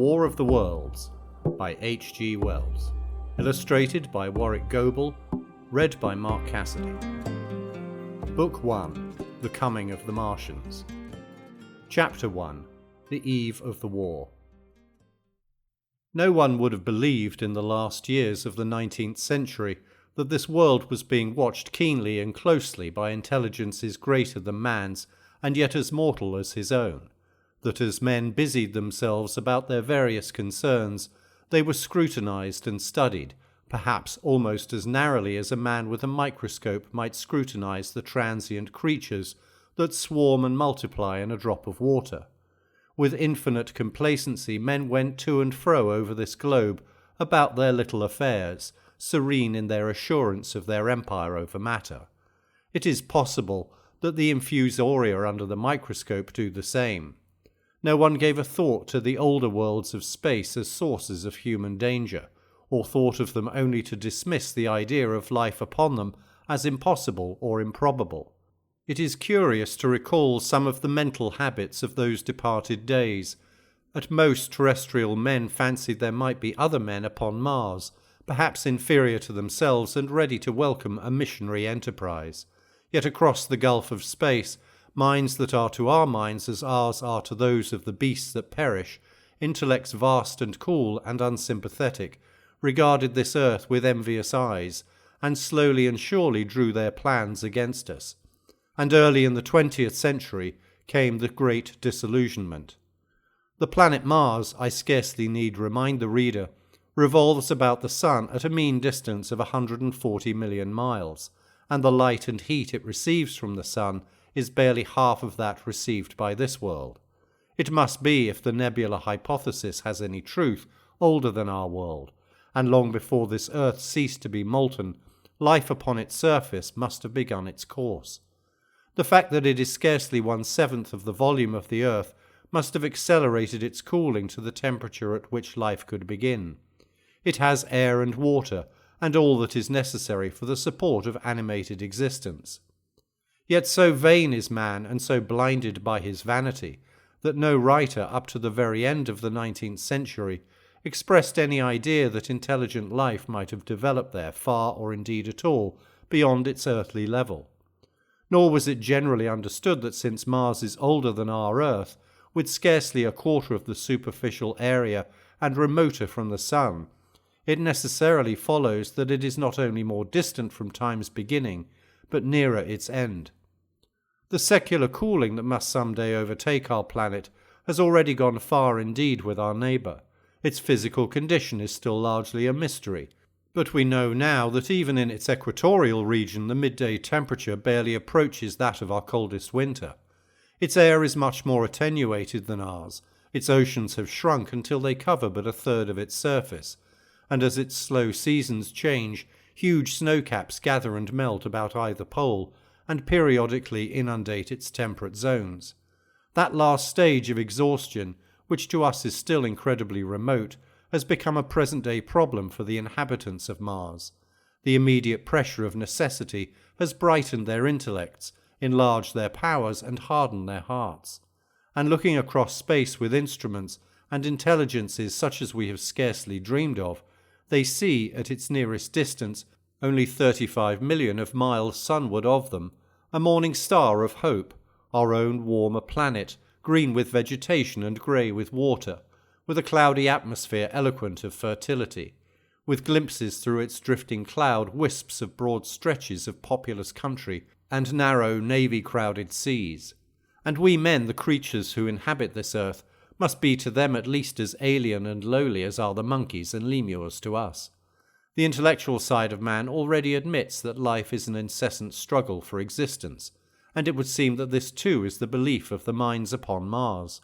War of the Worlds by H.G. Wells. Illustrated by Warwick Goble. Read by Mark Cassidy. Book 1. The Coming of the Martians. Chapter 1. The Eve of the War. No one would have believed in the last years of the 19th century that this world was being watched keenly and closely by intelligences greater than man's and yet as mortal as his own, that as men busied themselves about their various concerns, they were scrutinized and studied, perhaps almost as narrowly as a man with a microscope might scrutinize the transient creatures that swarm and multiply in a drop of water. With infinite complacency, men went to and fro over this globe about their little affairs, serene in their assurance of their empire over matter. It is possible that the infusoria under the microscope do the same. No one gave a thought to the older worlds of space as sources of human danger, or thought of them only to dismiss the idea of life upon them as impossible or improbable. It is curious to recall some of the mental habits of those departed days. At most, terrestrial men fancied there might be other men upon Mars, perhaps inferior to themselves and ready to welcome a missionary enterprise. Yet across the gulf of space, minds that are to our minds as ours are to those of the beasts that perish, intellects vast and cool and unsympathetic, regarded this earth with envious eyes, and slowly and surely drew their plans against us. And early in the 20th century came the great disillusionment. The planet Mars, I scarcely need remind the reader, revolves about the Sun at a mean distance of 140 million miles, and the light and heat it receives from the Sun is barely half of that received by this world. It must be, if the nebular hypothesis has any truth, older than our world, and long before this earth ceased to be molten, life upon its surface must have begun its course. The fact that it is scarcely 1/7 of the volume of the earth must have accelerated its cooling to the temperature at which life could begin. It has air and water, and all that is necessary for the support of animated existence. Yet so vain is man and so blinded by his vanity that no writer up to the very end of the 19th century expressed any idea that intelligent life might have developed there far or indeed at all beyond its earthly level. Nor was it generally understood that since Mars is older than our Earth, with scarcely a quarter of the superficial area and remoter from the Sun, it necessarily follows that it is not only more distant from time's beginning, but nearer its end. The secular cooling that must some day overtake our planet has already gone far indeed with our neighbour. Its physical condition is still largely a mystery, but we know now that even in its equatorial region the midday temperature barely approaches that of our coldest winter. Its air is much more attenuated than ours, its oceans have shrunk until they cover but a third of its surface, and as its slow seasons change, huge snowcaps gather and melt about either pole, and periodically inundate its temperate zones. That last stage of exhaustion, which to us is still incredibly remote, has become a present-day problem for the inhabitants of Mars. The immediate pressure of necessity has brightened their intellects, enlarged their powers, and hardened their hearts. And looking across space with instruments and intelligences such as we have scarcely dreamed of, they see, at its nearest distance, only 35 million of miles sunward of them, a morning star of hope, our own warmer planet, green with vegetation and grey with water, with a cloudy atmosphere eloquent of fertility, with glimpses through its drifting cloud wisps of broad stretches of populous country and narrow navy-crowded seas. And we men, the creatures who inhabit this earth, must be to them at least as alien and lowly as are the monkeys and lemurs to us. The intellectual side of man already admits that life is an incessant struggle for existence, and it would seem that this too is the belief of the minds upon Mars.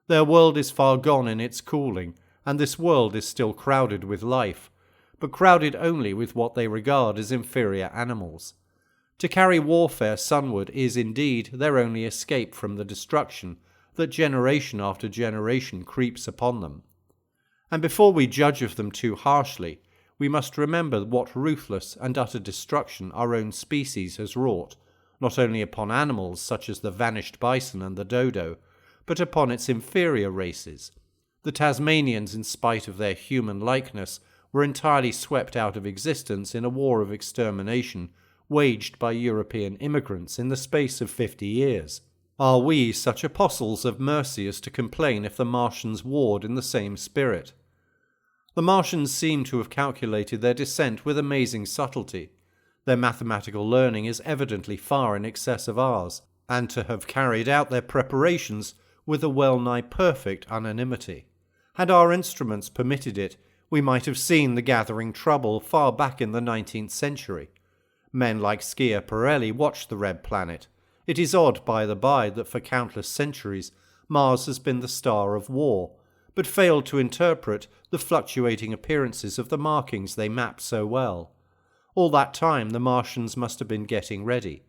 Their world is far gone in its cooling, and this world is still crowded with life, but crowded only with what they regard as inferior animals. To carry warfare sunward is indeed their only escape from the destruction that generation after generation creeps upon them. And before we judge of them too harshly, we must remember what ruthless and utter destruction our own species has wrought, not only upon animals such as the vanished bison and the dodo, but upon its inferior races. The Tasmanians, in spite of their human likeness, were entirely swept out of existence in a war of extermination waged by European immigrants in the space of 50 years. Are we such apostles of mercy as to complain if the Martians warred in the same spirit? The Martians seem to have calculated their descent with amazing subtlety. Their mathematical learning is evidently far in excess of ours, and to have carried out their preparations with a well-nigh perfect unanimity. Had our instruments permitted it, we might have seen the gathering trouble far back in the 19th century. Men like Schiaparelli watched the red planet. It is odd, by the by, that for countless centuries Mars has been the star of war, but failed to interpret the fluctuating appearances of the markings they map so well. All that time the Martians must have been getting ready.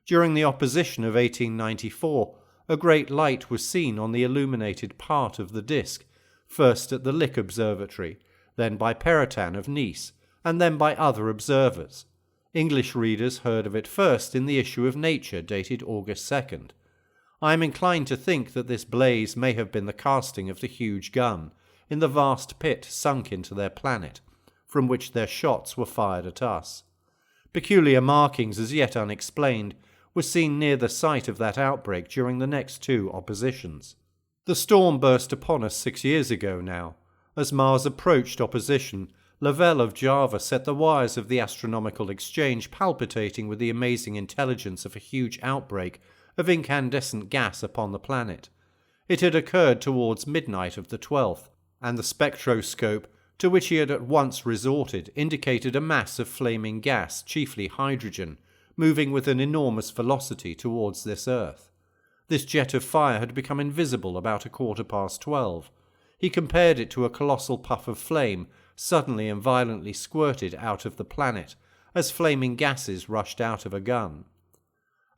During the opposition of 1894, a great light was seen on the illuminated part of the disk, first at the Lick Observatory, then by Peritan of Nice, and then by other observers. English readers heard of it first in the issue of Nature dated August 2nd. I am inclined to think that this blaze may have been the casting of the huge gun in the vast pit sunk into their planet, from which their shots were fired at us. Peculiar markings as yet unexplained were seen near the site of that outbreak during the next two oppositions. The storm burst upon us 6 years ago now. As Mars approached opposition, Lavelle of Java set the wires of the astronomical exchange palpitating with the amazing intelligence of a huge outbreak of incandescent gas upon the planet. It had occurred towards midnight of the 12th, and the spectroscope to which he had at once resorted indicated a mass of flaming gas, chiefly hydrogen, moving with an enormous velocity towards this Earth. This jet of fire had become invisible about 12:15. He compared it to a colossal puff of flame suddenly and violently squirted out of the planet, as flaming gases rushed out of a gun.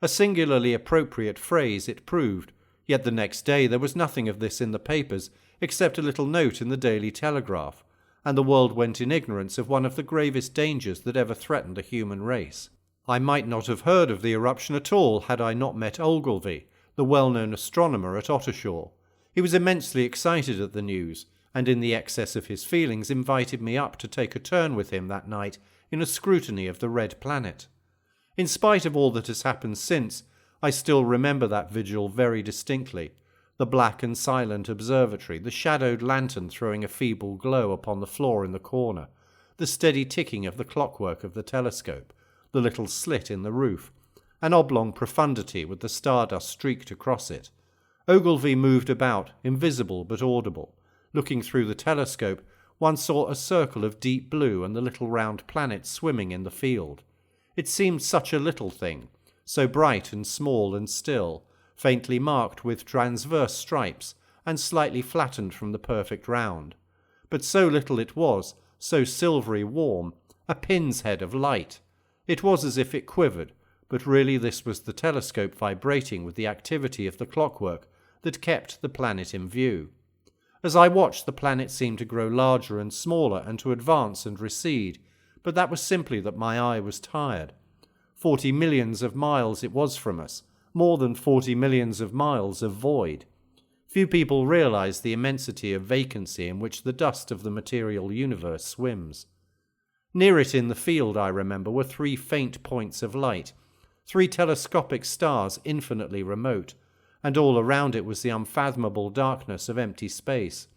A singularly appropriate phrase it proved, yet the next day there was nothing of this in the papers except a little note in the Daily Telegraph, and the world went in ignorance of one of the gravest dangers that ever threatened the human race. I might not have heard of the eruption at all had I not met Ogilvy, the well-known astronomer at Ottershaw. He was immensely excited at the news, and in the excess of his feelings invited me up to take a turn with him that night in a scrutiny of the red planet. In spite of all that has happened since, I still remember that vigil very distinctly. The black and silent observatory, the shadowed lantern throwing a feeble glow upon the floor in the corner, the steady ticking of the clockwork of the telescope, the little slit in the roof, an oblong profundity with the stardust streaked across it. Ogilvy moved about, invisible but audible. Looking through the telescope, one saw a circle of deep blue and the little round planet swimming in the field. It seemed such a little thing, so bright and small and still, faintly marked with transverse stripes and slightly flattened from the perfect round. But so little it was, so silvery warm, a pin's head of light. It was as if it quivered, but really this was the telescope vibrating with the activity of the clockwork that kept the planet in view. As I watched, the planet seemed to grow larger and smaller and to advance and recede, but that was simply that my eye was tired. 40 millions of miles it was from us, more than 40 millions of miles of void. Few people realize the immensity of vacancy in which the dust of the material universe swims. Near it in the field, I remember, were 3 faint points of light, 3 telescopic stars infinitely remote, and all around it was the unfathomable darkness of empty space.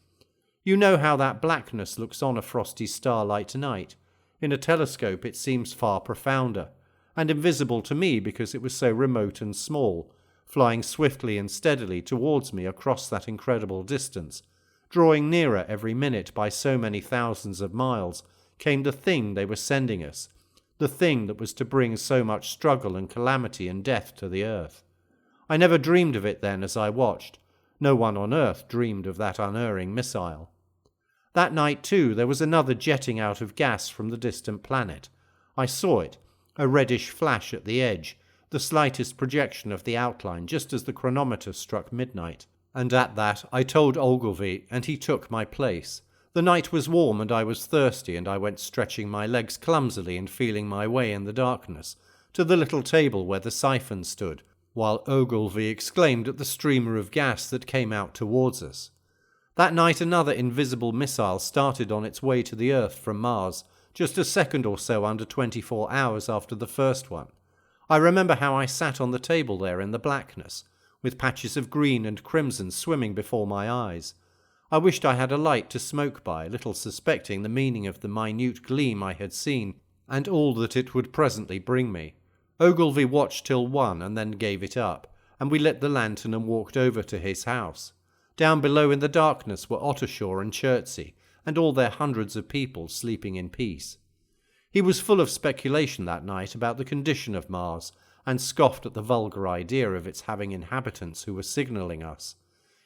You know how that blackness looks on a frosty starlight night. In a telescope it seems far profounder, and invisible to me because it was so remote and small, flying swiftly and steadily towards me across that incredible distance. Drawing nearer every minute by so many thousands of miles came the thing they were sending us, the thing that was to bring so much struggle and calamity and death to the earth. I never dreamed of it then as I watched. No one on earth dreamed of that unerring missile. That night, too, there was another jetting out of gas from the distant planet. I saw it, a reddish flash at the edge, the slightest projection of the outline just as the chronometer struck midnight. And at that I told Ogilvy, and he took my place. The night was warm and I was thirsty, and I went stretching my legs clumsily and feeling my way in the darkness to the little table where the siphon stood, while Ogilvy exclaimed at the streamer of gas that came out towards us. That night another invisible missile started on its way to the Earth from Mars, just a second or so under 24 hours after the first one. I remember how I sat on the table there in the blackness, with patches of green and crimson swimming before my eyes. I wished I had a light to smoke by, little suspecting the meaning of the minute gleam I had seen, and all that it would presently bring me. Ogilvy watched till 1 and then gave it up, and we lit the lantern and walked over to his house. Down below in the darkness were Ottershaw and Chertsey, and all their hundreds of people sleeping in peace. He was full of speculation that night about the condition of Mars, and scoffed at the vulgar idea of its having inhabitants who were signalling us.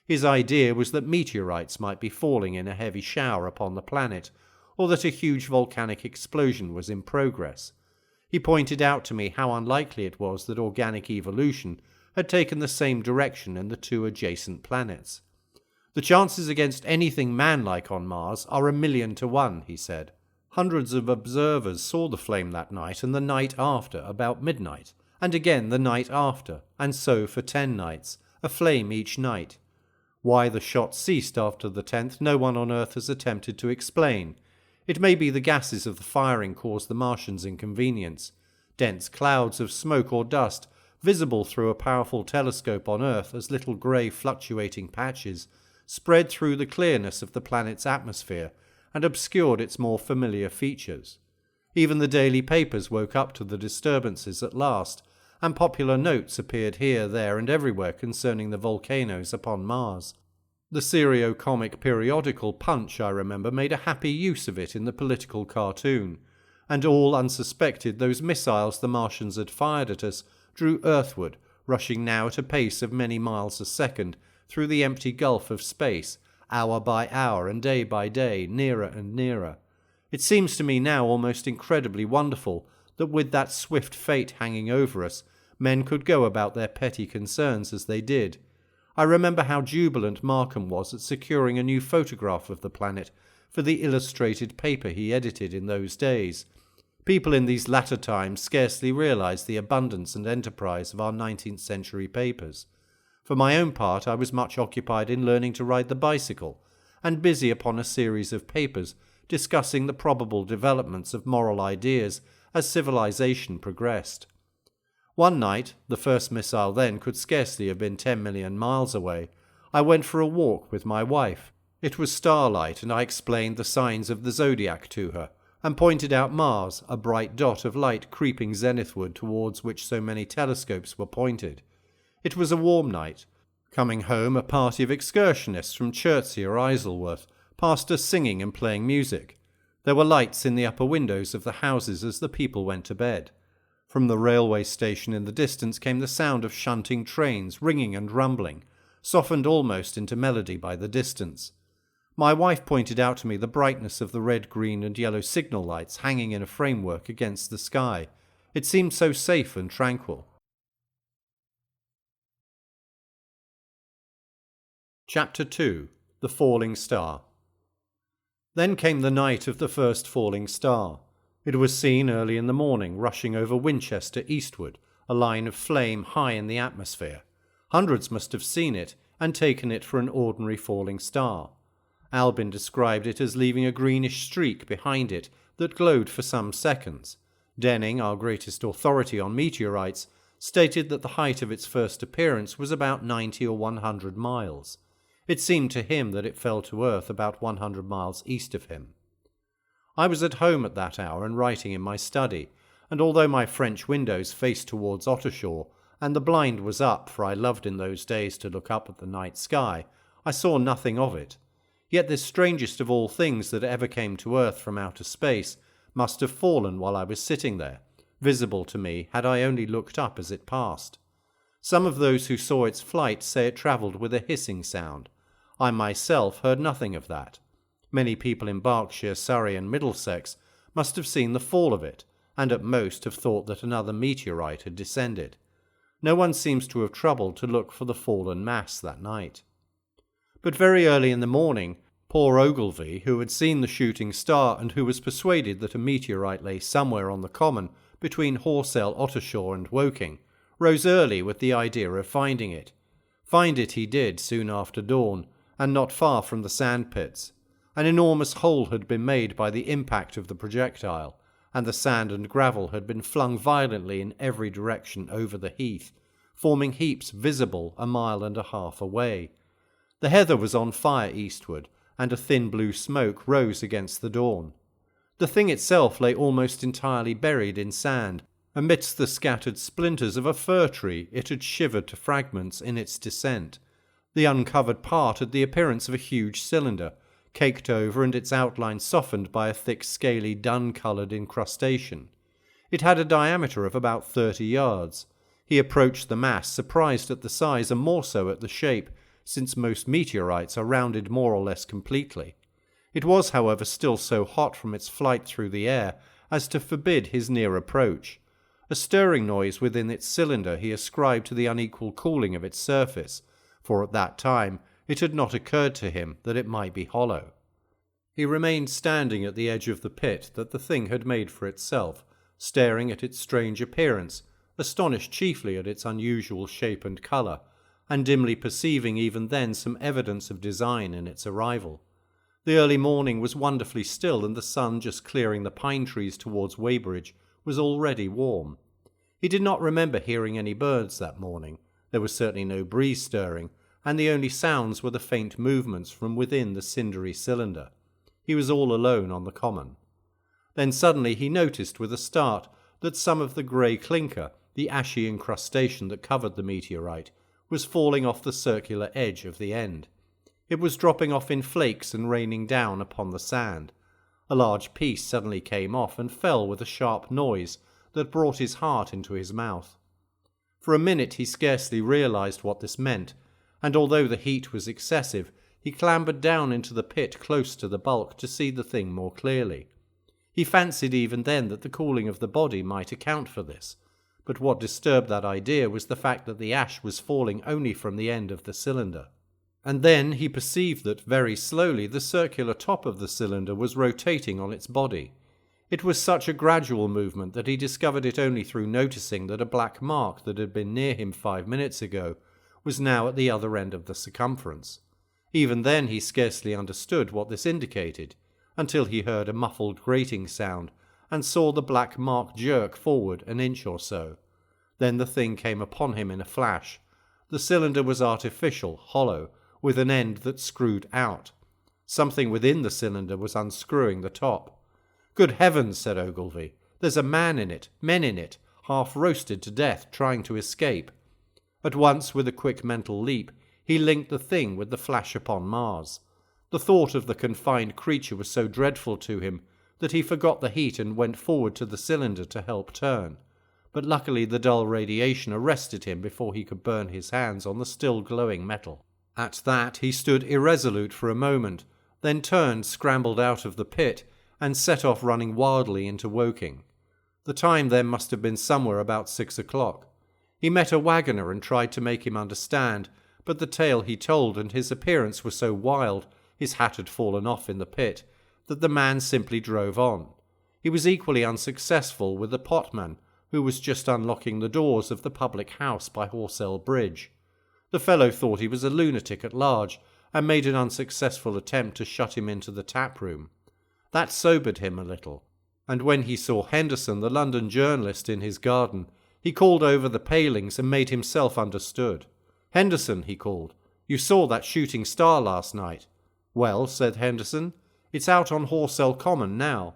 His idea was that meteorites might be falling in a heavy shower upon the planet, or that a huge volcanic explosion was in progress. He pointed out to me how unlikely it was that organic evolution had taken the same direction in the 2 adjacent planets. "The chances against anything man-like on Mars are 1,000,000 to 1, he said. Hundreds of observers saw the flame that night and the night after about midnight, and again the night after, and so for 10 nights, a flame each night. Why the shot ceased after the 10th no one on Earth has attempted to explain. It may be the gases of the firing caused the Martians inconvenience. Dense clouds of smoke or dust, visible through a powerful telescope on Earth as little grey fluctuating patches, spread through the clearness of the planet's atmosphere and obscured its more familiar features. Even the daily papers woke up to the disturbances at last, and popular notes appeared here, there, and everywhere concerning the volcanoes upon Mars. The serio-comic periodical Punch, I remember, made a happy use of it in the political cartoon, and all unsuspected those missiles the Martians had fired at us drew earthward, rushing now at a pace of many miles a second through the empty gulf of space, hour by hour and day by day, nearer and nearer. It seems to me now almost incredibly wonderful that with that swift fate hanging over us, men could go about their petty concerns as they did. I remember how jubilant Markham was at securing a new photograph of the planet for the illustrated paper he edited in those days. People in these latter times scarcely realized the abundance and enterprise of our 19th century papers. For my own part, I was much occupied in learning to ride the bicycle, and busy upon a series of papers discussing the probable developments of moral ideas as civilization progressed. One night, the first missile then could scarcely have been 10 million miles away, I went for a walk with my wife. It was starlight, and I explained the signs of the zodiac to her, and pointed out Mars, a bright dot of light creeping zenithward towards which so many telescopes were pointed. It was a warm night. Coming home, a party of excursionists from Chertsey or Isleworth passed us singing and playing music. There were lights in the upper windows of the houses as the people went to bed. From the railway station in the distance came the sound of shunting trains, ringing and rumbling, softened almost into melody by the distance. My wife pointed out to me the brightness of the red, green and yellow signal lights hanging in a framework against the sky. It seemed so safe and tranquil. Chapter 2. The Falling Star. Then came the night of the first falling star. It was seen early in the morning, rushing over Winchester eastward, a line of flame high in the atmosphere. Hundreds must have seen it and taken it for an ordinary falling star. Albin described it as leaving a greenish streak behind it that glowed for some seconds. Denning, our greatest authority on meteorites, stated that the height of its first appearance was about 90 or 100 miles. It seemed to him that it fell to earth about 100 miles east of him. I was at home at that hour and writing in my study, and although my French windows faced towards Ottershaw, and the blind was up, for I loved in those days to look up at the night sky, I saw nothing of it. Yet this strangest of all things that ever came to earth from outer space must have fallen while I was sitting there, visible to me had I only looked up as it passed. Some of those who saw its flight say it travelled with a hissing sound. I myself heard nothing of that. Many people in Berkshire, Surrey and Middlesex must have seen the fall of it, and at most have thought that another meteorite had descended. No one seems to have troubled to look for the fallen mass that night. But very early in the morning, poor Ogilvy, who had seen the shooting star and who was persuaded that a meteorite lay somewhere on the common between Horsell, Ottershaw and Woking, rose early with the idea of finding it. Find it he did soon after dawn, and not far from the sandpits. An enormous hole had been made by the impact of the projectile, and the sand and gravel had been flung violently in every direction over the heath, forming heaps visible 1.5 miles away. The heather was on fire eastward, and a thin blue smoke rose against the dawn. The thing itself lay almost entirely buried in sand. Amidst the scattered splinters of a fir tree it had shivered to fragments in its descent. The uncovered part had the appearance of a huge cylinder, caked over and its outline softened by a thick scaly dun-coloured incrustation. It had a diameter of about 30 yards. He approached the mass, surprised at the size and more so at the shape, since most meteorites are rounded more or less completely. It was, however, still so hot from its flight through the air as to forbid his near approach. A stirring noise within its cylinder he ascribed to the unequal cooling of its surface, for at that time it had not occurred to him that it might be hollow. He remained standing at the edge of the pit that the thing had made for itself, staring at its strange appearance, astonished chiefly at its unusual shape and colour, and dimly perceiving even then some evidence of design in its arrival. The early morning was wonderfully still, and the sun, just clearing the pine trees towards Weybridge, was already warm. He did not remember hearing any birds that morning. There was certainly no breeze stirring, and the only sounds were the faint movements from within the cindery cylinder. He was all alone on the common. Then suddenly he noticed with a start that some of the grey clinker, the ashy incrustation that covered the meteorite, was falling off the circular edge of the end. It was dropping off in flakes and raining down upon the sand. A large piece suddenly came off and fell with a sharp noise that brought his heart into his mouth. For a minute he scarcely realized what this meant, and although the heat was excessive, he clambered down into the pit close to the bulk to see the thing more clearly. He fancied even then that the cooling of the body might account for this, but what disturbed that idea was the fact that the ash was falling only from the end of the cylinder. And then he perceived that, very slowly, the circular top of the cylinder was rotating on its body. It was such a gradual movement that he discovered it only through noticing that a black mark that had been near him 5 minutes ago was now at the other end of the circumference. Even then he scarcely understood what this indicated, until he heard a muffled grating sound and saw the black mark jerk forward an inch or so. Then the thing came upon him in a flash. The cylinder was artificial, hollow, with an end that screwed out. Something within the cylinder was unscrewing the top. "Good heavens," said Ogilvy, "there's a man in it, men in it, half roasted to death, trying to escape." At once, with a quick mental leap, he linked the thing with the flash upon Mars. The thought of the confined creature was so dreadful to him that he forgot the heat and went forward to the cylinder to help turn. But luckily the dull radiation arrested him before he could burn his hands on the still glowing metal. At that he stood irresolute for a moment, then turned, scrambled out of the pit, and set off running wildly into Woking. The time then must have been somewhere about 6 o'clock. He met a waggoner and tried to make him understand, but the tale he told and his appearance were so wild, his hat had fallen off in the pit, that the man simply drove on. He was equally unsuccessful with the potman, who was just unlocking the doors of the public house by Horsell Bridge. The fellow thought he was a lunatic at large, and made an unsuccessful attempt to shut him into the tap-room. That sobered him a little, and when he saw Henderson, the London journalist, in his garden, he called over the palings and made himself understood. "Henderson," he called, "you saw that shooting star last night." "Well," said Henderson, "it's out on Horsell Common now."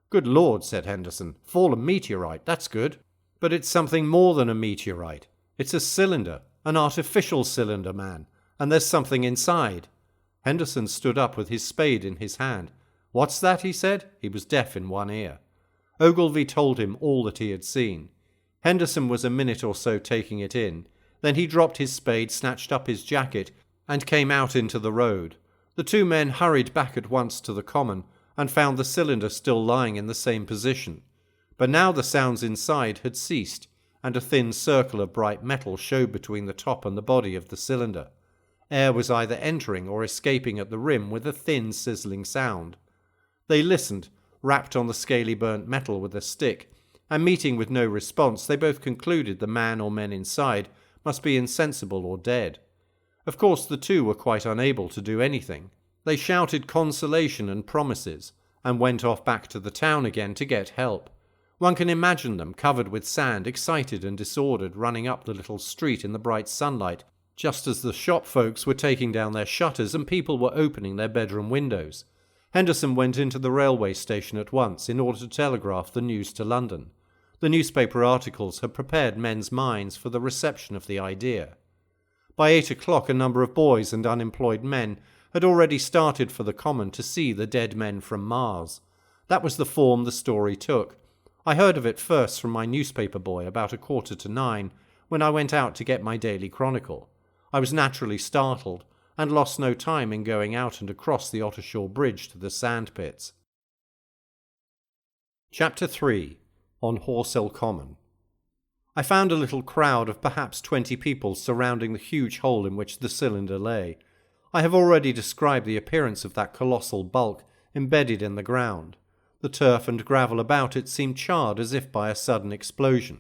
"Good Lord," said Henderson, "fallen meteorite, that's good." "But it's something more than a meteorite. It's a cylinder, an artificial cylinder, man, and there's something inside." Henderson stood up with his spade in his hand. "What's that?" he said. He was deaf in one ear. Ogilvy told him all that he had seen. Henderson was a minute or so taking it in. Then he dropped his spade, snatched up his jacket, and came out into the road. The two men hurried back at once to the common, and found the cylinder still lying in the same position. But now the sounds inside had ceased, and a thin circle of bright metal showed between the top and the body of the cylinder. Air was either entering or escaping at the rim with a thin, sizzling sound. They listened, rapped on the scaly burnt metal with a stick, and meeting with no response, they both concluded the man or men inside must be insensible or dead. Of course the two were quite unable to do anything. They shouted consolation and promises, and went off back to the town again to get help. One can imagine them, covered with sand, excited and disordered, running up the little street in the bright sunlight, just as the shop folks were taking down their shutters and people were opening their bedroom windows. Henderson went into the railway station at once in order to telegraph the news to London. The newspaper articles had prepared men's minds for the reception of the idea. By 8 o'clock a number of boys and unemployed men had already started for the common to see the dead men from Mars. That was the form the story took. I heard of it first from my newspaper boy about 9:15, when I went out to get my daily chronicle. I was naturally startled, and lost no time in going out and across the Ottershaw Bridge to the sandpits. Chapter 3. On Horsell Common. I found a little crowd of perhaps 20 people surrounding the huge hole in which the cylinder lay. I have already described the appearance of that colossal bulk embedded in the ground. The turf and gravel about it seemed charred as if by a sudden explosion.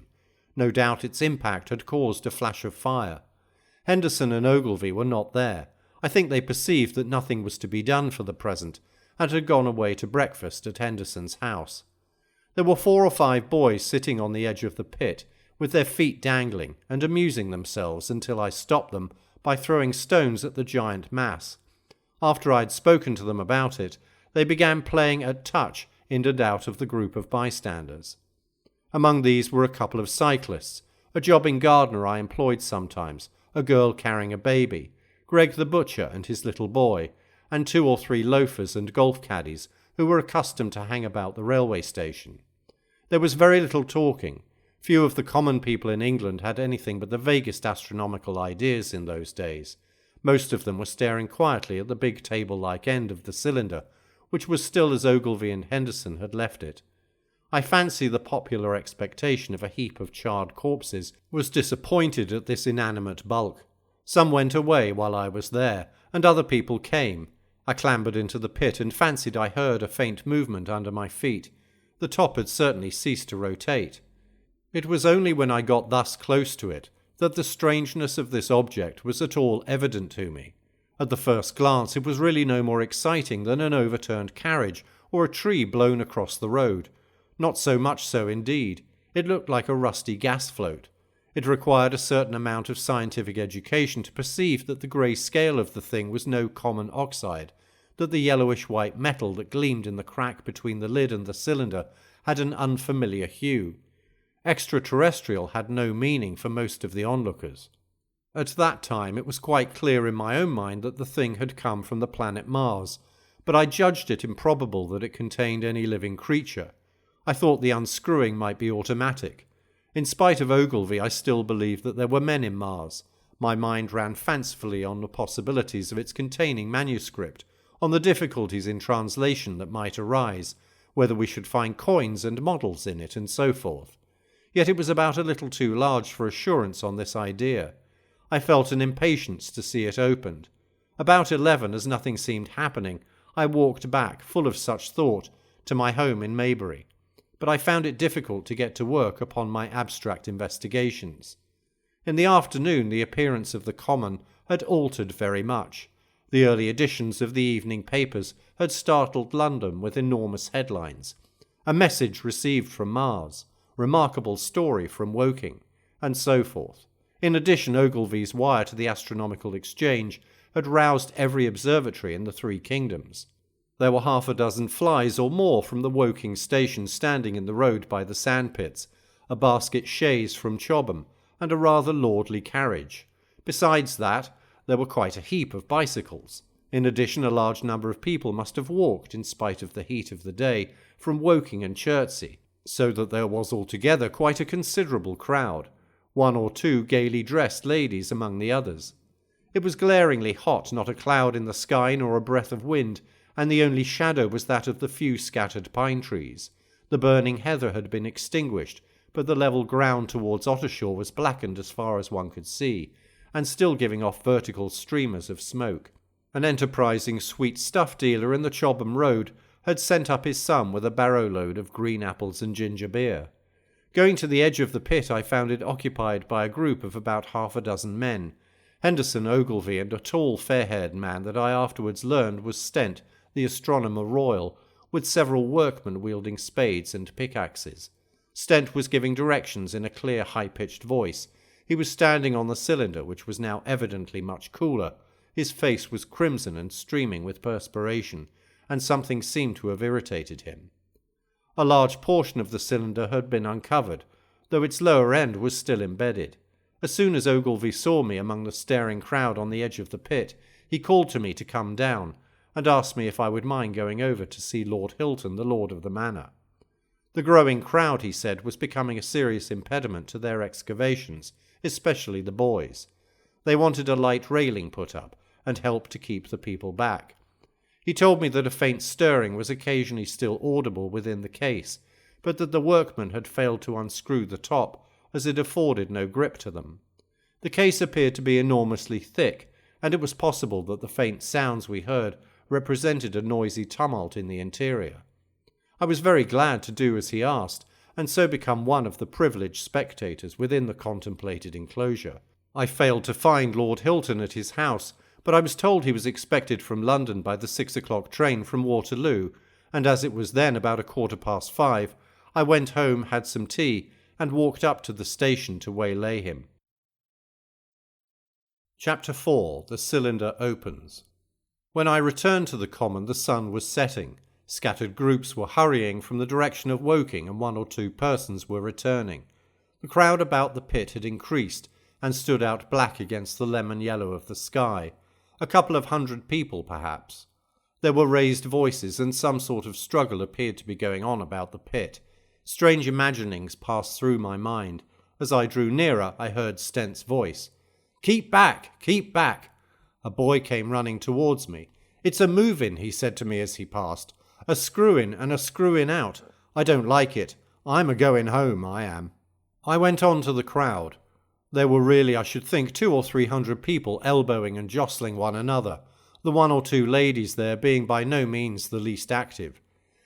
No doubt its impact had caused a flash of fire. Henderson and Ogilvy were not there. I think they perceived that nothing was to be done for the present, and had gone away to breakfast at Henderson's house. There were 4 or 5 boys sitting on the edge of the pit, with their feet dangling, and amusing themselves until I stopped them by throwing stones at the giant mass. After I had spoken to them about it, they began playing at touch in and out of the group of bystanders. Among these were a couple of cyclists, a jobbing gardener I employed sometimes, a girl carrying a baby, Greg the butcher and his little boy, and 2 or 3 loafers and golf caddies who were accustomed to hang about the railway station. There was very little talking. Few of the common people in England had anything but the vaguest astronomical ideas in those days. Most of them were staring quietly at the big table-like end of the cylinder, which was still as Ogilvy and Henderson had left it. I fancy the popular expectation of a heap of charred corpses was disappointed at this inanimate bulk. Some went away while I was there, and other people came. I clambered into the pit and fancied I heard a faint movement under my feet. The top had certainly ceased to rotate. It was only when I got thus close to it that the strangeness of this object was at all evident to me. At the first glance it was really no more exciting than an overturned carriage or a tree blown across the road. Not so much so indeed. It looked like a rusty gas float. It required a certain amount of scientific education to perceive that the grey scale of the thing was no common oxide, that the yellowish-white metal that gleamed in the crack between the lid and the cylinder had an unfamiliar hue. Extraterrestrial had no meaning for most of the onlookers. At that time it was quite clear in my own mind that the thing had come from the planet Mars, but I judged it improbable that it contained any living creature. I thought the unscrewing might be automatic. In spite of Ogilvy, I still believed that there were men in Mars. My mind ran fancifully on the possibilities of its containing manuscript, on the difficulties in translation that might arise, whether we should find coins and models in it, and so forth. Yet it was about a little too large for assurance on this idea. I felt an impatience to see it opened. About 11, as nothing seemed happening, I walked back, full of such thought, to my home in Maybury. But I found it difficult to get to work upon my abstract investigations. In the afternoon the appearance of the common had altered very much. The early editions of the evening papers had startled London with enormous headlines. A message received from Mars, remarkable story from Woking, and so forth. In addition, Ogilvy's wire to the Astronomical Exchange had roused every observatory in the 3 kingdoms. There were 6 flies or more from the Woking station standing in the road by the sandpits, a basket chaise from Chobham, and a rather lordly carriage. Besides that, there were quite a heap of bicycles. In addition, a large number of people must have walked, in spite of the heat of the day, from Woking and Chertsey, so that there was altogether quite a considerable crowd, 1 or 2 gaily dressed ladies among the others. It was glaringly hot, not a cloud in the sky nor a breath of wind, and the only shadow was that of the few scattered pine trees. The burning heather had been extinguished, but the level ground towards Ottershaw was blackened as far as one could see, and still giving off vertical streamers of smoke. An enterprising sweet stuff dealer in the Chobham Road had sent up his son with a barrow-load of green apples and ginger beer. Going to the edge of the pit, I found it occupied by a group of about 6 men. Henderson Ogilvy and a tall fair-haired man that I afterwards learned was Stent, the astronomer royal, with several workmen wielding spades and pickaxes. Stent was giving directions in a clear, high-pitched voice. He was standing on the cylinder, which was now evidently much cooler. His face was crimson and streaming with perspiration, and something seemed to have irritated him. A large portion of the cylinder had been uncovered, though its lower end was still embedded. As soon as Ogilvy saw me among the staring crowd on the edge of the pit, he called to me to come down, and asked me if I would mind going over to see Lord Hilton, the lord of the manor. The growing crowd, he said, was becoming a serious impediment to their excavations, especially the boys. They wanted a light railing put up, and help to keep the people back. He told me that a faint stirring was occasionally still audible within the case, but that the workmen had failed to unscrew the top, as it afforded no grip to them. The case appeared to be enormously thick, and it was possible that the faint sounds we heard represented a noisy tumult in the interior. I was very glad to do as he asked, and so become one of the privileged spectators within the contemplated enclosure. I failed to find Lord Hilton at his house, but I was told he was expected from London by the 6 o'clock train from Waterloo, and as it was then about 5:15, I went home, had some tea, and walked up to the station to waylay him. Chapter 4. The Cylinder Opens. When I returned to the common, the sun was setting. Scattered groups were hurrying from the direction of Woking, and 1 or 2 persons were returning. The crowd about the pit had increased, and stood out black against the lemon yellow of the sky. A couple of 100 people, perhaps. There were raised voices, and some sort of struggle appeared to be going on about the pit. Strange imaginings passed through my mind. As I drew nearer, I heard Stent's voice. "Keep back! Keep back!" A boy came running towards me. "It's a move-in," he said to me as he passed. "A screw-in and a screw-in out. I don't like it. I'm a-going home, I am." I went on to the crowd. There were really, I should think, 200 or 300 people elbowing and jostling one another, the 1 or 2 ladies there being by no means the least active.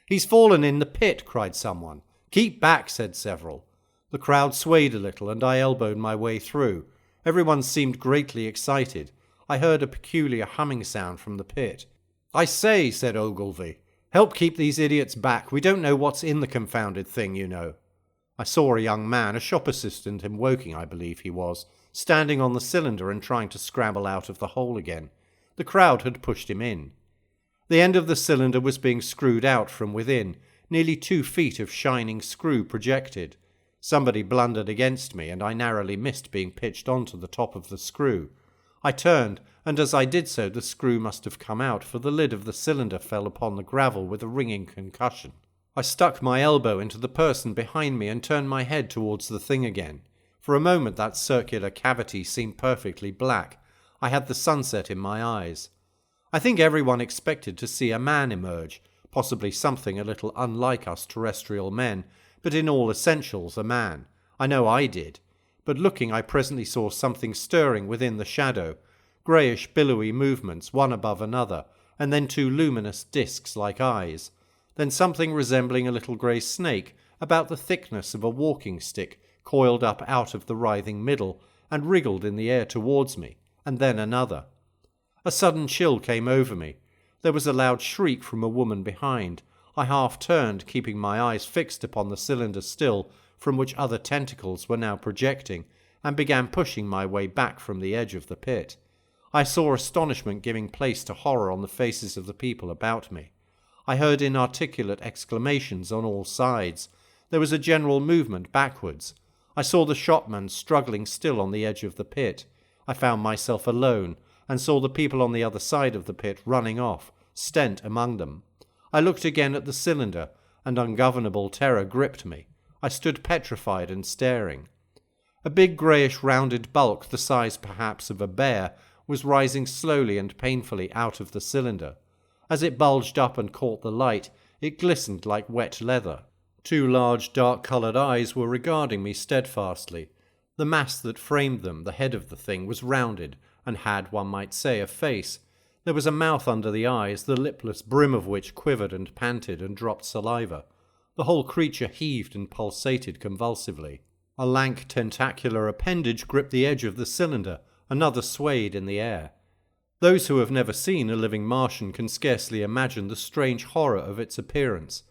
"He's fallen in the pit," cried someone. "Keep back," said several. The crowd swayed a little, and I elbowed my way through. Everyone seemed greatly excited. I heard a peculiar humming sound from the pit. "I say," said Ogilvy, "help keep these idiots back. We don't know what's in the confounded thing, you know." I saw a young man, a shop assistant in Woking, I believe he was, standing on the cylinder and trying to scramble out of the hole again. The crowd had pushed him in. The end of the cylinder was being screwed out from within. Nearly 2 feet of shining screw projected. Somebody blundered against me, and I narrowly missed being pitched onto the top of the screw. I turned, and as I did so the screw must have come out, for the lid of the cylinder fell upon the gravel with a ringing concussion. I stuck my elbow into the person behind me and turned my head towards the thing again. For a moment that circular cavity seemed perfectly black. I had the sunset in my eyes. I think everyone expected to see a man emerge, possibly something a little unlike us terrestrial men, but in all essentials a man. I know I did. But looking, I presently saw something stirring within the shadow, greyish billowy movements one above another, and then 2 luminous discs like eyes. Then something resembling a little grey snake, about the thickness of a walking stick, coiled up out of the writhing middle, and wriggled in the air towards me, and then another. A sudden chill came over me. There was a loud shriek from a woman behind. I half turned, keeping my eyes fixed upon the cylinder still, from which other tentacles were now projecting, and began pushing my way back from the edge of the pit. I saw astonishment giving place to horror on the faces of the people about me. I heard inarticulate exclamations on all sides. There was a general movement backwards. I saw the shopman struggling still on the edge of the pit. I found myself alone, and saw the people on the other side of the pit running off, Stent among them. I looked again at the cylinder, and ungovernable terror gripped me. I stood petrified and staring. A big greyish rounded bulk, the size perhaps of a bear, was rising slowly and painfully out of the cylinder. As it bulged up and caught the light, it glistened like wet leather. 2 large dark-coloured eyes were regarding me steadfastly. The mass that framed them, the head of the thing, was rounded, and had, one might say, a face. There was a mouth under the eyes, the lipless brim of which quivered and panted and dropped saliva. The whole creature heaved and pulsated convulsively. A lank tentacular appendage gripped the edge of the cylinder. another swayed in the air. Those who have never seen a living Martian can scarcely imagine the strange horror of its appearance.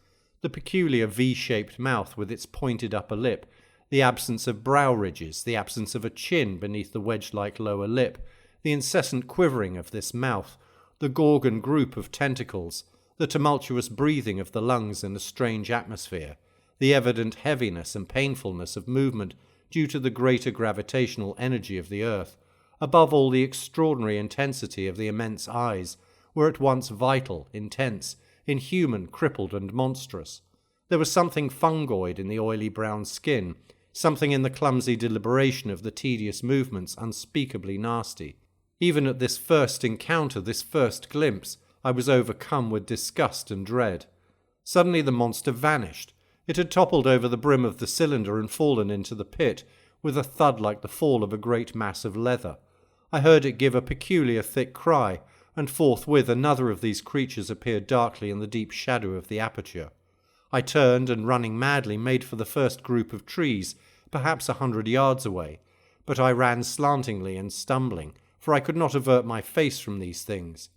The peculiar V-shaped mouth with its pointed upper lip, the absence of brow ridges, the absence of a chin beneath the wedge-like lower lip, the incessant quivering of this mouth, the Gorgon group of tentacles, the tumultuous breathing of the lungs in a strange atmosphere, the evident heaviness and painfulness of movement due to the greater gravitational energy of the earth, above all the extraordinary intensity of the immense eyes, were at once vital, intense, inhuman, crippled and monstrous. There was something fungoid in the oily brown skin, something in the clumsy deliberation of the tedious movements unspeakably nasty. Even at this first encounter, this first glimpse, I was overcome with disgust and dread. Suddenly the monster vanished. It had toppled over the brim of the cylinder and fallen into the pit, with a thud like the fall of a great mass of leather. I heard it give a peculiar thick cry, and forthwith another of these creatures appeared darkly in the deep shadow of the aperture. I turned and, running madly, made for the first group of trees, perhaps 100 yards away, but I ran slantingly and stumbling, for I could not avert my face from these things.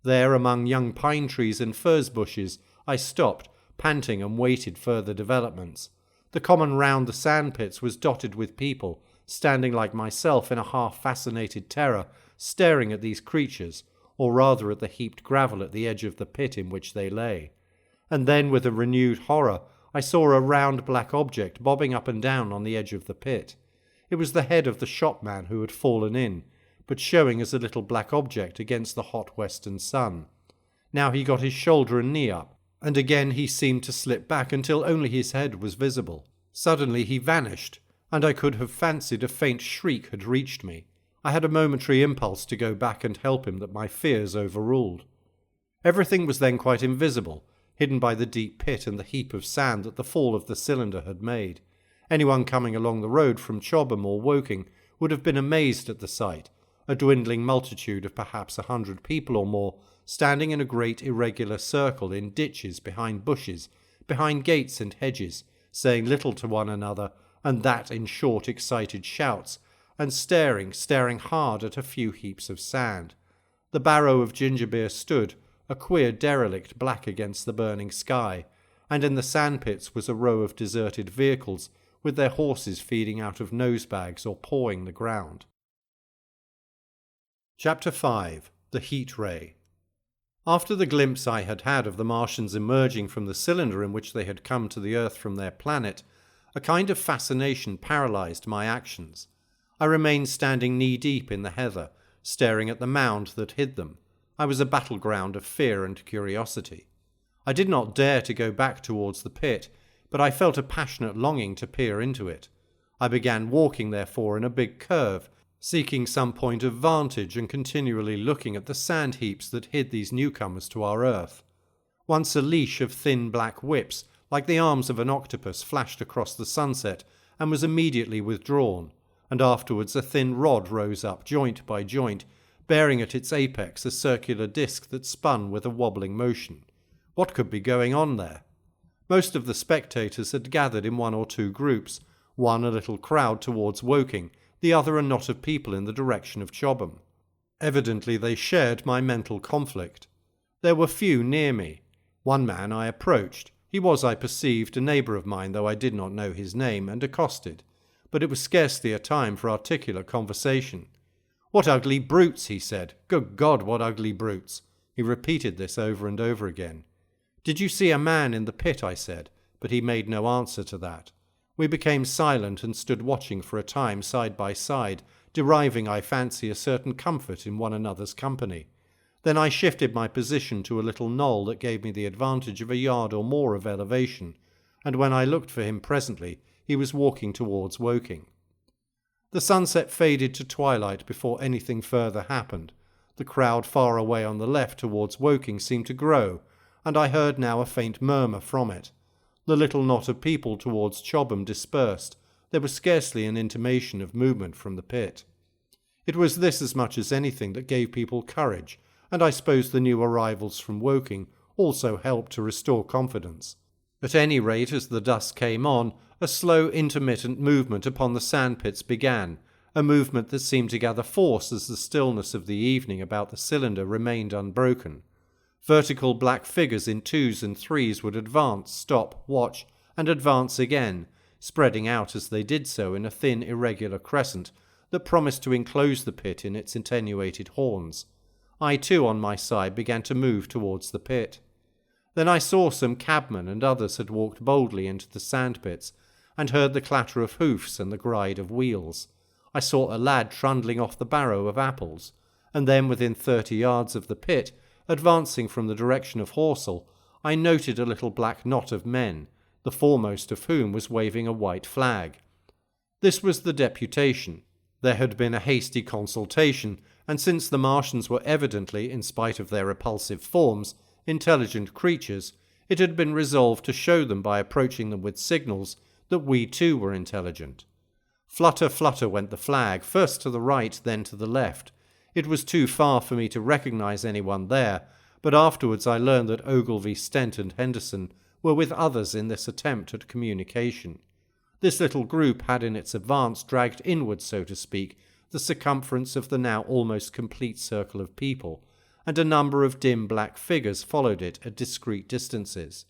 There, among young pine trees and furze bushes, I stopped, panting, and waited further developments. The common round the sandpits was dotted with people, standing like myself in a half-fascinated terror, staring at these creatures, or rather at the heaped gravel at the edge of the pit in which they lay. And then, with a renewed horror, I saw a round black object bobbing up and down on the edge of the pit. It was the head of the shopman who had fallen in, but showing as a little black object against the hot western sun. Now he got his shoulder and knee up, and again he seemed to slip back until only his head was visible. Suddenly he vanished, and I could have fancied a faint shriek had reached me. I had a momentary impulse to go back and help him that my fears overruled. Everything was then quite invisible, hidden by the deep pit and the heap of sand that the fall of the cylinder had made. Anyone coming along the road from Chobham or Woking would have been amazed at the sight, a dwindling multitude of perhaps 100 people or more, standing in a great irregular circle in ditches, behind bushes, behind gates and hedges, saying little to one another, and that in short excited shouts, and staring hard at a few heaps of sand. The barrow of Gingerbeer stood, a queer derelict black against the burning sky, and in the sandpits was a row of deserted vehicles, with their horses feeding out of nosebags or pawing the ground. Chapter 5. The Heat Ray. After the glimpse I had had of the Martians emerging from the cylinder in which they had come to the earth from their planet, a kind of fascination paralysed my actions. I remained standing knee-deep in the heather, staring at the mound that hid them. I was a battleground of fear and curiosity. I did not dare to go back towards the pit, but I felt a passionate longing to peer into it. I began walking, therefore, in a big curve, seeking some point of vantage and continually looking at the sand heaps that hid these newcomers to our earth. Once a leash of thin black whips, like the arms of an octopus, flashed across the sunset and was immediately withdrawn, and afterwards a thin rod rose up, joint by joint, bearing at its apex a circular disc that spun with a wobbling motion. What could be going on there? Most of the spectators had gathered in one or two groups, one a little crowd towards Woking, the other a knot of people in the direction of Chobham. Evidently they shared my mental conflict. There were few near me. One man I approached. He was, I perceived, a neighbour of mine, though I did not know his name, and accosted. But it was scarcely a time for articulate conversation. "What ugly brutes," he said. "Good God, what ugly brutes." He repeated this over and over again. "Did you see a man in the pit?" I said, but he made no answer to that. We became silent and stood watching for a time side by side, deriving, I fancy, a certain comfort in one another's company. Then I shifted my position to a little knoll that gave me the advantage of a yard or more of elevation, and when I looked for him presently, he was walking towards Woking. The sunset faded to twilight before anything further happened. The crowd far away on the left towards Woking seemed to grow, and I heard now a faint murmur from it. The little knot of people towards Chobham dispersed. There was scarcely an intimation of movement from the pit. It was this as much as anything that gave people courage, and I suppose the new arrivals from Woking also helped to restore confidence. At any rate, as the dusk came on, a slow intermittent movement upon the sandpits began, a movement that seemed to gather force as the stillness of the evening about the cylinder remained unbroken. Vertical black figures in 2s and 3s would advance, stop, watch, and advance again, spreading out as they did so in a thin, irregular crescent that promised to enclose the pit in its attenuated horns. I too, on my side, began to move towards the pit. Then I saw some cabmen and others had walked boldly into the sandpits, and heard the clatter of hoofs and the gride of wheels. I saw a lad trundling off the barrow of apples, and then within 30 yards of the pit, advancing from the direction of Horsell, I noted a little black knot of men, the foremost of whom was waving a white flag. This was the deputation. There had been a hasty consultation, and since the Martians were evidently, in spite of their repulsive forms, intelligent creatures, it had been resolved to show them by approaching them with signals that we too were intelligent. Flutter, flutter went the flag, first to the right, then to the left. It was too far for me to recognise anyone there, but afterwards I learned that Ogilvy, Stent and Henderson were with others in this attempt at communication. This little group had in its advance dragged inward, so to speak, the circumference of the now almost complete circle of people, and a number of dim black figures followed it at discreet distances.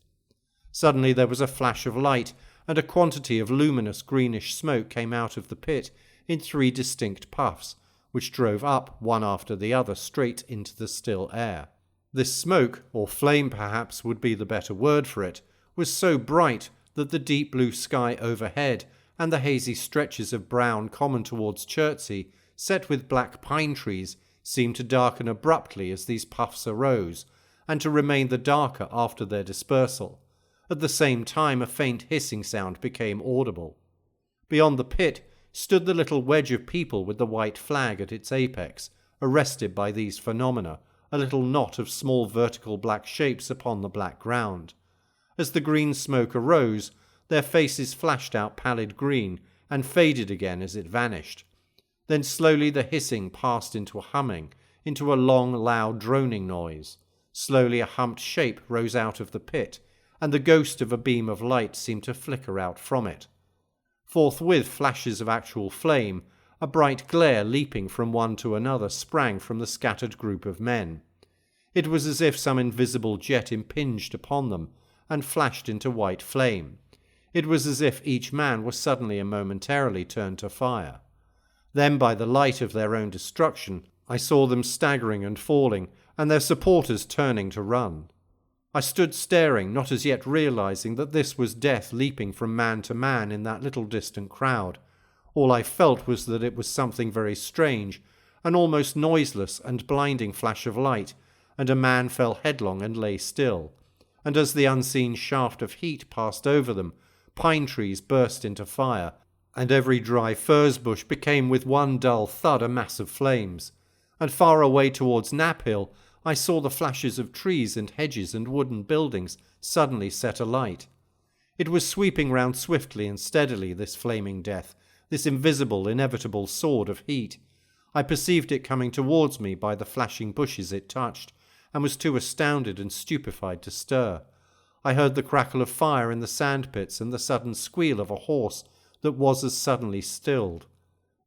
Suddenly there was a flash of light, and a quantity of luminous greenish smoke came out of the pit in 3 distinct puffs, which drove up, one after the other, straight into the still air. This smoke, or flame perhaps would be the better word for it, was so bright that the deep blue sky overhead and the hazy stretches of brown common towards Chertsey, set with black pine trees, seemed to darken abruptly as these puffs arose, and to remain the darker after their dispersal. At the same time a faint hissing sound became audible. Beyond the pit stood the little wedge of people with the white flag at its apex, arrested by these phenomena, a little knot of small vertical black shapes upon the black ground. As the green smoke arose, their faces flashed out pallid green, and faded again as it vanished. Then slowly the hissing passed into a humming, into a long, loud, droning noise. Slowly a humped shape rose out of the pit, and the ghost of a beam of light seemed to flicker out from it. Forthwith flashes of actual flame, a bright glare leaping from one to another, sprang from the scattered group of men. It was as if some invisible jet impinged upon them, and flashed into white flame. It was as if each man was suddenly and momentarily turned to fire. Then, by the light of their own destruction, I saw them staggering and falling, and their supporters turning to run. I stood staring, not as yet realizing that this was death leaping from man to man in that little distant crowd. All I felt was that it was something very strange, an almost noiseless and blinding flash of light, and a man fell headlong and lay still. And as the unseen shaft of heat passed over them, pine trees burst into fire, and every dry furze bush became with one dull thud a mass of flames. And far away towards Knaphill I saw the flashes of trees and hedges and wooden buildings suddenly set alight. It was sweeping round swiftly and steadily, this flaming death, this invisible, inevitable sword of heat. I perceived it coming towards me by the flashing bushes it touched, and was too astounded and stupefied to stir. I heard the crackle of fire in the sandpits and the sudden squeal of a horse that was as suddenly stilled.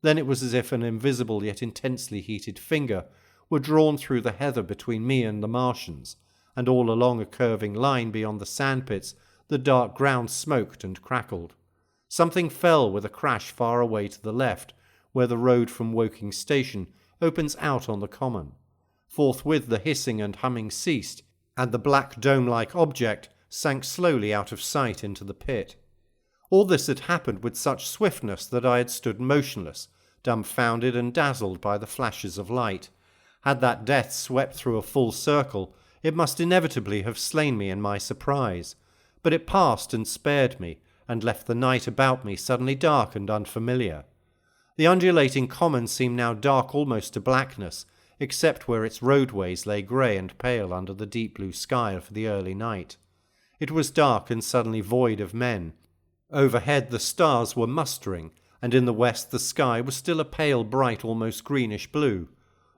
Then it was as if an invisible yet intensely heated finger were drawn through the heather between me and the Martians, and all along a curving line beyond the sandpits the dark ground smoked and crackled. Something fell with a crash far away to the left, where the road from Woking station opens out on the common. Forthwith the hissing and humming ceased, and the black dome-like object sank slowly out of sight into the pit. All this had happened with such swiftness that I had stood motionless, dumbfounded and dazzled by the flashes of light. Had that death swept through a full circle, it must inevitably have slain me in my surprise. But it passed and spared me, and left the night about me suddenly dark and unfamiliar. The undulating common seemed now dark almost to blackness, except where its roadways lay grey and pale under the deep blue sky of the early night. It was dark and suddenly void of men. Overhead the stars were mustering, and in the west the sky was still a pale, bright, almost greenish blue.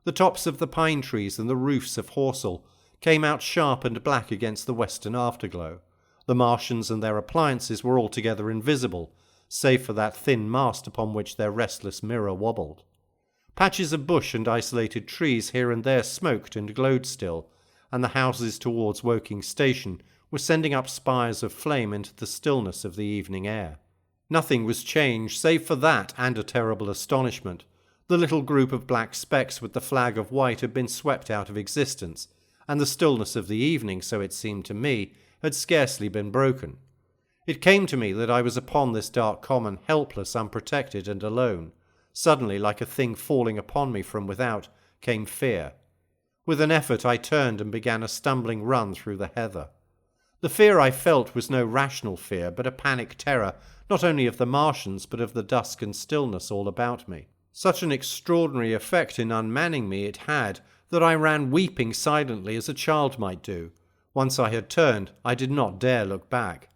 The tops of the pine trees and the roofs of Horsell came out sharp and black against the western afterglow. The Martians and their appliances were altogether invisible, save for that thin mast upon which their restless mirror wobbled. Patches of bush and isolated trees here and there smoked and glowed still, and the houses towards Woking Station were sending up spires of flame into the stillness of the evening air. Nothing was changed, save for that and a terrible astonishment. The little group of black specks with the flag of white had been swept out of existence, and the stillness of the evening, so it seemed to me, had scarcely been broken. It came to me that I was upon this dark common, helpless, unprotected, and alone. Suddenly, like a thing falling upon me from without, came fear. With an effort I turned and began a stumbling run through the heather. The fear I felt was no rational fear, but a panic terror, not only of the Martians, but of the dusk and stillness all about me. Such an extraordinary effect in unmanning me it had, that I ran weeping silently as a child might do. Once I had turned, I did not dare look back.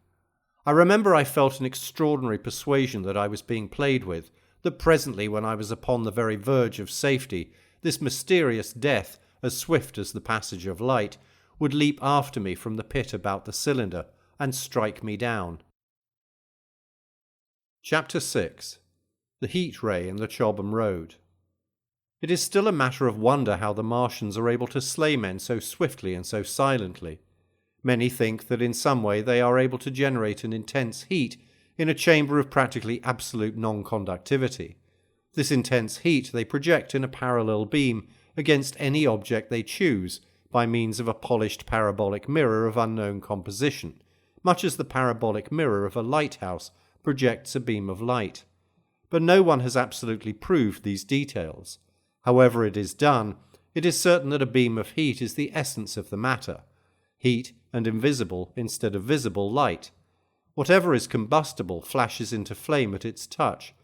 I remember I felt an extraordinary persuasion that I was being played with, that presently, when I was upon the very verge of safety, this mysterious death, as swift as the passage of light, would leap after me from the pit about the cylinder and strike me down. Chapter 6. The Heat Ray in the Chobham Road. It is still a matter of wonder how the Martians are able to slay men so swiftly and so silently. Many think that in some way they are able to generate an intense heat in a chamber of practically absolute non-conductivity. This intense heat they project in a parallel beam against any object they choose by means of a polished parabolic mirror of unknown composition, much as the parabolic mirror of a lighthouse projects a beam of light. But no one has absolutely proved these details. However it is done, it is certain that a beam of heat is the essence of the matter. Heat and invisible instead of visible light. Whatever is combustible flashes into flame at its touch.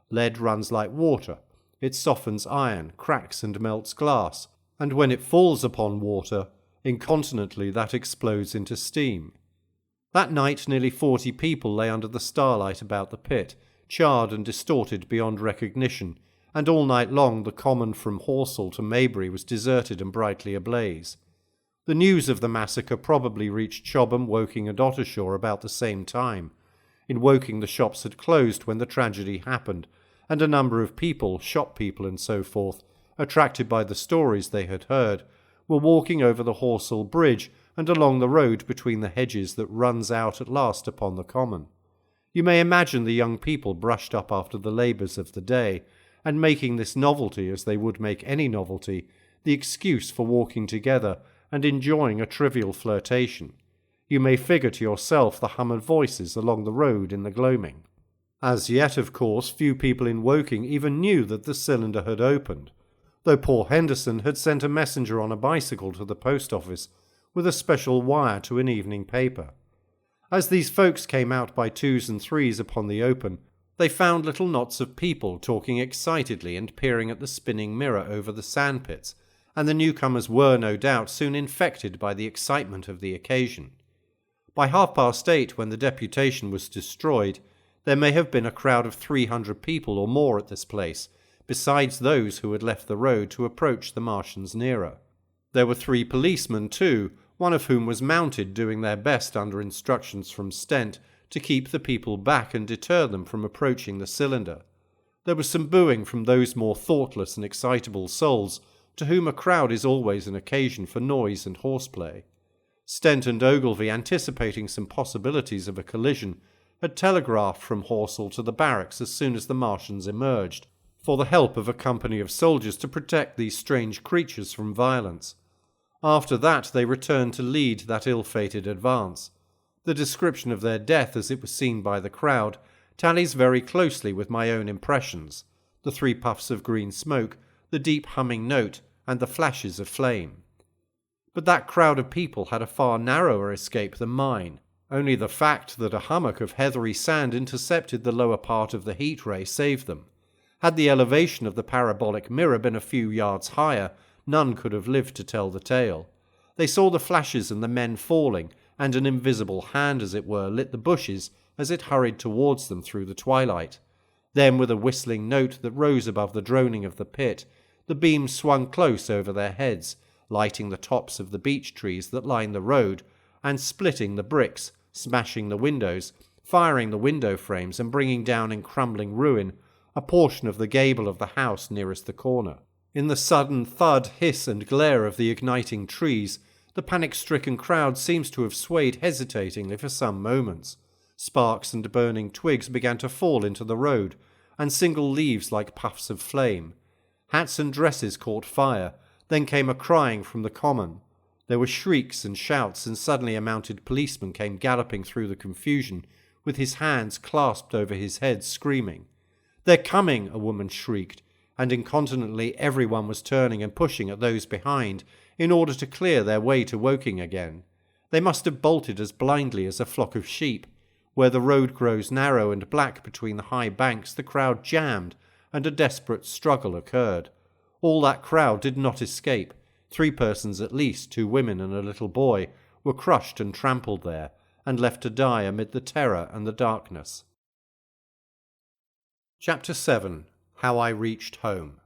Lead runs like water. It softens iron, cracks and melts glass, and when it falls upon water, incontinently that explodes into steam. That night nearly 40 people lay under the starlight about the pit, charred and distorted beyond recognition, and all night long the common from Horsell to Weybridge was deserted and brightly ablaze. The news of the massacre probably reached Chobham, Woking and Ottershaw about the same time. In Woking the shops had closed when the tragedy happened, and a number of people, shop people and so forth, attracted by the stories they had heard, were walking over the Horsell Bridge and along the road between the hedges that runs out at last upon the common. You may imagine the young people brushed up after the labours of the day, and making this novelty, as they would make any novelty, the excuse for walking together and enjoying a trivial flirtation. You may figure to yourself the hum of voices along the road in the gloaming. As yet, of course, few people in Woking even knew that the cylinder had opened, though poor Henderson had sent a messenger on a bicycle to the post office with a special wire to an evening paper. As these folks came out by twos and threes upon the open, they found little knots of people talking excitedly and peering at the spinning mirror over the sandpits, and the newcomers were, no doubt, soon infected by the excitement of the occasion. By 8:30, when the deputation was destroyed, there may have been a crowd of 300 people or more at this place, besides those who had left the road to approach the Martians nearer. There were 3 policemen too, one of whom was mounted, doing their best under instructions from Stent to keep the people back and deter them from approaching the cylinder. There was some booing from those more thoughtless and excitable souls to whom a crowd is always an occasion for noise and horseplay. Stent and Ogilvy, anticipating some possibilities of a collision, had telegraphed from Horsell to the barracks as soon as the Martians emerged, for the help of a company of soldiers to protect these strange creatures from violence. After that they returned to lead that ill-fated advance. The description of their death as it was seen by the crowd tallies very closely with my own impressions: the 3 puffs of green smoke, the deep humming note, and the flashes of flame. But that crowd of people had a far narrower escape than mine. Only the fact that a hummock of heathery sand intercepted the lower part of the heat ray saved them. Had the elevation of the parabolic mirror been a few yards higher, none could have lived to tell the tale. They saw the flashes and the men falling, and an invisible hand, as it were, lit the bushes as it hurried towards them through the twilight. Then, with a whistling note that rose above the droning of the pit, the beam swung close over their heads, lighting the tops of the beech trees that line the road, and splitting the bricks, smashing the windows, firing the window frames and bringing down in crumbling ruin a portion of the gable of the house nearest the corner. In the sudden thud, hiss and glare of the igniting trees, the panic-stricken crowd seems to have swayed hesitatingly for some moments. Sparks and burning twigs began to fall into the road, and single leaves like puffs of flame. Hats and dresses caught fire, then came a crying from the common. There were shrieks and shouts, and suddenly a mounted policeman came galloping through the confusion, with his hands clasped over his head, screaming. "They're coming!" a woman shrieked, and incontinently everyone was turning and pushing at those behind in order to clear their way to Woking again. They must have bolted as blindly as a flock of sheep. Where the road grows narrow and black between the high banks, the crowd jammed, and a desperate struggle occurred. All that crowd did not escape. 3 persons at least, 2 women and a little boy, were crushed and trampled there, and left to die amid the terror and the darkness. Chapter 7. How I reached home.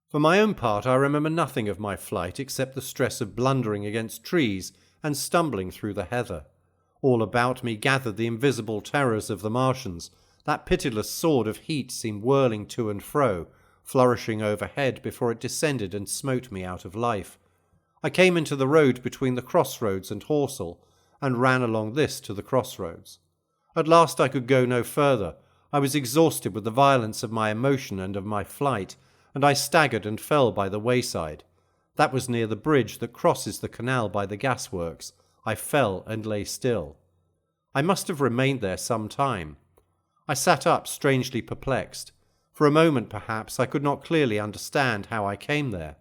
For my own part, I remember nothing of my flight except the stress of blundering against trees and stumbling through the heather. All about me gathered the invisible terrors of the Martians. That pitiless sword of heat seemed whirling to and fro, flourishing overhead before it descended and smote me out of life. I came into the road between the crossroads and Horsell, and ran along this to the crossroads. At last I could go no further. I was exhausted with the violence of my emotion and of my flight, and I staggered and fell by the wayside. That was near the bridge that crosses the canal by the gasworks. I fell and lay still. I must have remained there some time. I sat up, strangely perplexed. For a moment, perhaps, I could not clearly understand how I came there.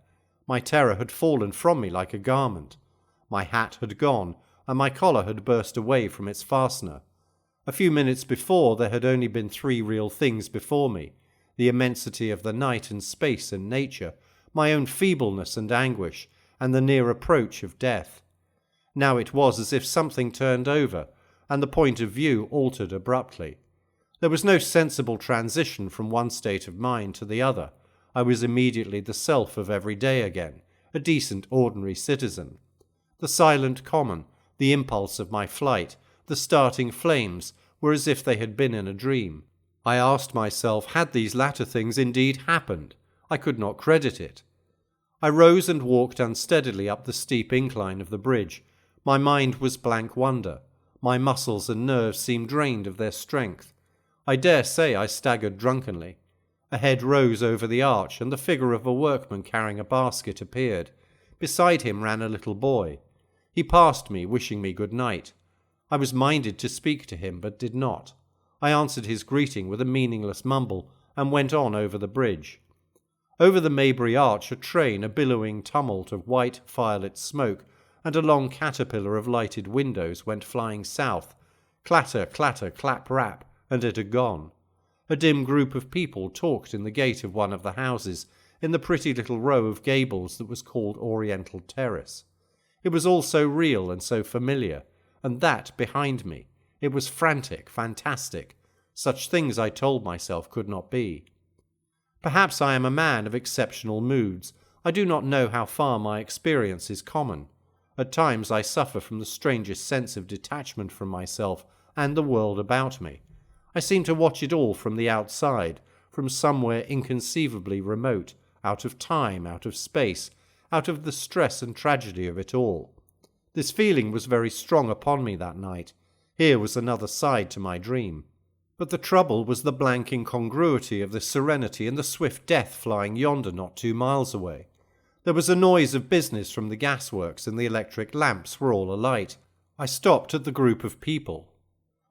My terror had fallen from me like a garment. My hat had gone, and my collar had burst away from its fastener. A few minutes before, there had only been 3 real things before me: the immensity of the night and space and nature, my own feebleness and anguish, and the near approach of death. Now it was as if something turned over, and the point of view altered abruptly. There was no sensible transition from one state of mind to the other. I was immediately the self of every day again, a decent, ordinary citizen. The silent common, the impulse of my flight, the starting flames, were as if they had been in a dream. I asked myself, had these latter things indeed happened? I could not credit it. I rose and walked unsteadily up the steep incline of the bridge. My mind was blank wonder. My muscles and nerves seemed drained of their strength. I dare say I staggered drunkenly. A head rose over the arch, and the figure of a workman carrying a basket appeared. Beside him ran a little boy. He passed me, wishing me good night. I was minded to speak to him, but did not. I answered his greeting with a meaningless mumble, and went on over the bridge. Over the Maybury arch a train, a billowing tumult of white firelit smoke, and a long caterpillar of lighted windows went flying south. Clatter, clatter, clap, rap, and it had gone. A dim group of people talked in the gate of one of the houses, in the pretty little row of gables that was called Oriental Terrace. It was all so real and so familiar, and that behind me. It was frantic, fantastic. Such things, I told myself, could not be. Perhaps I am a man of exceptional moods. I do not know how far my experience is common. At times I suffer from the strangest sense of detachment from myself and the world about me. I seem to watch it all from the outside, from somewhere inconceivably remote, out of time, out of space, out of the stress and tragedy of it all. This feeling was very strong upon me that night. Here was another side to my dream. But the trouble was the blank incongruity of the serenity and the swift death flying yonder not 2 miles away. There was a noise of business from the gasworks, and the electric lamps were all alight. I stopped at the group of people.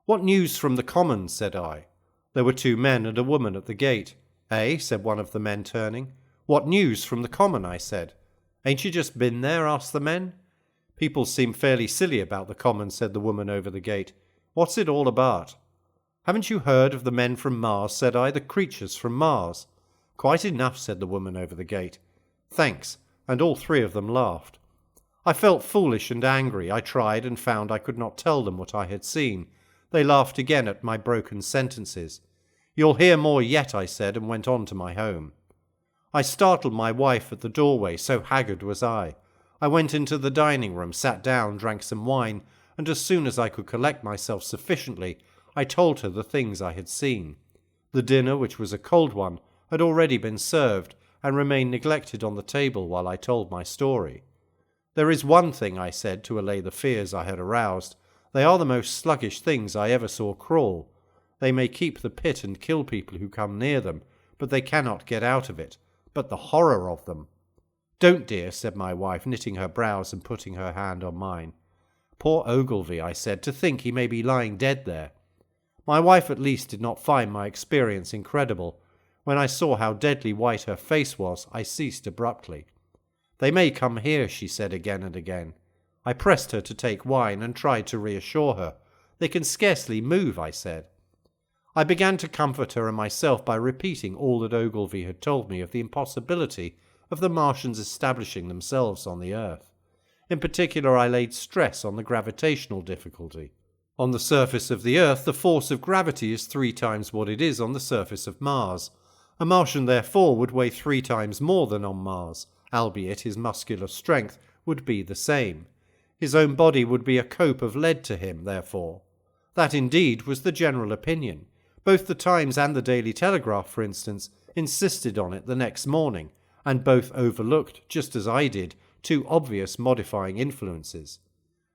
"What news from the common?" said I. There were 2 men and a woman at the gate. "Eh?" said one of the men, turning. "What news from the common?" I said. "Ain't you just been there?" asked the men. "People seem fairly silly about the common," said the woman over the gate. "What's it all about?" "Haven't you heard of the men from Mars?" said I. "The creatures from Mars." "Quite enough," said the woman over the gate. "Thanks," and all 3 of them laughed. I felt foolish and angry. I tried and found I could not tell them what I had seen. They laughed again at my broken sentences. "You'll hear more yet," I said, and went on to my home. I startled my wife at the doorway, so haggard was I. I went into the dining room, sat down, drank some wine, and as soon as I could collect myself sufficiently, I told her the things I had seen. The dinner, which was a cold one, had already been served and remained neglected on the table while I told my story. "There is one thing," I said, to allay the fears I had aroused. "They are the most sluggish things I ever saw crawl. They may keep the pit and kill people who come near them, but they cannot get out of it. But the horror of them!" "Don't, dear," said my wife, knitting her brows and putting her hand on mine. "Poor Ogilvy," I said, "to think he may be lying dead there." My wife at least did not find my experience incredible. When I saw how deadly white her face was, I ceased abruptly. "They may come here," she said again and again. I pressed her to take wine and tried to reassure her. "They can scarcely move," I said. I began to comfort her and myself by repeating all that Ogilvy had told me of the impossibility of the Martians establishing themselves on the earth. In particular, I laid stress on the gravitational difficulty. On the surface of the earth, the force of gravity is 3 times what it is on the surface of Mars. A Martian, therefore, would weigh 3 times more than on Mars, albeit his muscular strength would be the same. His own body would be a cope of lead to him, therefore. That, indeed, was the general opinion. Both the Times and the Daily Telegraph, for instance, insisted on it the next morning, and both overlooked, just as I did, 2 obvious modifying influences.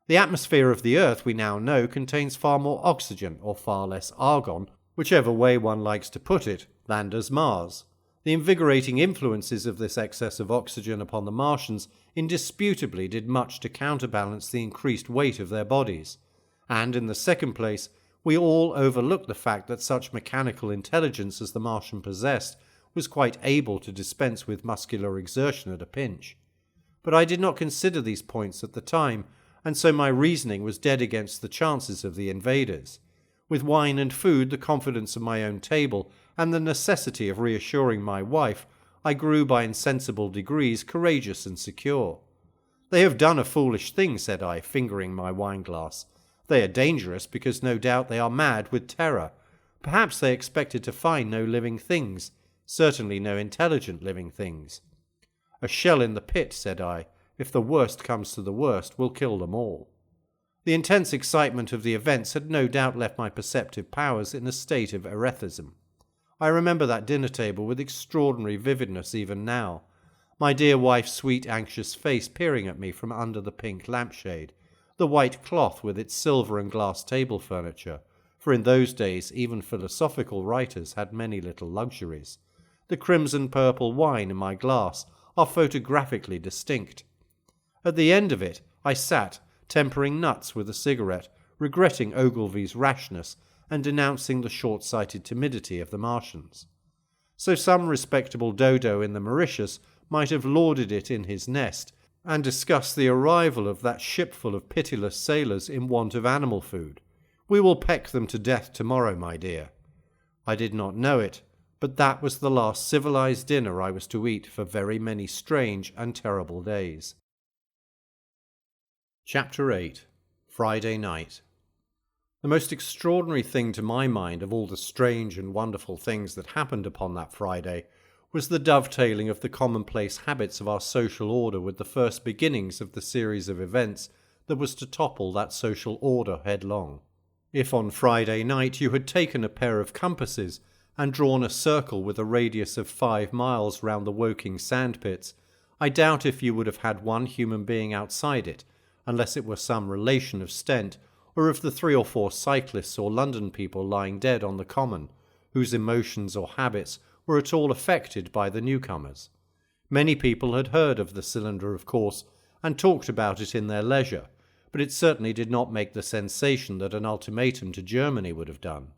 The atmosphere of the Earth, we now know, contains far more oxygen, or far less argon, whichever way one likes to put it, than does Mars. The invigorating influences of this excess of oxygen upon the Martians indisputably did much to counterbalance the increased weight of their bodies. And, in the second place, we all overlooked the fact that such mechanical intelligence as the Martian possessed was quite able to dispense with muscular exertion at a pinch. But I did not consider these points at the time, and so my reasoning was dead against the chances of the invaders. With wine and food, the confidence of my own table, and the necessity of reassuring my wife, I grew by insensible degrees courageous and secure. "They have done a foolish thing," said I, fingering my wine-glass. "They are dangerous because no doubt they are mad with terror. Perhaps they expected to find no living things, certainly no intelligent living things." "A shell in the pit," said I, "if the worst comes to the worst, will kill them all." The intense excitement of the events had no doubt left my perceptive powers in a state of erethism. I remember that dinner table with extraordinary vividness even now. My dear wife's sweet, anxious face peering at me from under the pink lampshade, the white cloth with its silver and glass table furniture, for in those days even philosophical writers had many little luxuries. The crimson-purple wine in my glass are photographically distinct. At the end of it, I sat, tempering nuts with a cigarette, regretting Ogilvy's rashness and denouncing the short-sighted timidity of the Martians. So some respectable dodo in the Mauritius might have lauded it in his nest, and discussed the arrival of that shipful of pitiless sailors in want of animal food. "We will peck them to death tomorrow, my dear." I did not know it, but that was the last civilized dinner I was to eat for very many strange and terrible days. Chapter 8. Friday Night. The most extraordinary thing to my mind of all the strange and wonderful things that happened upon that Friday was the dovetailing of the commonplace habits of our social order with the first beginnings of the series of events that was to topple that social order headlong. If on Friday night you had taken a pair of compasses and drawn a circle with a radius of 5 miles round the Woking sandpits, I doubt if you would have had one human being outside it, unless it were some relation of Stent, or of the 3 or 4 cyclists or London people lying dead on the common, whose emotions or habits were at all affected by the newcomers. Many people had heard of the cylinder, of course, and talked about it in their leisure, but it certainly did not make the sensation that an ultimatum to Germany would have done.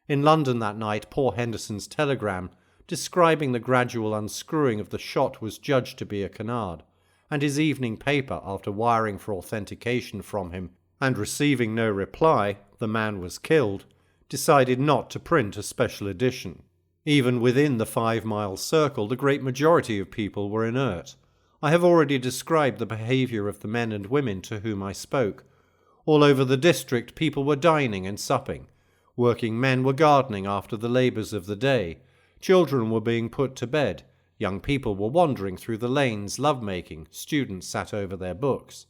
In London that night, poor Henderson's telegram, describing the gradual unscrewing of the shot, was judged to be a canard, and his evening paper, after wiring for authentication from him and receiving no reply, "The man was killed," decided not to print a special edition. Even within the 5-mile circle, the great majority of people were inert. I have already described the behaviour of the men and women to whom I spoke. All over the district people were dining and supping. Working men were gardening after the labours of the day. Children were being put to bed. Young people were wandering through the lanes, love-making. Students sat over their books.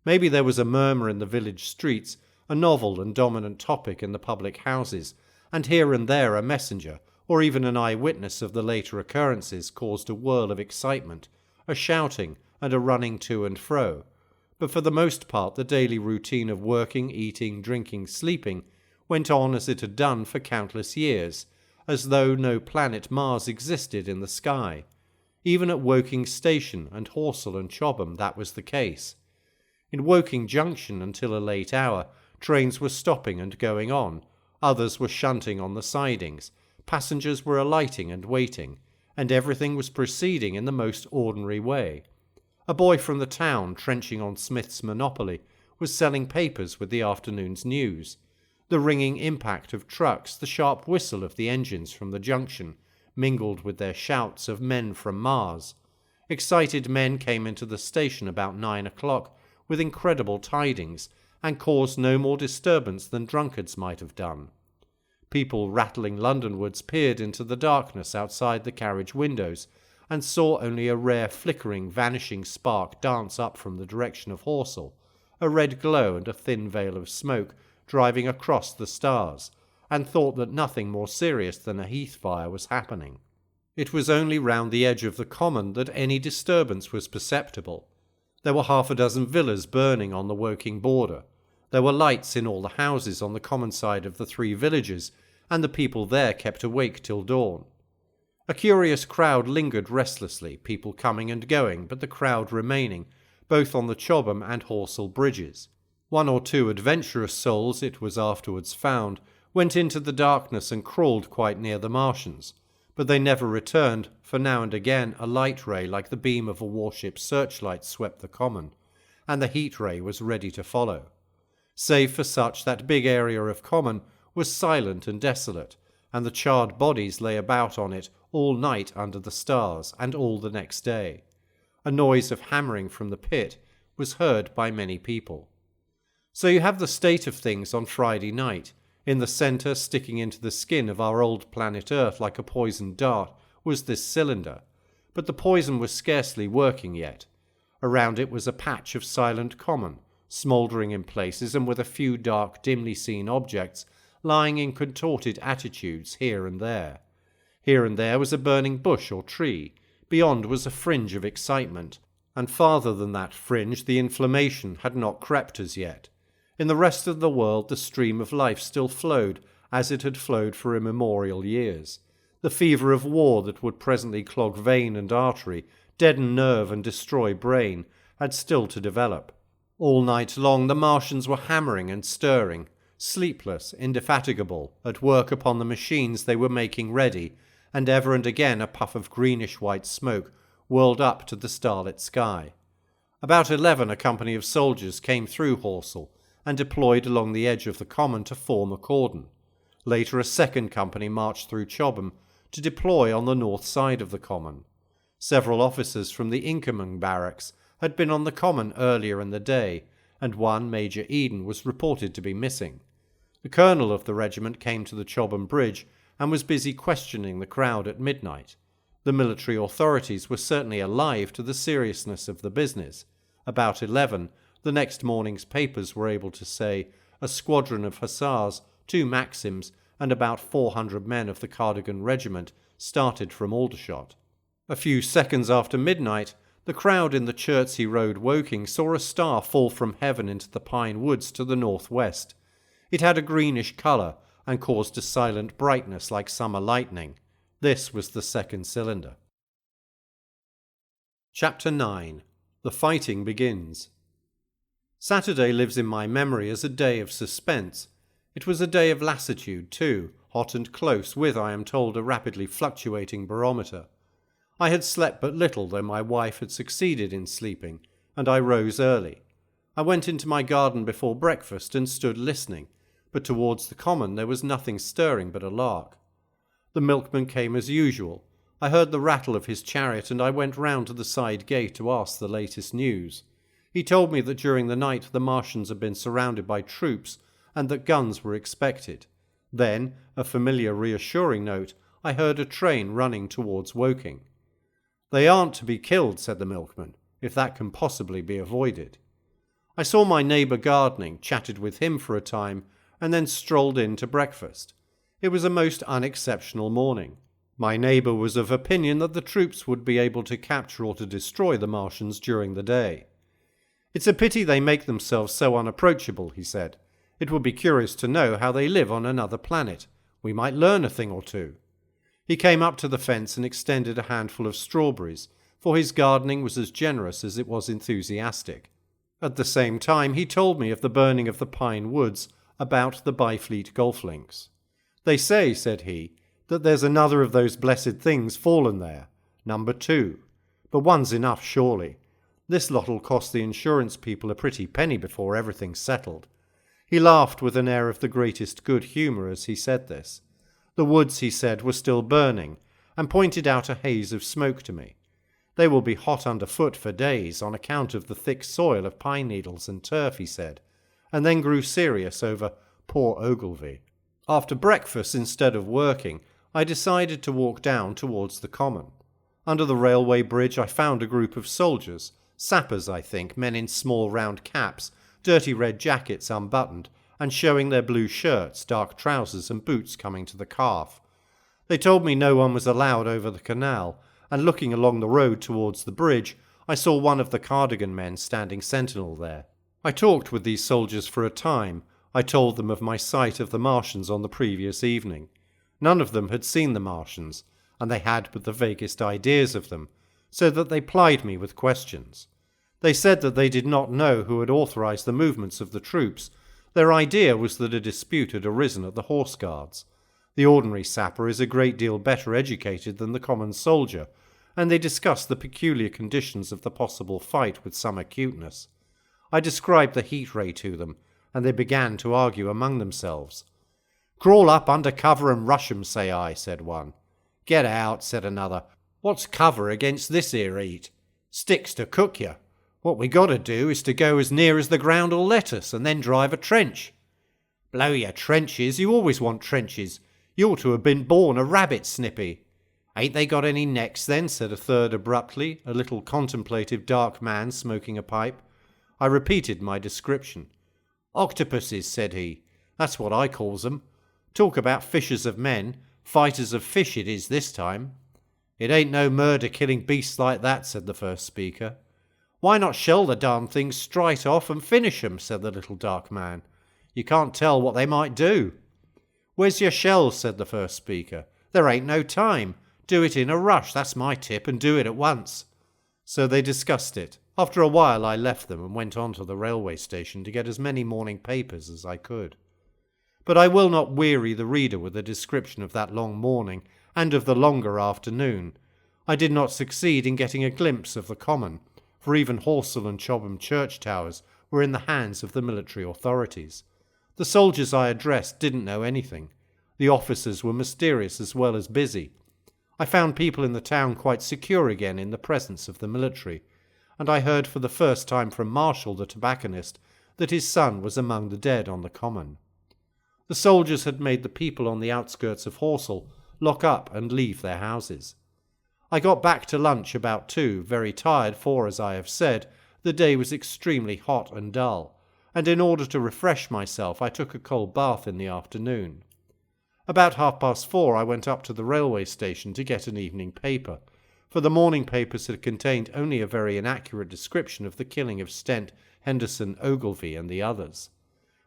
Maybe there was a murmur in the village streets, a novel and dominant topic in the public houses, and here and there a messenger, or even an eyewitness of the later occurrences, caused a whirl of excitement, a shouting, and a running to and fro. But for the most part the daily routine of working, eating, drinking, sleeping went on as it had done for countless years, as though no planet Mars existed in the sky. Even at Woking Station and Horsell and Chobham that was the case. In Woking Junction until a late hour, trains were stopping and going on, others were shunting on the sidings, passengers were alighting and waiting, and everything was proceeding in the most ordinary way. A boy from the town, trenching on Smith's Monopoly, was selling papers with the afternoon's news. The ringing impact of trucks, the sharp whistle of the engines from the junction, mingled with their shouts of men from Mars. Excited men came into the station about 9 o'clock with incredible tidings, and caused no more disturbance than drunkards might have done. People rattling Londonwards peered into the darkness outside the carriage windows, and saw only a rare flickering, vanishing spark dance up from the direction of Horsell, a red glow and a thin veil of smoke driving across the stars, and thought that nothing more serious than a heath fire was happening. It was only round the edge of the common that any disturbance was perceptible. There were 6 villas burning on the Woking border. There were lights in all the houses on the common side of the 3 villages, and the people there kept awake till dawn. A curious crowd lingered restlessly, people coming and going, but the crowd remaining, both on the Chobham and Horsell bridges. 1 or 2 adventurous souls, it was afterwards found, went into the darkness and crawled quite near the Martians, but they never returned, for now and again a light ray like the beam of a warship's searchlight swept the common, and the heat ray was ready to follow. Save for such, that big area of common was silent and desolate, and the charred bodies lay about on it all night under the stars, and all the next day. A noise of hammering from the pit was heard by many people. So you have the state of things on Friday night. In the centre, sticking into the skin of our old planet Earth like a poisoned dart, was this cylinder, but the poison was scarcely working yet. Around it was a patch of silent common, smouldering in places and with a few dark, dimly seen objects lying in contorted attitudes here and there. Here and there was a burning bush or tree, beyond was a fringe of excitement, and farther than that fringe the inflammation had not crept as yet. In the rest of the world the stream of life still flowed as it had flowed for immemorial years. The fever of war that would presently clog vein and artery, deaden nerve and destroy brain, had still to develop. All night long the Martians were hammering and stirring, sleepless, indefatigable, at work upon the machines they were making ready, and ever and again a puff of greenish-white smoke whirled up to the starlit sky. About 11 a company of soldiers came through Horsell, and deployed along the edge of the common to form a cordon. Later a second company marched through Chobham to deploy on the north side of the common. Several officers from the Inkerman barracks had been on the common earlier in the day, and one, Major Eden, was reported to be missing. The colonel of the regiment came to the Chobham bridge and was busy questioning the crowd at midnight. The military authorities were certainly alive to the seriousness of the business. About 11, the next morning's papers were able to say a squadron of hussars, 2 Maxims, and about 400 men of the Cardigan regiment started from Aldershot. A few seconds after midnight, the crowd in the Chertsey Road, Woking, saw a star fall from heaven into the pine woods to the northwest. It had a greenish colour and caused a silent brightness like summer lightning. This was the second cylinder. Chapter 9. The Fighting Begins. Saturday lives in my memory as a day of suspense. It was a day of lassitude too, hot and close, with, I am told, a rapidly fluctuating barometer. I had slept but little, though my wife had succeeded in sleeping, and I rose early. I went into my garden before breakfast and stood listening, but towards the common there was nothing stirring but a lark. The milkman came as usual. I heard the rattle of his chariot, and I went round to the side gate to ask the latest news. He told me that during the night the Martians had been surrounded by troops, and that guns were expected. Then, a familiar reassuring note, I heard a train running towards Woking. "They aren't to be killed," said the milkman, "if that can possibly be avoided." I saw my neighbour gardening, chatted with him for a time, and then strolled in to breakfast. It was a most unexceptional morning. My neighbour was of opinion that the troops would be able to capture or to destroy the Martians during the day. "It's a pity they make themselves so unapproachable," he said. "It would be curious to know how they live on another planet. We might learn a thing or two." He came up to the fence and extended a handful of strawberries, for his gardening was as generous as it was enthusiastic. At the same time, he told me of the burning of the pine woods about the Byfleet golf links. "They say," said he, "that there's another of those blessed things fallen there, number 2. But one's enough, surely. This lot'll cost the insurance people a pretty penny before everything's settled." He laughed with an air of the greatest good humour as he said this. The woods, he said, were still burning, and pointed out a haze of smoke to me. "They will be hot underfoot for days on account of the thick soil of pine needles and turf," he said, and then grew serious over poor Ogilvy. After breakfast, instead of working, I decided to walk down towards the common. Under the railway bridge I found a group of soldiers, sappers I think, men in small round caps, dirty red jackets unbuttoned, and showing their blue shirts, dark trousers and boots coming to the calf. They told me no one was allowed over the canal, and looking along the road towards the bridge, I saw one of the cardigan men standing sentinel there. I talked with these soldiers for a time. I told them of my sight of the Martians on the previous evening. None of them had seen the Martians, and they had but the vaguest ideas of them, so that they plied me with questions. They said that they did not know who had authorized the movements of the troops. Their idea was that a dispute had arisen at the Horse Guards. The ordinary sapper is a great deal better educated than the common soldier, and they discussed the peculiar conditions of the possible fight with some acuteness. I described the heat ray to them, and they began to argue among themselves. "Crawl up under cover and rush 'em, say I," said one. "Get out," said another. "What's cover against this here heat? Sticks to cook you. What we got to do is to go as near as the ground'll let us, and then drive a trench." "Blow your trenches, you always want trenches. You ought to have been born a rabbit, Snippy." "Ain't they got any necks then?" said a third abruptly, a little contemplative dark man smoking a pipe. I repeated my description. "Octopuses," said he. "That's what I calls 'em. Talk about fishers of men. Fighters of fish it is this time." "It ain't no murder killing beasts like that," said the first speaker. "Why not shell the darn things straight off and finish 'em?" said the little dark man. "You can't tell what they might do." "Where's your shells?" said the first speaker. "There ain't no time. Do it in a rush, that's my tip, and do it at once." So they discussed it. After a while I left them and went on to the railway station to get as many morning papers as I could. But I will not weary the reader with a description of that long morning and of the longer afternoon. I did not succeed in getting a glimpse of the common, for even Horsell and Chobham church towers were in the hands of the military authorities. The soldiers I addressed didn't know anything. The officers were mysterious as well as busy. I found people in the town quite secure again in the presence of the military, and I heard for the first time from Marshall the tobacconist that his son was among the dead on the common. The soldiers had made the people on the outskirts of Horsell lock up and leave their houses. I got back to lunch about 2, very tired, for, as I have said, the day was extremely hot and dull, and in order to refresh myself I took a cold bath in the afternoon. About 4:30 I went up to the railway station to get an evening paper, for the morning papers had contained only a very inaccurate description of the killing of Stent, Henderson, Ogilvy and the others.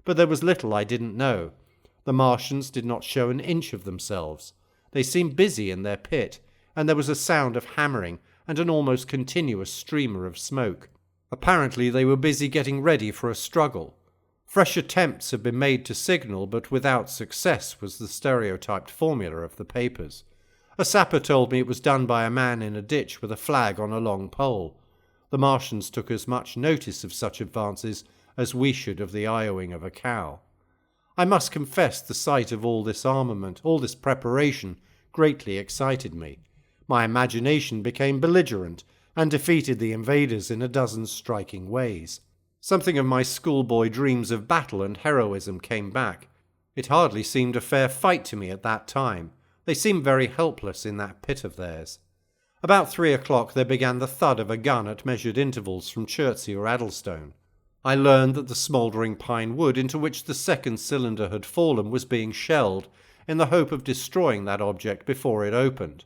But there was little I didn't know. The Martians did not show an inch of themselves. They seemed busy in their pit, and there was a sound of hammering and an almost continuous streamer of smoke. Apparently they were busy getting ready for a struggle. Fresh attempts had been made to signal, but without success, was the stereotyped formula of the papers. A sapper told me it was done by a man in a ditch with a flag on a long pole. The Martians took as much notice of such advances as we should of the eye-owing of a cow. I must confess the sight of all this armament, all this preparation, greatly excited me. My imagination became belligerent, and defeated the invaders in a dozen striking ways. Something of my schoolboy dreams of battle and heroism came back. It hardly seemed a fair fight to me at that time. They seemed very helpless in that pit of theirs. About 3 o'clock there began the thud of a gun at measured intervals from Chertsey or Addlestone. I learned that the smouldering pine wood into which the second cylinder had fallen was being shelled, in the hope of destroying that object before it opened.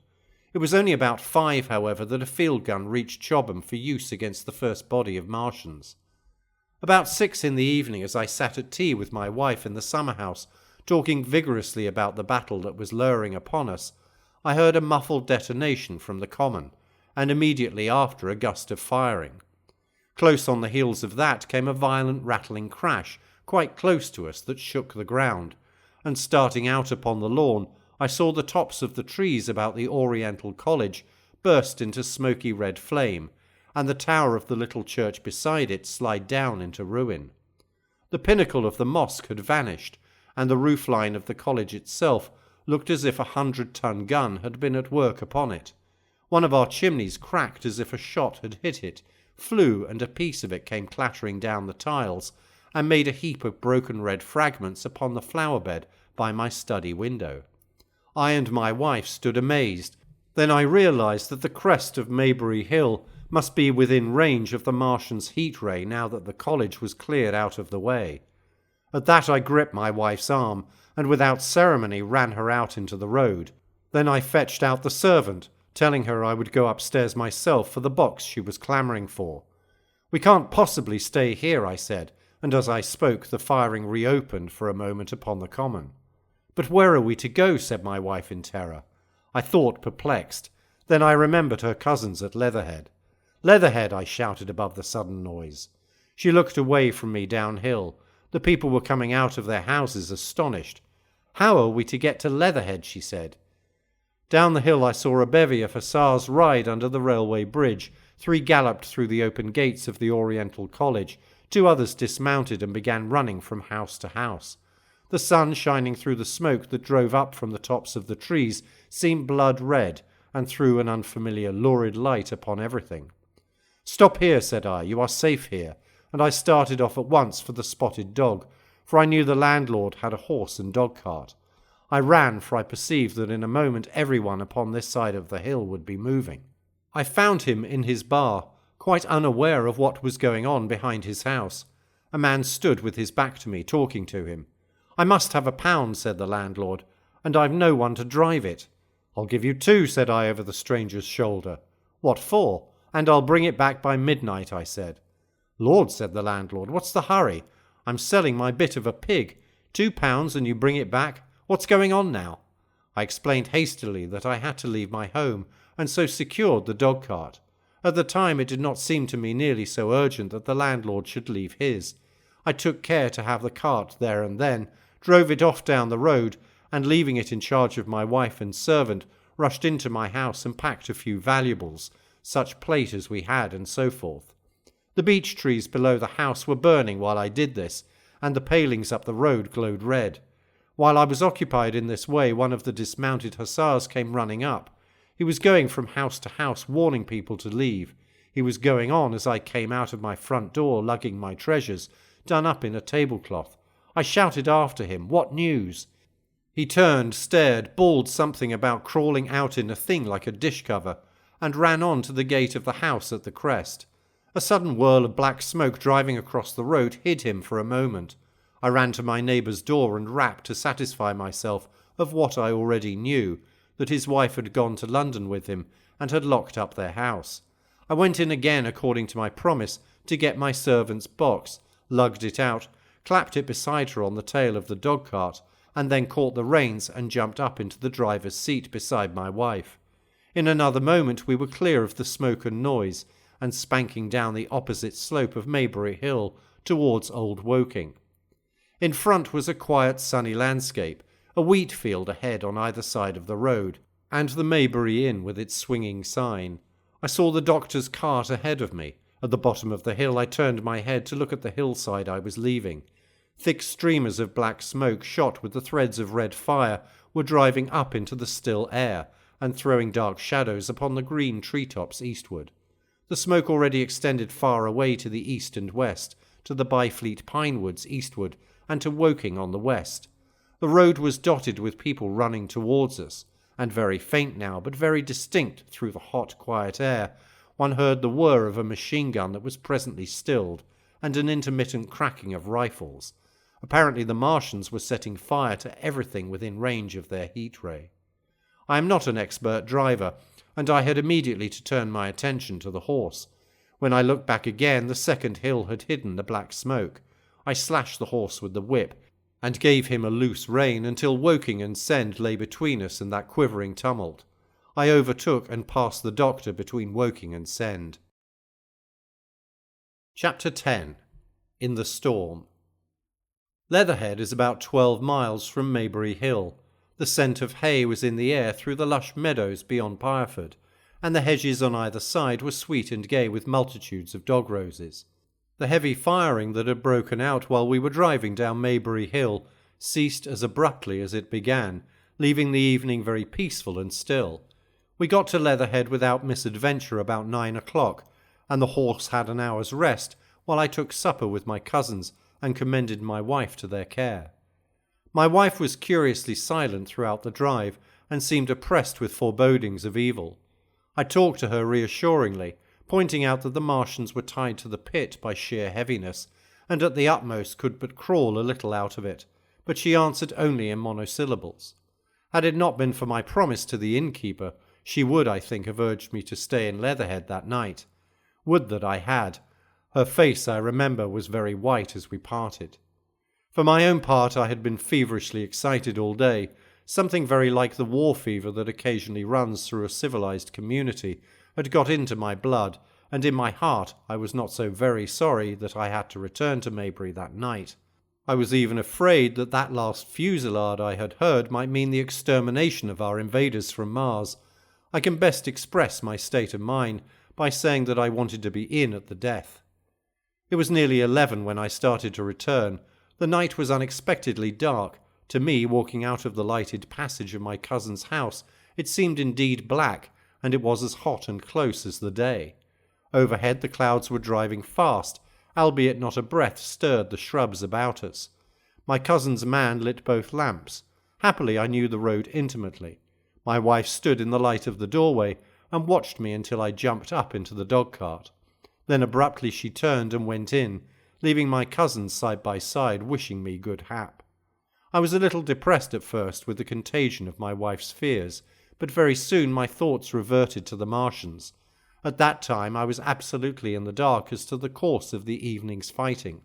It was only about 5, however, that a field gun reached Chobham for use against the first body of Martians. About 6 in the evening, as I sat at tea with my wife in the summer house, talking vigorously about the battle that was luring upon us, I heard a muffled detonation from the common, and immediately after a gust of firing. Close on the heels of that came a violent rattling crash, quite close to us, that shook the ground, and starting out upon the lawn, I saw the tops of the trees about the Oriental College burst into smoky red flame, and the tower of the little church beside it slide down into ruin. The pinnacle of the mosque had vanished, and the roofline of the college itself looked as if a 100-ton gun had been at work upon it. One of our chimneys cracked as if a shot had hit it, flew, and a piece of it came clattering down the tiles, and made a heap of broken red fragments upon the flower bed by my study window. I and my wife stood amazed. Then I realized that the crest of Maybury Hill must be within range of the Martian's heat ray now that the college was cleared out of the way. At that I gripped my wife's arm, and without ceremony ran her out into the road. Then I fetched out the servant, telling her I would go upstairs myself for the box she was clamouring for. "We can't possibly stay here," I said, and as I spoke the firing reopened for a moment upon the common. "But where are we to go?" said my wife in terror. I thought, perplexed. Then I remembered her cousins at Leatherhead. "Leatherhead!" I shouted above the sudden noise. She looked away from me downhill. The people were coming out of their houses astonished. "How are we to get to Leatherhead?" she said. Down the hill I saw a bevy of hussars ride under the railway bridge. 3 galloped through the open gates of the Oriental College. 2 others dismounted and began running from house to house. The sun, shining through the smoke that drove up from the tops of the trees, seemed blood red, and threw an unfamiliar lurid light upon everything. "Stop here," said I. "You are safe here," and I started off at once for the Spotted Dog, for I knew the landlord had a horse and dog-cart. I ran, for I perceived that in a moment everyone upon this side of the hill would be moving. I found him in his bar, quite unaware of what was going on behind his house. A man stood with his back to me, talking to him. "I must have £1," said the landlord, "and I've no one to drive it." "I'll give you 2, said I over the stranger's shoulder. "What for?" "And I'll bring it back by midnight," I said. "Lord," said the landlord, "what's the hurry? I'm selling my bit of a pig. £2 and you bring it back? What's going on now?" I explained hastily that I had to leave my home, and so secured the dog-cart. At the time it did not seem to me nearly so urgent that the landlord should leave his. I took care to have the cart there and then, drove it off down the road, and leaving it in charge of my wife and servant, rushed into my house and packed a few valuables, such plate as we had, and so forth. The beech trees below the house were burning while I did this, and the palings up the road glowed red. While I was occupied in this way, one of the dismounted hussars came running up. He was going from house to house, warning people to leave. He was going on as I came out of my front door, lugging my treasures, done up in a tablecloth. I shouted after him, "What news?" He turned, stared, bawled something about crawling out in a thing like a dish cover, and ran on to the gate of the house at the crest. A sudden whirl of black smoke driving across the road hid him for a moment. I ran to my neighbour's door and rapped to satisfy myself of what I already knew, that his wife had gone to London with him and had locked up their house. I went in again according to my promise to get my servant's box, lugged it out, clapped it beside her on the tail of the dog-cart, and then caught the reins and jumped up into the driver's seat beside my wife. In another moment we were clear of the smoke and noise, and spanking down the opposite slope of Maybury Hill towards Old Woking. In front was a quiet sunny landscape, a wheat field ahead on either side of the road, and the Maybury Inn with its swinging sign. I saw the doctor's cart ahead of me. At the bottom of the hill I turned my head to look at the hillside I was leaving. Thick streamers of black smoke, shot with the threads of red fire, were driving up into the still air, and throwing dark shadows upon the green treetops eastward. The smoke already extended far away to the east and west, to the Byfleet pine woods eastward, and to Woking on the west. The road was dotted with people running towards us, and very faint now, but very distinct through the hot, quiet air. One heard the whir of a machine gun that was presently stilled, and an intermittent cracking of rifles. Apparently the Martians were setting fire to everything within range of their heat ray. I am not an expert driver, and I had immediately to turn my attention to the horse. When I looked back again, the second hill had hidden the black smoke. I slashed the horse with the whip, and gave him a loose rein until Woking and Send lay between us in that quivering tumult. I overtook and passed the doctor between Woking and Send. Chapter 10. In the Storm. Leatherhead is about 12 miles from Maybury Hill. The scent of hay was in the air through the lush meadows beyond Pireford, and the hedges on either side were sweet and gay with multitudes of dog roses. The heavy firing that had broken out while we were driving down Maybury Hill ceased as abruptly as it began, leaving the evening very peaceful and still. We got to Leatherhead without misadventure about 9 o'clock, and the horse had an hour's rest while I took supper with my cousins and commended my wife to their care. My wife was curiously silent throughout the drive and seemed oppressed with forebodings of evil. I talked to her reassuringly, pointing out that the Martians were tied to the pit by sheer heaviness, and at the utmost could but crawl a little out of it, but she answered only in monosyllables. Had it not been for my promise to the innkeeper, she would, I think, have urged me to stay in Leatherhead that night. Would that I had. Her face, I remember, was very white as we parted. For my own part, I had been feverishly excited all day, something very like the war fever that occasionally runs through a civilized community had got into my blood, and in my heart I was not so very sorry that I had to return to Maybury that night. I was even afraid that that last fusillade I had heard might mean the extermination of our invaders from Mars. I can best express my state of mind by saying that I wanted to be in at the death. It was nearly 11 when I started to return. The night was unexpectedly dark. To me, walking out of the lighted passage of my cousin's house, it seemed indeed black, and it was as hot and close as the day. Overhead the clouds were driving fast, albeit not a breath stirred the shrubs about us. My cousin's man lit both lamps. Happily I knew the road intimately. My wife stood in the light of the doorway and watched me until I jumped up into the dog-cart. Then abruptly she turned and went in, leaving my cousins side by side wishing me good hap. I was a little depressed at first with the contagion of my wife's fears, but very soon my thoughts reverted to the Martians. At that time I was absolutely in the dark as to the course of the evening's fighting.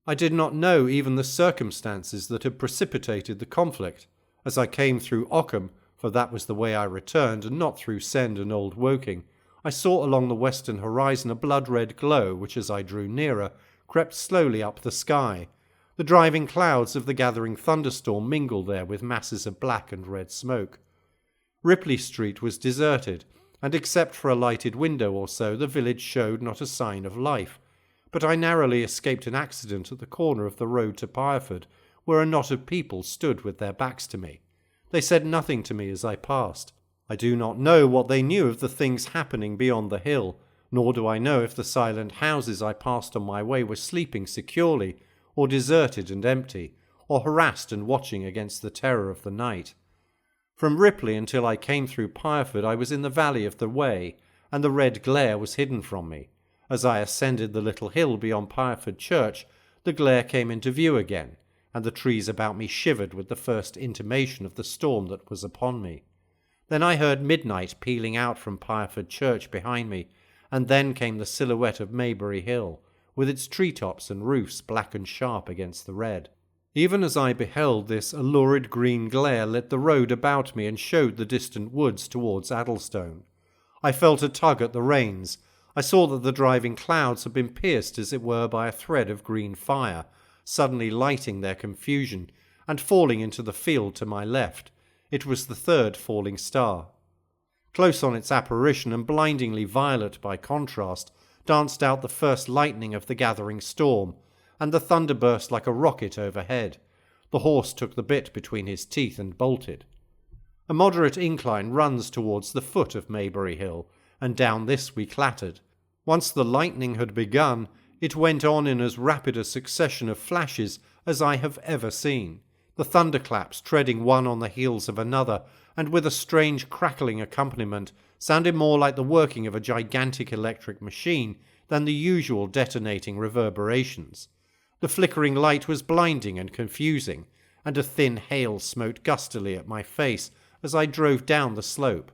I did not know even the circumstances that had precipitated the conflict. As I came through Ockham, for that was the way I returned, and not through Send and Old Woking, I saw along the western horizon a blood-red glow which, as I drew nearer, crept slowly up the sky. The driving clouds of the gathering thunderstorm mingled there with masses of black and red smoke. Ripley Street was deserted, and except for a lighted window or so, the village showed not a sign of life. But I narrowly escaped an accident at the corner of the road to Pireford, where a knot of people stood with their backs to me. They said nothing to me as I passed. I do not know what they knew of the things happening beyond the hill, nor do I know if the silent houses I passed on my way were sleeping securely, or deserted and empty, or harassed and watching against the terror of the night. From Ripley until I came through Pireford I was in the valley of the Wey, and the red glare was hidden from me. As I ascended the little hill beyond Pireford Church, the glare came into view again, and the trees about me shivered with the first intimation of the storm that was upon me. Then I heard midnight pealing out from Pireford Church behind me, and then came the silhouette of Maybury Hill, with its treetops and roofs black and sharp against the red. Even as I beheld this, a lurid green glare lit the road about me and showed the distant woods towards Addlestone. I felt a tug at the reins. I saw that the driving clouds had been pierced as it were by a thread of green fire, suddenly lighting their confusion, and falling into the field to my left. It was the third falling star. Close on its apparition, and blindingly violet by contrast, danced out the first lightning of the gathering storm, and the thunder burst like a rocket overhead. The horse took the bit between his teeth and bolted. A moderate incline runs towards the foot of Maybury Hill, and down this we clattered. Once the lightning had begun, it went on in as rapid a succession of flashes as I have ever seen, the thunderclaps treading one on the heels of another, and with a strange crackling accompaniment, sounded more like the working of a gigantic electric machine than the usual detonating reverberations. The flickering light was blinding and confusing, and a thin hail smote gustily at my face as I drove down the slope.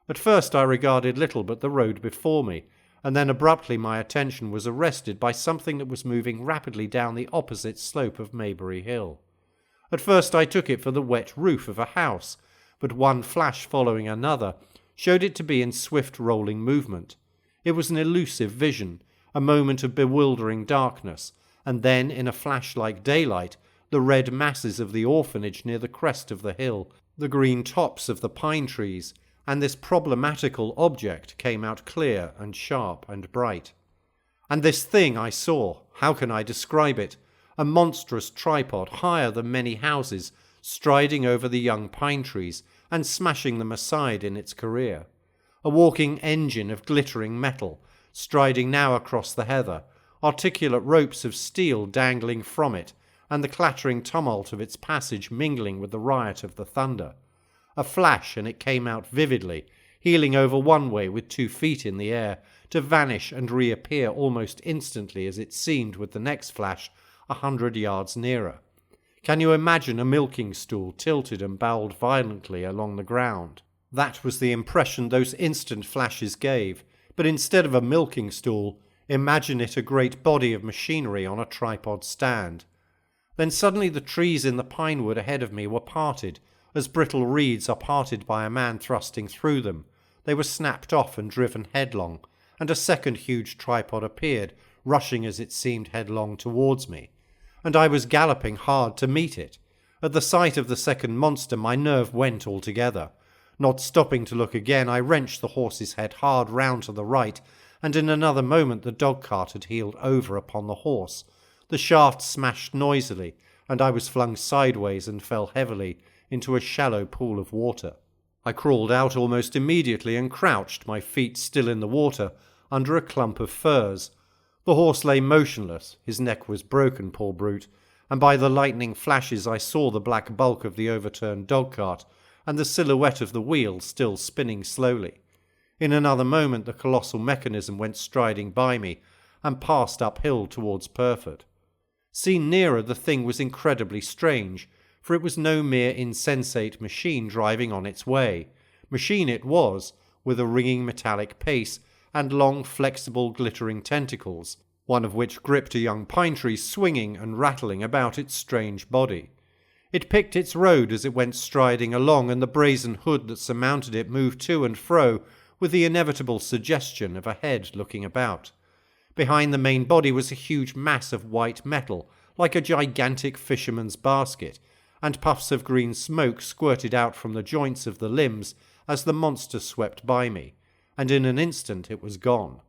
At first I regarded little but the road before me, and then abruptly my attention was arrested by something that was moving rapidly down the opposite slope of Maybury Hill. At first I took it for the wet roof of a house, but one flash following another showed it to be in swift rolling movement. It was an elusive vision, a moment of bewildering darkness, and then, in a flash-like daylight, the red masses of the orphanage near the crest of the hill, the green tops of the pine trees, and this problematical object came out clear and sharp and bright. And this thing I saw, how can I describe it? A monstrous tripod higher than many houses, striding over the young pine trees and smashing them aside in its career. A walking engine of glittering metal, striding now across the heather, articulate ropes of steel dangling from it, and the clattering tumult of its passage mingling with the riot of the thunder. A flash, and it came out vividly, heeling over one way with 2 feet in the air, to vanish and reappear almost instantly as it seemed with the next flash 100 yards nearer. Can you imagine a milking stool tilted and bowled violently along the ground? That was the impression those instant flashes gave, but instead of a milking stool, imagine it a great body of machinery on a tripod stand. Then suddenly the trees in the pine wood ahead of me were parted, as brittle reeds are parted by a man thrusting through them. They were snapped off and driven headlong, and a second huge tripod appeared, rushing as it seemed headlong towards me. And I was galloping hard to meet it. At the sight of the second monster my nerve went altogether. Not stopping to look again, I wrenched the horse's head hard round to the right, and in another moment the dog-cart had heeled over upon the horse. The shaft smashed noisily, and I was flung sideways and fell heavily into a shallow pool of water. I crawled out almost immediately and crouched, my feet still in the water, under a clump of firs. The horse lay motionless, his neck was broken, poor brute, and by the lightning flashes I saw the black bulk of the overturned dog-cart, and the silhouette of the wheel still spinning slowly. In another moment the colossal mechanism went striding by me, and passed uphill towards Purford. Seen nearer, the thing was incredibly strange, for it was no mere insensate machine driving on its way. Machine it was, with a ringing metallic pace, and long flexible glittering tentacles, one of which gripped a young pine tree swinging and rattling about its strange body. It picked its road as it went striding along, and the brazen hood that surmounted it moved to and fro with the inevitable suggestion of a head looking about. Behind the main body was a huge mass of white metal, like a gigantic fisherman's basket, and puffs of green smoke squirted out from the joints of the limbs as the monster swept by me, and in an instant it was gone.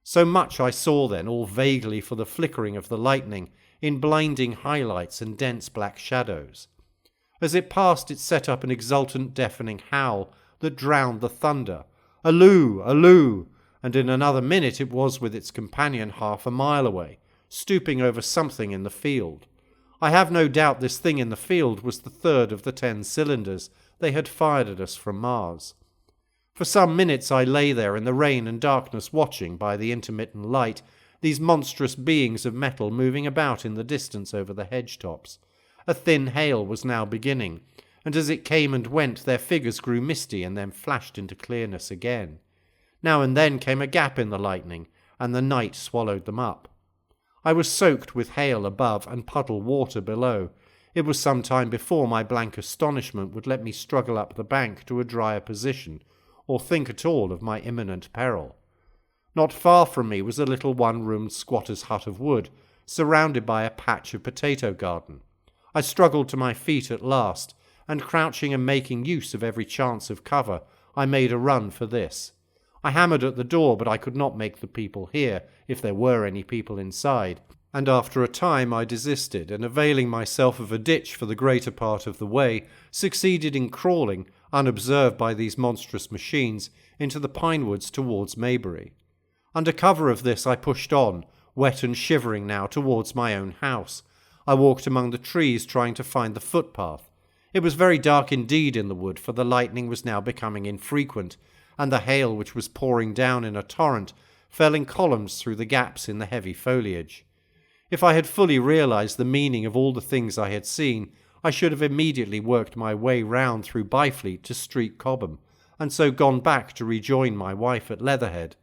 So much I saw then, all vaguely for the flickering of the lightning, in blinding highlights and dense black shadows. As it passed it set up an exultant deafening howl that drowned the thunder. Alloo! Alloo! And in another minute it was with its companion half a mile away, stooping over something in the field. I have no doubt this thing in the field was the third of the 10 cylinders they had fired at us from Mars. For some minutes I lay there in the rain and darkness watching, by the intermittent light, these monstrous beings of metal moving about in the distance over the hedge-tops. A thin hail was now beginning, and as it came and went their figures grew misty and then flashed into clearness again. Now and then came a gap in the lightning, and the night swallowed them up. I was soaked with hail above and puddle water below. It was some time before my blank astonishment would let me struggle up the bank to a drier position, or think at all of my imminent peril. Not far from me was a little one-roomed squatter's hut of wood, surrounded by a patch of potato garden. I struggled to my feet at last, and crouching and making use of every chance of cover, I made a run for this. I hammered at the door, but I could not make the people hear, if there were any people inside, and after a time I desisted, and availing myself of a ditch for the greater part of the way, succeeded in crawling, unobserved by these monstrous machines, into the pine woods towards Maybury. Under cover of this I pushed on, wet and shivering now, towards my own house. I walked among the trees trying to find the footpath. It was very dark indeed in the wood, for the lightning was now becoming infrequent, and the hail, which was pouring down in a torrent, fell in columns through the gaps in the heavy foliage. If I had fully realised the meaning of all the things I had seen, I should have immediately worked my way round through Byfleet to Street Chobham, and so gone back to rejoin my wife at Leatherhead.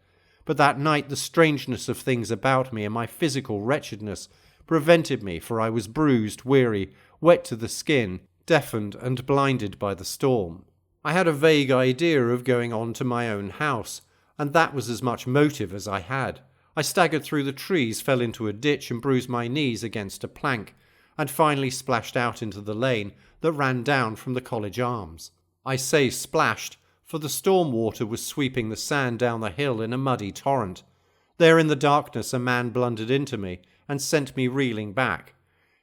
But that night the strangeness of things about me and my physical wretchedness prevented me, for I was bruised, weary, wet to the skin, deafened and blinded by the storm. I had a vague idea of going on to my own house, and that was as much motive as I had. I staggered through the trees, fell into a ditch and bruised my knees against a plank, and finally splashed out into the lane that ran down from the College Arms. I say splashed, for the storm water was sweeping the sand down the hill in a muddy torrent. There in the darkness a man blundered into me and sent me reeling back.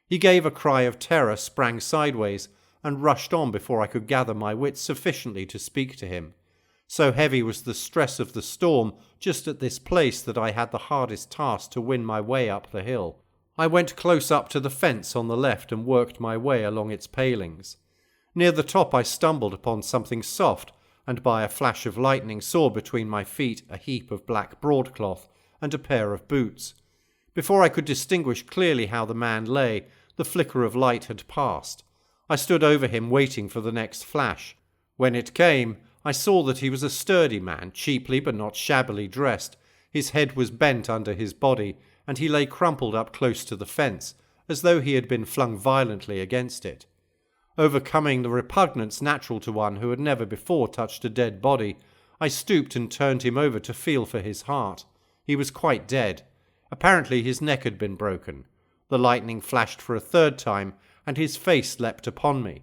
He gave a cry of terror, sprang sideways, and rushed on before I could gather my wits sufficiently to speak to him. So heavy was the stress of the storm just at this place that I had the hardest task to win my way up the hill. I went close up to the fence on the left and worked my way along its palings. Near the top I stumbled upon something soft, and by a flash of lightning saw between my feet a heap of black broadcloth and a pair of boots. Before I could distinguish clearly how the man lay, the flicker of light had passed. I stood over him waiting for the next flash. When it came, I saw that he was a sturdy man, cheaply but not shabbily dressed. His head was bent under his body, and he lay crumpled up close to the fence, as though he had been flung violently against it. Overcoming the repugnance natural to one who had never before touched a dead body, I stooped and turned him over to feel for his heart. He was quite dead. Apparently his neck had been broken. The lightning flashed for a third time, and his face leapt upon me.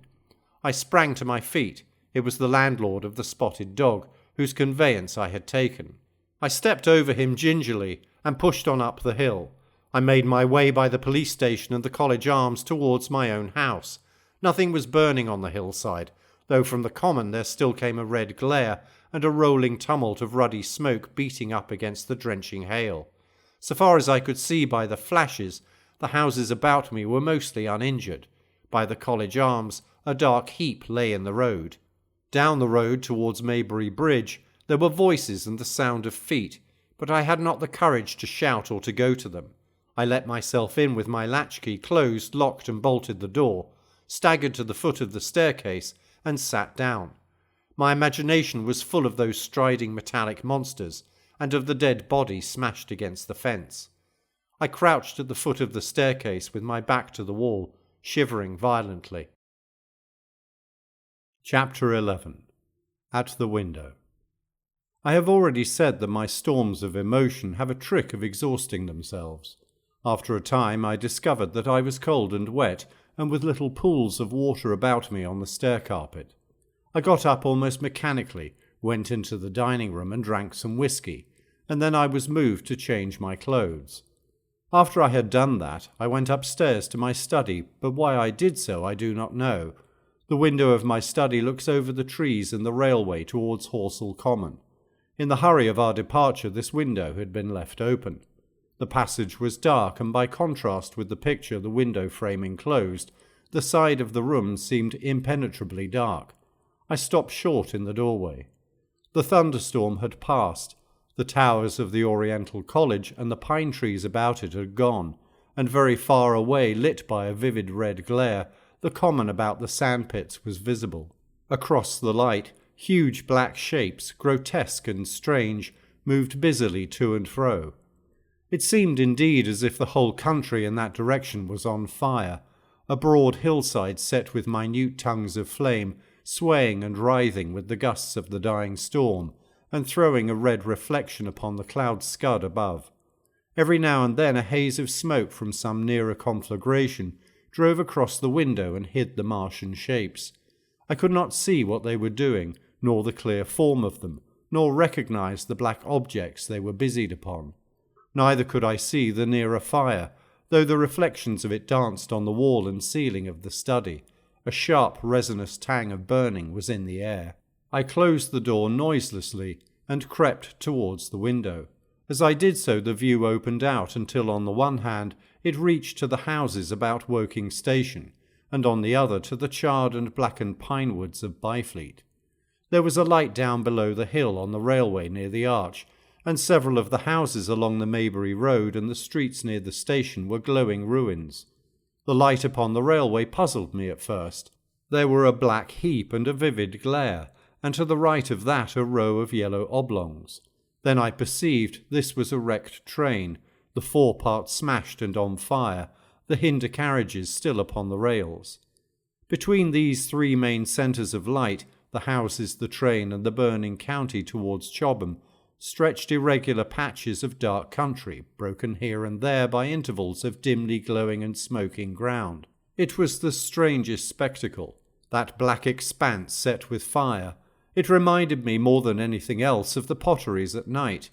I sprang to my feet. It was the landlord of the Spotted Dog, whose conveyance I had taken. I stepped over him gingerly and pushed on up the hill. I made my way by the police station and the College Arms towards my own house. Nothing was burning on the hillside, though from the common there still came a red glare and a rolling tumult of ruddy smoke beating up against the drenching hail. So far as I could see by the flashes, the houses about me were mostly uninjured. By the College Arms, a dark heap lay in the road. Down the road towards Maybury Bridge, there were voices and the sound of feet, but I had not the courage to shout or to go to them. I let myself in with my latchkey closed, locked and bolted the door, staggered to the foot of the staircase, and sat down. My imagination was full of those striding metallic monsters, and of the dead body smashed against the fence. I crouched at the foot of the staircase with my back to the wall, shivering violently. Chapter 11. At the Window. I have already said that my storms of emotion have a trick of exhausting themselves. After a time I discovered that I was cold and wet, and with little pools of water about me on the stair carpet. I got up almost mechanically, went into the dining room and drank some whisky, and then I was moved to change my clothes. After I had done that, I went upstairs to my study, but why I did so I do not know. The window of my study looks over the trees and the railway towards Horsell Common. In the hurry of our departure, this window had been left open. The passage was dark, and by contrast with the picture the window frame enclosed, the side of the room seemed impenetrably dark. I stopped short in the doorway. The thunderstorm had passed. The towers of the Oriental College and the pine trees about it had gone, and very far away, lit by a vivid red glare, the common about the sandpits was visible. Across the light, huge black shapes, grotesque and strange, moved busily to and fro. It seemed indeed as if the whole country in that direction was on fire, a broad hillside set with minute tongues of flame, swaying and writhing with the gusts of the dying storm, and throwing a red reflection upon the cloud scud above. Every now and then a haze of smoke from some nearer conflagration drove across the window and hid the Martian shapes. I could not see what they were doing, nor the clear form of them, nor recognize the black objects they were busied upon. Neither could I see the nearer fire, though the reflections of it danced on the wall and ceiling of the study. A sharp, resinous tang of burning was in the air. I closed the door noiselessly and crept towards the window. As I did so, the view opened out until on the one hand it reached to the houses about Woking Station, and on the other to the charred and blackened pine woods of Byfleet. There was a light down below the hill on the railway near the arch, and several of the houses along the Maybury Road and the streets near the station were glowing ruins. The light upon the railway puzzled me at first. There were a black heap and a vivid glare, and to the right of that a row of yellow oblongs. Then I perceived this was a wrecked train, the foreparts smashed and on fire, the hinder carriages still upon the rails. Between these three main centres of light, the houses, the train, and the burning county towards Chobham, stretched irregular patches of dark country, broken here and there by intervals of dimly glowing and smoking ground. It was the strangest spectacle, that black expanse set with fire. It reminded me more than anything else of the potteries at night.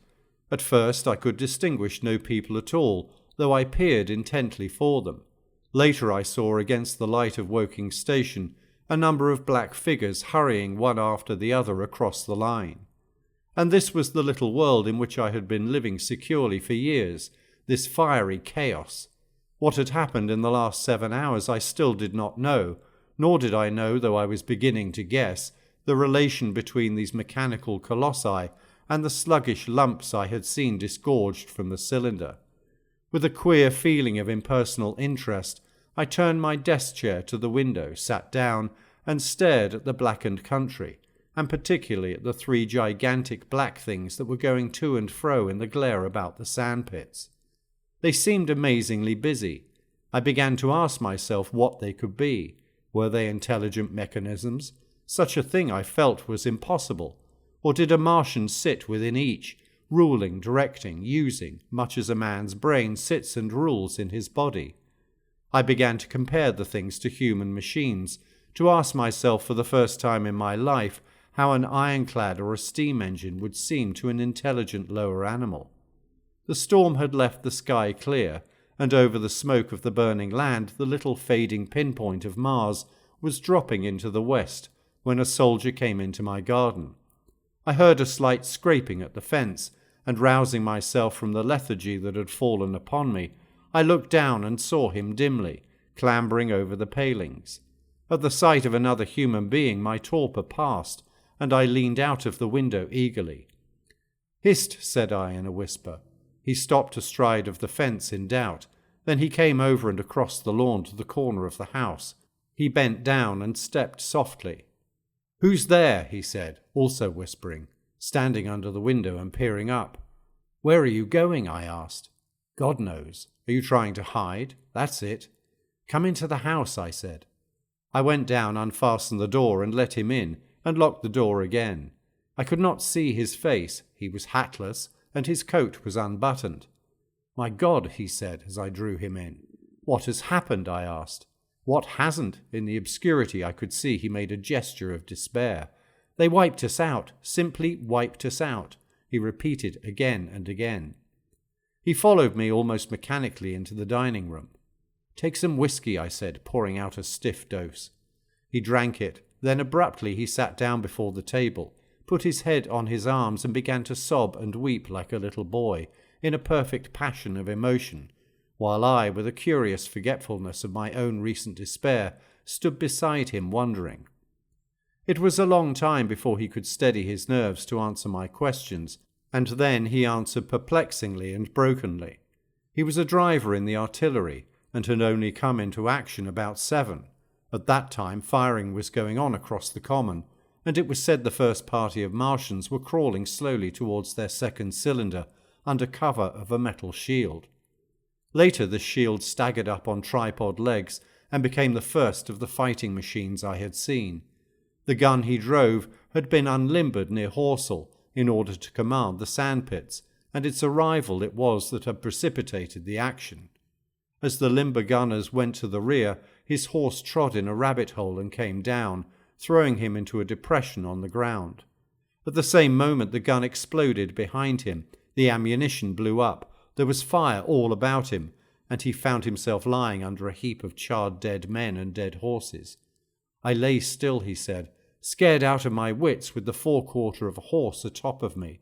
At first I could distinguish no people at all, though I peered intently for them. Later I saw against the light of Woking station a number of black figures hurrying one after the other across the line. And this was the little world in which I had been living securely for years, this fiery chaos. What had happened in the last 7 hours I still did not know, nor did I know, though I was beginning to guess, the relation between these mechanical colossi and the sluggish lumps I had seen disgorged from the cylinder. With a queer feeling of impersonal interest, I turned my desk chair to the window, sat down, and stared at the blackened country, and particularly at the 3 gigantic black things that were going to and fro in the glare about the sandpits. They seemed amazingly busy. I began to ask myself what they could be. Were they intelligent mechanisms? Such a thing, I felt, was impossible. Or did a Martian sit within each, ruling, directing, using, much as a man's brain sits and rules in his body? I began to compare the things to human machines, to ask myself for the first time in my life how an ironclad or a steam engine would seem to an intelligent lower animal. The storm had left the sky clear, and over the smoke of the burning land the little fading pinpoint of Mars was dropping into the west when a soldier came into my garden. I heard a slight scraping at the fence, and rousing myself from the lethargy that had fallen upon me, I looked down and saw him dimly, clambering over the palings. At the sight of another human being my torpor passed, and I leaned out of the window eagerly. "Hist," said I in a whisper. He stopped astride of the fence in doubt. Then he came over and across the lawn to the corner of the house. He bent down and stepped softly. "Who's there?" he said, also whispering, standing under the window and peering up. "Where are you going?" I asked. "God knows. Are you trying to hide? That's it." "Come into the house," I said. I went down, unfastened the door and let him in, and locked the door again. I could not see his face. He was hatless, and his coat was unbuttoned. "My God," he said as I drew him in. "What has happened?" I asked. "What hasn't?" In the obscurity I could see he made a gesture of despair. "They wiped us out, simply wiped us out," he repeated again and again. He followed me almost mechanically into the dining room. "Take some whiskey," I said, pouring out a stiff dose. He drank it. Then abruptly he sat down before the table, put his head on his arms and began to sob and weep like a little boy, in a perfect passion of emotion, while I, with a curious forgetfulness of my own recent despair, stood beside him wondering. It was a long time before he could steady his nerves to answer my questions, and then he answered perplexingly and brokenly. He was a driver in the artillery, and had only come into action about 7. At that time firing was going on across the common, and it was said the first party of Martians were crawling slowly towards their second cylinder under cover of a metal shield. Later the shield staggered up on tripod legs and became the first of the fighting machines I had seen. The gun he drove had been unlimbered near Horsell in order to command the sandpits, and its arrival it was that had precipitated the action. As the limber gunners went to the rear, his horse trod in a rabbit hole and came down, throwing him into a depression on the ground. At the same moment the gun exploded behind him, the ammunition blew up, there was fire all about him, and he found himself lying under a heap of charred dead men and dead horses. "I lay still," he said, "scared out of my wits with the forequarter of a horse atop of me.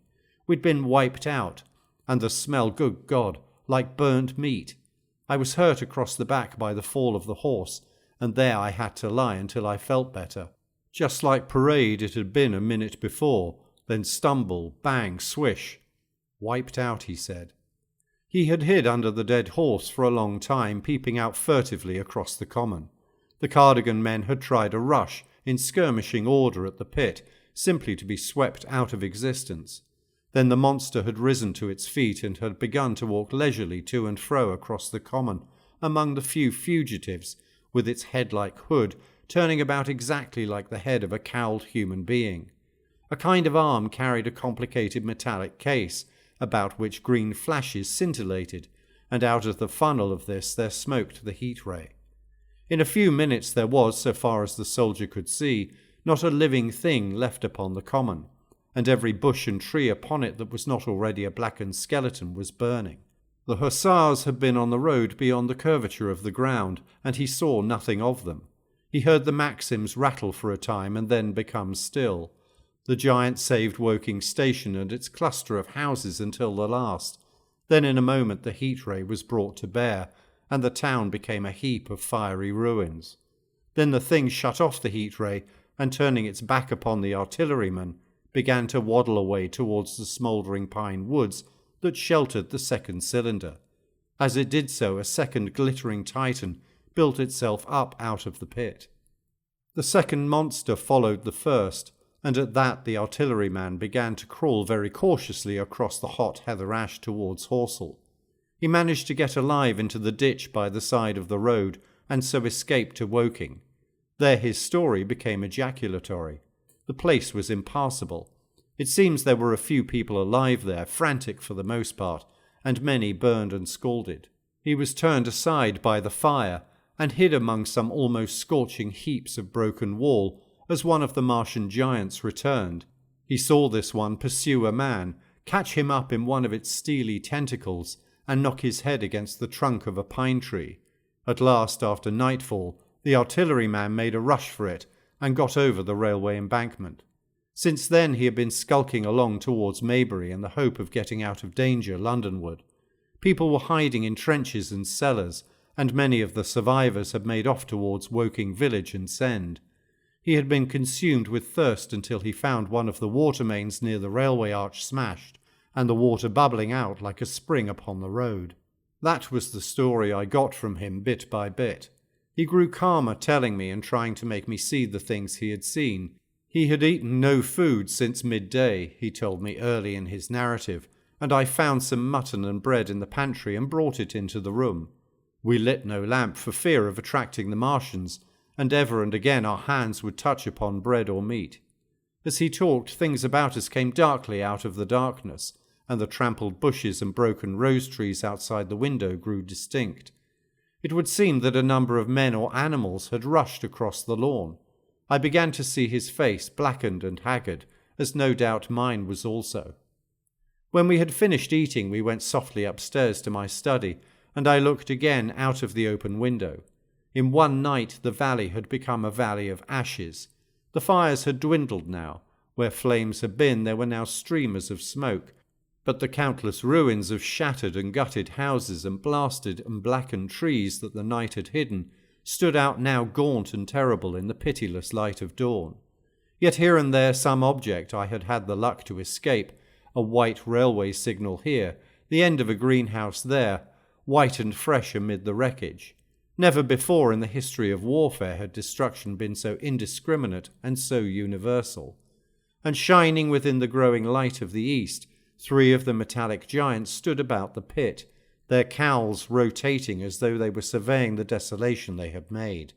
We'd been wiped out, and the smell, good God, like burnt meat. I was hurt across the back by the fall of the horse, and there I had to lie until I felt better. Just like parade it had been a minute before, then stumble, bang, swish. "Wiped out," he said. He had hid under the dead horse for a long time, peeping out furtively across the common. The Cardigan men had tried a rush in skirmishing order at the pit, simply to be swept out of existence. Then the monster had risen to its feet and had begun to walk leisurely to and fro across the common, among the few fugitives, with its head like hood, turning about exactly like the head of a cowled human being. A kind of arm carried a complicated metallic case, about which green flashes scintillated, and out of the funnel of this there smoked the heat ray. In a few minutes there was, so far as the soldier could see, not a living thing left upon the common, and every bush and tree upon it that was not already a blackened skeleton was burning. The hussars had been on the road beyond the curvature of the ground, and he saw nothing of them. He heard the Maxims rattle for a time and then become still. The giant saved Woking station and its cluster of houses until the last. Then in a moment the heat ray was brought to bear, and the town became a heap of fiery ruins. Then the thing shut off the heat ray, and turning its back upon the artilleryman, began to waddle away towards the smouldering pine woods that sheltered the second cylinder. As it did so, a second glittering titan built itself up out of the pit. The second monster followed the first, and at that the artilleryman began to crawl very cautiously across the hot heather ash towards Horsell. He managed to get alive into the ditch by the side of the road, and so escaped to Woking. There his story became ejaculatory. The place was impassable. It seems there were a few people alive there, frantic for the most part, and many burned and scalded. He was turned aside by the fire, and hid among some almost scorching heaps of broken wall, as one of the Martian giants returned. He saw this one pursue a man, catch him up in one of its steely tentacles, and knock his head against the trunk of a pine tree. At last, after nightfall, the artilleryman made a rush for it, and got over the railway embankment. Since then he had been skulking along towards Maybury in the hope of getting out of danger Londonward. People were hiding in trenches and cellars, and many of the survivors had made off towards Woking village and Send. He had been consumed with thirst until he found one of the water mains near the railway arch smashed, and the water bubbling out like a spring upon the road. That was the story I got from him bit by bit. He grew calmer telling me and trying to make me see the things he had seen. He had eaten no food since midday, he told me early in his narrative, and I found some mutton and bread in the pantry and brought it into the room. We lit no lamp for fear of attracting the Martians, and ever and again our hands would touch upon bread or meat. As he talked, things about us came darkly out of the darkness, and the trampled bushes and broken rose trees outside the window grew distinct. It would seem that a number of men or animals had rushed across the lawn. I began to see his face blackened and haggard, as no doubt mine was also. When we had finished eating, we went softly upstairs to my study, and I looked again out of the open window. In one night the valley had become a valley of ashes. The fires had dwindled now. Where flames had been, there were now streamers of smoke, but the countless ruins of shattered and gutted houses and blasted and blackened trees that the night had hidden stood out now gaunt and terrible in the pitiless light of dawn. Yet here and there some object I had had the luck to escape, a white railway signal here, the end of a greenhouse there, white and fresh amid the wreckage. Never before in the history of warfare had destruction been so indiscriminate and so universal. And shining within the growing light of the east, 3 of the metallic giants stood about the pit, their cowls rotating as though they were surveying the desolation they had made.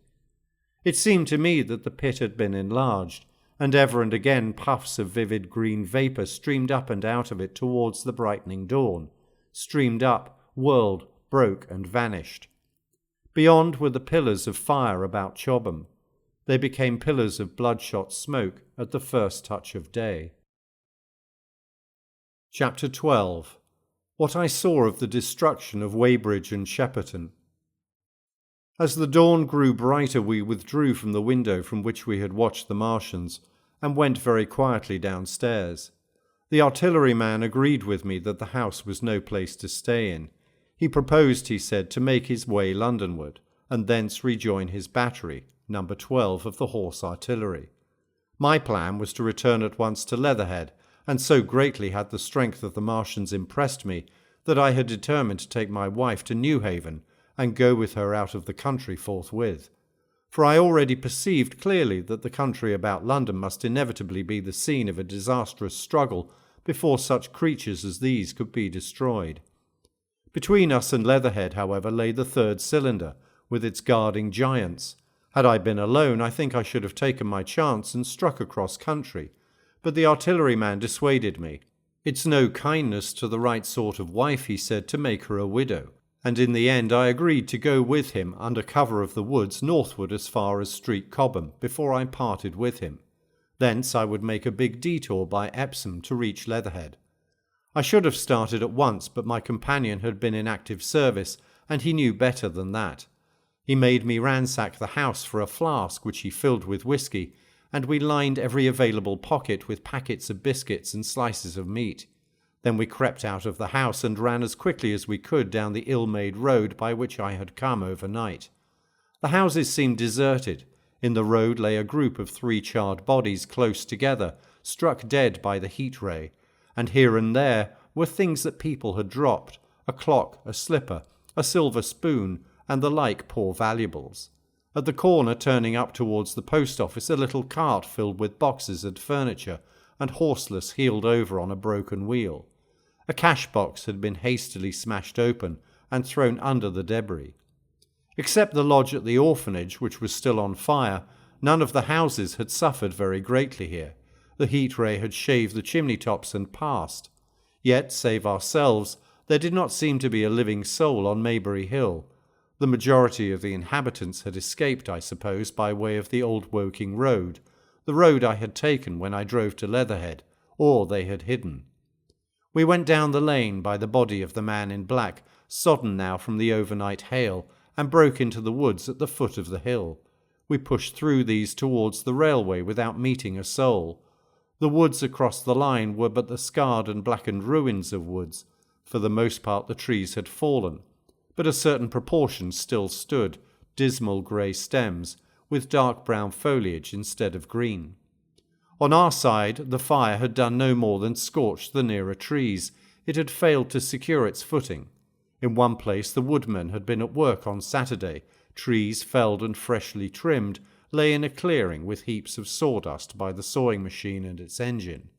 It seemed to me that the pit had been enlarged, and ever and again puffs of vivid green vapour streamed up and out of it towards the brightening dawn, streamed up, whirled, broke, and vanished. Beyond were the pillars of fire about Chobham. They became pillars of bloodshot smoke at the first touch of day. Chapter 12. What I saw of the destruction of Weybridge and Shepperton. As the dawn grew brighter, we withdrew from the window from which we had watched the Martians, and went very quietly downstairs. The artilleryman agreed with me that the house was no place to stay in. He proposed, he said, to make his way Londonward, and thence rejoin his battery, number 12 of the Horse Artillery. My plan was to return at once to Leatherhead, and so greatly had the strength of the Martians impressed me that I had determined to take my wife to Newhaven and go with her out of the country forthwith. For I already perceived clearly that the country about London must inevitably be the scene of a disastrous struggle before such creatures as these could be destroyed. Between us and Leatherhead, however, lay the third cylinder, with its guarding giants. Had I been alone, I think I should have taken my chance and struck across country, but the artilleryman dissuaded me. It's no kindness to the right sort of wife, he said, to make her a widow, and in the end I agreed to go with him under cover of the woods northward as far as Street Chobham before I parted with him. Thence I would make a big detour by Epsom to reach Leatherhead. I should have started at once, but my companion had been in active service, and he knew better than that. He made me ransack the house for a flask which he filled with whisky, and we lined every available pocket with packets of biscuits and slices of meat. Then we crept out of the house and ran as quickly as we could down the ill-made road by which I had come overnight. The houses seemed deserted. In the road lay a group of 3 charred bodies close together, struck dead by the heat ray, and here and there were things that people had dropped, a clock, a slipper, a silver spoon, and the like poor valuables. At the corner turning up towards the post office, a little cart filled with boxes and furniture, and horseless heeled over on a broken wheel. A cash box had been hastily smashed open and thrown under the debris. Except the lodge at the orphanage, which was still on fire, none of the houses had suffered very greatly here. The heat ray had shaved the chimney tops and passed. Yet, save ourselves, there did not seem to be a living soul on Maybury Hill. The majority of the inhabitants had escaped, I suppose, by way of the old Woking road, the road I had taken when I drove to Leatherhead, or they had hidden. We went down the lane by the body of the man in black, sodden now from the overnight hail, and broke into the woods at the foot of the hill. We pushed through these towards the railway without meeting a soul. The woods across the line were but the scarred and blackened ruins of woods. For the most part the trees had fallen, but a certain proportion still stood, dismal grey stems, with dark brown foliage instead of green. On our side the fire had done no more than scorch the nearer trees. It had failed to secure its footing. In one place the woodmen had been at work on Saturday. Trees felled and freshly trimmed lay in a clearing with heaps of sawdust by the sawing machine and its engine.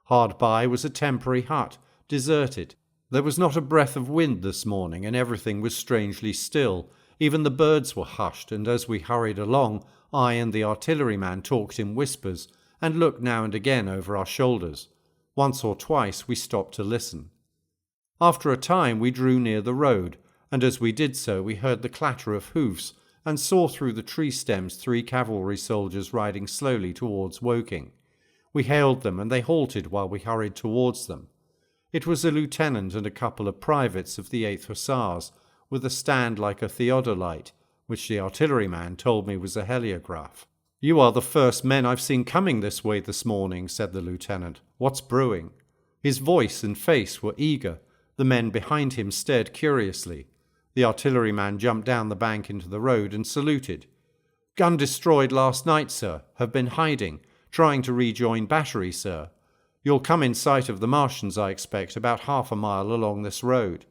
Hard by was a temporary hut, deserted. There was not a breath of wind this morning, and everything was strangely still. Even the birds were hushed, and as we hurried along, I and the artilleryman talked in whispers, and looked now and again over our shoulders. Once or twice we stopped to listen. After a time we drew near the road, and as we did so we heard the clatter of hoofs, and saw through the tree stems 3 cavalry soldiers riding slowly towards Woking. We hailed them, and they halted while we hurried towards them. It was a lieutenant and a couple of privates of the 8th Hussars, with a stand like a theodolite, which the artilleryman told me was a heliograph. "You are the first men I've seen coming this way this morning," said the lieutenant. "What's brewing?" His voice and face were eager. The men behind him stared curiously. The artilleryman jumped down the bank into the road and saluted. "Gun destroyed last night, sir. Have been hiding. Trying to rejoin battery, sir. You'll come in sight of the Martians, I expect, about half a mile along this road."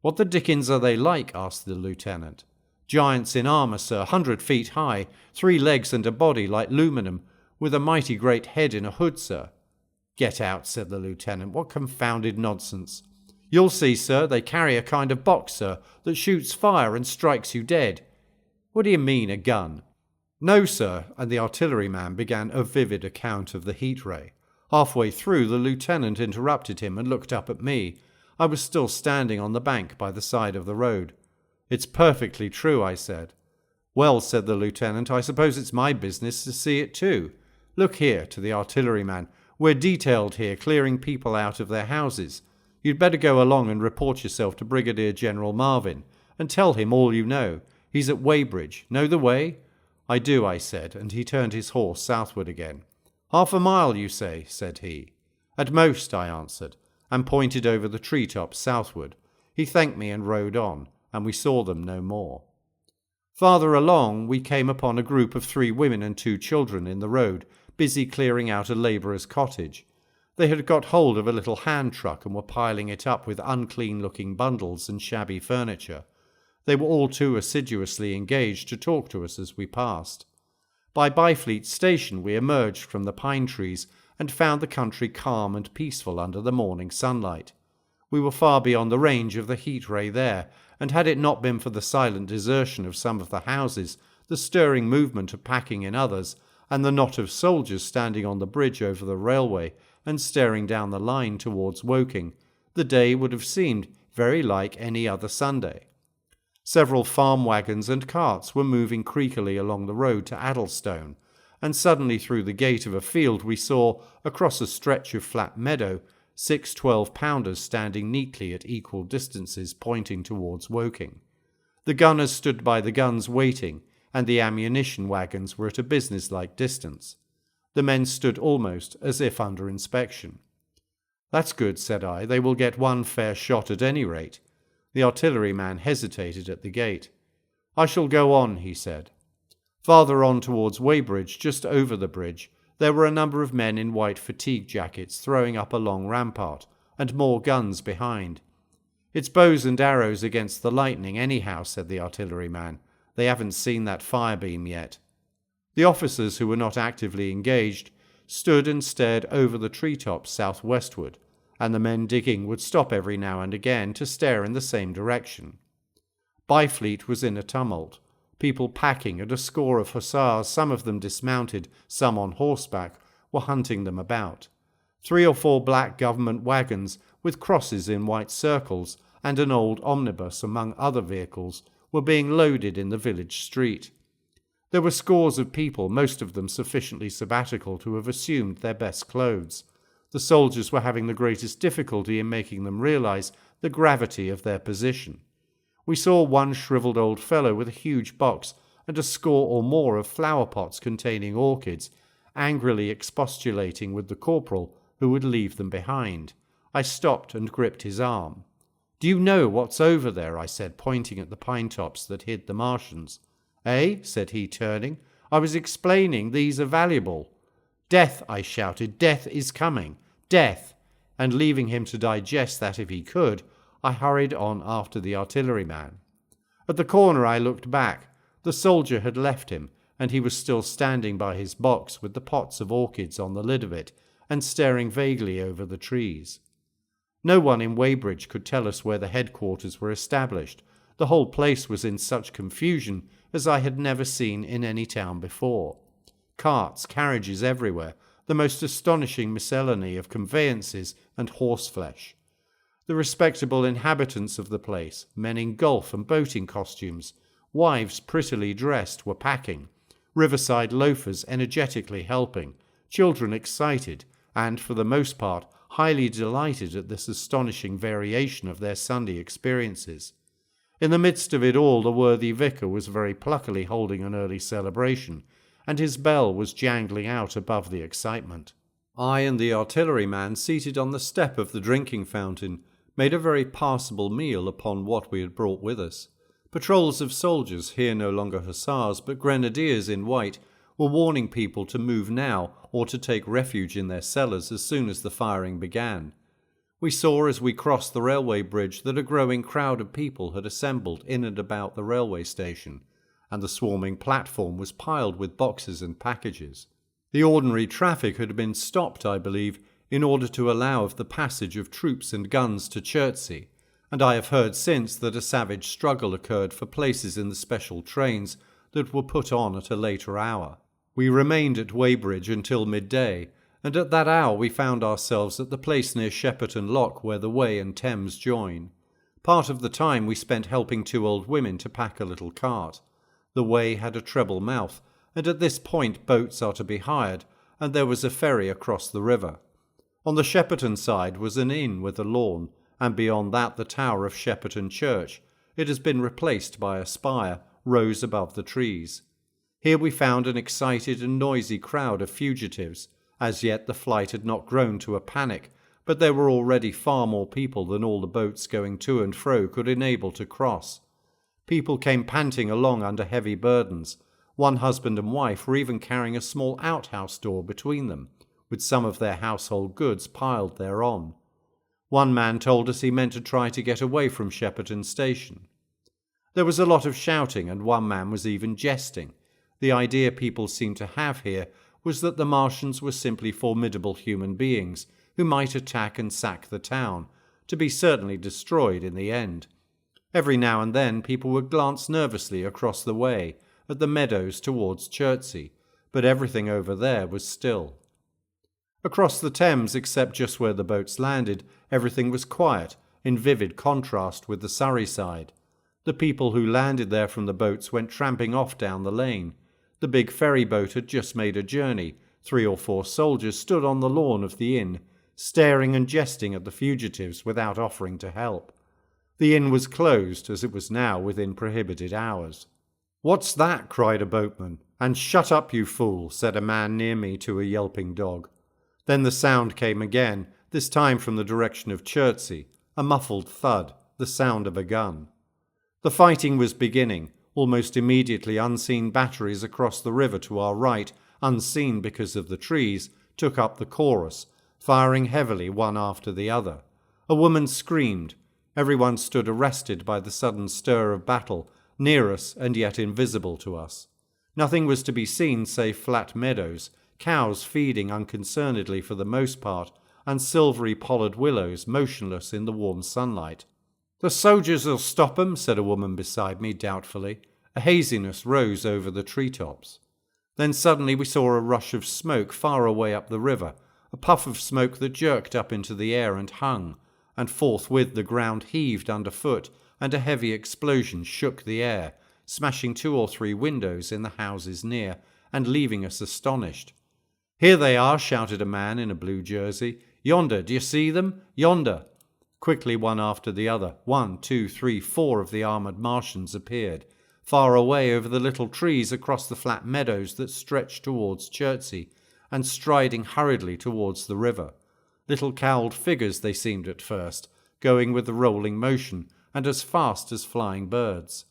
"What the dickens are they like?" asked the lieutenant. "Giants in armour, sir, 100 feet high, 3 legs and a body like aluminum, with a mighty great head in a hood, sir." "Get out," said the lieutenant. "What confounded nonsense." "You'll see, sir, they carry a kind of box, sir, that shoots fire and strikes you dead." "What do you mean, a gun?" "No, sir," and the artilleryman began a vivid account of the heat ray. Halfway through, the lieutenant interrupted him and looked up at me. I was still standing on the bank by the side of the road. "It's perfectly true," I said. "Well," said the lieutenant, "I suppose it's my business to see it too. Look here," to the artilleryman, "we're detailed here clearing people out of their houses. You'd better go along and report yourself to Brigadier General Marvin, and tell him all you know. He's at Weybridge. Know the way?" "I do," I said, and he turned his horse southward again. "Half a mile, you say?" said he. "At most," I answered, and pointed over the tree-tops southward. He thanked me and rode on, and we saw them no more. Farther along, we came upon a group of 3 women and 2 children in the road, busy clearing out a labourer's cottage. They had got hold of a little hand truck and were piling it up with unclean-looking bundles and shabby furniture. They were all too assiduously engaged to talk to us as we passed. By Byfleet Station we emerged from the pine trees and found the country calm and peaceful under the morning sunlight. We were far beyond the range of the heat ray there, and had it not been for the silent desertion of some of the houses, the stirring movement of packing in others, and the knot of soldiers standing on the bridge over the railway and staring down the line towards Woking, the day would have seemed very like any other Sunday. Several farm wagons and carts were moving creakily along the road to Addlestone, and suddenly through the gate of a field we saw, across a stretch of flat meadow, 6 12-pounders standing neatly at equal distances pointing towards Woking. The gunners stood by the guns waiting, and the ammunition wagons were at a business-like distance. The men stood almost as if under inspection. "That's good," said I. "They will get one fair shot at any rate." The artilleryman hesitated at the gate. "I shall go on," he said. Farther on towards Weybridge, just over the bridge, there were a number of men in white fatigue jackets throwing up a long rampart, and more guns behind. "It's bows and arrows against the lightning anyhow," said the artilleryman. "They haven't seen that fire beam yet." The officers, who were not actively engaged, stood and stared over the treetops southwestward, and the men digging would stop every now and again to stare in the same direction. Byfleet was in a tumult. People packing, and a score of hussars, some of them dismounted, some on horseback, were hunting them about. 3 or 4 black government wagons, with crosses in white circles, and an old omnibus, among other vehicles, were being loaded in the village street. There were scores of people, most of them sufficiently sabbatical to have assumed their best clothes. The soldiers were having the greatest difficulty in making them realize the gravity of their position. We saw one shriveled old fellow with a huge box and a score or more of flower pots containing orchids, angrily expostulating with the corporal who would leave them behind. I stopped and gripped his arm. "Do you know what's over there?" I said, pointing at the pine tops that hid the Martians. "Eh?" said he, turning. "I was explaining these are valuable." "Death!" I shouted. "Death is coming! Death!" And leaving him to digest that if he could, I hurried on after the artilleryman. At the corner I looked back. The soldier had left him, and he was still standing by his box with the pots of orchids on the lid of it, and staring vaguely over the trees. No one in Weybridge could tell us where the headquarters were established. The whole place was in such confusion as I had never seen in any town before. Carts, carriages everywhere, the most astonishing miscellany of conveyances and horseflesh. The respectable inhabitants of the place, men in golf and boating costumes, wives prettily dressed, were packing, riverside loafers energetically helping, children excited, and, for the most part, highly delighted at this astonishing variation of their Sunday experiences. In the midst of it all, the worthy vicar was very pluckily holding an early celebration, and his bell was jangling out above the excitement. I and the artilleryman, seated on the step of the drinking fountain, made a very passable meal upon what we had brought with us. Patrols of soldiers, here no longer hussars but grenadiers in white, were warning people to move now or to take refuge in their cellars as soon as the firing began. We saw as we crossed the railway bridge that a growing crowd of people had assembled in and about the railway station, and the swarming platform was piled with boxes and packages. The ordinary traffic had been stopped, I believe, in order to allow of the passage of troops and guns to Chertsey, and I have heard since that a savage struggle occurred for places in the special trains that were put on at a later hour. We remained at Weybridge until midday, and at that hour we found ourselves at the place near Shepperton Lock where the Wey and Thames join. Part of the time we spent helping 2 old women to pack a little cart. The Wey had a treble mouth, and at this point boats are to be hired, and there was a ferry across the river. On the Shepperton side was an inn with a lawn, and beyond that the tower of Shepperton Church. It has been replaced by a spire, rose above the trees. Here we found an excited and noisy crowd of fugitives. As yet the flight had not grown to a panic, but there were already far more people than all the boats going to and fro could enable to cross. People came panting along under heavy burdens. One husband and wife were even carrying a small outhouse door between them, with some of their household goods piled thereon. One man told us he meant to try to get away from Shepperton station. There was a lot of shouting, and one man was even jesting. The idea people seemed to have here was that the Martians were simply formidable human beings who might attack and sack the town, to be certainly destroyed in the end. Every now and then people would glance nervously across the way at the meadows towards Chertsey, but everything over there was still. Across the Thames, except just where the boats landed, everything was quiet, in vivid contrast with the Surrey side. The people who landed there from the boats went tramping off down the lane. The big ferry boat had just made a journey. 3 or 4 soldiers stood on the lawn of the inn, staring and jesting at the fugitives without offering to help. The inn was closed, as it was now within prohibited hours. "What's that?" cried a boatman. "And shut up, you fool," said a man near me to a yelping dog. Then the sound came again, this time from the direction of Chertsey, a muffled thud, the sound of a gun. The fighting was beginning. Almost immediately unseen batteries across the river to our right, unseen because of the trees, took up the chorus, firing heavily one after the other. A woman screamed. Everyone stood arrested by the sudden stir of battle, near us and yet invisible to us. Nothing was to be seen save flat meadows, cows feeding unconcernedly for the most part, and silvery pollard willows motionless in the warm sunlight. "The soldiers'll stop 'em," said a woman beside me doubtfully. A haziness rose over the treetops. Then suddenly we saw a rush of smoke far away up the river, a puff of smoke that jerked up into the air and hung, and forthwith the ground heaved underfoot, and a heavy explosion shook the air, smashing 2 or 3 windows in the houses near, and leaving us astonished. "Here they are," shouted a man in a blue jersey. "Yonder, d'ye see them? Yonder!" Quickly, one after the other, 1, 2, 3, 4 of the armoured Martians appeared, far away over the little trees across the flat meadows that stretched towards Chertsey, and striding hurriedly towards the river. Little cowled figures they seemed at first, going with the rolling motion, and as fast as flying birds.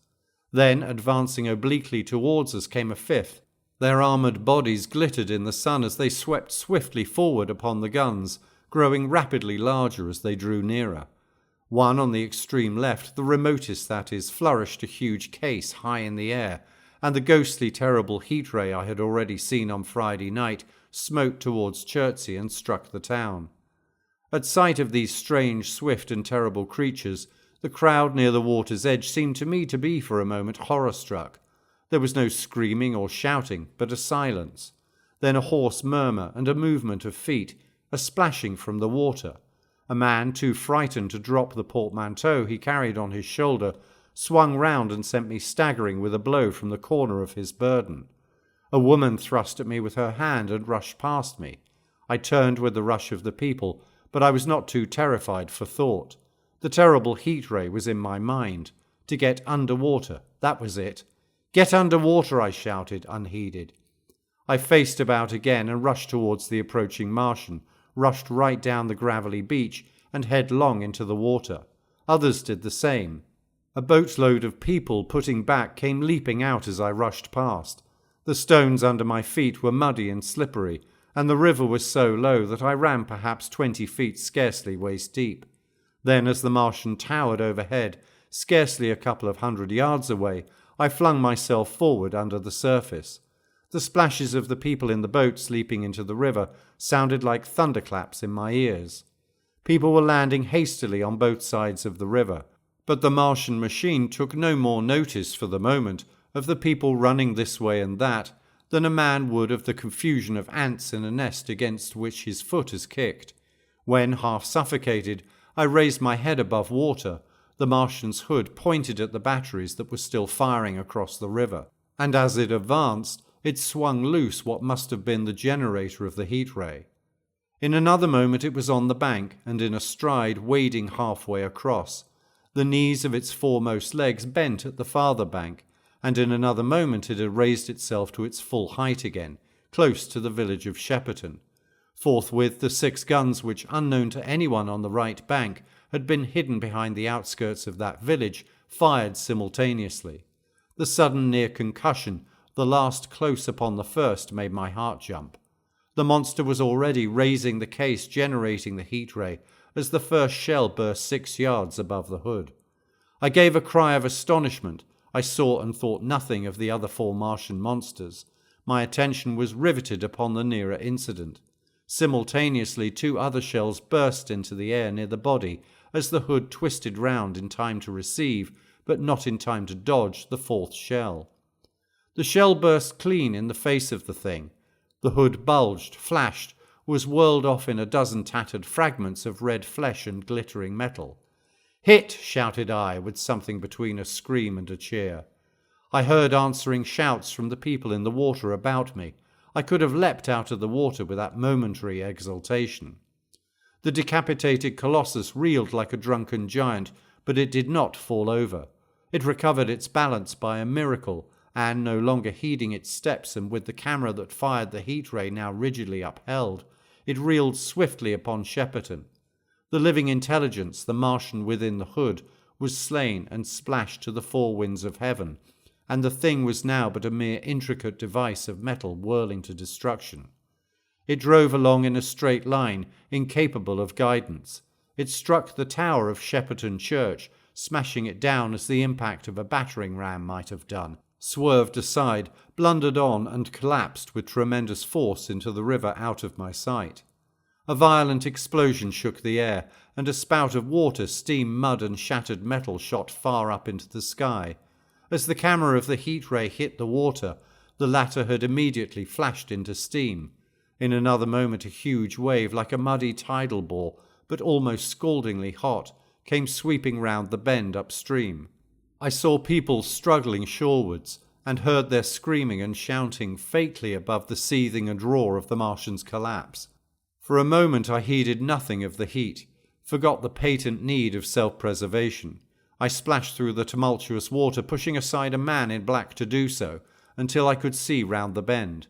Then, advancing obliquely towards us, came a 5th. Their armoured bodies glittered in the sun as they swept swiftly forward upon the guns, growing rapidly larger as they drew nearer. One on the extreme left, the remotest that is, flourished a huge case high in the air, and the ghostly terrible heat ray I had already seen on Friday night smote towards Chertsey and struck the town. At sight of these strange, swift and terrible creatures, the crowd near the water's edge seemed to me to be for a moment horror-struck. There was no screaming or shouting, but a silence. Then a hoarse murmur and a movement of feet, a splashing from the water. A man, too frightened to drop the portmanteau he carried on his shoulder, swung round and sent me staggering with a blow from the corner of his burden. A woman thrust at me with her hand and rushed past me. I turned with the rush of the people, but I was not too terrified for thought. The terrible heat ray was in my mind. To get under water, that was it. "Get under water," I shouted, unheeded. I faced about again and rushed towards the approaching Martian, rushed right down the gravelly beach and headlong into the water. Others did the same. A boatload of people putting back came leaping out as I rushed past. The stones under my feet were muddy and slippery, and the river was so low that I ran perhaps 20 feet scarcely waist deep. Then, as the Martian towered overhead, scarcely a couple of 100 yards away, I flung myself forward under the surface. The splashes of the people in the boats leaping into the river sounded like thunderclaps in my ears. People were landing hastily on both sides of the river, but the Martian machine took no more notice for the moment of the people running this way and that than a man would of the confusion of ants in a nest against which his foot is kicked. When, half suffocated, I raised my head above water, the Martian's hood pointed at the batteries that were still firing across the river, and as it advanced, it swung loose what must have been the generator of the heat ray. In another moment it was on the bank, and in a stride wading halfway across. The knees of its foremost legs bent at the farther bank, and in another moment it had raised itself to its full height again, close to the village of Shepperton. Forthwith the 6 guns which, unknown to anyone on the right bank, had been hidden behind the outskirts of that village, fired simultaneously. The sudden near concussion, the last close upon the first, made my heart jump. The monster was already raising the case generating the heat ray as the first shell burst 6 yards above the hood. I gave a cry of astonishment. I saw and thought nothing of the other 4 Martian monsters. My attention was riveted upon the nearer incident. Simultaneously, 2 other shells burst into the air near the body as the hood twisted round in time to receive, but not in time to dodge, the 4th shell. The shell burst clean in the face of the thing. The hood bulged, flashed, was whirled off in a dozen tattered fragments of red flesh and glittering metal. "Hit!" shouted I, with something between a scream and a cheer. I heard answering shouts from the people in the water about me. I could have leapt out of the water with that momentary exultation. The decapitated colossus reeled like a drunken giant, but it did not fall over. It recovered its balance by a miracle, and, no longer heeding its steps and with the camera that fired the heat ray now rigidly upheld, it reeled swiftly upon Shepperton. The living intelligence, the Martian within the hood, was slain and splashed to the 4 winds of heaven, and the thing was now but a mere intricate device of metal whirling to destruction. It drove along in a straight line, incapable of guidance. It struck the tower of Shepperton Church, smashing it down as the impact of a battering ram might have done, swerved aside, blundered on, and collapsed with tremendous force into the river out of my sight. A violent explosion shook the air, and a spout of water, steam, mud, and shattered metal shot far up into the sky. As the camera of the heat ray hit the water, the latter had immediately flashed into steam. In another moment a huge wave, like a muddy tidal bore, but almost scaldingly hot, came sweeping round the bend upstream. I saw people struggling shorewards, and heard their screaming and shouting faintly above the seething and roar of the Martian's collapse. For a moment I heeded nothing of the heat, forgot the patent need of self-preservation. I splashed through the tumultuous water, pushing aside a man in black to do so, until I could see round the bend.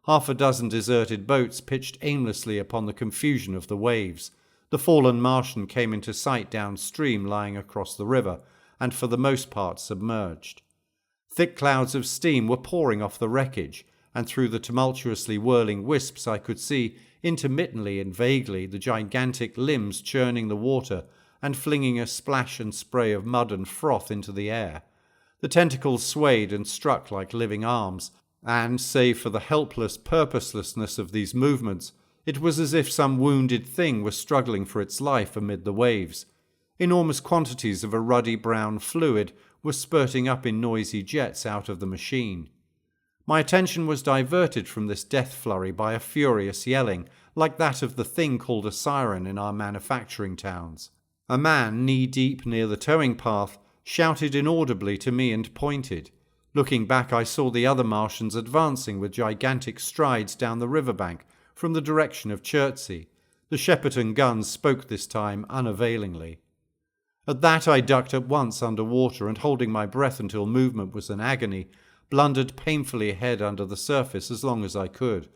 6 deserted boats pitched aimlessly upon the confusion of the waves. The fallen Martian came into sight downstream, lying across the river, and for the most part submerged. Thick clouds of steam were pouring off the wreckage, and through the tumultuously whirling wisps I could see, intermittently and vaguely, the gigantic limbs churning the water and flinging a splash and spray of mud and froth into the air. The tentacles swayed and struck like living arms, and, save for the helpless purposelessness of these movements, it was as if some wounded thing were struggling for its life amid the waves. Enormous quantities of a ruddy brown fluid were spurting up in noisy jets out of the machine. My attention was diverted from this death flurry by a furious yelling, like that of the thing called a siren in our manufacturing towns. A man, knee-deep near the towing path, shouted inaudibly to me and pointed. Looking back, I saw the other Martians advancing with gigantic strides down the riverbank from the direction of Chertsey. The Shepperton guns spoke this time unavailingly. At that I ducked at once under water, and holding my breath until movement was an agony, blundered painfully ahead under the surface as long as I could.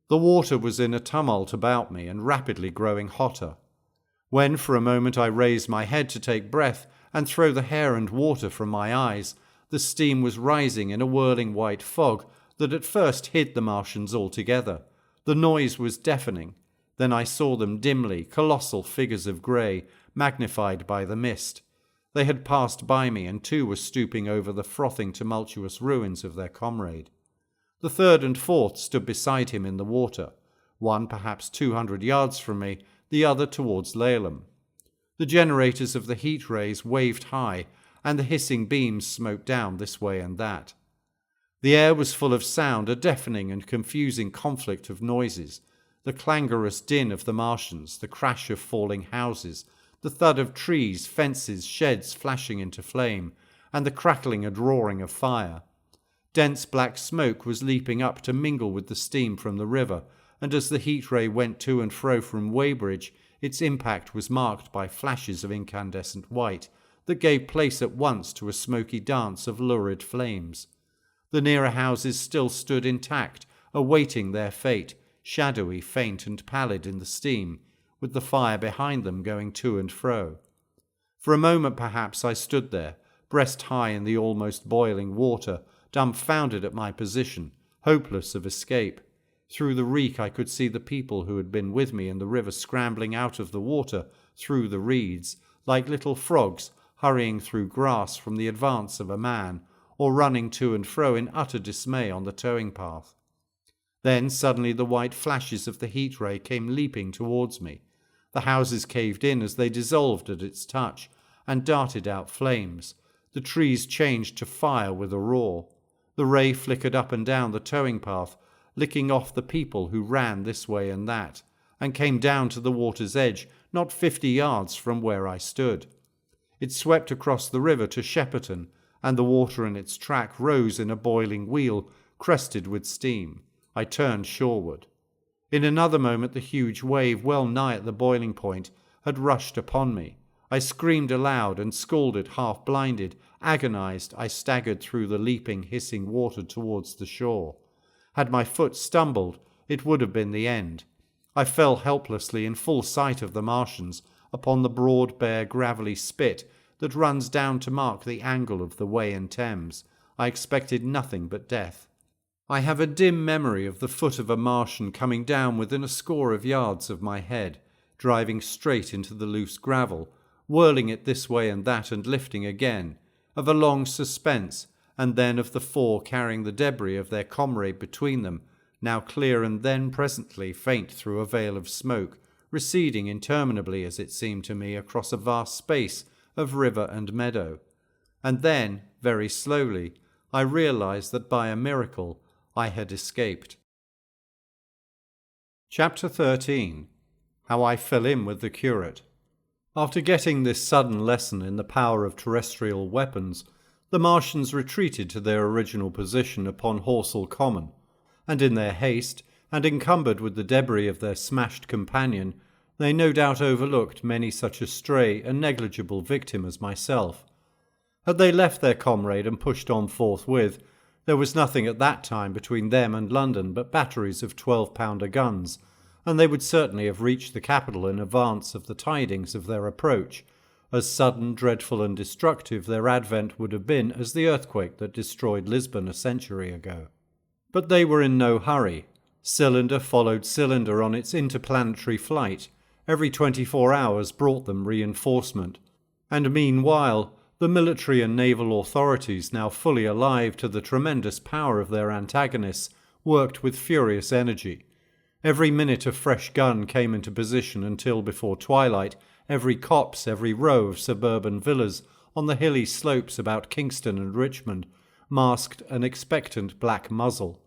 The water was in a tumult about me and rapidly growing hotter. When for a moment I raised my head to take breath and throw the hair and water from my eyes, the steam was rising in a whirling white fog that at first hid the Martians altogether. The noise was deafening. Then I saw them dimly, colossal figures of grey, magnified by the mist. They had passed by me, and 2 were stooping over the frothing, tumultuous ruins of their comrade. The 3rd and 4th stood beside him in the water, one perhaps 200 yards from me, the other towards Laleham. The generators of the heat rays waved high, and the hissing beams smoked down this way and that. The air was full of sound, a deafening and confusing conflict of noises, the clangorous din of the Martians, the crash of falling houses, the thud of trees, fences, sheds flashing into flame, and the crackling and roaring of fire. Dense black smoke was leaping up to mingle with the steam from the river, and as the heat ray went to and fro from Weybridge, its impact was marked by flashes of incandescent white that gave place at once to a smoky dance of lurid flames. The nearer houses still stood intact, awaiting their fate, shadowy, faint, and pallid in the steam, with the fire behind them going to and fro. For a moment perhaps I stood there, breast high in the almost boiling water, dumbfounded at my position, hopeless of escape. Through the reek I could see the people who had been with me in the river scrambling out of the water through the reeds, like little frogs hurrying through grass from the advance of a man, or running to and fro in utter dismay on the towing path. Then suddenly the white flashes of the heat ray came leaping towards me. The houses caved in as they dissolved at its touch, and darted out flames. The trees changed to fire with a roar. The ray flickered up and down the towing path, licking off the people who ran this way and that, and came down to the water's edge, not 50 yards from where I stood. It swept across the river to Shepperton, and the water in its track rose in a boiling wheel, crested with steam. I turned shoreward. In another moment the huge wave, well nigh at the boiling point, had rushed upon me. I screamed aloud and scalded, half-blinded, agonized, I staggered through the leaping, hissing water towards the shore. Had my foot stumbled, it would have been the end. I fell helplessly in full sight of the Martians upon the broad, bare, gravelly spit that runs down to mark the angle of the Wey and Thames. I expected nothing but death. I have a dim memory of the foot of a Martian coming down within a score of yards of my head, driving straight into the loose gravel, whirling it this way and that and lifting again, of a long suspense, and then of the four carrying the debris of their comrade between them, now clear and then presently faint through a veil of smoke, receding interminably, as it seemed to me, across a vast space of river and meadow. And then, very slowly, I realized that by a miracle I had escaped. Chapter 13. How I fell in with the Curate. After getting this sudden lesson in the power of terrestrial weapons, the Martians retreated to their original position upon Horsell Common, and in their haste, and encumbered with the debris of their smashed companion, they no doubt overlooked many such a stray and negligible victim as myself. Had they left their comrade and pushed on forthwith, there was nothing at that time between them and London but batteries of 12-pounder guns, and they would certainly have reached the capital in advance of the tidings of their approach. As sudden, dreadful and destructive their advent would have been as the earthquake that destroyed Lisbon a century ago. But they were in no hurry. Cylinder followed cylinder on its interplanetary flight. Every 24 hours brought them reinforcement. And meanwhile, the military and naval authorities, now fully alive to the tremendous power of their antagonists, worked with furious energy. Every minute a fresh gun came into position until, before twilight, every copse, every row of suburban villas on the hilly slopes about Kingston and Richmond masked an expectant black muzzle.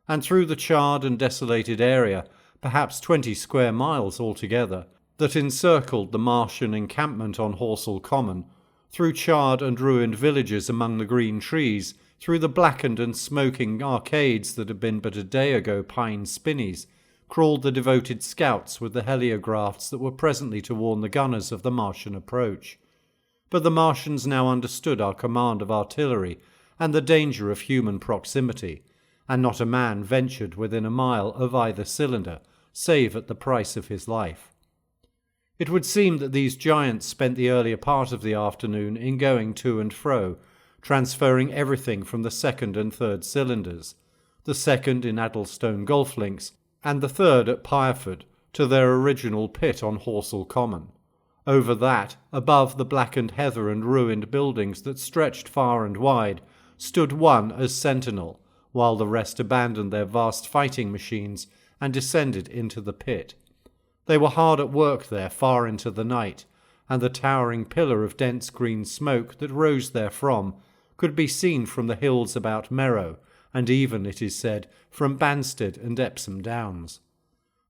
And through the charred and desolated area, perhaps 20 square miles altogether, that encircled the Martian encampment on Horsell Common, through charred and ruined villages among the green trees, through the blackened and smoking arcades that had been but a day ago pine spinneys, crawled the devoted scouts with the heliographs that were presently to warn the gunners of the Martian approach. But the Martians now understood our command of artillery and the danger of human proximity, and not a man ventured within a mile of either cylinder, save at the price of his life. It would seem that these giants spent the earlier part of the afternoon in going to and fro, transferring everything from the second and third cylinders, the second in Addlestone golf links, and the third at Pireford, to their original pit on Horsell Common. Over that, above the blackened heather and ruined buildings that stretched far and wide, stood one as sentinel, while the rest abandoned their vast fighting machines and descended into the pit. They were hard at work there far into the night, and the towering pillar of dense green smoke that rose therefrom could be seen from the hills about Merrow, and even, it is said, from Banstead and Epsom Downs.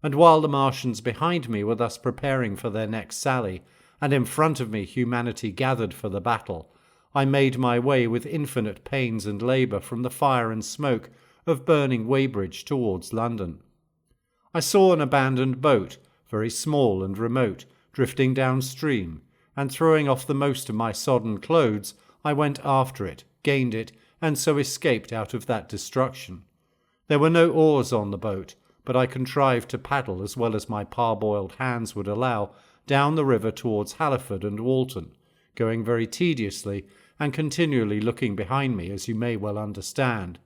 And while the Martians behind me were thus preparing for their next sally, and in front of me humanity gathered for the battle, I made my way with infinite pains and labour from the fire and smoke of burning Weybridge towards London. I saw an abandoned boat, very small and remote, drifting downstream, and throwing off the most of my sodden clothes, I went after it, gained it, and so escaped out of that destruction. There were no oars on the boat, but I contrived to paddle as well as my parboiled hands would allow down the river towards Halliford and Walton, going very tediously and continually looking behind me, as you may well understand.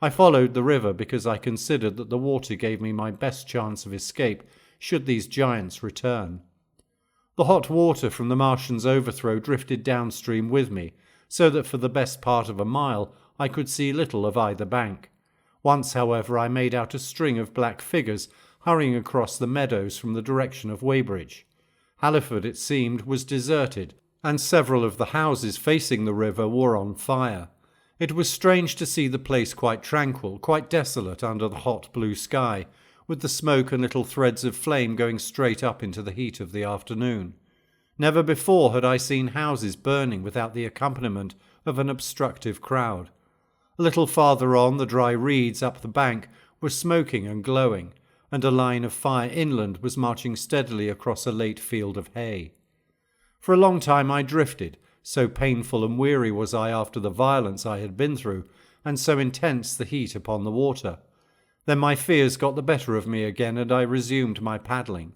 I followed the river because I considered that the water gave me my best chance of escape should these giants return. The hot water from the Martians' overthrow drifted downstream with me, so that for the best part of a mile I could see little of either bank. Once, however, I made out a string of black figures hurrying across the meadows from the direction of Weybridge. Halliford, it seemed, was deserted, and several of the houses facing the river were on fire. It was strange to see the place quite tranquil, quite desolate under the hot blue sky, with the smoke and little threads of flame going straight up into the heat of the afternoon. Never before had I seen houses burning without the accompaniment of an obstructive crowd. A little farther on, the dry reeds up the bank were smoking and glowing, and a line of fire inland was marching steadily across a late field of hay. For a long time I drifted, so painful and weary was I after the violence I had been through, and so intense the heat upon the water. Then my fears got the better of me again, and I resumed my paddling.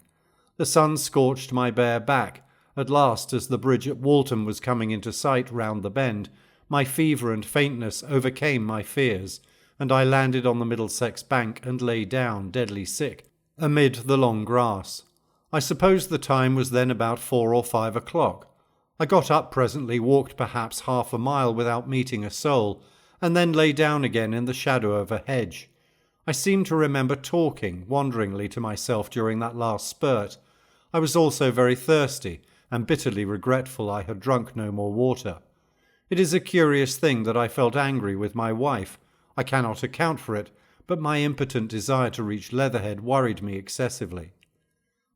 The sun scorched my bare back. At last, as the bridge at Waltham was coming into sight round the bend, my fever and faintness overcame my fears, and I landed on the Middlesex bank and lay down, deadly sick, amid the long grass. I suppose the time was then about 4 or 5 o'clock. I got up presently, walked perhaps half a mile without meeting a soul, and then lay down again in the shadow of a hedge. I seem to remember talking wanderingly to myself during that last spurt. I was also very thirsty, and bitterly regretful I had drunk no more water. It is a curious thing that I felt angry with my wife. I cannot account for it, but my impotent desire to reach Leatherhead worried me excessively.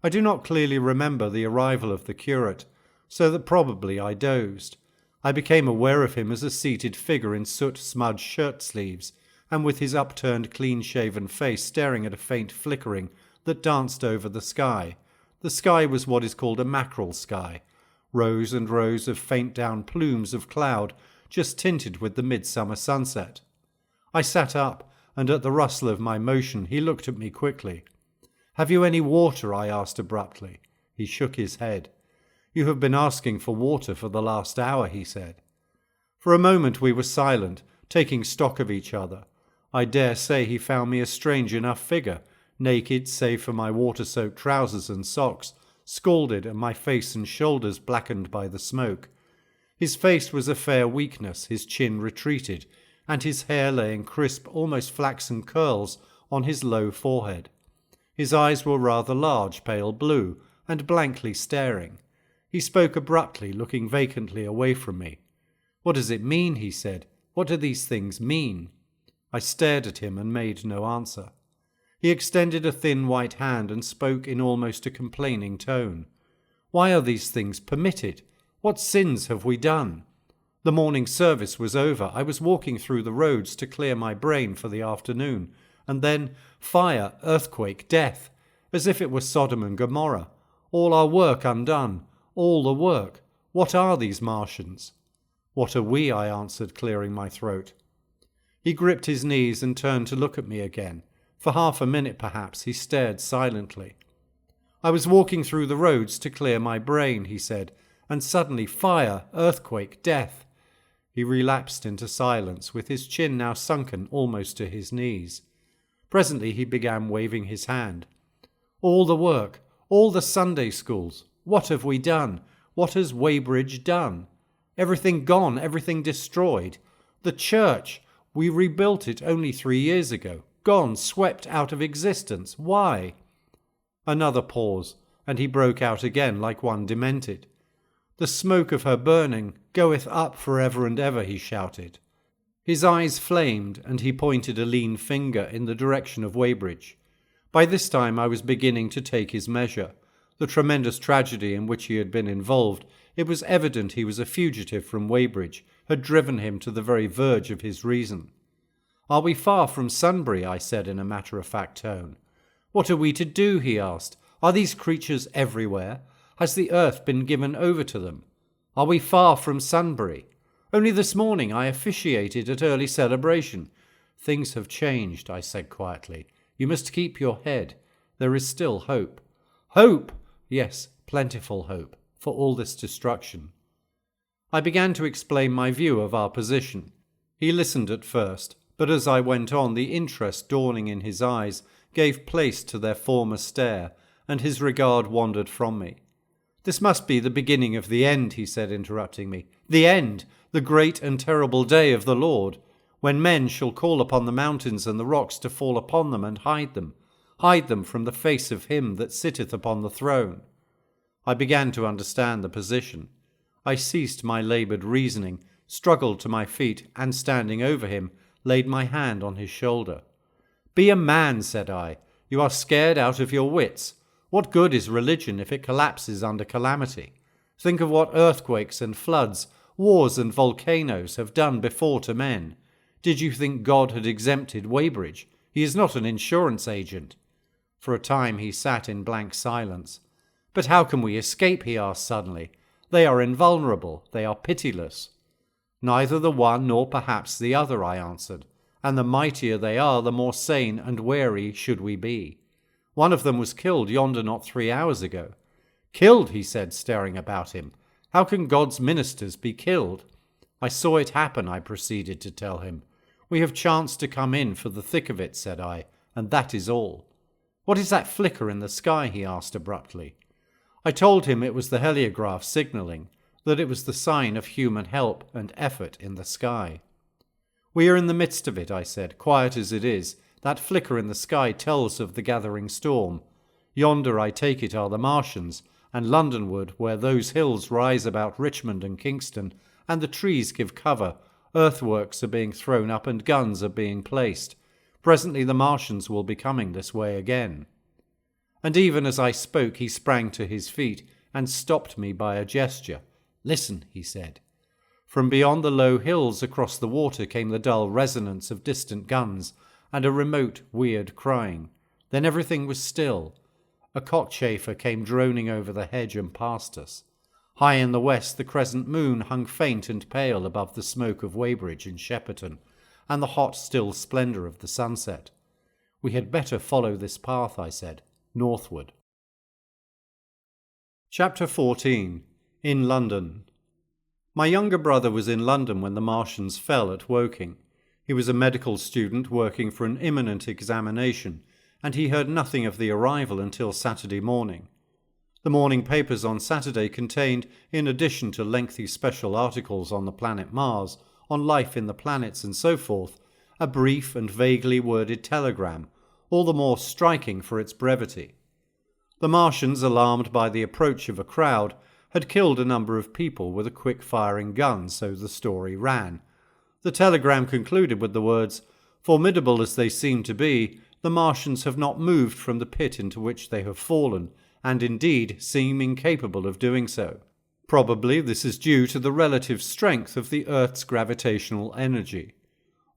I do not clearly remember the arrival of the curate, so that probably I dozed. I became aware of him as a seated figure in soot-smudged shirt-sleeves, and with his upturned clean-shaven face staring at a faint flickering that danced over the sky. The sky was what is called a mackerel sky, rows and rows of faint-down plumes of cloud just tinted with the midsummer sunset. I sat up, and at the rustle of my motion he looked at me quickly. "Have you any water?" I asked abruptly. He shook his head. "You have been asking for water for the last hour," he said. For a moment we were silent, taking stock of each other. I dare say he found me a strange enough figure, naked save for my water-soaked trousers and socks, scalded and my face and shoulders blackened by the smoke. His face was a fair weakness, his chin retreated, and his hair lay in crisp, almost flaxen curls on his low forehead. His eyes were rather large, pale blue, and blankly staring. He spoke abruptly, looking vacantly away from me. "What does it mean?" he said. "What do these things mean?" I stared at him and made no answer. He extended a thin white hand and spoke in almost a complaining tone. "Why are these things permitted? What sins have we done?" The morning service was over. I was walking through the roads to clear my brain for the afternoon, and then fire, earthquake, death, as if it were Sodom and Gomorrah. All our work undone, all the work. What are these Martians? "What are we?" I answered, clearing my throat. He gripped his knees and turned to look at me again. For half a minute, perhaps, he stared silently. "I was walking through the roads to clear my brain," he said, "and suddenly fire, earthquake, death." He relapsed into silence, with his chin now sunken almost to his knees. Presently he began waving his hand. "All the work, all the Sunday schools. What have we done? What has Weybridge done? Everything gone, everything destroyed. The church, we rebuilt it only 3 years ago. Gone, swept out of existence. Why?" Another pause, and he broke out again like one demented. "The smoke of her burning goeth up for ever and ever," he shouted. His eyes flamed, and he pointed a lean finger in the direction of Weybridge. By this time I was beginning to take his measure. The tremendous tragedy in which he had been involved, it was evident he was a fugitive from Weybridge, had driven him to the very verge of his reason. "Are we far from Sunbury?" I said in a matter-of-fact tone. "What are we to do?" he asked. "Are these creatures everywhere? Has the earth been given over to them? Are we far from Sunbury? Only this morning I officiated at early celebration." "Things have changed," I said quietly. "You must keep your head. There is still hope." "Hope?" "Yes, plentiful hope, for all this destruction." I began to explain my view of our position. He listened at first, but as I went on, the interest dawning in his eyes gave place to their former stare, and his regard wandered from me. "This must be the beginning of the end," he said, interrupting me. "The end, the great and terrible day of the Lord, when men shall call upon the mountains and the rocks to fall upon them and hide them from the face of him that sitteth upon the throne." I began to understand the position. I ceased my laboured reasoning, struggled to my feet, and standing over him, laid my hand on his shoulder. "Be a man," said I. "You are scared out of your wits. What good is religion if it collapses under calamity? Think of what earthquakes and floods, wars and volcanoes have done before to men. Did you think God had exempted Weybridge? He is not an insurance agent." For a time he sat in blank silence. "But how can we escape?" he asked suddenly. "They are invulnerable. They are pitiless." "Neither the one nor perhaps the other," I answered. "And the mightier they are, the more sane and wary should we be. One of them was killed yonder not 3 hours ago." "Killed?" he said, staring about him. "How can God's ministers be killed?" "I saw it happen," I proceeded to tell him. "We have chanced to come in for the thick of it," said I, "and that is all." "What is that flicker in the sky?" he asked abruptly. I told him it was the heliograph signalling, that it was the sign of human help and effort in the sky. "We are in the midst of it," I said, "quiet as it is. That flicker in the sky tells of the gathering storm. Yonder, I take it, are the Martians, and Londonward, where those hills rise about Richmond and Kingston, and the trees give cover, earthworks are being thrown up and guns are being placed. Presently the Martians will be coming this way again." And even as I spoke, he sprang to his feet and stopped me by a gesture. "Listen," he said. From beyond the low hills across the water came the dull resonance of distant guns and a remote, weird crying. Then everything was still. A cockchafer came droning over the hedge and past us. High in the west the crescent moon hung faint and pale above the smoke of Weybridge and Shepperton, and the hot, still splendour of the sunset. "We had better follow this path," I said, "northward." Chapter 14. In London. My younger brother was in London when the Martians fell at Woking. He was a medical student working for an imminent examination, and he heard nothing of the arrival until Saturday morning. The morning papers on Saturday contained, in addition to lengthy special articles on the planet Mars, on life in the planets and so forth, a brief and vaguely worded telegram, all the more striking for its brevity. The Martians, alarmed by the approach of a crowd, had killed a number of people with a quick-firing gun, so the story ran. The telegram concluded with the words, "Formidable as they seem to be, the Martians have not moved from the pit into which they have fallen, and indeed seem incapable of doing so. Probably this is due to the relative strength of the Earth's gravitational energy."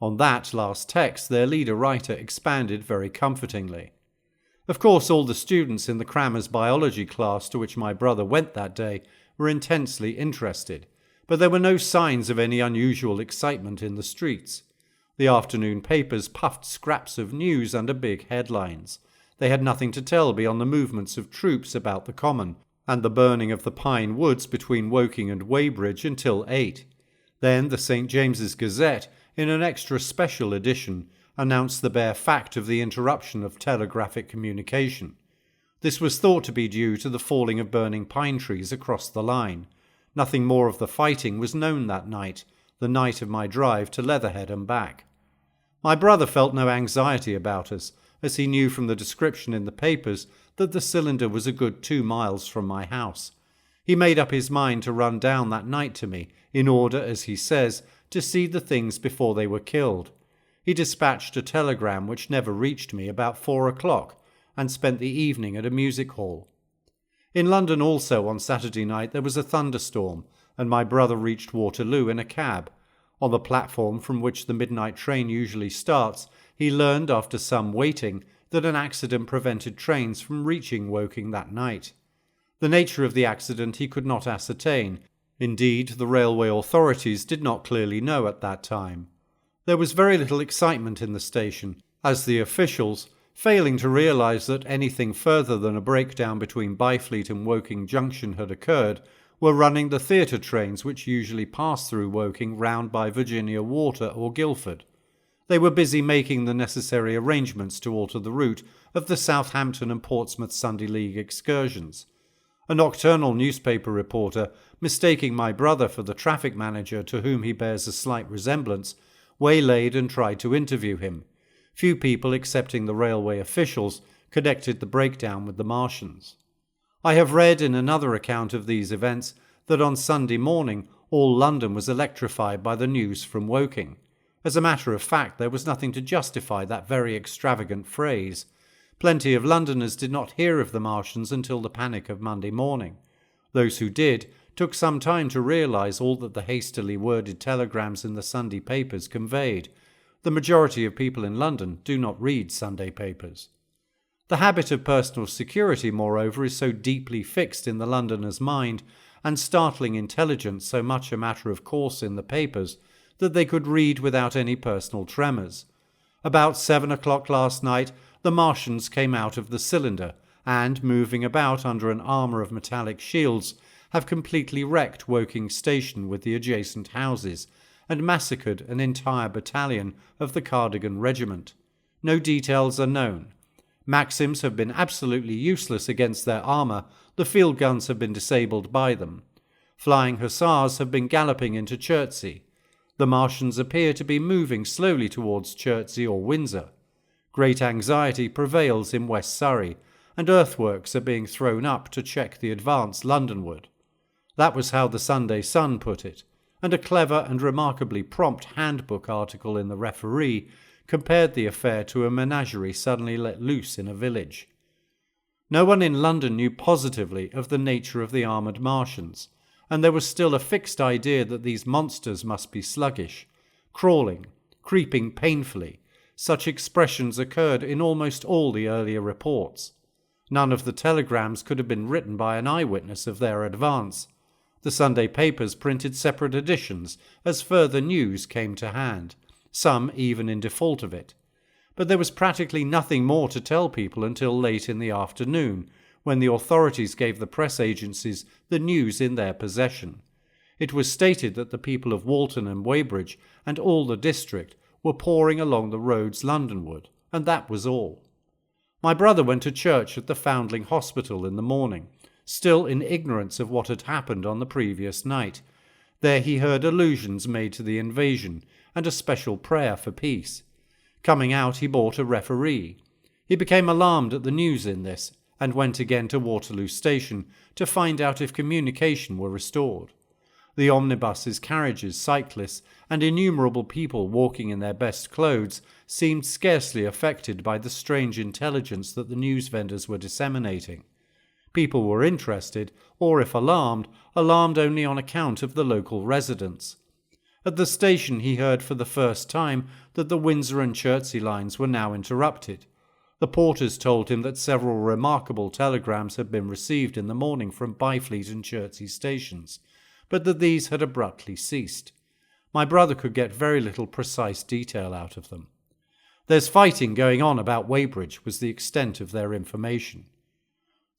On that last text their leader-writer expanded very comfortingly. Of course all the students in the crammer's biology class to which my brother went that day were intensely interested, but there were no signs of any unusual excitement in the streets. The afternoon papers puffed scraps of news under big headlines. They had nothing to tell beyond the movements of troops about the common, and the burning of the pine woods between Woking and Weybridge until 8. Then the St. James's Gazette, in an extra special edition, announced the bare fact of the interruption of telegraphic communication. This was thought to be due to the falling of burning pine trees across the line. Nothing more of the fighting was known that night, the night of my drive to Leatherhead and back. My brother felt no anxiety about us, as he knew from the description in the papers that the cylinder was a good 2 miles from my house. He made up his mind to run down that night to me, in order, as he says, to see the things before they were killed. He dispatched a telegram which never reached me about 4 o'clock, and spent the evening at a music hall. In London also on Saturday night there was a thunderstorm, and my brother reached Waterloo in a cab. On the platform from which the midnight train usually starts, he learned after some waiting that an accident prevented trains from reaching Woking that night. The nature of the accident he could not ascertain. Indeed, the railway authorities did not clearly know at that time. There was very little excitement in the station, as the officials, failing to realise that anything further than a breakdown between Byfleet and Woking Junction had occurred, were running the theatre trains which usually pass through Woking round by Virginia Water or Guildford. They were busy making the necessary arrangements to alter the route of the Southampton and Portsmouth Sunday League excursions. A nocturnal newspaper reporter, mistaking my brother for the traffic manager to whom he bears a slight resemblance, waylaid and tried to interview him. Few people, excepting the railway officials, connected the breakdown with the Martians. I have read in another account of these events that on Sunday morning all London was electrified by the news from Woking. As a matter of fact, there was nothing to justify that very extravagant phrase. Plenty of Londoners did not hear of the Martians until the panic of Monday morning. Those who did took some time to realise all that the hastily worded telegrams in the Sunday papers conveyed. The majority of people in London do not read Sunday papers. The habit of personal security, moreover, is so deeply fixed in the Londoner's mind, and startling intelligence so much a matter of course in the papers, that they could read without any personal tremors. About 7 o'clock last night, the Martians came out of the cylinder, and, moving about under an armour of metallic shields, have completely wrecked Woking Station with the adjacent houses, and massacred an entire battalion of the Cardigan Regiment. No details are known. Maxims have been absolutely useless against their armour. The field guns have been disabled by them. Flying hussars have been galloping into Chertsey. The Martians appear to be moving slowly towards Chertsey or Windsor. Great anxiety prevails in West Surrey, and earthworks are being thrown up to check the advance Londonward. That was how the Sunday Sun put it, and a clever and remarkably prompt handbook article in the Referee compared the affair to a menagerie suddenly let loose in a village. No one in London knew positively of the nature of the armoured Martians, and there was still a fixed idea that these monsters must be sluggish, crawling, creeping painfully. Such expressions occurred in almost all the earlier reports. None of the telegrams could have been written by an eyewitness of their advance. The Sunday papers printed separate editions as further news came to hand, some even in default of it. But there was practically nothing more to tell people until late in the afternoon, when the authorities gave the press agencies the news in their possession. It was stated that the people of Walton and Weybridge and all the district were pouring along the roads Londonward, and that was all. My brother went to church at the Foundling Hospital in the morning, still in ignorance of what had happened on the previous night. There he heard allusions made to the invasion, and a special prayer for peace. Coming out, he bought a Referee. He became alarmed at the news in this, and went again to Waterloo Station to find out if communication were restored. The omnibuses, carriages, cyclists, and innumerable people walking in their best clothes seemed scarcely affected by the strange intelligence that the news vendors were disseminating. People were interested, or if alarmed only on account of the local residents. At the station he heard for the first time that the Windsor and Chertsey lines were now interrupted. The porters told him that several remarkable telegrams had been received in the morning from Byfleet and Chertsey stations, but that these had abruptly ceased. My brother could get very little precise detail out of them. "There's fighting going on about Weybridge," was the extent of their information.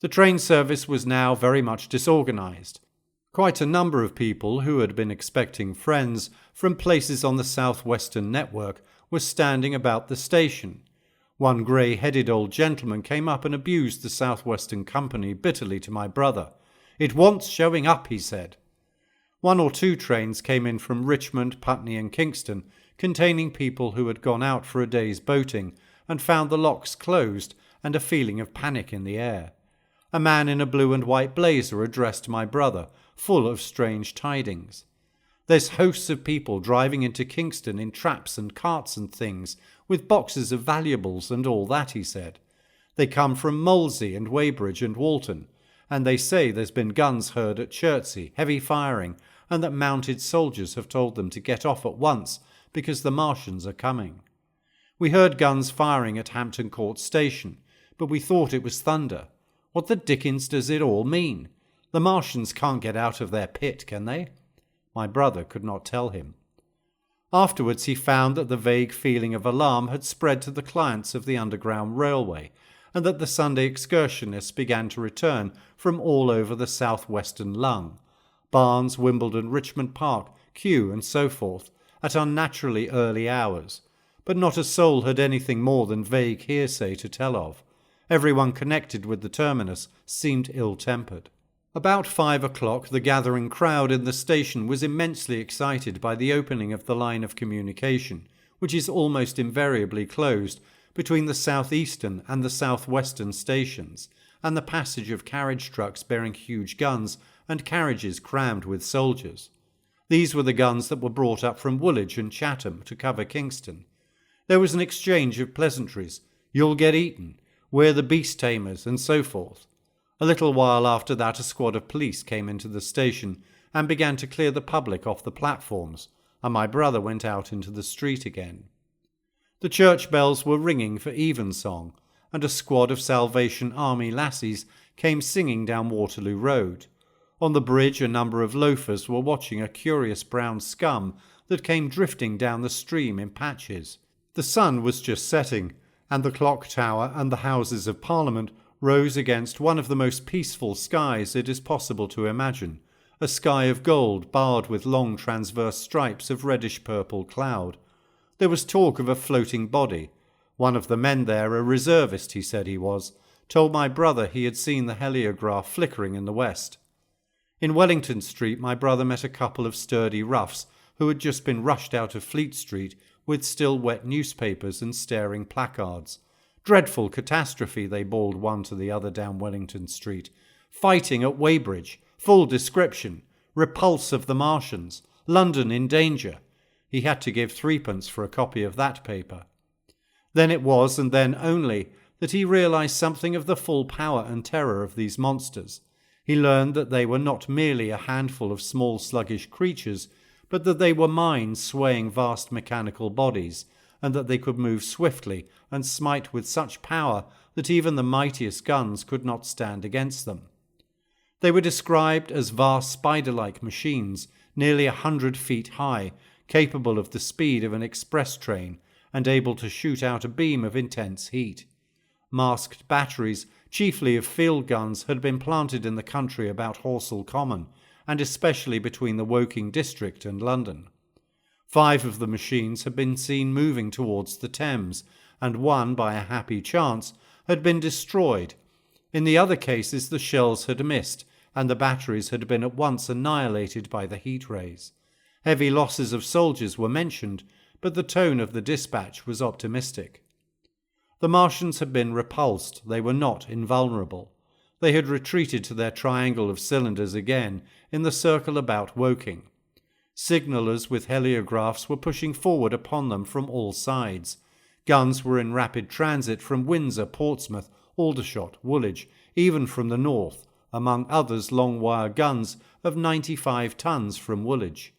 The train service was now very much disorganised. Quite a number of people who had been expecting friends from places on the south-western network were standing about the station. One grey-headed old gentleman came up and abused the south-western company bitterly to my brother. "It wants showing up," he said. 1 or 2 trains came in from Richmond, Putney and Kingston, containing people who had gone out for a day's boating and found the locks closed and a feeling of panic in the air. A man in a blue and white blazer addressed my brother, full of strange tidings. "There's hosts of people driving into Kingston in traps and carts and things, with boxes of valuables and all that," he said. "They come from Molesey and Weybridge and Walton, and they say there's been guns heard at Chertsey, heavy firing, and that mounted soldiers have told them to get off at once because the Martians are coming. We heard guns firing at Hampton Court Station, but we thought it was thunder. What the dickens does it all mean? The Martians can't get out of their pit, can they?" My brother could not tell him. Afterwards he found that the vague feeling of alarm had spread to the clients of the Underground Railway, and that the Sunday excursionists began to return from all over the south-western lung, Barnes, Wimbledon, Richmond Park, Kew, and so forth, at unnaturally early hours. but not a soul had anything more than vague hearsay to tell of. Everyone connected with the terminus seemed ill-tempered. About 5 o'clock, the gathering crowd in the station was immensely excited by the opening of the line of communication, which is almost invariably closed between the southeastern and the southwestern stations, and the passage of carriage trucks bearing huge guns and carriages crammed with soldiers. These were the guns that were brought up from Woolwich and Chatham to cover Kingston. There was an exchange of pleasantries. "You'll get eaten," "We're the beast tamers," and so forth. A little while after that a squad of police came into the station and began to clear the public off the platforms, and my brother went out into the street again. The church bells were ringing for evensong, and a squad of Salvation Army lassies came singing down Waterloo Road. On the bridge a number of loafers were watching a curious brown scum that came drifting down the stream in patches. The sun was just setting, and the clock tower and the Houses of Parliament rose against one of the most peaceful skies it is possible to imagine, a sky of gold barred with long transverse stripes of reddish-purple cloud. There was talk of a floating body. One of the men there, a reservist he said he was, told my brother he had seen the heliograph flickering in the west. In Wellington Street my brother met a couple of sturdy roughs who had just been rushed out of Fleet Street with still wet newspapers and staring placards. "Dreadful catastrophe," they bawled one to the other down Wellington Street. "Fighting at Weybridge. Full description. Repulse of the Martians. London in danger." He had to give 3d for a copy of that paper. Then it was, and then only, that he realized something of the full power and terror of these monsters. He learned that they were not merely a handful of small sluggish creatures, but that they were minds swaying vast mechanical bodies, and that they could move swiftly and smite with such power that even the mightiest guns could not stand against them. They were described as vast spider-like machines, nearly 100 feet high, capable of the speed of an express train, and able to shoot out a beam of intense heat. Masked batteries, chiefly of field guns, had been planted in the country about Horsell Common, and especially between the Woking district and London. 5 of the machines had been seen moving towards the Thames, and one, by a happy chance, had been destroyed. In the other cases the shells had missed, and the batteries had been at once annihilated by the heat rays. Heavy losses of soldiers were mentioned, but the tone of the dispatch was optimistic. The Martians had been repulsed. They were not invulnerable. They had retreated to their triangle of cylinders again in the circle about Woking. Signallers with heliographs were pushing forward upon them from all sides. Guns were in rapid transit from Windsor, Portsmouth, Aldershot, Woolwich, even from the north, among others long-wire guns of 95 tons from Woolwich.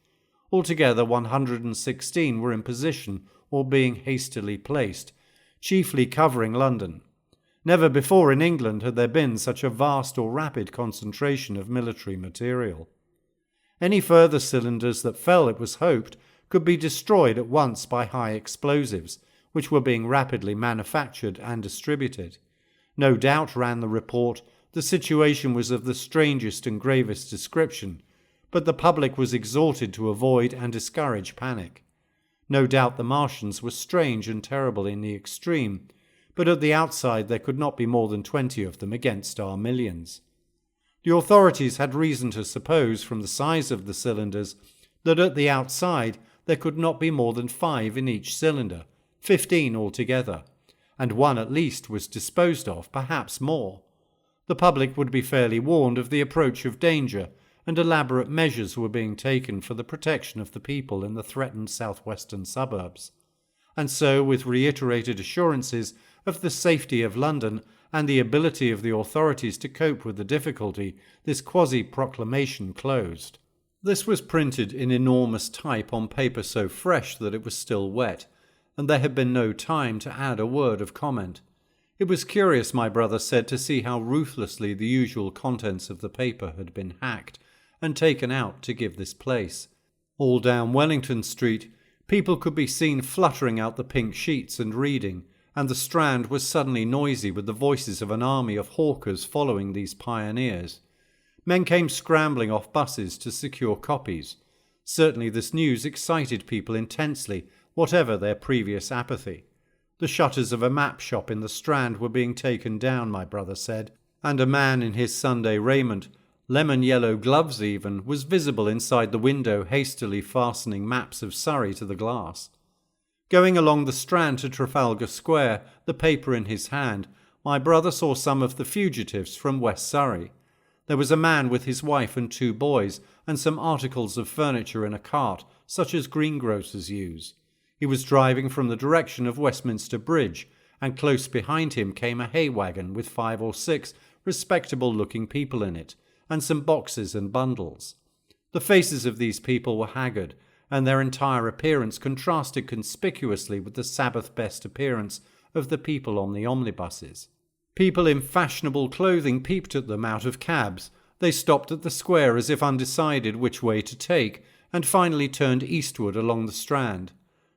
Altogether 116 were in position or being hastily placed, chiefly covering London. Never before in England had there been such a vast or rapid concentration of military material. Any further cylinders that fell, it was hoped, could be destroyed at once by high explosives, which were being rapidly manufactured and distributed. No doubt, ran the report, the situation was of the strangest and gravest description, but the public was exhorted to avoid and discourage panic. No doubt the Martians were strange and terrible in the extreme, but at the outside there could not be more than 20 of them against our millions. The authorities had reason to suppose, from the size of the cylinders, that at the outside there could not be more than 5 in each cylinder, 15 altogether, and one at least was disposed of, perhaps more. The public would be fairly warned of the approach of danger, and elaborate measures were being taken for the protection of the people in the threatened southwestern suburbs. And so, with reiterated assurances of the safety of London and the ability of the authorities to cope with the difficulty, this quasi-proclamation closed. This was printed in enormous type on paper so fresh that it was still wet, and there had been no time to add a word of comment. It was curious, my brother said, to see how ruthlessly the usual contents of the paper had been hacked and taken out to give this place. All down Wellington Street, people could be seen fluttering out the pink sheets and reading, and the Strand was suddenly noisy with the voices of an army of hawkers following these pioneers. Men came scrambling off buses to secure copies. Certainly this news excited people intensely, whatever their previous apathy. The shutters of a map shop in the Strand were being taken down, my brother said, and a man in his Sunday raiment, lemon-yellow gloves even, was visible inside the window hastily fastening maps of Surrey to the glass. Going along the Strand to Trafalgar Square, the paper in his hand, my brother saw some of the fugitives from West Surrey. There was a man with his wife and 2 boys, and some articles of furniture in a cart, such as greengrocers use. He was driving from the direction of Westminster Bridge, and close behind him came a hay wagon with 5 or 6 respectable-looking people in it, and some boxes and bundles. The faces of these people were haggard, and their entire appearance contrasted conspicuously with the Sabbath-best appearance of the people on the omnibuses. People in fashionable clothing peeped at them out of cabs. They stopped at the square as if undecided which way to take, and finally turned eastward along the Strand.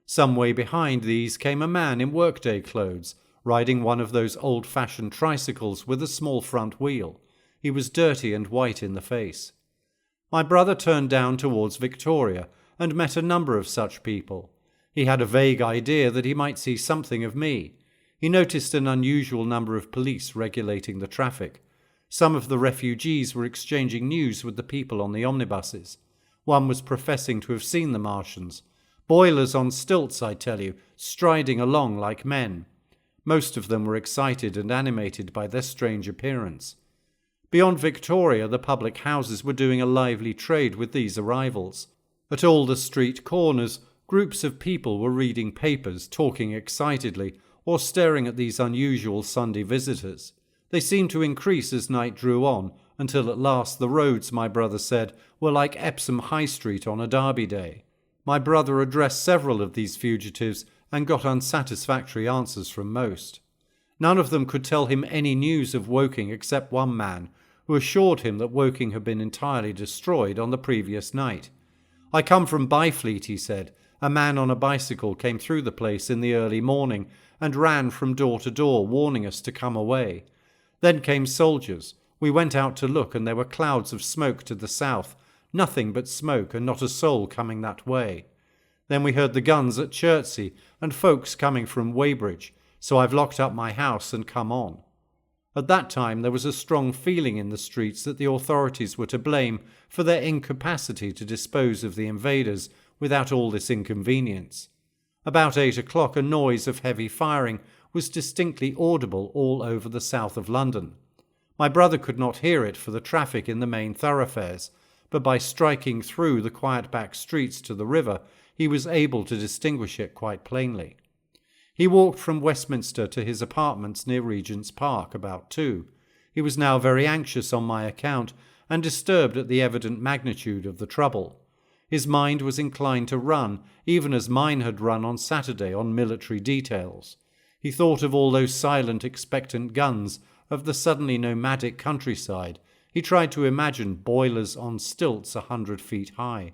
Some way behind these came a man in workday clothes, riding one of those old-fashioned tricycles with a small front wheel. He was dirty and white in the face. My brother turned down towards Victoria, and met a number of such people. He had a vague idea that he might see something of me. He noticed an unusual number of police regulating the traffic. Some of the refugees were exchanging news with the people on the omnibuses. One was professing to have seen the Martians. Boilers on stilts, I tell you, striding along like men. Most of them were excited and animated by their strange appearance. Beyond Victoria, the public houses were doing a lively trade with these arrivals. At all the street corners, groups of people were reading papers, talking excitedly, or staring at these unusual Sunday visitors. They seemed to increase as night drew on, until at last the roads, my brother said, were like Epsom High Street on a Derby day. My brother addressed several of these fugitives and got unsatisfactory answers from most. None of them could tell him any news of Woking except one man, who assured him that Woking had been entirely destroyed on the previous night. "I come from Byfleet," he said. "A man on a bicycle came through the place in the early morning and ran from door to door, warning us to come away. Then came soldiers. We went out to look, and there were clouds of smoke to the south, nothing but smoke, and not a soul coming that way. Then we heard the guns at Chertsey, and folks coming from Weybridge, so I've locked up my house and come on." At that time there was a strong feeling in the streets that the authorities were to blame for their incapacity to dispose of the invaders without all this inconvenience. About 8 o'clock a noise of heavy firing was distinctly audible all over the south of London. My brother could not hear it for the traffic in the main thoroughfares, but by striking through the quiet back streets to the river, he was able to distinguish it quite plainly. He walked from Westminster to his apartments near Regent's Park about 2. He was now very anxious on my account, and disturbed at the evident magnitude of the trouble. His mind was inclined to run, even as mine had run on Saturday on military details. He thought of all those silent, expectant guns, of the suddenly nomadic countryside. He tried to imagine boilers on stilts 100 feet high.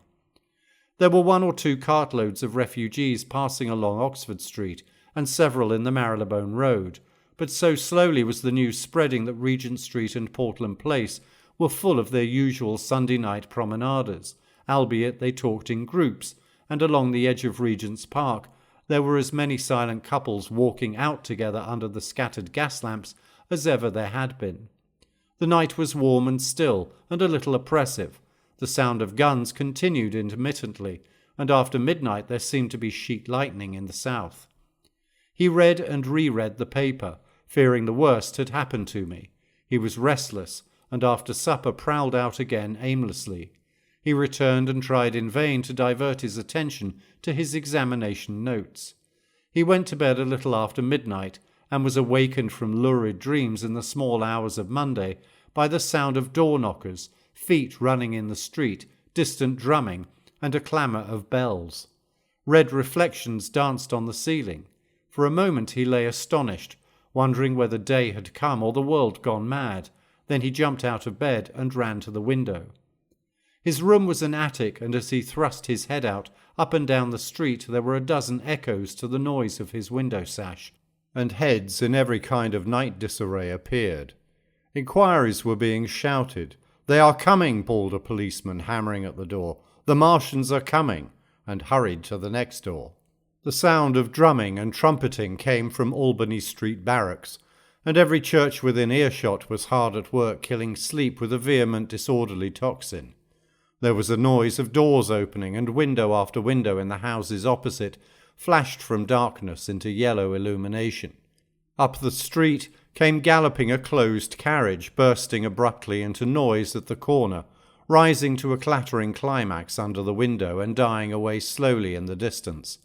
There were 1 or 2 cartloads of refugees passing along Oxford Street, and several in the Marylebone Road, but so slowly was the news spreading that Regent Street and Portland Place were full of their usual Sunday night promenaders, albeit they talked in groups, and along the edge of Regent's Park there were as many silent couples walking out together under the scattered gas lamps as ever there had been. The night was warm and still, and a little oppressive. The sound of guns continued intermittently, and after midnight there seemed to be sheet lightning in the south. He read and reread the paper, fearing the worst had happened to me. He was restless, and after supper prowled out again aimlessly. He returned and tried in vain to divert his attention to his examination notes. He went to bed a little after midnight, and was awakened from lurid dreams in the small hours of Monday by the sound of door-knockers, feet running in the street, distant drumming, and a clamour of bells. Red reflections danced on the ceiling. For a moment he lay astonished, wondering whether day had come or the world gone mad. Then he jumped out of bed and ran to the window. His room was an attic, and as he thrust his head out, up and down the street there were a dozen echoes to the noise of his window sash, and heads in every kind of night disarray appeared. Inquiries were being shouted. "They are coming," bawled a policeman, hammering at the door. "The Martians are coming," and hurried to the next door. The sound of drumming and trumpeting came from Albany Street barracks, and every church within earshot was hard at work killing sleep with a vehement disorderly tocsin. There was a noise of doors opening, and window after window in the houses opposite flashed from darkness into yellow illumination. Up the street came galloping a closed carriage, bursting abruptly into noise at the corner, rising to a clattering climax under the window and dying away slowly in the distance.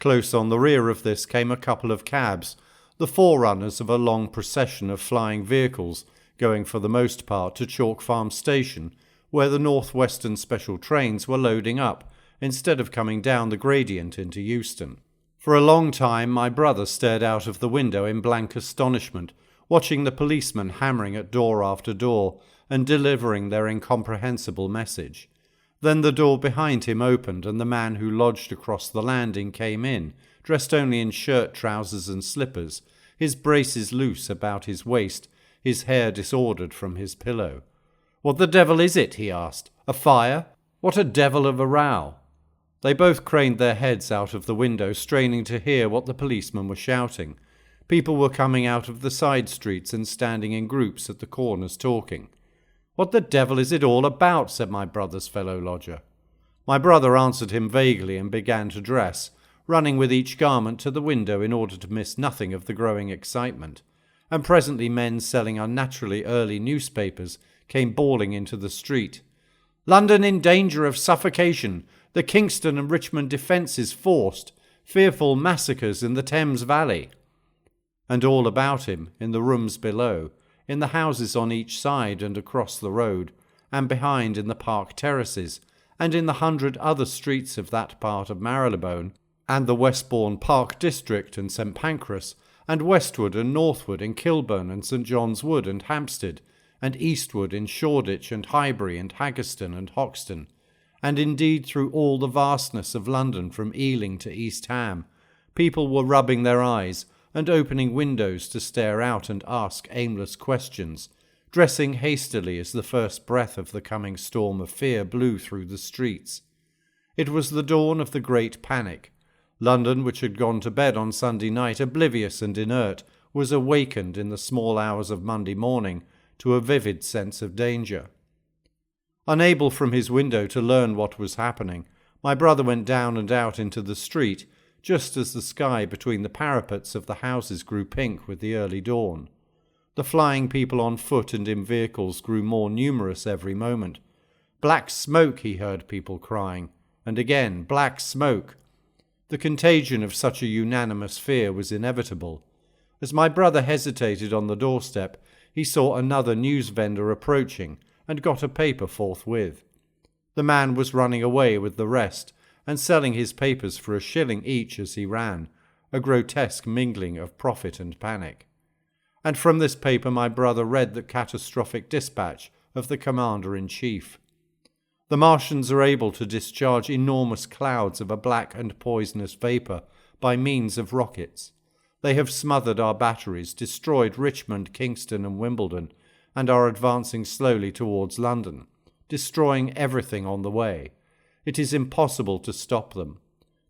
Close on the rear of this came a couple of cabs, the forerunners of a long procession of flying vehicles, going for the most part to Chalk Farm Station, where the North Western special trains were loading up, instead of coming down the gradient into Euston. For a long time my brother stared out of the window in blank astonishment, watching the policemen hammering at door after door and delivering their incomprehensible message. Then the door behind him opened, and the man who lodged across the landing came in, dressed only in shirt, trousers and slippers, his braces loose about his waist, his hair disordered from his pillow. "What the devil is it?" he asked. "A fire? What a devil of a row!" They both craned their heads out of the window, straining to hear what the policemen were shouting. People were coming out of the side streets and standing in groups at the corners talking. "What the devil is it all about?" said my brother's fellow lodger. My brother answered him vaguely and began to dress, running with each garment to the window in order to miss nothing of the growing excitement, and presently men selling unnaturally early newspapers came bawling into the street. "London in danger of suffocation! The Kingston and Richmond defences forced! Fearful massacres in the Thames Valley!" And all about him, in the rooms below, in the houses on each side and across the road, and behind in the park terraces, and in the 100 other streets of that part of Marylebone, and the Westbourne Park district and St Pancras, and westward and northward in Kilburn and St John's Wood and Hampstead, and eastward in Shoreditch and Highbury and Haggerston and Hoxton, and indeed through all the vastness of London from Ealing to East Ham, people were rubbing their eyes and opening windows to stare out and ask aimless questions, dressing hastily as the first breath of the coming storm of fear blew through the streets. It was the dawn of the great panic. London, which had gone to bed on Sunday night oblivious and inert, was awakened in the small hours of Monday morning to a vivid sense of danger. Unable from his window to learn what was happening, my brother went down and out into the street, just as the sky between the parapets of the houses grew pink with the early dawn. The flying people on foot and in vehicles grew more numerous every moment. "Black smoke," he heard people crying, and again, "Black smoke." The contagion of such a unanimous fear was inevitable. As my brother hesitated on the doorstep, he saw another news vendor approaching, and got a paper forthwith. The man was running away with the rest, and selling his papers for £1 each as he ran, a grotesque mingling of profit and panic. And from this paper my brother read the catastrophic dispatch of the Commander-in-Chief. The Martians are able to discharge enormous clouds of a black and poisonous vapour by means of rockets. They have smothered our batteries, destroyed Richmond, Kingston and Wimbledon, and are advancing slowly towards London, destroying everything on the way. It is impossible to stop them.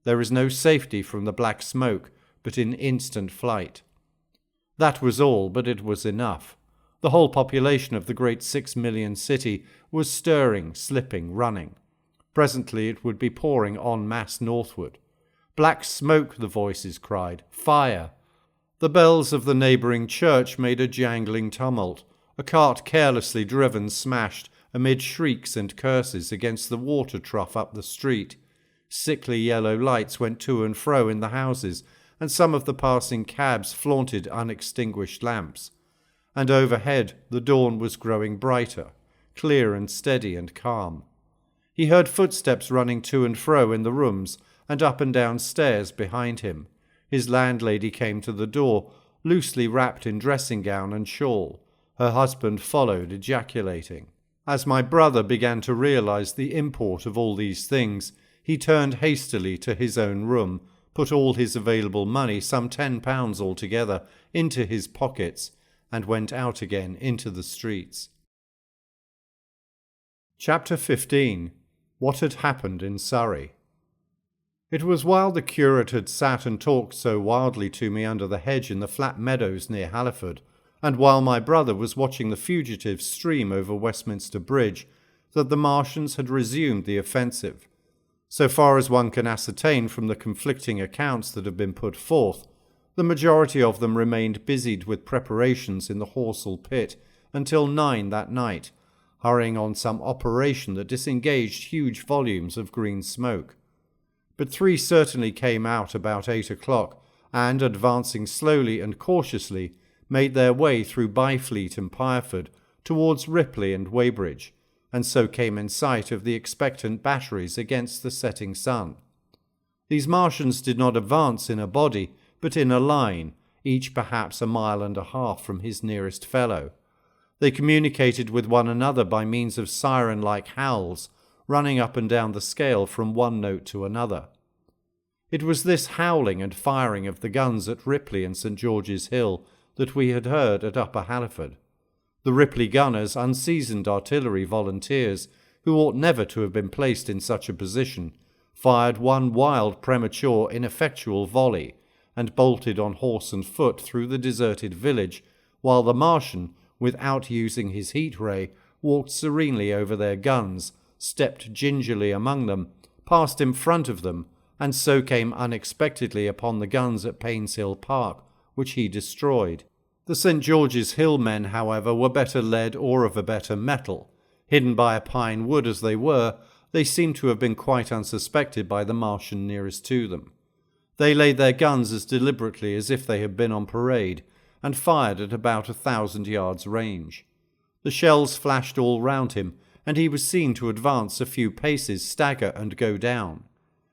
There is no safety from the black smoke, but in instant flight. That was all, but it was enough. The whole population of the great 6 million city was stirring, slipping, running. Presently it would be pouring en masse northward. "Black smoke," the voices cried. "Fire!" The bells of the neighbouring church made a jangling tumult. A cart carelessly driven smashed, amid shrieks and curses, against the water trough up the street. Sickly yellow lights went to and fro in the houses, and some of the passing cabs flaunted unextinguished lamps. And overhead the dawn was growing brighter, clear and steady and calm. He heard footsteps running to and fro in the rooms and up and down stairs behind him. His landlady came to the door, loosely wrapped in dressing-gown and shawl. Her husband followed, ejaculating. As my brother began to realize the import of all these things, he turned hastily to his own room, put all his available money, some £10 altogether, into his pockets, and went out again into the streets. Chapter 15. What had happened in Surrey. It was while the curate had sat and talked so wildly to me under the hedge in the flat meadows near Halliford, and while my brother was watching the fugitives stream over Westminster Bridge, that the Martians had resumed the offensive. So far as one can ascertain from the conflicting accounts that have been put forth, the majority of them remained busied with preparations in the Horsell pit until 9 that night, hurrying on some operation that disengaged huge volumes of green smoke. But 3 certainly came out about 8 o'clock, and, advancing slowly and cautiously, made their way through Byfleet and Pireford towards Ripley and Weybridge, and so came in sight of the expectant batteries against the setting sun. These Martians did not advance in a body, but in a line, each perhaps 1.5 miles from his nearest fellow. They communicated with one another by means of siren-like howls, running up and down the scale from one note to another. It was this howling and firing of the guns at Ripley and St. George's Hill that we had heard at Upper Halliford. The Ripley gunners, unseasoned artillery volunteers, who ought never to have been placed in such a position, fired one wild, premature, ineffectual volley, and bolted on horse and foot through the deserted village, while the Martian, without using his heat ray, walked serenely over their guns, stepped gingerly among them, passed in front of them, and so came unexpectedly upon the guns at Painshill Park, which he destroyed. The St. George's Hill men, however, were better lead or of a better metal. Hidden by a pine wood as they were, they seemed to have been quite unsuspected by the Martian nearest to them. They laid their guns as deliberately as if they had been on parade, and fired at about 1,000 yards range. The shells flashed all round him, and he was seen to advance a few paces, stagger, and go down.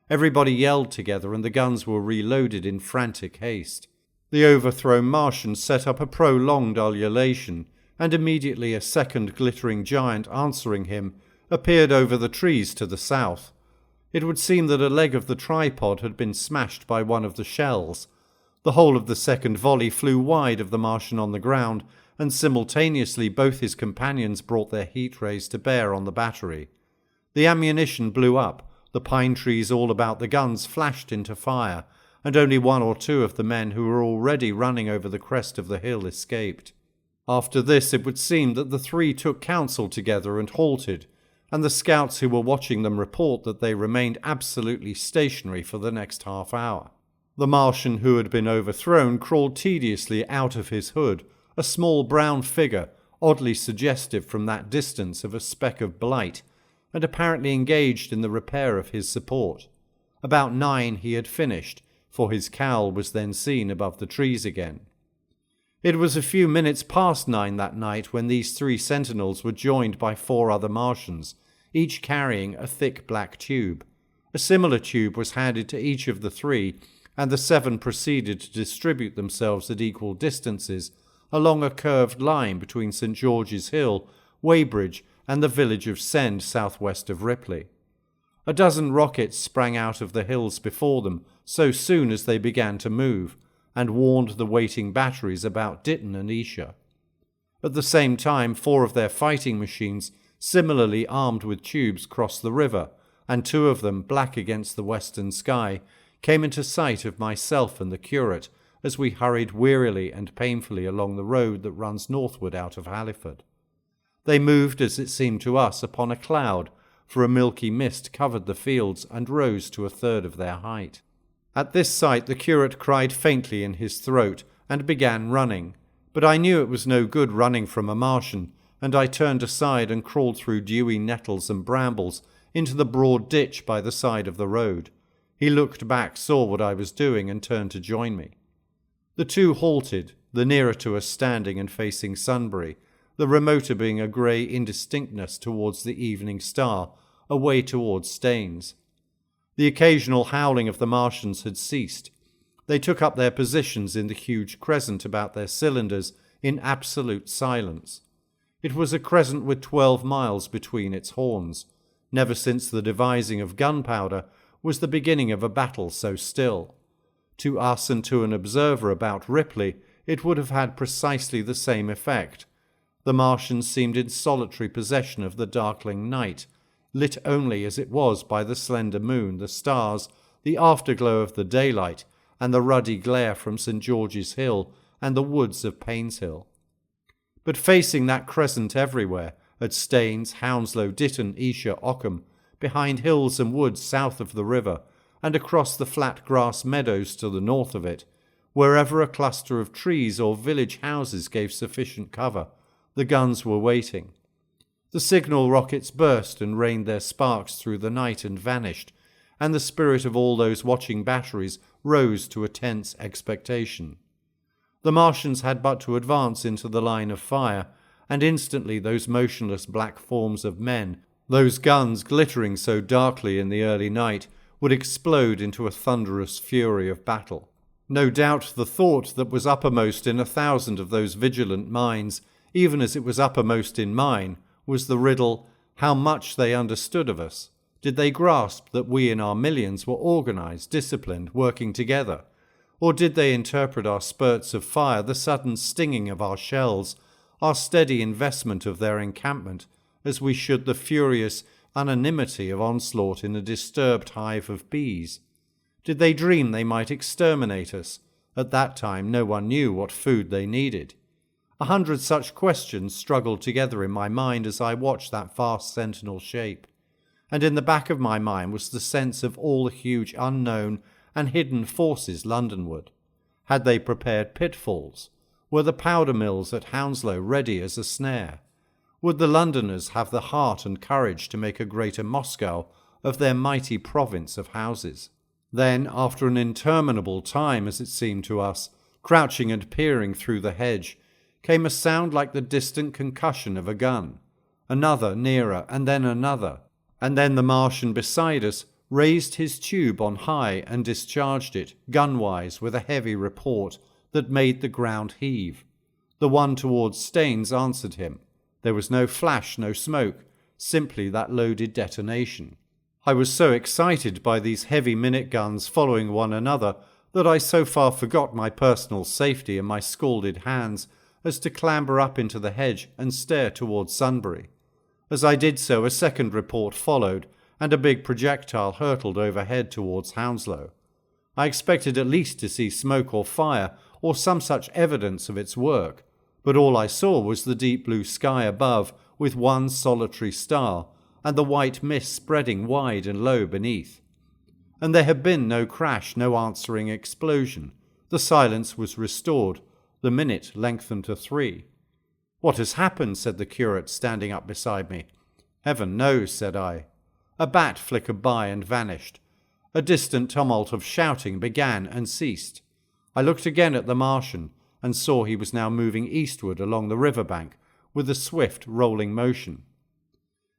Everybody yelled together, and the guns were reloaded in frantic haste. The overthrown Martian set up a prolonged ululation, and immediately a second glittering giant answering him appeared over the trees to the south. It would seem that a leg of the tripod had been smashed by one of the shells. The whole of the second volley flew wide of the Martian on the ground, and simultaneously both his companions brought their heat rays to bear on the battery. The ammunition blew up, the pine trees all about the guns flashed into fire, and only 1 or 2 of the men who were already running over the crest of the hill escaped. After this it would seem that the 3 took counsel together and halted, and the scouts who were watching them report that they remained absolutely stationary for the next half hour. The Martian who had been overthrown crawled tediously out of his hood, a small brown figure, oddly suggestive from that distance of a speck of blight, and apparently engaged in the repair of his support. About 9 he had finished, for his cowl was then seen above the trees again. It was a few minutes past 9 that night when these 3 sentinels were joined by 4 other Martians, each carrying a thick black tube. A similar tube was handed to each of the 3, and the 7 proceeded to distribute themselves at equal distances along a curved line between St. George's Hill, Weybridge, and the village of Send southwest of Ripley. A dozen rockets sprang out of the hills before them so soon as they began to move, and warned the waiting batteries about Ditton and Esher. At the same time 4 of their fighting machines, similarly armed with tubes, crossed the river, and 2 of them, black against the western sky, came into sight of myself and the curate as we hurried wearily and painfully along the road that runs northward out of Halliford. They moved, as it seemed to us, upon a cloud, for a milky mist covered the fields and rose to 1/3 of their height. At this sight the curate cried faintly in his throat and began running, but I knew it was no good running from a Martian, and I turned aside and crawled through dewy nettles and brambles into the broad ditch by the side of the road. He looked back, saw what I was doing, and turned to join me. The 2 halted, the nearer to us standing and facing Sunbury, the remoter being a grey indistinctness towards the evening star, away towards Staines. The occasional howling of the Martians had ceased. They took up their positions in the huge crescent about their cylinders in absolute silence. It was a crescent with 12 miles between its horns. Never since the devising of gunpowder was the beginning of a battle so still. To us and to an observer about Ripley, it would have had precisely the same effect. The Martians seemed in solitary possession of the darkling night, lit only as it was by the slender moon, the stars, the afterglow of the daylight, and the ruddy glare from St. George's Hill and the woods of Painshill. But facing that crescent everywhere, at Staines, Hounslow, Ditton, Esher, Ockham, behind hills and woods south of the river, and across the flat grass meadows to the north of it, wherever a cluster of trees or village houses gave sufficient cover, the guns were waiting. The signal rockets burst and rained their sparks through the night and vanished, and the spirit of all those watching batteries rose to a tense expectation. The Martians had but to advance into the line of fire, and instantly those motionless black forms of men, those guns glittering so darkly in the early night, would explode into a thunderous fury of battle. No doubt the thought that was uppermost in 1,000 of those vigilant minds, even as it was uppermost in mine, was the riddle, how much they understood of us. Did they grasp that we in our millions were organized, disciplined, working together? Or did they interpret our spurts of fire, the sudden stinging of our shells, our steady investment of their encampment, as we should the furious anonymity of onslaught in a disturbed hive of bees? Did they dream they might exterminate us? At that time no one knew what food they needed. 100 such questions struggled together in my mind as I watched that vast sentinel shape. And in the back of my mind was the sense of all the huge unknown and hidden forces Londonward. Had they prepared pitfalls? Were the powder mills at Hounslow ready as a snare? Would the Londoners have the heart and courage to make a greater Moscow of their mighty province of houses? Then, after an interminable time, as it seemed to us, crouching and peering through the hedge, came a sound like the distant concussion of a gun. Another, nearer, and then another. And then the Martian beside us raised his tube on high and discharged it, gunwise, with a heavy report that made the ground heave. The one towards Staines answered him. There was no flash, no smoke, simply that loaded detonation. I was so excited by these heavy minute guns following one another that I so far forgot my personal safety and my scalded hands as to clamber up into the hedge and stare towards Sunbury. As I did so, a second report followed, and a big projectile hurtled overhead towards Hounslow. I expected at least to see smoke or fire, or some such evidence of its work, but all I saw was the deep blue sky above, with one solitary star, and the white mist spreading wide and low beneath. And there had been no crash, no answering explosion. The silence was restored. The minute lengthened to 3. "What has happened?" said the curate, standing up beside me. "Heaven knows," said I. A bat flickered by and vanished. A distant tumult of shouting began and ceased. I looked again at the Martian, and saw he was now moving eastward along the river bank with a swift rolling motion.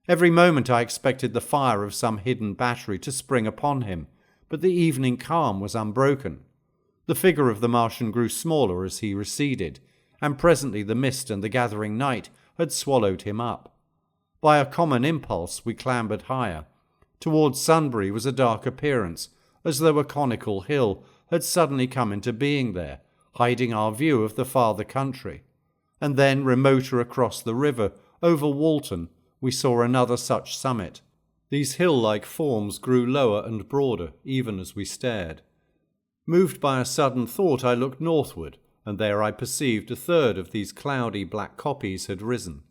Every moment I expected the fire of some hidden battery to spring upon him, but the evening calm was unbroken. The figure of the Martian grew smaller as he receded, and presently the mist and the gathering night had swallowed him up. By a common impulse we clambered higher. Towards Sunbury was a dark appearance, as though a conical hill had suddenly come into being there, hiding our view of the farther country. And then, remoter across the river, over Walton, we saw another such summit. These hill-like forms grew lower and broader, even as we stared. Moved by a sudden thought, I looked northward, and there I perceived a third of these cloudy black kopjes had risen.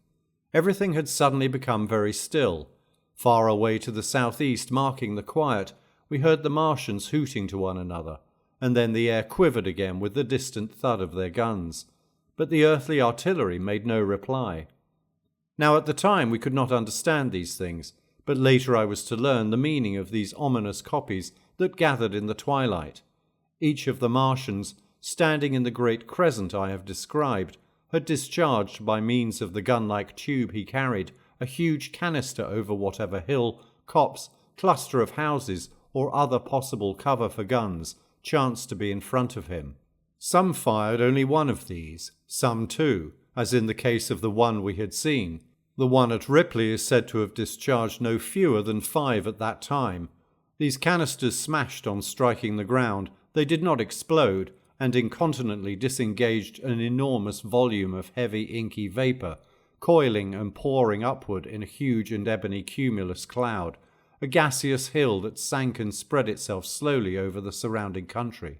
Everything had suddenly become very still. Far away to the southeast, marking the quiet, we heard the Martians hooting to one another, and then the air quivered again with the distant thud of their guns. But the earthly artillery made no reply. Now at the time we could not understand these things, but later I was to learn the meaning of these ominous kopjes that gathered in the twilight. Each of the Martians, standing in the great crescent I have described, had discharged by means of the gun-like tube he carried a huge canister over whatever hill, copse, cluster of houses, or other possible cover for guns chanced to be in front of him. Some fired only one of these, some two, as in the case of the one we had seen. The one at Ripley is said to have discharged no fewer than 5 at that time. These canisters smashed on striking the ground. They did not explode, and incontinently disengaged an enormous volume of heavy inky vapour, coiling and pouring upward in a huge and ebony cumulus cloud, a gaseous hill that sank and spread itself slowly over the surrounding country.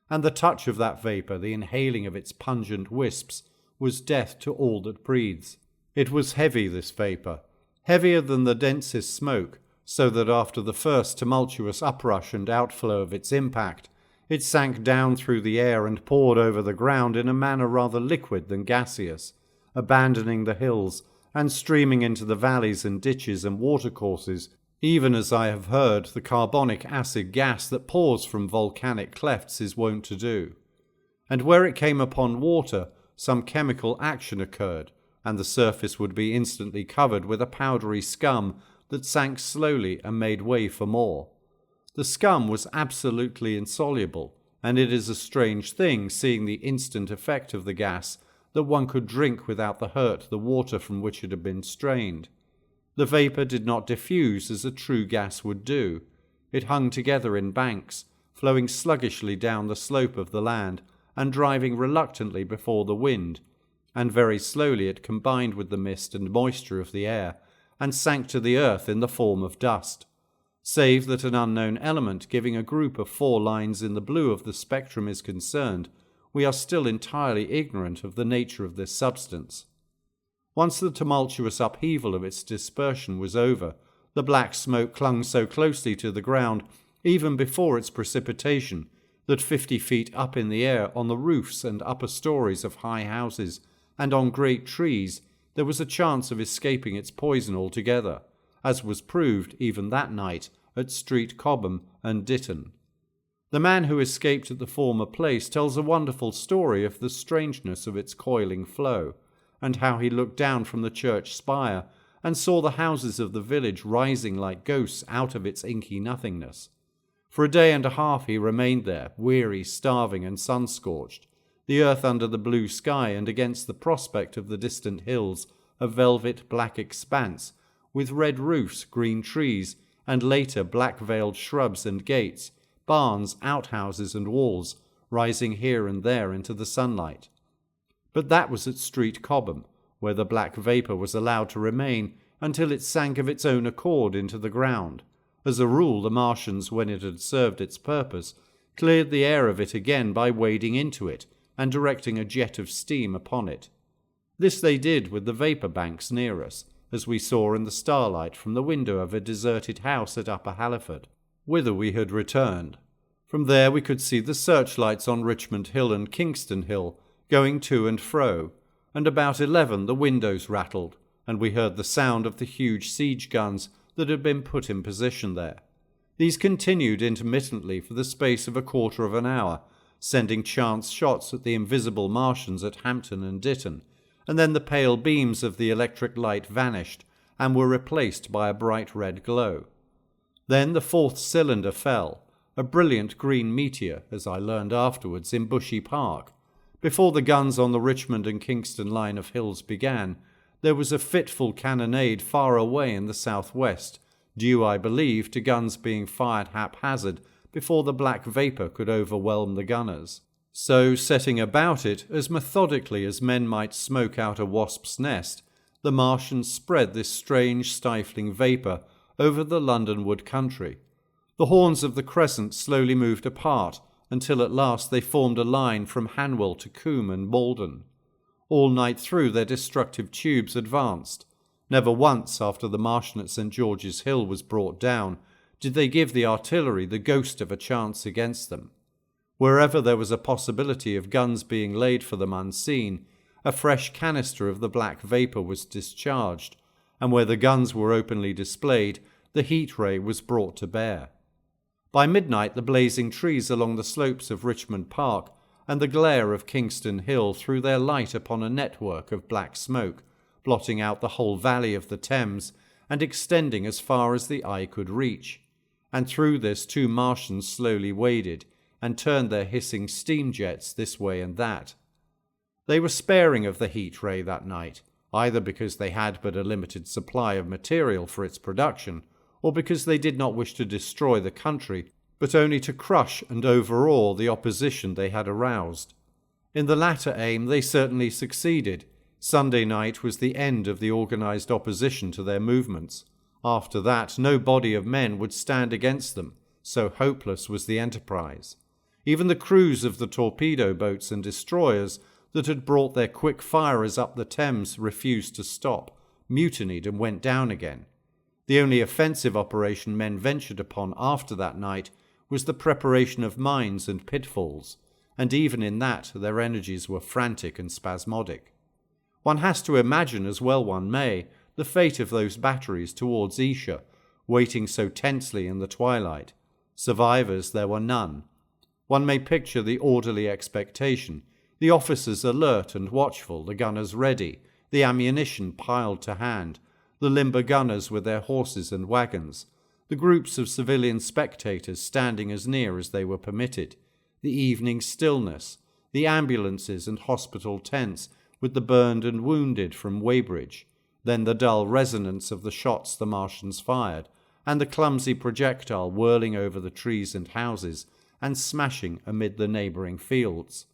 And the touch of that vapour, the inhaling of its pungent wisps, was death to all that breathes. It was heavy, this vapour, heavier than the densest smoke, so that after the first tumultuous uprush and outflow of its impact, it sank down through the air and poured over the ground in a manner rather liquid than gaseous, abandoning the hills and streaming into the valleys and ditches and watercourses, even as I have heard the carbonic acid gas that pours from volcanic clefts is wont to do. And where it came upon water, some chemical action occurred, and the surface would be instantly covered with a powdery scum that sank slowly and made way for more. The scum was absolutely insoluble, and it is a strange thing, seeing the instant effect of the gas, that one could drink without the hurt the water from which it had been strained. The vapour did not diffuse as a true gas would do. It hung together in banks, flowing sluggishly down the slope of the land, and driving reluctantly before the wind, and very slowly it combined with the mist and moisture of the air, and sank to the earth in the form of dust. Save that an unknown element giving a group of 4 lines in the blue of the spectrum is concerned, we are still entirely ignorant of the nature of this substance. Once the tumultuous upheaval of its dispersion was over, the black smoke clung so closely to the ground, even before its precipitation, that 50 feet up in the air, on the roofs and upper stories of high houses, and on great trees, there was a chance of escaping its poison altogether, as was proved even that night at Street Chobham and Ditton. The man who escaped at the former place tells a wonderful story of the strangeness of its coiling flow, and how he looked down from the church spire and saw the houses of the village rising like ghosts out of its inky nothingness. For a day and a half he remained there, weary, starving, and sun-scorched, the earth under the blue sky, and against the prospect of the distant hills a velvet black expanse, with red roofs, green trees, and later black-veiled shrubs and gates, barns, outhouses, and walls, rising here and there into the sunlight. But that was at Street Chobham, where the black vapour was allowed to remain until it sank of its own accord into the ground. As a rule, the Martians, when it had served its purpose, cleared the air of it again by wading into it and directing a jet of steam upon it. This they did with the vapour banks near us, as we saw in the starlight from the window of a deserted house at Upper Halliford, whither we had returned. From there we could see the searchlights on Richmond Hill and Kingston Hill going to and fro, and about 11 the windows rattled, and we heard the sound of the huge siege guns that had been put in position there. These continued intermittently for the space of a quarter of an hour, sending chance shots at the invisible Martians at Hampton and Ditton, and then the pale beams of the electric light vanished and were replaced by a bright red glow. Then the 4th cylinder fell, a brilliant green meteor, as I learned afterwards, in Bushy Park. Before the guns on the Richmond and Kingston line of hills began, there was a fitful cannonade far away in the southwest, due, I believe, to guns being fired haphazard before the black vapour could overwhelm the gunners. So, setting about it as methodically as men might smoke out a wasp's nest, the Martians spread this strange stifling vapour over the London-wood country. The horns of the crescent slowly moved apart, until at last they formed a line from Hanwell to Coombe and Malden. All night through their destructive tubes advanced. Never once, after the Martian at St. George's Hill was brought down, did they give the artillery the ghost of a chance against them. Wherever there was a possibility of guns being laid for them unseen, a fresh canister of the black vapour was discharged, and where the guns were openly displayed, the heat ray was brought to bear. By midnight the blazing trees along the slopes of Richmond Park and the glare of Kingston Hill threw their light upon a network of black smoke, blotting out the whole valley of the Thames and extending as far as the eye could reach. And through this 2 Martians slowly waded, and turned their hissing steam jets this way and that. They were sparing of the heat ray that night, either because they had but a limited supply of material for its production, or because they did not wish to destroy the country, but only to crush and overawe the opposition they had aroused. In the latter aim they certainly succeeded. Sunday night was the end of the organised opposition to their movements. After that, no body of men would stand against them, so hopeless was the enterprise. Even the crews of the torpedo boats and destroyers that had brought their quick firers up the Thames refused to stop, mutinied and went down again. The only offensive operation men ventured upon after that night was the preparation of mines and pitfalls, and even in that their energies were frantic and spasmodic. One has to imagine, as well one may, the fate of those batteries towards Esher, waiting so tensely in the twilight. Survivors there were none. One may picture the orderly expectation, the officers alert and watchful, the gunners ready, the ammunition piled to hand, the limber gunners with their horses and wagons, the groups of civilian spectators standing as near as they were permitted, the evening stillness, the ambulances and hospital tents with the burned and wounded from Weybridge, then the dull resonance of the shots the Martians fired, and the clumsy projectile whirling over the trees and houses and smashing amid the neighbouring fields.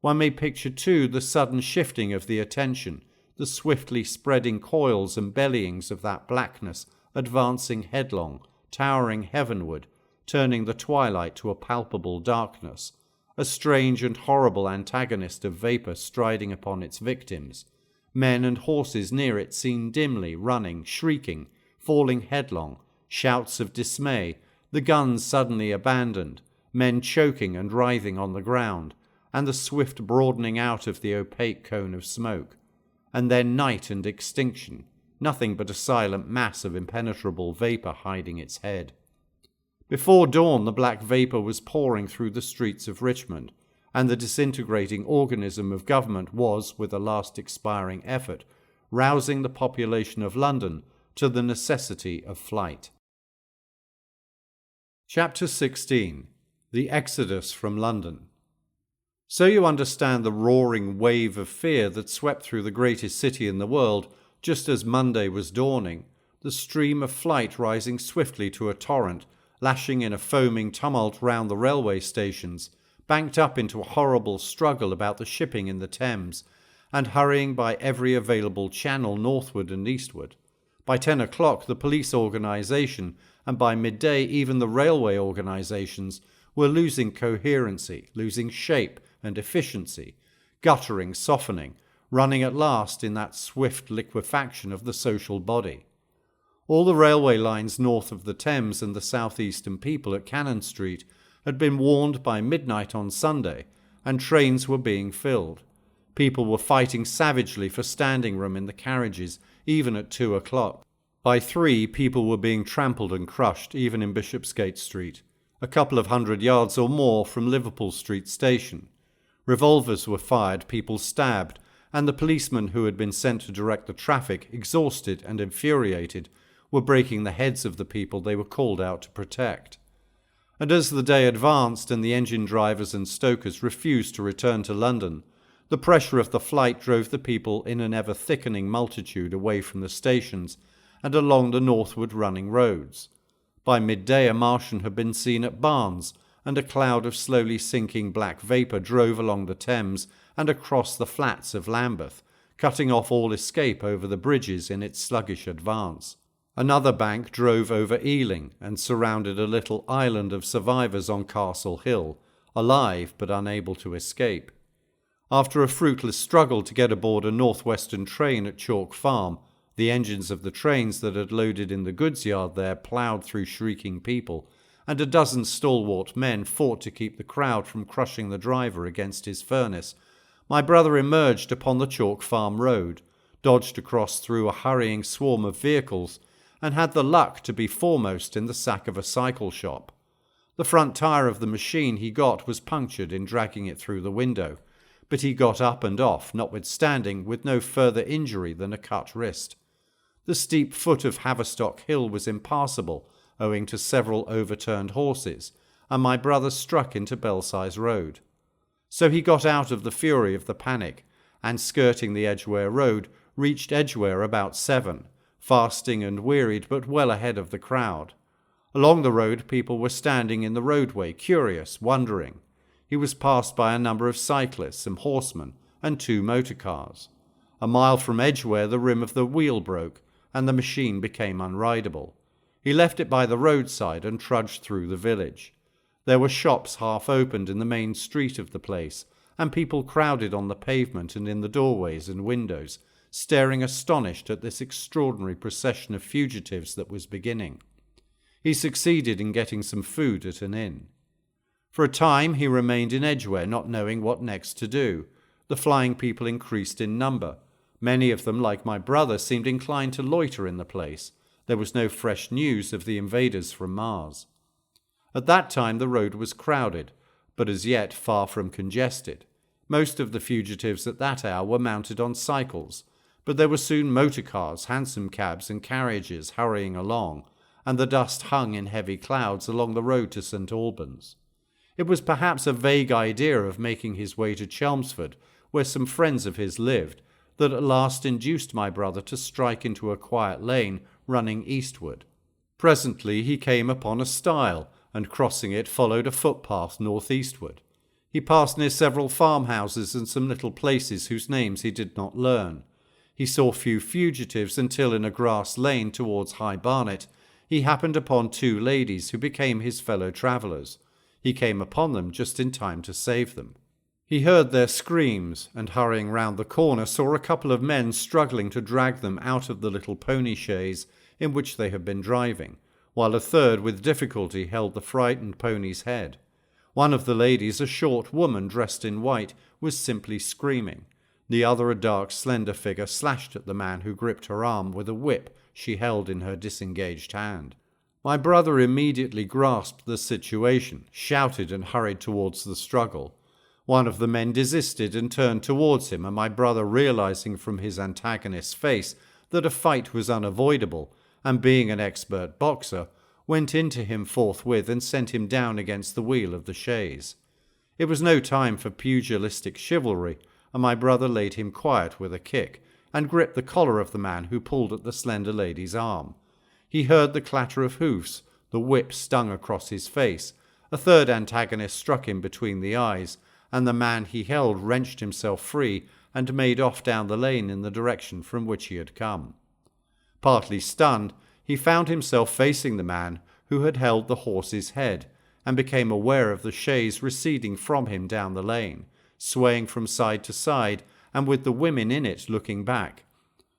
One may picture too the sudden shifting of the attention, the swiftly spreading coils and bellyings of that blackness advancing headlong, towering heavenward, turning the twilight to a palpable darkness, a strange and horrible antagonist of vapour striding upon its victims, men and horses near it seen dimly, running, shrieking, falling headlong, shouts of dismay, the guns suddenly abandoned, men choking and writhing on the ground, and the swift broadening out of the opaque cone of smoke, and then night and extinction, nothing but a silent mass of impenetrable vapour hiding its head. Before dawn the black vapour was pouring through the streets of Richmond, and the disintegrating organism of government was, with a last expiring effort, rousing the population of London to the necessity of flight. Chapter 16. The Exodus from London. So you understand the roaring wave of fear that swept through the greatest city in the world just as Monday was dawning, the stream of flight rising swiftly to a torrent, lashing in a foaming tumult round the railway stations, banked up into a horrible struggle about the shipping in the Thames, and hurrying by every available channel northward and eastward. By 10 o'clock the police organisation, and by midday even the railway organisations, were losing coherency, losing shape and efficiency, guttering, softening, running at last in that swift liquefaction of the social body. All the railway lines north of the Thames and the southeastern people at Cannon Street had been warned by midnight on Sunday, and trains were being filled. People were fighting savagely for standing room in the carriages, even at 2 o'clock. By 3, people were being trampled and crushed, even in Bishopsgate Street, a couple of 100 yards or more from Liverpool Street Station. Revolvers were fired, people stabbed, and the policemen who had been sent to direct the traffic, exhausted and infuriated, were breaking the heads of the people they were called out to protect. And as the day advanced and the engine drivers and stokers refused to return to London, the pressure of the flight drove the people in an ever-thickening multitude away from the stations and along the northward running roads. By midday a Martian had been seen at Barnes, and a cloud of slowly sinking black vapour drove along the Thames and across the flats of Lambeth, cutting off all escape over the bridges in its sluggish advance. Another bank drove over Ealing and surrounded a little island of survivors on Castle Hill, alive but unable to escape. After a fruitless struggle to get aboard a northwestern train at Chalk Farm, the engines of the trains that had loaded in the goods yard there ploughed through shrieking people, and a dozen stalwart men fought to keep the crowd from crushing the driver against his furnace, my brother emerged upon the Chalk Farm road, dodged across through a hurrying swarm of vehicles, and had the luck to be foremost in the sack of a cycle shop. The front tyre of the machine he got was punctured in dragging it through the window, but he got up and off, notwithstanding, with no further injury than a cut wrist. The steep foot of Haverstock Hill was impassable, owing to several overturned horses, and my brother struck into Belsize Road. So he got out of the fury of the panic, and skirting the Edgware Road, reached Edgware about 7, fasting and wearied but well ahead of the crowd. Along the road people were standing in the roadway, curious, wondering. He was passed by a number of cyclists, some horsemen, and 2 motor cars. A mile from Edgware the rim of the wheel broke, and the machine became unrideable. He left it by the roadside and trudged through the village. There were shops half opened in the main street of the place, and people crowded on the pavement and in the doorways and windows, staring astonished at this extraordinary procession of fugitives that was beginning. He succeeded in getting some food at an inn. For a time he remained in Edgware, not knowing what next to do. The flying people increased in number. Many of them, like my brother, seemed inclined to loiter in the place. There was no fresh news of the invaders from Mars. At that time the road was crowded, but as yet far from congested. Most of the fugitives at that hour were mounted on cycles, but there were soon motor cars, hansom cabs, and carriages hurrying along, and the dust hung in heavy clouds along the road to St. Albans. It was perhaps a vague idea of making his way to Chelmsford, where some friends of his lived, that at last induced my brother to strike into a quiet lane running eastward. Presently he came upon a stile, and crossing it followed a footpath northeastward. He passed near several farmhouses and some little places whose names he did not learn. He saw few fugitives until in a grass lane towards High Barnet he happened upon two ladies who became his fellow travellers. He came upon them just in time to save them. He heard their screams, and hurrying round the corner saw a couple of men struggling to drag them out of the little pony chaise in which they had been driving, while a third with difficulty held the frightened pony's head. One of the ladies, a short woman dressed in white, was simply screaming. The other, a dark, slender figure, slashed at the man who gripped her arm with a whip she held in her disengaged hand. My brother immediately grasped the situation, shouted, and hurried towards the struggle. One of the men desisted and turned towards him, and my brother, realizing from his antagonist's face that a fight was unavoidable, and being an expert boxer, went into him forthwith and sent him down against the wheel of the chaise. It was no time for pugilistic chivalry, and my brother laid him quiet with a kick, and gripped the collar of the man who pulled at the slender lady's arm. He heard the clatter of hoofs, the whip stung across his face, a third antagonist struck him between the eyes, and the man he held wrenched himself free and made off down the lane in the direction from which he had come. Partly stunned, he found himself facing the man who had held the horse's head, and became aware of the chaise receding from him down the lane, swaying from side to side, and with the women in it looking back.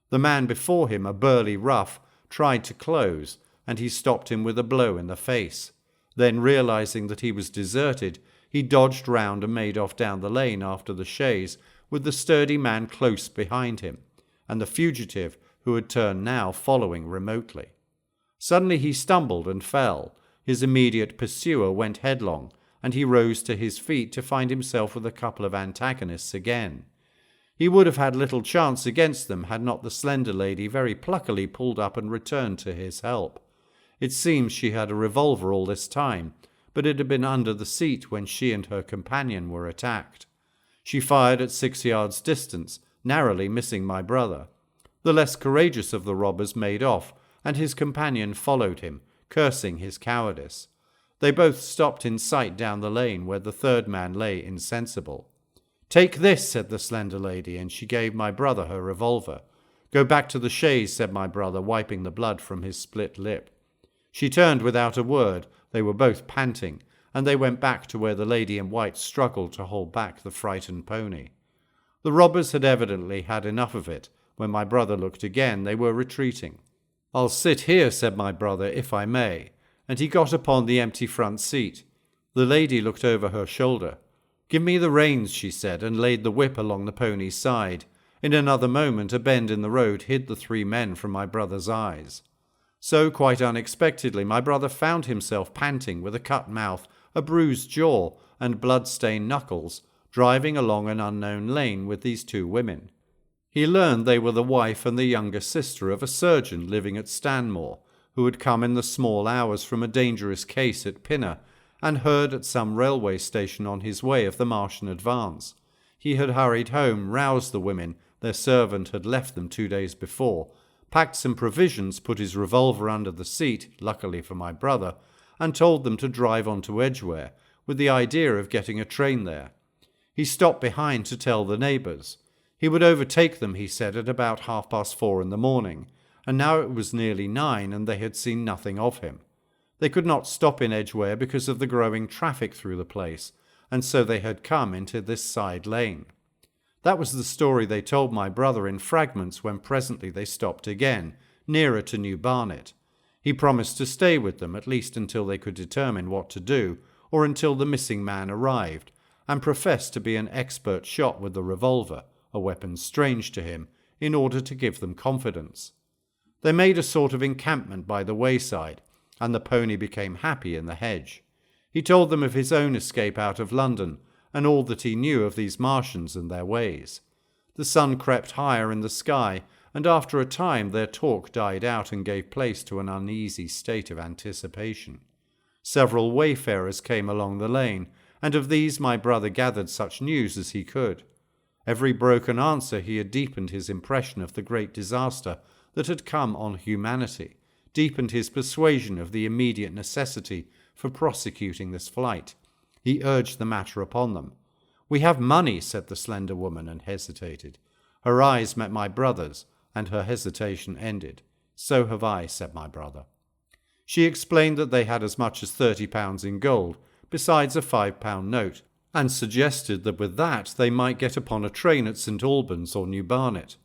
The man before him, a burly rough, tried to close, and he stopped him with a blow in the face. Then, realizing that he was deserted, he dodged round and made off down the lane after the chaise, with the sturdy man close behind him, and the fugitive, who had turned now, following remotely. Suddenly he stumbled and fell. His immediate pursuer went headlong, and he rose to his feet to find himself with a couple of antagonists again. He would have had little chance against them had not the slender lady very pluckily pulled up and returned to his help. It seems she had a revolver all this time, but it had been under the seat when she and her companion were attacked. She fired at 6 yards' distance, narrowly missing my brother. The less courageous of the robbers made off, and his companion followed him, cursing his cowardice. They both stopped in sight down the lane where the third man lay insensible. "Take this," said the slender lady, and she gave my brother her revolver. "Go back to the chaise," said my brother, wiping the blood from his split lip. She turned without a word. They were both panting, and they went back to where the lady in white struggled to hold back the frightened pony. The robbers had evidently had enough of it. When my brother looked again, they were retreating. "I'll sit here," said my brother, "if I may," and he got upon the empty front seat. The lady looked over her shoulder. "Give me the reins," she said, and laid the whip along the pony's side. In another moment a bend in the road hid the three men from my brother's eyes. So, quite unexpectedly, my brother found himself panting, with a cut mouth, a bruised jaw, and blood-stained knuckles, driving along an unknown lane with these two women. He learned they were the wife and the younger sister of a surgeon living at Stanmore, who had come in the small hours from a dangerous case at Pinner, and heard at some railway station on his way of the Martian advance. He had hurried home, roused the women, their servant had left them 2 days before, packed some provisions, put his revolver under the seat, luckily for my brother, and told them to drive on to Edgware, with the idea of getting a train there. He stopped behind to tell the neighbours. He would overtake them, he said, at about 4:30 in the morning, and now it was nearly 9 and they had seen nothing of him. They could not stop in Edgware because of the growing traffic through the place, and so they had come into this side lane. That was the story they told my brother in fragments when presently they stopped again, nearer to New Barnet. He promised to stay with them at least until they could determine what to do, or until the missing man arrived, and professed to be an expert shot with the revolver, a weapon strange to him, in order to give them confidence. They made a sort of encampment by the wayside, and the pony became happy in the hedge. He told them of his own escape out of London, and all that he knew of these Martians and their ways. The sun crept higher in the sky, and after a time their talk died out and gave place to an uneasy state of anticipation. Several wayfarers came along the lane, and of these my brother gathered such news as he could. Every broken answer he had deepened his impression of the great disaster that had come on humanity, deepened his persuasion of the immediate necessity for prosecuting this flight. He urged the matter upon them. "We have money," said the slender woman, and hesitated. Her eyes met my brother's, and her hesitation ended. "So have I," said my brother. She explained that they had as much as £30 in gold, besides a £5 note, and suggested that with that they might get upon a train at St Albans or New Barnet.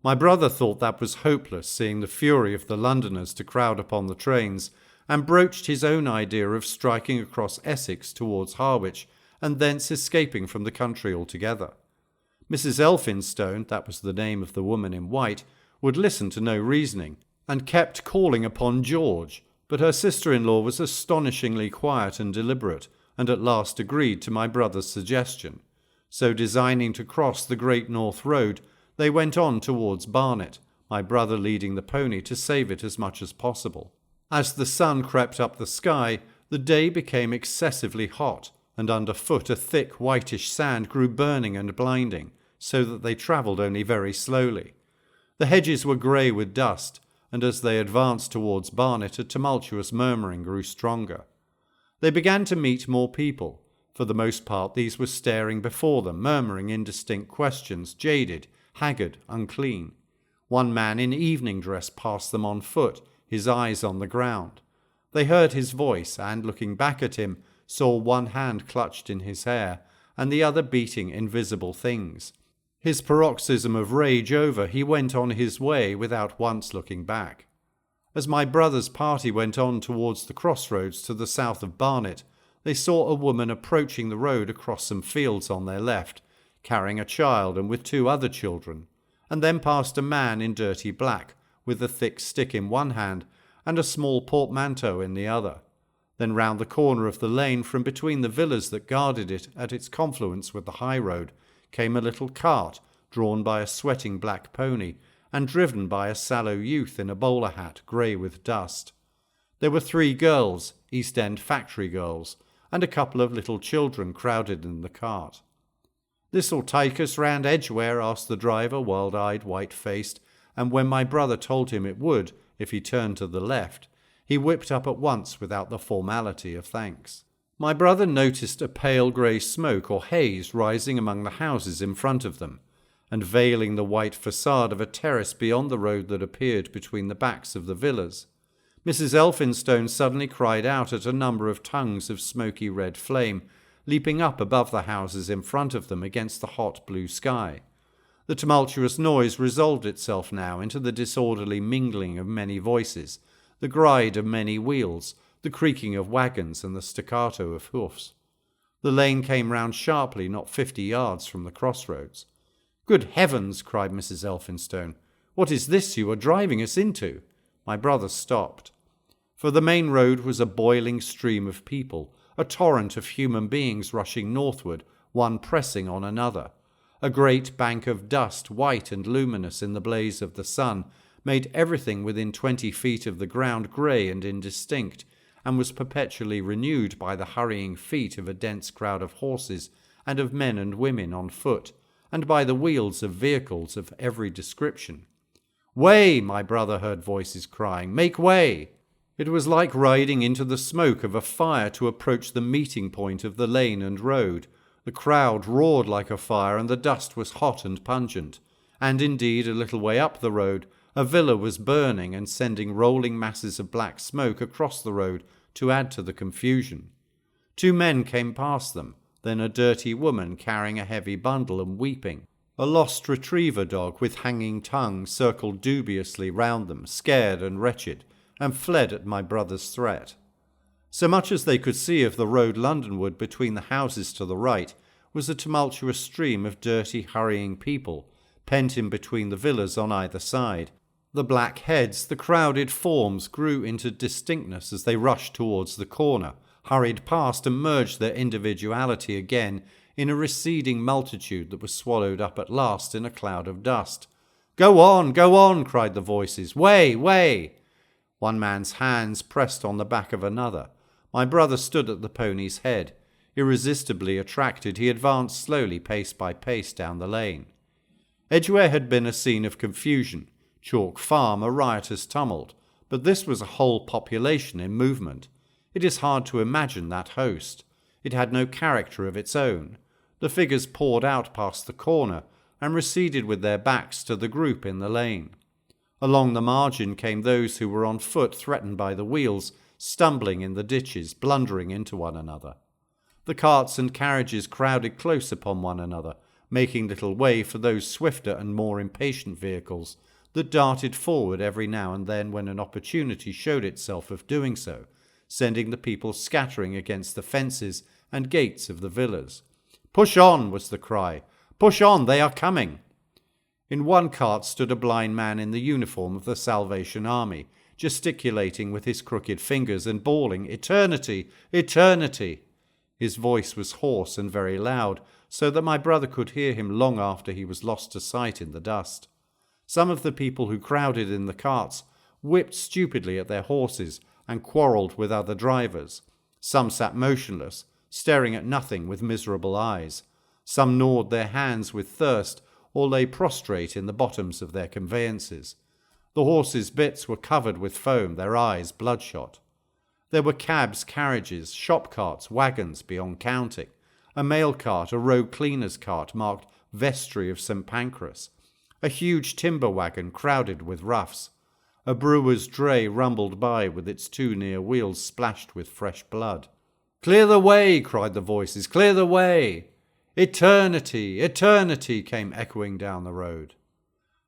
My brother thought that was hopeless, seeing the fury of the Londoners to crowd upon the trains, and broached his own idea of striking across Essex towards Harwich, and thence escaping from the country altogether. Mrs. Elphinstone, that was the name of the woman in white, would listen to no reasoning, and kept calling upon George, but her sister-in-law was astonishingly quiet and deliberate, and at last agreed to my brother's suggestion. So, designing to cross the Great North Road, they went on towards Barnet, my brother leading the pony to save it as much as possible. As the sun crept up the sky, the day became excessively hot, and underfoot a thick whitish sand grew burning and blinding, so that they travelled only very slowly. The hedges were grey with dust, and as they advanced towards Barnet a tumultuous murmuring grew stronger. They began to meet more people. For the most part these were staring before them, murmuring indistinct questions, jaded, haggard, unclean. One man in evening dress passed them on foot, his eyes on the ground. They heard his voice, and, looking back at him, saw one hand clutched in his hair, and the other beating invisible things. His paroxysm of rage over, he went on his way without once looking back. As my brother's party went on towards the crossroads to the south of Barnet, they saw a woman approaching the road across some fields on their left, carrying a child and with 2 other children, and then passed a man in dirty black, with a thick stick in one hand and a small portmanteau in the other. Then round the corner of the lane, from between the villas that guarded it at its confluence with the high road, came a little cart, drawn by a sweating black pony, and driven by a sallow youth in a bowler hat grey with dust. There were 3 girls, East End factory girls, and a couple of little children crowded in the cart. "This'll take us round Edgware?" asked the driver, wild-eyed, white-faced, and when my brother told him it would, if he turned to the left, he whipped up at once without the formality of thanks. My brother noticed a pale grey smoke or haze rising among the houses in front of them, and veiling the white facade of a terrace beyond the road that appeared between the backs of the villas. Mrs. Elphinstone suddenly cried out at a number of tongues of smoky red flame, leaping up above the houses in front of them against the hot blue sky. The tumultuous noise resolved itself now into the disorderly mingling of many voices, the gride of many wheels, the creaking of wagons, and the staccato of hoofs. The lane came round sharply, not 50 yards from the crossroads. "Good heavens!" cried Mrs. Elphinstone. "What is this you are driving us into?" My brother stopped. For the main road was a boiling stream of people, a torrent of human beings rushing northward, one pressing on another. A great bank of dust, white and luminous in the blaze of the sun, made everything within 20 feet of the ground grey and indistinct, and was perpetually renewed by the hurrying feet of a dense crowd of horses and of men and women on foot, and by the wheels of vehicles of every description. "Way!" my brother heard voices crying. "Make way!" It was like riding into the smoke of a fire to approach the meeting point of the lane and road. The crowd roared like a fire, and the dust was hot and pungent, and indeed a little way up the road A villa was burning and sending rolling masses of black smoke across the road to add to the confusion. 2 men came past them, then a dirty woman carrying a heavy bundle and weeping. A lost retriever dog with hanging tongue circled dubiously round them, scared and wretched, and fled at my brother's threat. So much as they could see of the road Londonward between the houses to the right was a tumultuous stream of dirty, hurrying people, pent in between the villas on either side. The black heads, the crowded forms grew into distinctness as they rushed towards the corner, hurried past and merged their individuality again in a receding multitude that was swallowed up at last in a cloud of dust. Go on, cried the voices. Way, way! One man's hands pressed on the back of another. My brother stood at the pony's head. Irresistibly attracted, he advanced slowly, pace by pace, down the lane. Edgware had been a scene of confusion, Chalk Farm a riotous tumult, but this was a whole population in movement. It is hard to imagine that host. It had no character of its own. The figures poured out past the corner and receded with their backs to the group in the lane. Along the margin came those who were on foot, threatened by the wheels, stumbling in the ditches, blundering into one another. The carts and carriages crowded close upon one another, making little way for those swifter and more impatient vehicles that darted forward every now and then when an opportunity showed itself of doing so, sending the people scattering against the fences and gates of the villas. "Push on," was the cry. "Push on, they are coming." In one cart stood a blind man in the uniform of the Salvation Army, gesticulating with his crooked fingers and bawling, "Eternity! Eternity!" His voice was hoarse and very loud, so that my brother could hear him long after he was lost to sight in the dust. Some of the people who crowded in the carts whipped stupidly at their horses and quarrelled with other drivers. Some sat motionless, staring at nothing with miserable eyes. Some gnawed their hands with thirst or lay prostrate in the bottoms of their conveyances. The horses' bits were covered with foam, their eyes bloodshot. There were cabs, carriages, shop carts, wagons beyond counting, a mail cart, a road cleaner's cart marked Vestry of St. Pancras, a huge timber wagon crowded with roughs. A brewer's dray rumbled by with its 2 near wheels splashed with fresh blood. "Clear the way!" cried the voices. "Clear the way!" "Eternity! Eternity!" came echoing down the road.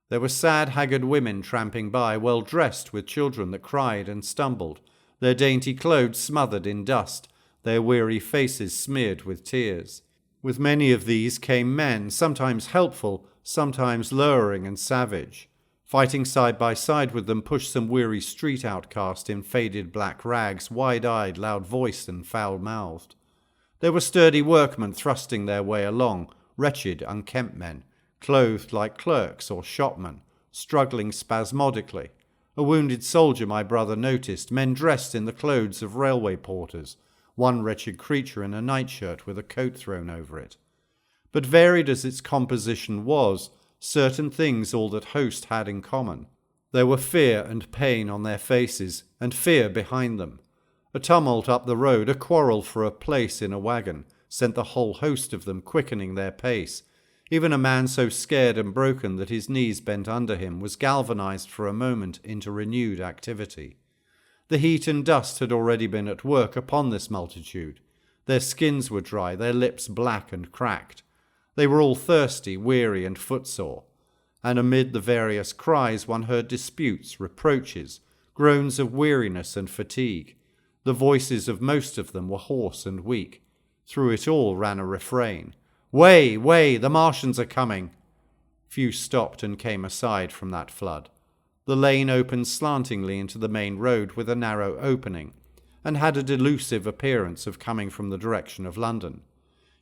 There were sad, haggard women tramping by, well dressed, with children that cried and stumbled, their dainty clothes smothered in dust, their weary faces smeared with tears. With many of these came men, sometimes helpful, sometimes lowering and savage. Fighting side by side with them pushed some weary street outcast in faded black rags, wide-eyed, loud-voiced and foul-mouthed. There were sturdy workmen thrusting their way along, wretched, unkempt men, clothed like clerks or shopmen, struggling spasmodically. A wounded soldier my brother noticed, men dressed in the clothes of railway porters, one wretched creature in a nightshirt with a coat thrown over it. But varied as its composition was, certain things all that host had in common. There were fear and pain on their faces, and fear behind them. A tumult up the road, a quarrel for a place in a wagon, sent the whole host of them quickening their pace. Even a man so scared and broken that his knees bent under him was galvanized for a moment into renewed activity. The heat and dust had already been at work upon this multitude. Their skins were dry, their lips black and cracked. They were all thirsty, weary, and footsore, and amid the various cries one heard disputes, reproaches, groans of weariness and fatigue. The voices of most of them were hoarse and weak. Through it all ran a refrain, "Way, way, the Martians are coming!" Few stopped and came aside from that flood. The lane opened slantingly into the main road with a narrow opening, and had a delusive appearance of coming from the direction of London.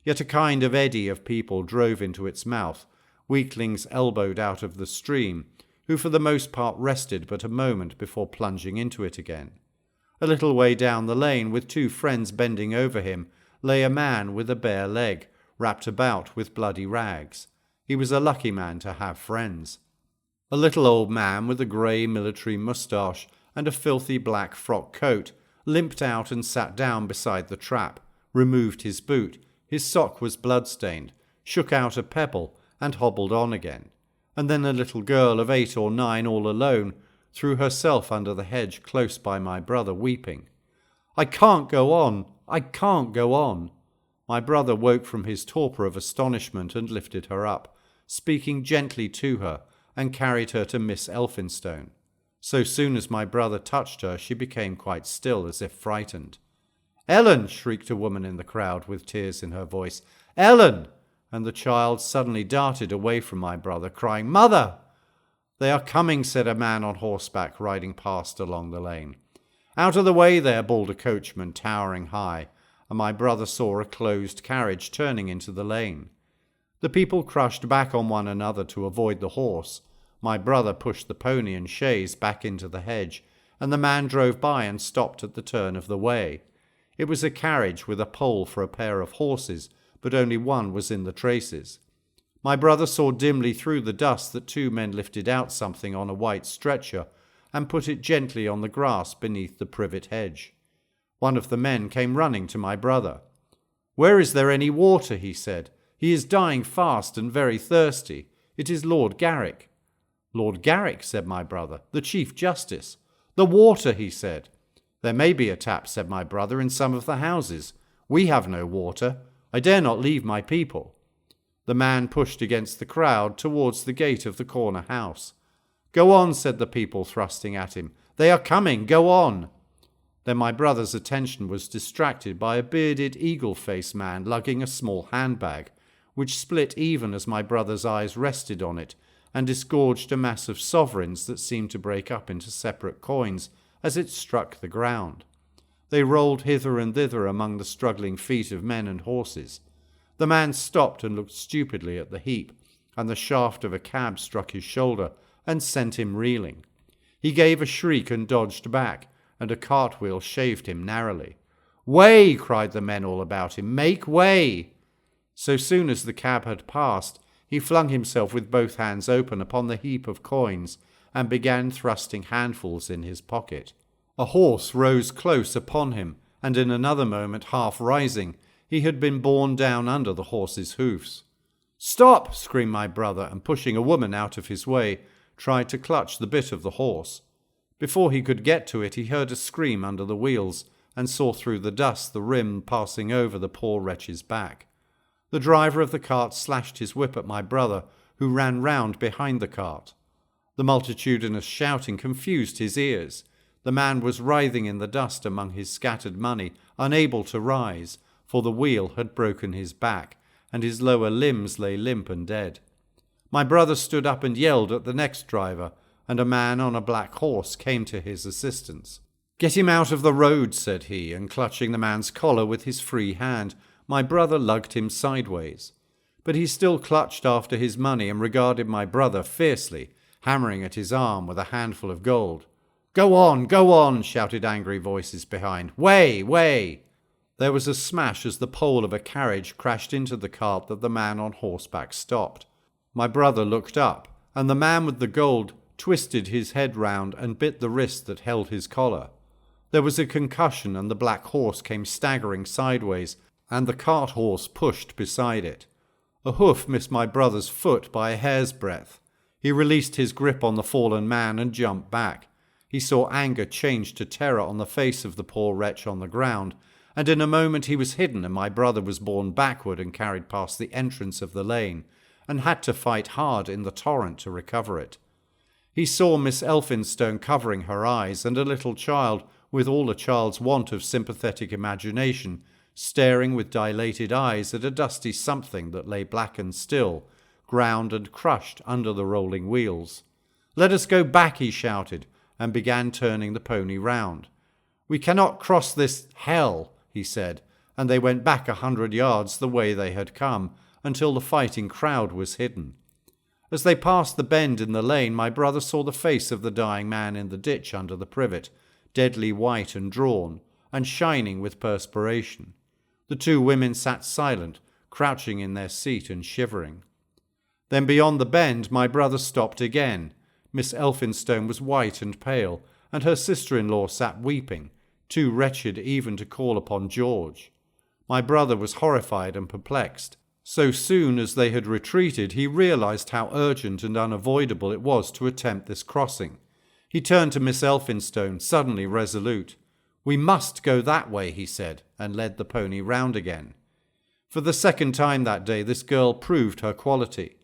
Yet a kind of eddy of people drove into its mouth, weaklings elbowed out of the stream, who for the most part rested but a moment before plunging into it again. A little way down the lane, with 2 friends bending over him, lay a man with a bare leg, wrapped about with bloody rags. He was a lucky man to have friends. A little old man with a grey military moustache and a filthy black frock coat limped out and sat down beside the trap, removed his boot, his sock was blood-stained, shook out a pebble, and hobbled on again. and then a little girl of 8 or 9 all alone threw herself under the hedge close by my brother, weeping. "I can't go on! I can't go on!" My brother woke from his torpor of astonishment and lifted her up, speaking gently to her, and carried her to Miss Elphinstone. So soon as my brother touched her, she became quite still, as if frightened. "Ellen!" shrieked a woman in the crowd with tears in her voice. "Ellen!" And the child suddenly darted away from my brother, crying, "Mother!" "They are coming," said a man on horseback riding past along the lane. "Out of the way there," bawled a coachman towering high, and my brother saw a closed carriage turning into the lane. The people crushed back on one another to avoid the horse. My brother pushed the pony and chaise back into the hedge, and the man drove by and stopped at the turn of the way. It was a carriage with a pole for a pair of horses, but only one was in the traces. My brother saw dimly through the dust that 2 men lifted out something on a white stretcher and put it gently on the grass beneath the privet hedge. One of the men came running to my brother. "Where is there any water?" he said. "He is dying fast and very thirsty. It is Lord Garrick." "Lord Garrick," said my brother, "the Chief Justice." "The water," he said. "There may be a tap," said my brother, "in some of the houses. We have no water. I dare not leave my people." The man pushed against the crowd towards the gate of the corner house. "Go on," said the people, thrusting at him. "They are coming. Go on." Then my brother's attention was distracted by a bearded, eagle-faced man lugging a small handbag, which split even as my brother's eyes rested on it, and disgorged a mass of sovereigns that seemed to break up into separate coins as it struck the ground. They rolled hither and thither among the struggling feet of men and horses. The man stopped and looked stupidly at the heap, and the shaft of a cab struck his shoulder and sent him reeling. He gave a shriek and dodged back, and a cartwheel shaved him narrowly. "Way!" cried the men all about him. "Make way!" So soon as the cab had passed, he flung himself with both hands open upon the heap of coins and began thrusting handfuls in his pocket. A horse rose close upon him, and in another moment, half rising, he had been borne down under the horse's hoofs. "Stop!" screamed my brother, and pushing a woman out of his way, tried to clutch the bit of the horse. Before he could get to it, he heard a scream under the wheels, and saw through the dust the rim passing over the poor wretch's back. The driver of the cart slashed his whip at my brother, who ran round behind the cart. The multitudinous shouting confused his ears. The man was writhing in the dust among his scattered money, unable to rise, for the wheel had broken his back, and his lower limbs lay limp and dead. My brother stood up and yelled at the next driver, and a man on a black horse came to his assistance. "Get him out of the road," said he, and clutching the man's collar with his free hand, my brother lugged him sideways. But he still clutched after his money and regarded my brother fiercely, hammering at his arm with a handful of gold. Go on," shouted angry voices behind. "Way, way!" There was a smash as the pole of a carriage crashed into the cart that the man on horseback stopped. My brother looked up, and the man with the gold twisted his head round and bit the wrist that held his collar. There was a concussion, and the black horse came staggering sideways, and the cart horse pushed beside it. A hoof missed my brother's foot by a hair's breadth. He released his grip on the fallen man and jumped back. He saw anger change to terror on the face of the poor wretch on the ground, and in a moment he was hidden, and my brother was borne backward and carried past the entrance of the lane, and had to fight hard in the torrent to recover it. He saw Miss Elphinstone covering her eyes, and a little child, with all a child's want of sympathetic imagination, staring with dilated eyes at a dusty something that lay black and still, ground and crushed under the rolling wheels. "Let us go back," he shouted, and began turning the pony round. "We cannot cross this hell," he said, and they went back 100 yards the way they had come, until the fighting crowd was hidden. As they passed the bend in the lane, my brother saw the face of the dying man in the ditch under the privet, deadly white and drawn, and shining with perspiration. The 2 women sat silent, crouching in their seat and shivering. Then beyond the bend my brother stopped again. Miss Elphinstone was white and pale, and her sister-in-law sat weeping, too wretched even to call upon George. My brother was horrified and perplexed. So soon as they had retreated, he realized how urgent and unavoidable it was to attempt this crossing. He turned to Miss Elphinstone, suddenly resolute. "We must go that way," he said, and led the pony round again. For the second time that day this girl proved her quality.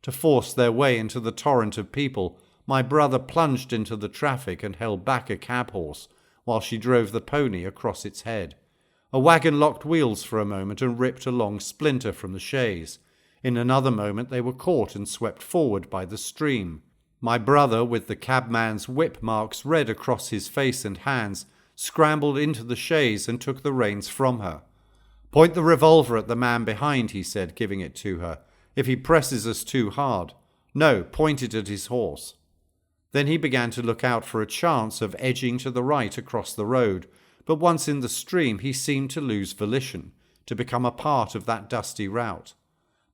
To force their way into the torrent of people, my brother plunged into the traffic and held back a cab-horse, while she drove the pony across its head. A wagon locked wheels for a moment and ripped a long splinter from the chaise. In another moment they were caught and swept forward by the stream. My brother, with the cabman's whip marks red across his face and hands, scrambled into the chaise and took the reins from her. "Point the revolver at the man behind," he said, giving it to her, "if he presses us too hard. No, point it at his horse." Then he began to look out for a chance of edging to the right across the road, but once in the stream he seemed to lose volition, to become a part of that dusty route.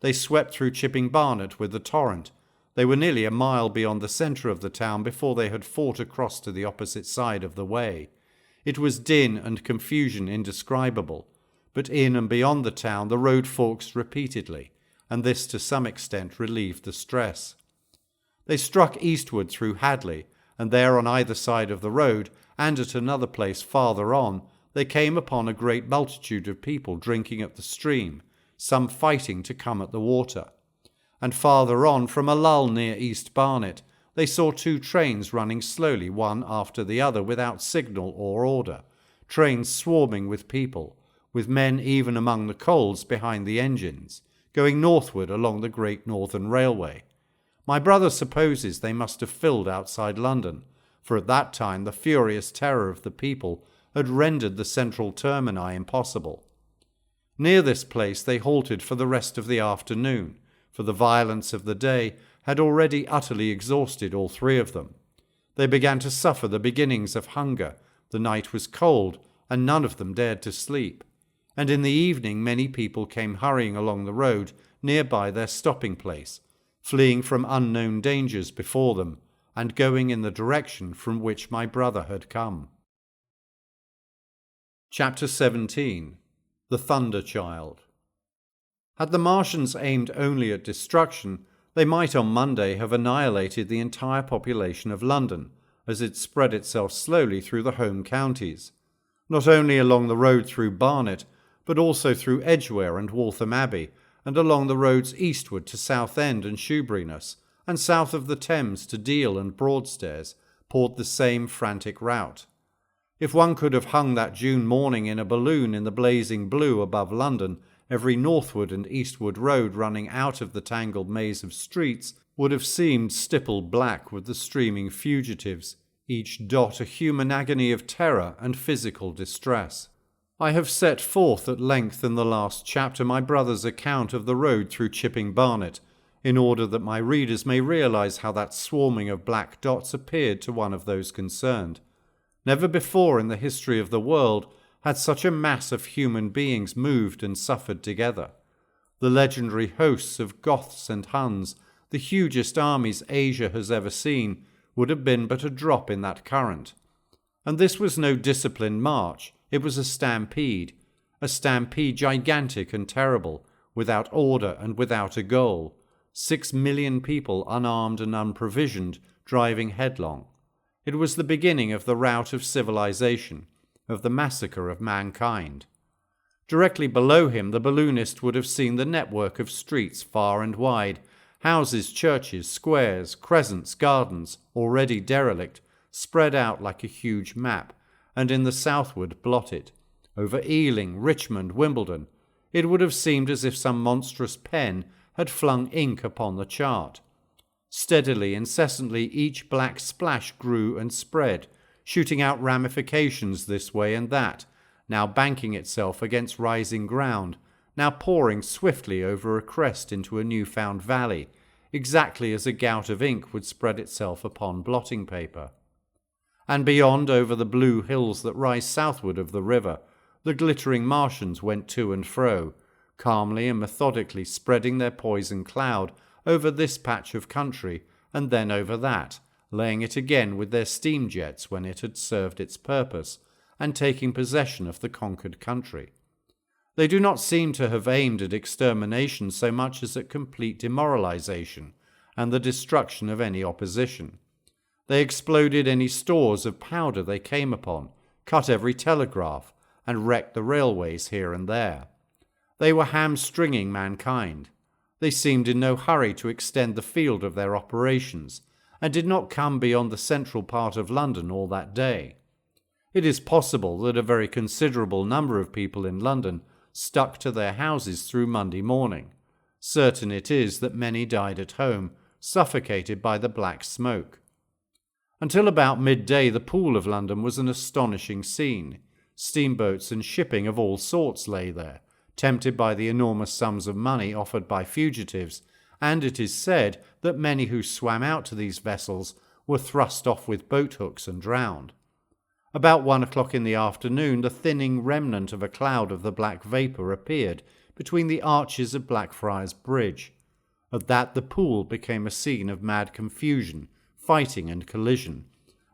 They swept through Chipping Barnet with the torrent. They were nearly a mile beyond the centre of the town before they had fought across to the opposite side of the way. It was din and confusion indescribable, but in and beyond the town the road forks repeatedly, and this to some extent relieved the stress. They struck eastward through Hadley, and there on either side of the road, and at another place farther on, they came upon a great multitude of people drinking at the stream, some fighting to come at the water. And farther on, from a lull near East Barnet, they saw two trains running slowly one after the other without signal or order, trains swarming with people, with men even among the coals behind the engines, going northward along the Great Northern Railway. My brother supposes they must have filled outside London, for at that time the furious terror of the people had rendered the central termini impossible. Near this place they halted for the rest of the afternoon, for the violence of the day had already utterly exhausted all three of them. They began to suffer the beginnings of hunger, the night was cold, and none of them dared to sleep. And in the evening many people came hurrying along the road near by their stopping place, fleeing from unknown dangers before them, and going in the direction from which my brother had come. Chapter 17. The Thunder Child. Had the Martians aimed only at destruction, they might on Monday have annihilated the entire population of London, as it spread itself slowly through the home counties, not only along the road through Barnet, but also through Edgware and Waltham Abbey, and along the roads eastward to Southend and Shoeburyness, and south of the Thames to Deal and Broadstairs, poured the same frantic rout. If one could have hung that June morning in a balloon in the blazing blue above London, every northward and eastward road running out of the tangled maze of streets would have seemed stippled black with the streaming fugitives, each dot a human agony of terror and physical distress. I have set forth at length in the last chapter my brother's account of the road through Chipping Barnet, in order that my readers may realize how that swarming of black dots appeared to one of those concerned. Never before in the history of the world had such a mass of human beings moved and suffered together. The legendary hosts of Goths and Huns, the hugest armies Asia has ever seen, would have been but a drop in that current. And this was no disciplined march, it was a stampede gigantic and terrible, without order and without a goal. 6 million people unarmed and unprovisioned, driving headlong. It was the beginning of the rout of civilization, of the massacre of mankind. Directly below him the balloonist would have seen the network of streets far and wide, houses, churches, squares, crescents, gardens, already derelict, spread out like a huge map, and in the southward blotted. Over Ealing, Richmond, Wimbledon, it would have seemed as if some monstrous pen had flung ink upon the chart. Steadily, incessantly, each black splash grew and spread, shooting out ramifications this way and that, now banking itself against rising ground, now pouring swiftly over a crest into a new-found valley, exactly as a gout of ink would spread itself upon blotting paper. And beyond, over the blue hills that rise southward of the river, the glittering Martians went to and fro, calmly and methodically spreading their poison cloud over this patch of country and then over that, laying it again with their steam jets when it had served its purpose, and taking possession of the conquered country. They do not seem to have aimed at extermination so much as at complete demoralization and the destruction of any opposition. They exploded any stores of powder they came upon, cut every telegraph, and wrecked the railways here and there. They were hamstringing mankind. They seemed in no hurry to extend the field of their operations, and did not come beyond the central part of London all that day. It is possible that a very considerable number of people in London stuck to their houses through Monday morning. Certain it is that many died at home, suffocated by the black smoke. Until about midday the Pool of London was an astonishing scene. Steamboats and shipping of all sorts lay there, tempted by the enormous sums of money offered by fugitives, and it is said that many who swam out to these vessels were thrust off with boat-hooks and drowned. About 1 o'clock in the afternoon the thinning remnant of a cloud of the black vapour appeared between the arches of Blackfriars Bridge. At that the Pool became a scene of mad confusion, fighting and collision,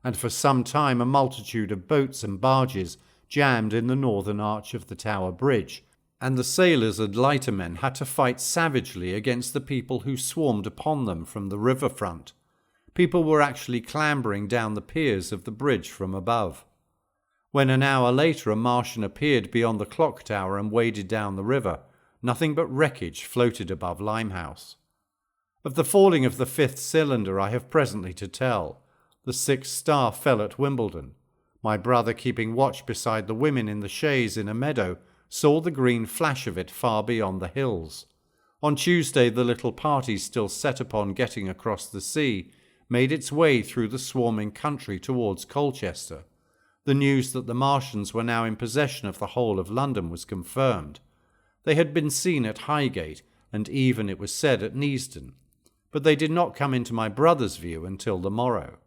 and for some time a multitude of boats and barges jammed in the northern arch of the Tower Bridge, and the sailors and lightermen had to fight savagely against the people who swarmed upon them from the riverfront. People were actually clambering down the piers of the bridge from above. When an hour later a Martian appeared beyond the clock tower and waded down the river, nothing but wreckage floated above Limehouse. Of the falling of the 5th cylinder I have presently to tell. The 6th star fell at Wimbledon. My brother, keeping watch beside the women in the chaise in a meadow, saw the green flash of it far beyond the hills. On Tuesday the little party, still set upon getting across the sea, made its way through the swarming country towards Colchester. The news that the Martians were now in possession of the whole of London was confirmed. They had been seen at Highgate, and even, it was said, at Neasden, but they did not come into my brother's view until the morrow.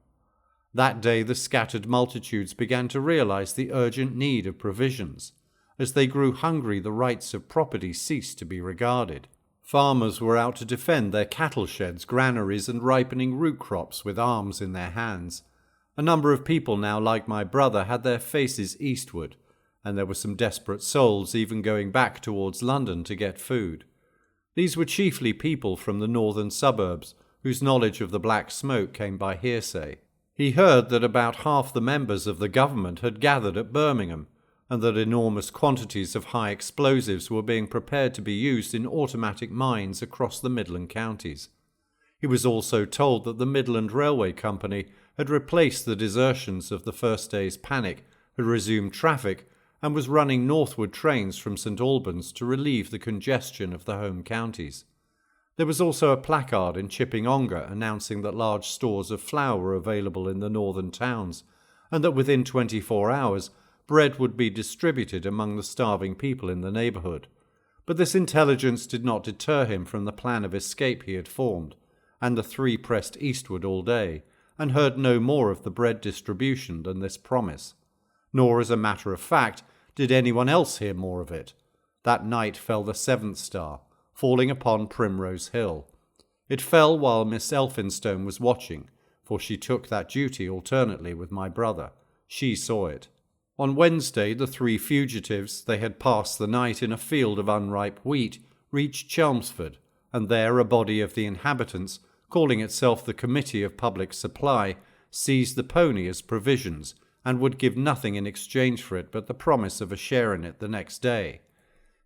That day the scattered multitudes began to realize the urgent need of provisions. As they grew hungry, the rights of property ceased to be regarded. Farmers were out to defend their cattle sheds, granaries, and ripening root crops with arms in their hands. A number of people now, like my brother, had their faces eastward, and there were some desperate souls even going back towards London to get food. These were chiefly people from the northern suburbs, whose knowledge of the black smoke came by hearsay. He heard that about half the members of the government had gathered at Birmingham, and that enormous quantities of high explosives were being prepared to be used in automatic mines across the Midland counties. He was also told that the Midland Railway Company had replaced the desertions of the first day's panic, had resumed traffic, and was running northward trains from St Albans to relieve the congestion of the home counties. There was also a placard in Chipping Ongar announcing that large stores of flour were available in the northern towns, and that within 24 hours bread would be distributed among the starving people in the neighbourhood. But this intelligence did not deter him from the plan of escape he had formed, and the three pressed eastward all day, and heard no more of the bread distribution than this promise. Nor, as a matter of fact, did anyone else hear more of it. That night fell the 7th star, falling upon Primrose Hill. It fell while Miss Elphinstone was watching, for she took that duty alternately with my brother. She saw it. On Wednesday, the three fugitives, they had passed the night in a field of unripe wheat, reached Chelmsford, and there a body of the inhabitants, calling itself the Committee of Public Supply, seized the pony as provisions, and would give nothing in exchange for it but the promise of a share in it the next day.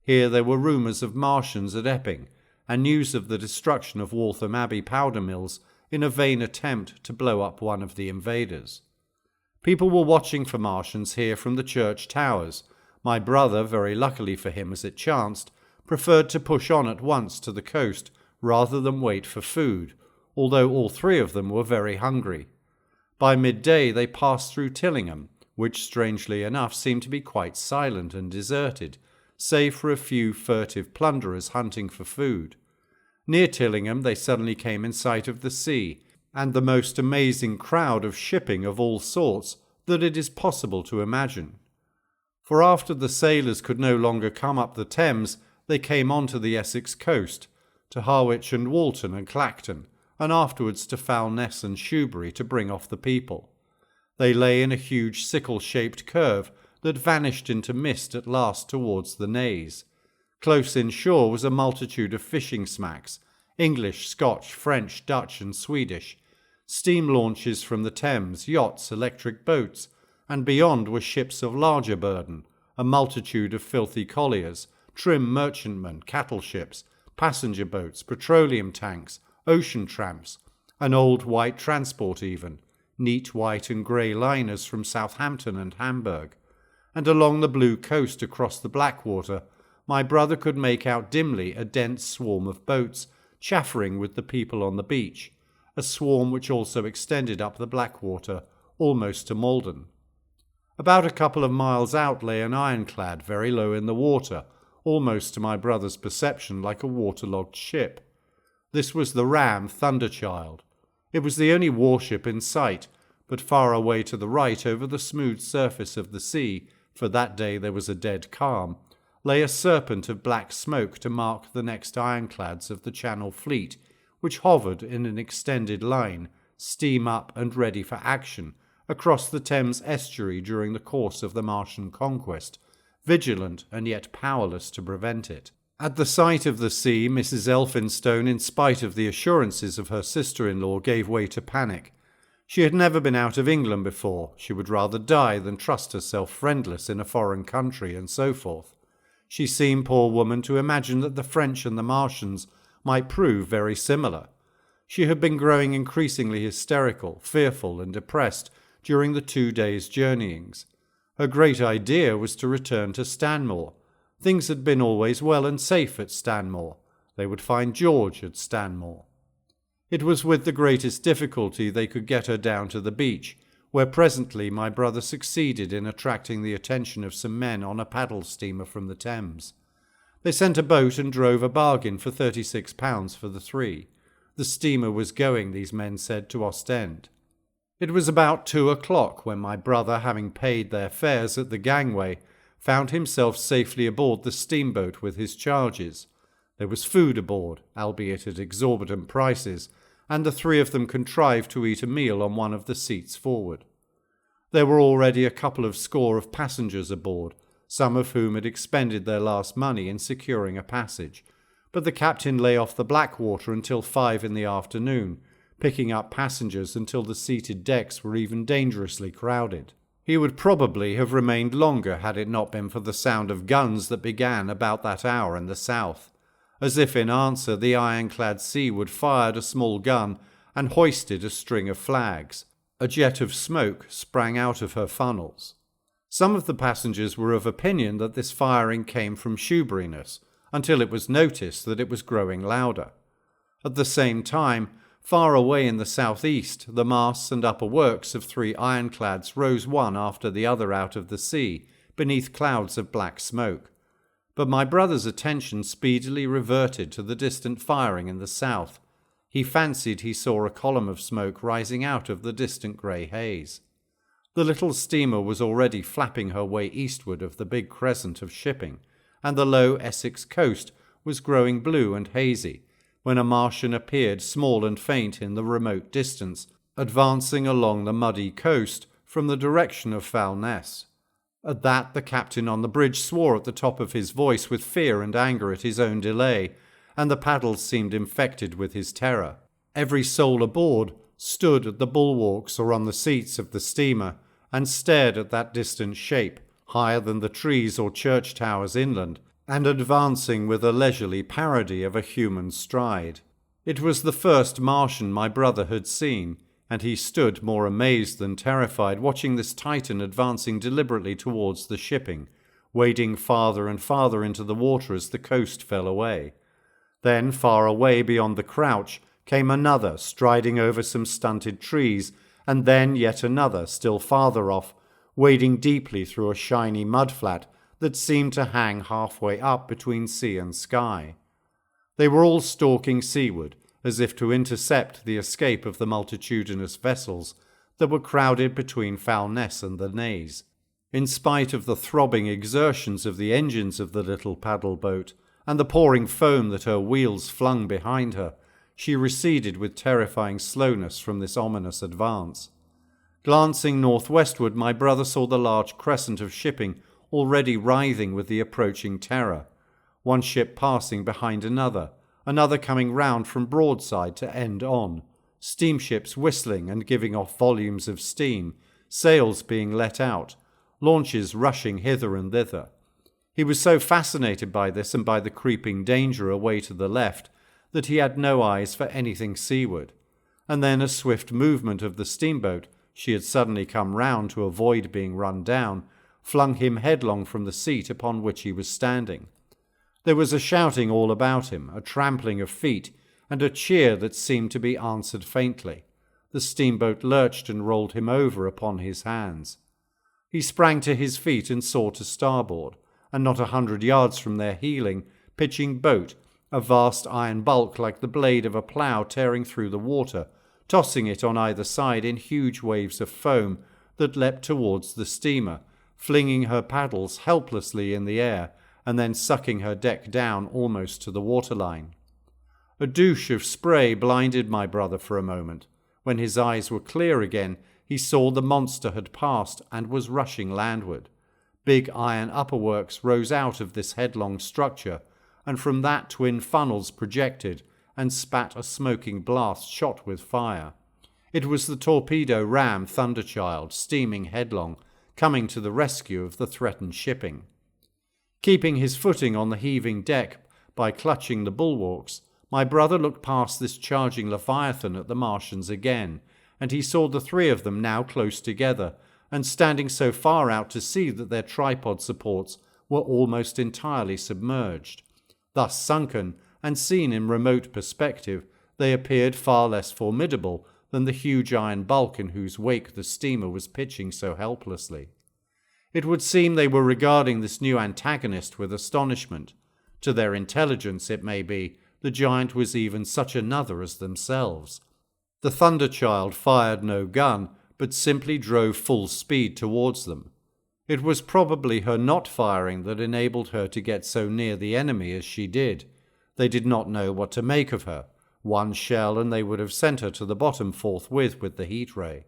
Here there were rumours of Martians at Epping, and news of the destruction of Waltham Abbey powder mills in a vain attempt to blow up one of the invaders. People were watching for Martians here from the church towers. My brother, very luckily for him as it chanced, preferred to push on at once to the coast rather than wait for food, although all three of them were very hungry. By midday they passed through Tillingham, which strangely enough seemed to be quite silent and deserted, save for a few furtive plunderers hunting for food. Near Tillingham they suddenly came in sight of the sea, and the most amazing crowd of shipping of all sorts that it is possible to imagine. For after the sailors could no longer come up the Thames, they came on to the Essex coast, to Harwich and Walton and Clacton, and afterwards to Foulness and Shoebury to bring off the people. They lay in a huge sickle-shaped curve that vanished into mist at last towards the Naze, Close inshore was a multitude of fishing smacks, English, Scotch, French, Dutch and Swedish, steam launches from the Thames, yachts, electric boats, and beyond were ships of larger burden, a multitude of filthy colliers, trim merchantmen, cattle ships, passenger boats, petroleum tanks, ocean tramps, an old white transport even, neat white and grey liners from Southampton and Hamburg, and along the blue coast across the Blackwater my brother could make out dimly a dense swarm of boats chaffering with the people on the beach, a swarm which also extended up the Blackwater almost to Malden. About a couple of miles out lay an ironclad very low in the water, almost to my brother's perception like a waterlogged ship. This was the ram Thunderchild. It was the only warship in sight, but far away to the right over the smooth surface of the sea, for that day there was a dead calm, lay a serpent of black smoke to mark the next ironclads of the Channel Fleet, which hovered in an extended line, steam up and ready for action, across the Thames estuary during the course of the Martian conquest, vigilant and yet powerless to prevent it. At the sight of the sea, Mrs. Elphinstone, in spite of the assurances of her sister-in-law, gave way to panic. She had never been out of England before. She would rather die than trust herself friendless in a foreign country, and so forth. She seemed, poor woman, to imagine that the French and the Martians might prove very similar. She had been growing increasingly hysterical, fearful and depressed during the 2 days' journeyings. Her great idea was to return to Stanmore. Things had been always well and safe at Stanmore. They would find George at Stanmore. It was with the greatest difficulty they could get her down to the beach, where presently my brother succeeded in attracting the attention of some men on a paddle steamer from the Thames. They sent a boat and drove a bargain for £36 for the three. The steamer was going, these men said, to Ostend. It was about 2 o'clock when my brother, having paid their fares at the gangway, found himself safely aboard the steamboat with his charges. There was food aboard, albeit at exorbitant prices, and the three of them contrived to eat a meal on one of the seats forward. There were already a couple of score of passengers aboard, some of whom had expended their last money in securing a passage, but the captain lay off the Blackwater until 5 in the afternoon, picking up passengers until the seated decks were even dangerously crowded. He would probably have remained longer had it not been for the sound of guns that began about that hour in the south. As if in answer, the ironclad Seawood fired a small gun and hoisted a string of flags. A jet of smoke sprang out of her funnels. Some of the passengers were of opinion that this firing came from shoeburyness, until it was noticed that it was growing louder. At the same time, far away in the southeast, the masts and upper works of 3 ironclads rose one after the other out of the sea, beneath clouds of black smoke. But my brother's attention speedily reverted to the distant firing in the south. He fancied he saw a column of smoke rising out of the distant grey haze. The little steamer was already flapping her way eastward of the big crescent of shipping, and the low Essex coast was growing blue and hazy, when a Martian appeared small and faint in the remote distance, advancing along the muddy coast from the direction of Foulness. At that the captain on the bridge swore at the top of his voice with fear and anger at his own delay, and the paddles seemed infected with his terror. Every soul aboard stood at the bulwarks or on the seats of the steamer and stared at that distant shape, higher than the trees or church towers inland, and advancing with a leisurely parody of a human stride. It was the first Martian my brother had seen, and he stood more amazed than terrified, watching this Titan advancing deliberately towards the shipping, wading farther and farther into the water as the coast fell away. Then, far away beyond the crouch, came another, striding over some stunted trees, and then yet another, still farther off, wading deeply through a shiny mudflat that seemed to hang halfway up between sea and sky. They were all stalking seaward, as if to intercept the escape of the multitudinous vessels that were crowded between Foulness and the Naze. In spite of the throbbing exertions of the engines of the little paddle boat, and the pouring foam that her wheels flung behind her, she receded with terrifying slowness from this ominous advance. Glancing northwestward, my brother saw the large crescent of shipping already writhing with the approaching terror. one ship passing behind another, another coming round from broadside to end on, steamships whistling and giving off volumes of steam, sails being let out, launches rushing hither and thither. He was so fascinated by this and by the creeping danger away to the left that he had no eyes for anything seaward. And then a swift movement of the steamboat, she had suddenly come round to avoid being run down, flung him headlong from the seat upon which he was standing. There was a shouting all about him, a trampling of feet, and a cheer that seemed to be answered faintly. The steamboat lurched and rolled him over upon his hands. He sprang to his feet and saw to starboard, and not 100 yards from their heeling, pitching boat, a vast iron bulk like the blade of a plough tearing through the water, tossing it on either side in huge waves of foam that leapt towards the steamer, flinging her paddles helplessly in the air, and then sucking her deck down almost to the waterline. A douche of spray blinded my brother for a moment. When his eyes were clear again, he saw the monster had passed and was rushing landward. Big iron upperworks rose out of this headlong structure, and from that twin funnels projected and spat a smoking blast shot with fire. It was the torpedo ram Thunderchild, steaming headlong, coming to the rescue of the threatened shipping. Keeping his footing on the heaving deck by clutching the bulwarks, my brother looked past this charging Leviathan at the Martians again, and he saw the three of them now close together, and standing so far out to sea that their tripod supports were almost entirely submerged. Thus sunken, and seen in remote perspective, they appeared far less formidable than the huge iron bulk in whose wake the steamer was pitching so helplessly. It would seem they were regarding this new antagonist with astonishment. To their intelligence, it may be, the giant was even such another as themselves. The Thunderchild fired no gun, but simply drove full speed towards them. It was probably her not firing that enabled her to get so near the enemy as she did. They did not know what to make of her. One shell and they would have sent her to the bottom forthwith with the heat ray.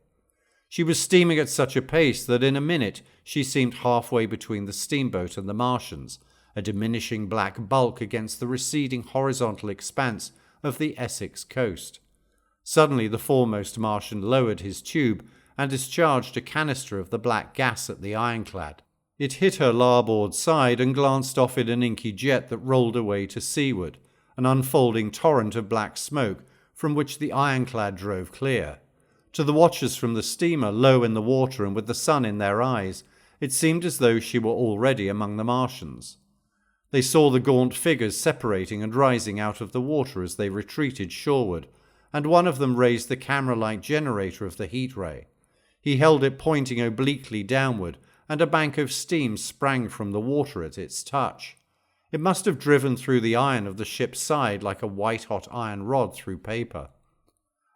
She was steaming at such a pace that in a minute she seemed halfway between the steamboat and the Martians, a diminishing black bulk against the receding horizontal expanse of the Essex coast. Suddenly the foremost Martian lowered his tube and discharged a canister of the black gas at the ironclad. It hit her larboard side and glanced off in an inky jet that rolled away to seaward, an unfolding torrent of black smoke from which the ironclad drove clear. To the watchers from the steamer, low in the water and with the sun in their eyes, it seemed as though she were already among the Martians. They saw the gaunt figures separating and rising out of the water as they retreated shoreward, and one of them raised the camera-like generator of the heat ray. He held it pointing obliquely downward, and a bank of steam sprang from the water at its touch. It must have driven through the iron of the ship's side like a white-hot iron rod through paper.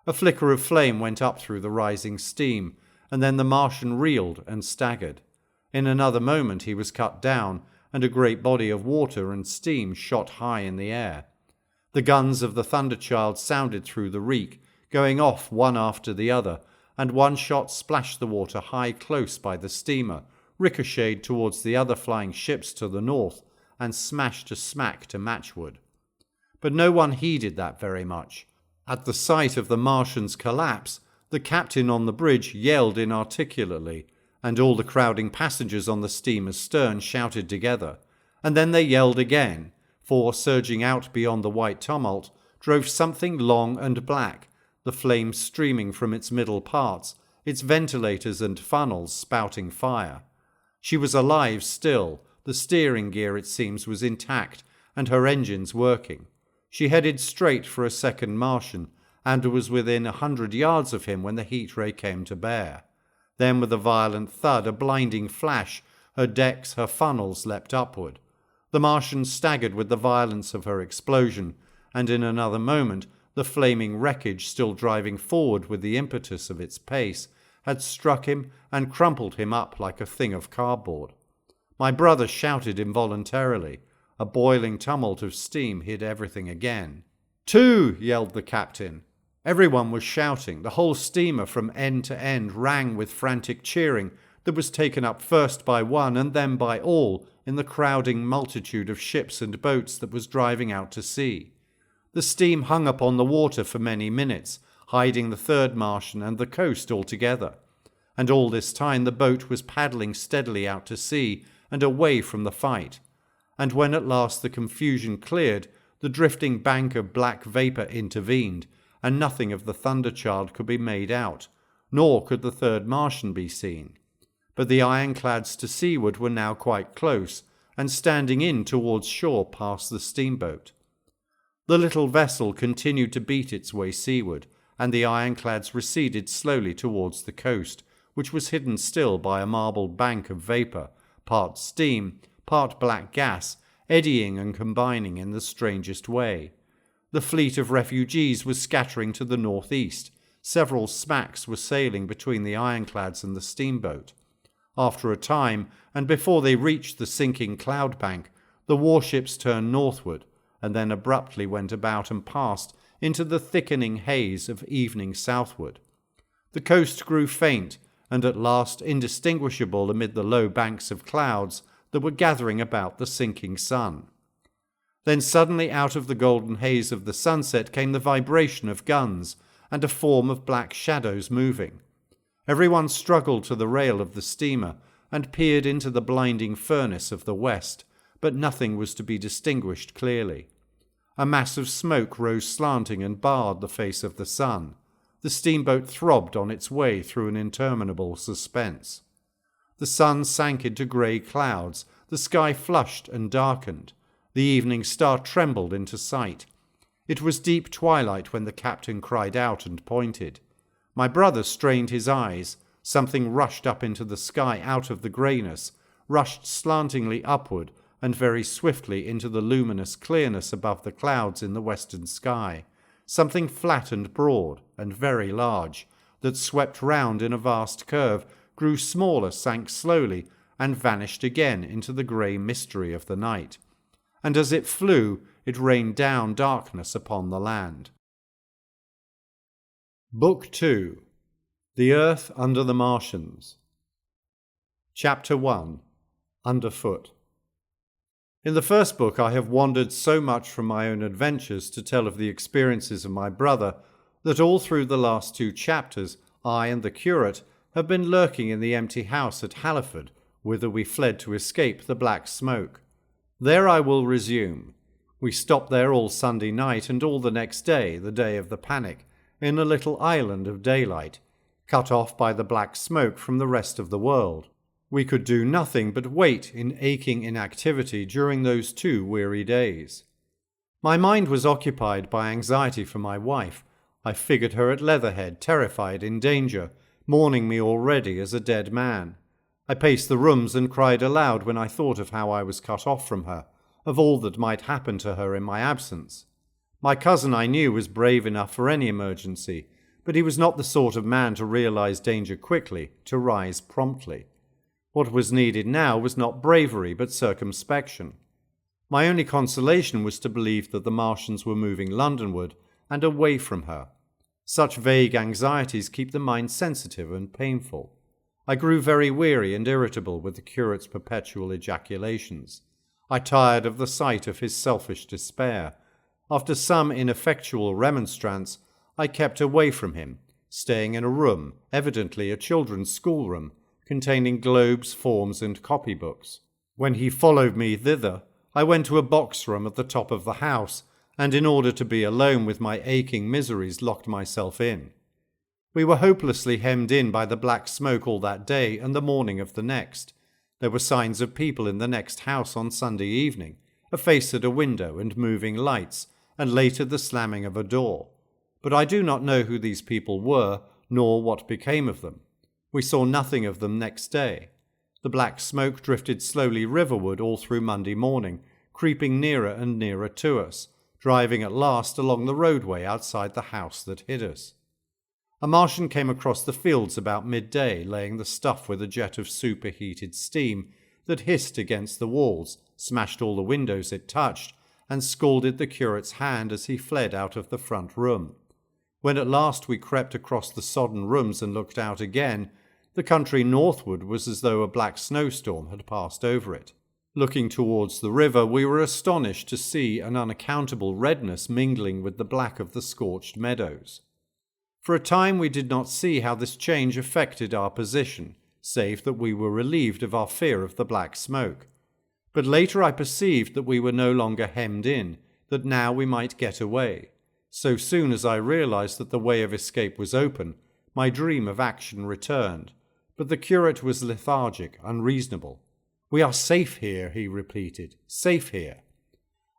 A flicker of flame went up through the rising steam, and then the Martian reeled and staggered. In another moment he was cut down, and a great body of water and steam shot high in the air. The guns of the Thunderchild sounded through the reek, going off one after the other, and one shot splashed the water high close by the steamer, ricocheted towards the other flying ships to the north, and smashed a smack to matchwood. But no one heeded that very much. At the sight of the Martian's collapse, the captain on the bridge yelled inarticulately, and all the crowding passengers on the steamer's stern shouted together. And then they yelled again, for, surging out beyond the white tumult, drove something long and black, the flames streaming from its middle parts, its ventilators and funnels spouting fire. She was alive still. The steering gear, it seems, was intact, and her engines working. She headed straight for a second Martian, and was within 100 yards of him when the heat ray came to bear. Then, with a violent thud, a blinding flash, her decks, her funnels leapt upward. The Martian staggered with the violence of her explosion, and in another moment the flaming wreckage, still driving forward with the impetus of its pace, had struck him and crumpled him up like a thing of cardboard. My brother shouted involuntarily. A boiling tumult of steam hid everything again. "Two!" yelled the captain. Everyone was shouting. The whole steamer from end to end rang with frantic cheering that was taken up first by one and then by all in the crowding multitude of ships and boats that was driving out to sea. The steam hung upon the water for many minutes, hiding the third Martian and the coast altogether. And all this time the boat was paddling steadily out to sea and away from the fight. And when at last the confusion cleared, the drifting bank of black vapour intervened, and nothing of the Thunderchild could be made out, nor could the third Martian be seen. But the ironclads to seaward were now quite close, and standing in towards shore past the steamboat. The little vessel continued to beat its way seaward, and the ironclads receded slowly towards the coast, which was hidden still by a marbled bank of vapour, part steam, part black gas, eddying and combining in the strangest way. The fleet of refugees was scattering to the northeast. Several smacks were sailing between the ironclads and the steamboat. After a time, and before they reached the sinking cloud bank, the warships turned northward, and then abruptly went about and passed into the thickening haze of evening southward. The coast grew faint, and at last indistinguishable amid the low banks of clouds that were gathering about the sinking sun. Then suddenly out of the golden haze of the sunset came the vibration of guns, and a form of black shadows moving. Everyone struggled to the rail of the steamer, and peered into the blinding furnace of the west, but nothing was to be distinguished clearly. A mass of smoke rose slanting and barred the face of the sun. The steamboat throbbed on its way through an interminable suspense. The sun sank into grey clouds, the sky flushed and darkened. The evening star trembled into sight. It was deep twilight when the captain cried out and pointed. My brother strained his eyes. Something rushed up into the sky out of the greyness, rushed slantingly upward and very swiftly into the luminous clearness above the clouds in the western sky. Something flat and broad and very large, that swept round in a vast curve, grew smaller, sank slowly, and vanished again into the grey mystery of the night. And as it flew, it rained down darkness upon the land. Book 2. The Earth Under the Martians. Chapter 1. Underfoot. In the first book I have wandered so much from my own adventures to tell of the experiences of my brother that all through the last 2 chapters I and the curate have been lurking in the empty house at Halliford, whither we fled to escape the black smoke. There I will resume. We stopped there all Sunday night and all the next day, the day of the panic, in a little island of daylight, cut off by the black smoke from the rest of the world. We could do nothing but wait in aching inactivity during those 2 weary days. My mind was occupied by anxiety for my wife. I figured her at Leatherhead, terrified, in danger, mourning me already as a dead man. I paced the rooms and cried aloud when I thought of how I was cut off from her, of all that might happen to her in my absence. My cousin, I knew, was brave enough for any emergency, but he was not the sort of man to realize danger quickly, to rise promptly. What was needed now was not bravery, but circumspection. My only consolation was to believe that the Martians were moving Londonward and away from her. Such vague anxieties keep the mind sensitive and painful. I grew very weary and irritable with the curate's perpetual ejaculations. I tired of the sight of his selfish despair. After some ineffectual remonstrance, I kept away from him, staying in a room, evidently a children's schoolroom, containing globes, forms, and copybooks. When he followed me thither, I went to a box room at the top of the house, and in order to be alone with my aching miseries, locked myself in. We were hopelessly hemmed in by the black smoke all that day and the morning of the next. There were signs of people in the next house on Sunday evening, a face at a window and moving lights, and later the slamming of a door. But I do not know who these people were, nor what became of them. We saw nothing of them next day. The black smoke drifted slowly riverward all through Monday morning, creeping nearer and nearer to us, driving at last along the roadway outside the house that hid us. A Martian came across the fields about midday, laying the stuff with a jet of superheated steam that hissed against the walls, smashed all the windows it touched, and scalded the curate's hand as he fled out of the front room. When at last we crept across the sodden rooms and looked out again, the country northward was as though a black snowstorm had passed over it. Looking towards the river, we were astonished to see an unaccountable redness mingling with the black of the scorched meadows. For a time we did not see how this change affected our position, save that we were relieved of our fear of the black smoke. But later I perceived that we were no longer hemmed in, that now we might get away. So soon as I realized that the way of escape was open, my dream of action returned. But the curate was lethargic, unreasonable. "We are safe here," he repeated. "Safe here."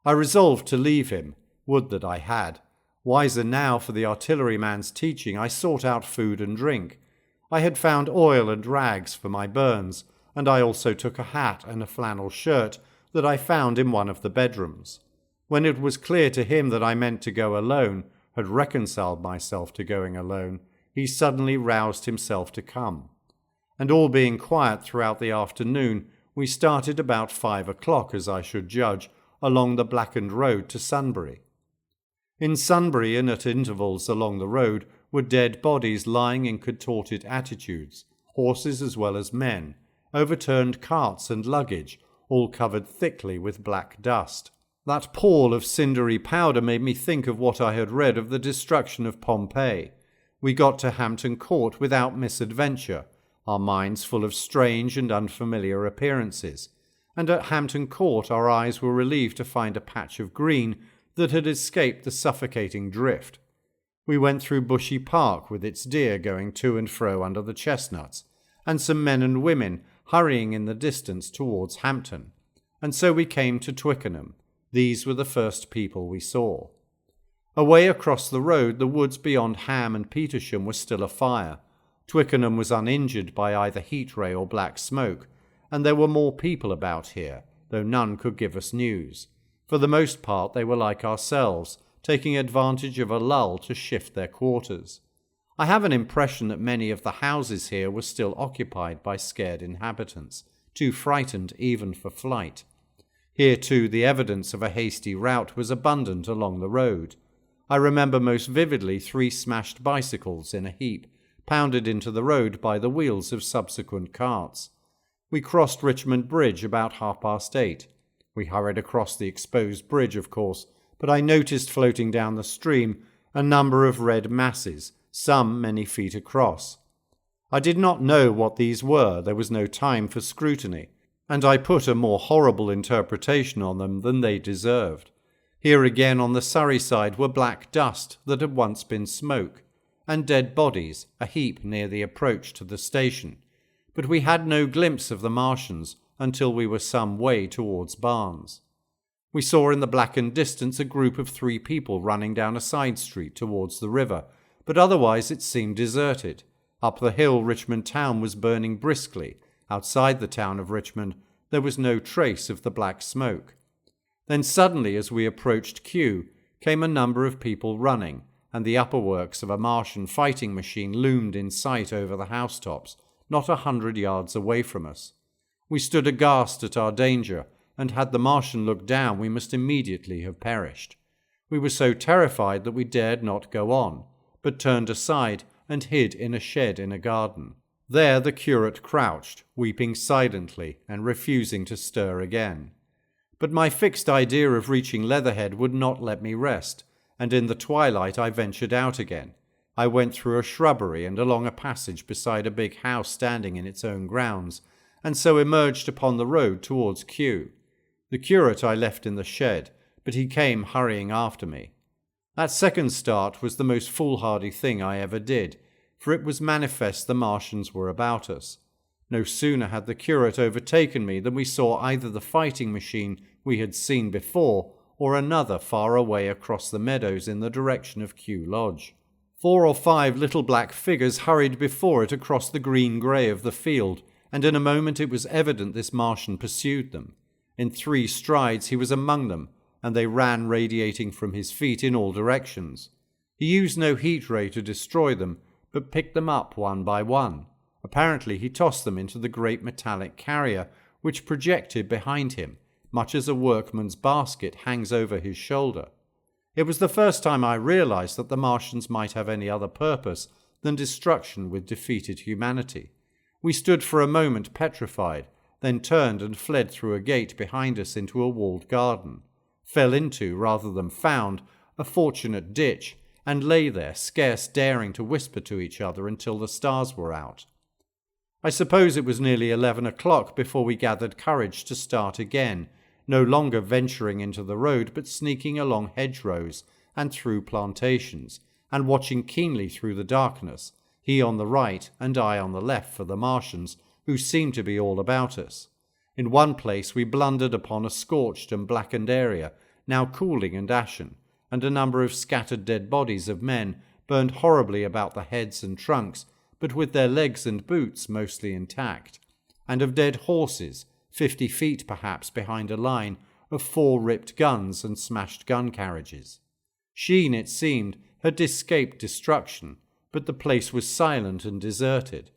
I resolved to leave him. Would that I had. Wiser now for the artilleryman's teaching, I sought out food and drink. I had found oil and rags for my burns, and I also took a hat and a flannel shirt that I found in one of the bedrooms. When it was clear to him that I meant to go alone, had reconciled myself to going alone, he suddenly roused himself to come. And all being quiet throughout the afternoon, we started about 5 o'clock, as I should judge, along the blackened road to Sunbury. In Sunbury and at intervals along the road were dead bodies lying in contorted attitudes, horses as well as men, overturned carts and luggage, all covered thickly with black dust. That pall of cindery powder made me think of what I had read of the destruction of Pompeii. We got to Hampton Court without misadventure, our minds full of strange and unfamiliar appearances, and at Hampton Court our eyes were relieved to find a patch of green that had escaped the suffocating drift. We went through Bushy Park with its deer going to and fro under the chestnuts, and some men and women hurrying in the distance towards Hampton, and so we came to Twickenham. These were the first people we saw. Away across the road, the woods beyond Ham and Petersham were still afire. Twickenham was uninjured by either heat ray or black smoke, and there were more people about here, though none could give us news. For the most part they were like ourselves, taking advantage of a lull to shift their quarters. I have an impression that many of the houses here were still occupied by scared inhabitants, too frightened even for flight. Here, too, the evidence of a hasty rout was abundant along the road. I remember most vividly 3 smashed bicycles in a heap, pounded into the road by the wheels of subsequent carts. We crossed Richmond Bridge about 8:30. We hurried across the exposed bridge, of course, but I noticed floating down the stream a number of red masses, some many feet across. I did not know what these were, there was no time for scrutiny, and I put a more horrible interpretation on them than they deserved. Here again on the Surrey side were black dust that had once been smoke, and dead bodies, a heap near the approach to the station. But we had no glimpse of the Martians until we were some way towards Barnes. We saw in the blackened distance a group of 3 people running down a side street towards the river, but otherwise it seemed deserted. Up the hill Richmond town was burning briskly. Outside the town of Richmond there was no trace of the black smoke. Then suddenly, as we approached Kew, came a number of people running, and the upper works of a Martian fighting machine loomed in sight over the housetops, not 100 yards away from us. We stood aghast at our danger, and had the Martian looked down we must immediately have perished. We were so terrified that we dared not go on, but turned aside and hid in a shed in a garden. There the curate crouched, weeping silently and refusing to stir again. But my fixed idea of reaching Leatherhead would not let me rest, and in the twilight I ventured out again. I went through a shrubbery and along a passage beside a big house standing in its own grounds, and so emerged upon the road towards Kew. The curate I left in the shed, but he came hurrying after me. That second start was the most foolhardy thing I ever did, for it was manifest the Martians were about us. No sooner had the curate overtaken me than we saw either the fighting machine we had seen before, or another far away across the meadows in the direction of Kew Lodge. 4 or 5 little black figures hurried before it across the green-grey of the field, and in a moment it was evident this Martian pursued them. In 3 strides he was among them, and they ran radiating from his feet in all directions. He used no heat ray to destroy them, but picked them up one by one. Apparently he tossed them into the great metallic carrier which projected behind him, much as a workman's basket hangs over his shoulder. It was the first time I realized that the Martians might have any other purpose than destruction with defeated humanity. We stood for a moment petrified, then turned and fled through a gate behind us into a walled garden, fell into, rather than found, a fortunate ditch, and lay there, scarce daring to whisper to each other until the stars were out. I suppose it was nearly 11 o'clock before we gathered courage to start again, no longer venturing into the road but sneaking along hedgerows and through plantations, and watching keenly through the darkness, he on the right and I on the left for the Martians, who seemed to be all about us. In one place we blundered upon a scorched and blackened area, now cooling and ashen, and a number of scattered dead bodies of men burned horribly about the heads and trunks, but with their legs and boots mostly intact, and of dead horses, 50 feet perhaps behind a line of 4 ripped guns and smashed gun carriages. Sheen, it seemed, had escaped destruction, but the place was silent and deserted.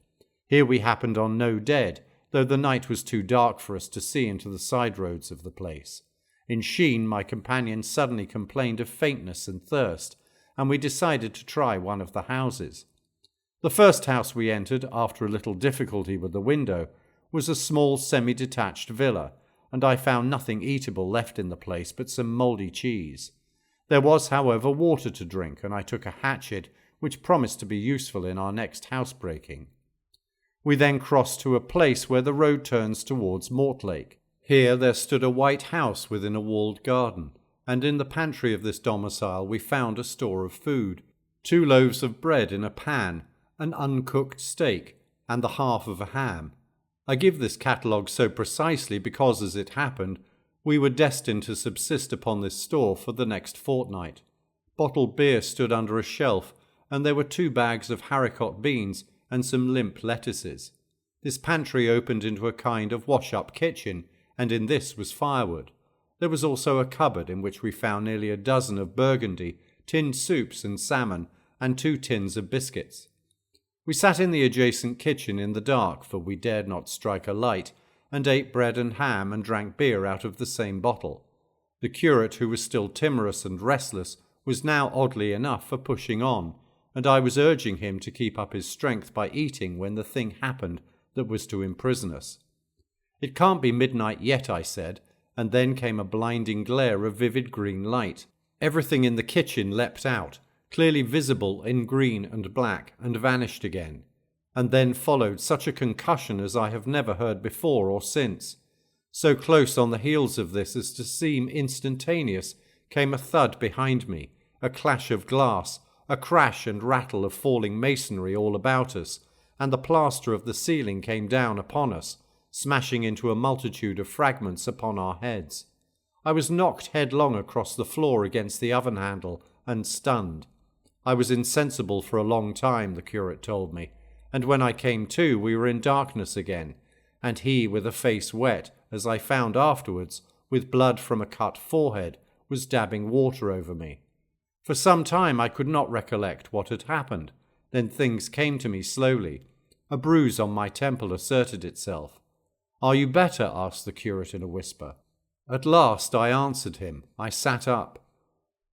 Here we happened on no dead, though the night was too dark for us to see into the side roads of the place. In Sheen, my companion suddenly complained of faintness and thirst, and we decided to try one of the houses. The first house we entered, after a little difficulty with the window, was a small semi-detached villa, and I found nothing eatable left in the place but some mouldy cheese. There was, however, water to drink, and I took a hatchet, which promised to be useful in our next housebreaking. We then crossed to a place where the road turns towards Mortlake. Here there stood a white house within a walled garden, and in the pantry of this domicile we found a store of food, 2 loaves of bread in a pan, an uncooked steak, and the half of a ham. I give this catalogue so precisely because, as it happened, we were destined to subsist upon this store for the next fortnight. Bottled beer stood under a shelf, and there were 2 bags of haricot beans and some limp lettuces. This pantry opened into a kind of wash-up kitchen, and in this was firewood. There was also a cupboard in which we found nearly a dozen of burgundy, tinned soups and salmon, and 2 tins of biscuits. We sat in the adjacent kitchen in the dark, for we dared not strike a light, and ate bread and ham and drank beer out of the same bottle. The curate, who was still timorous and restless, was now oddly enough for pushing on, and I was urging him to keep up his strength by eating when the thing happened that was to imprison us. "It can't be midnight yet," I said, and then came a blinding glare of vivid green light. Everything in the kitchen leapt out, clearly visible in green and black, and vanished again. And then followed such a concussion as I have never heard before or since. So close on the heels of this as to seem instantaneous came a thud behind me, a clash of glass, a crash and rattle of falling masonry all about us, and the plaster of the ceiling came down upon us, smashing into a multitude of fragments upon our heads. I was knocked headlong across the floor against the oven handle and stunned. I was insensible for a long time, the curate told me, and when I came to, we were in darkness again, and he, with a face wet, as I found afterwards, with blood from a cut forehead, was dabbing water over me. For some time I could not recollect what had happened. Then things came to me slowly. A bruise on my temple asserted itself. "Are you better?" asked the curate in a whisper. At last I answered him. I sat up.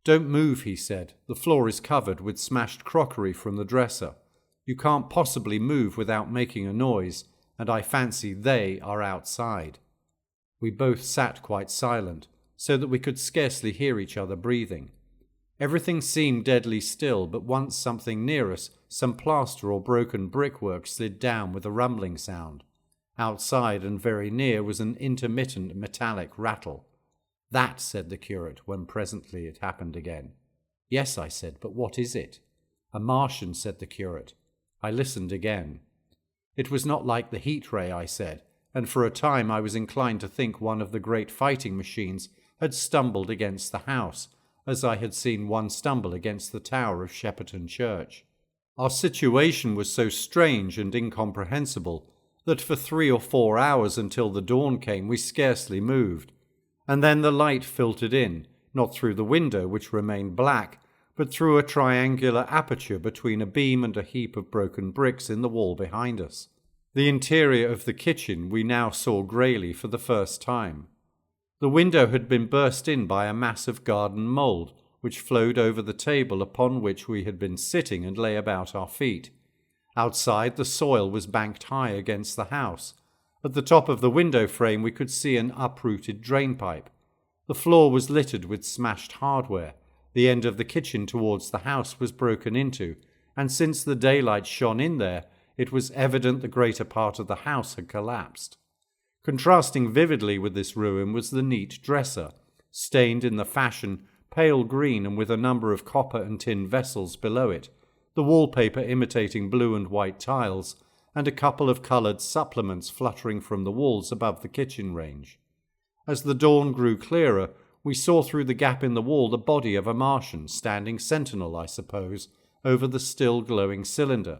"Don't move," he said. "The floor is covered with smashed crockery from the dresser. You can't possibly move without making a noise, and I fancy they are outside." We both sat quite silent, so that we could scarcely hear each other breathing. Everything seemed deadly still, but once something near us, some plaster or broken brickwork, slid down with a rumbling sound. Outside and very near was an intermittent metallic rattle. "That," said the curate, when presently it happened again. "Yes," I said, "but what is it?" "A Martian," said the curate. I listened again. It was not like the heat ray, I said, and for a time I was inclined to think one of the great fighting machines had stumbled against the house, as I had seen one stumble against the tower of Shepperton Church. Our situation was so strange and incomprehensible that for 3 or 4 hours until the dawn came we scarcely moved, and then the light filtered in, not through the window, which remained black, but through a triangular aperture between a beam and a heap of broken bricks in the wall behind us. The interior of the kitchen we now saw greyly for the first time. The window had been burst in by a mass of garden mould, which flowed over the table upon which we had been sitting and lay about our feet. Outside, the soil was banked high against the house, At the top of the window frame we could see an uprooted drainpipe. The floor was littered with smashed hardware. The end of the kitchen towards the house was broken into, and since the daylight shone in there, it was evident the greater part of the house had collapsed. Contrasting vividly with this ruin was the neat dresser, stained in the fashion pale green and with a number of copper and tin vessels below it, the wallpaper imitating blue and white tiles, and a couple of coloured supplements fluttering from the walls above the kitchen range. As the dawn grew clearer, we saw through the gap in the wall the body of a Martian, standing sentinel, I suppose, over the still glowing cylinder.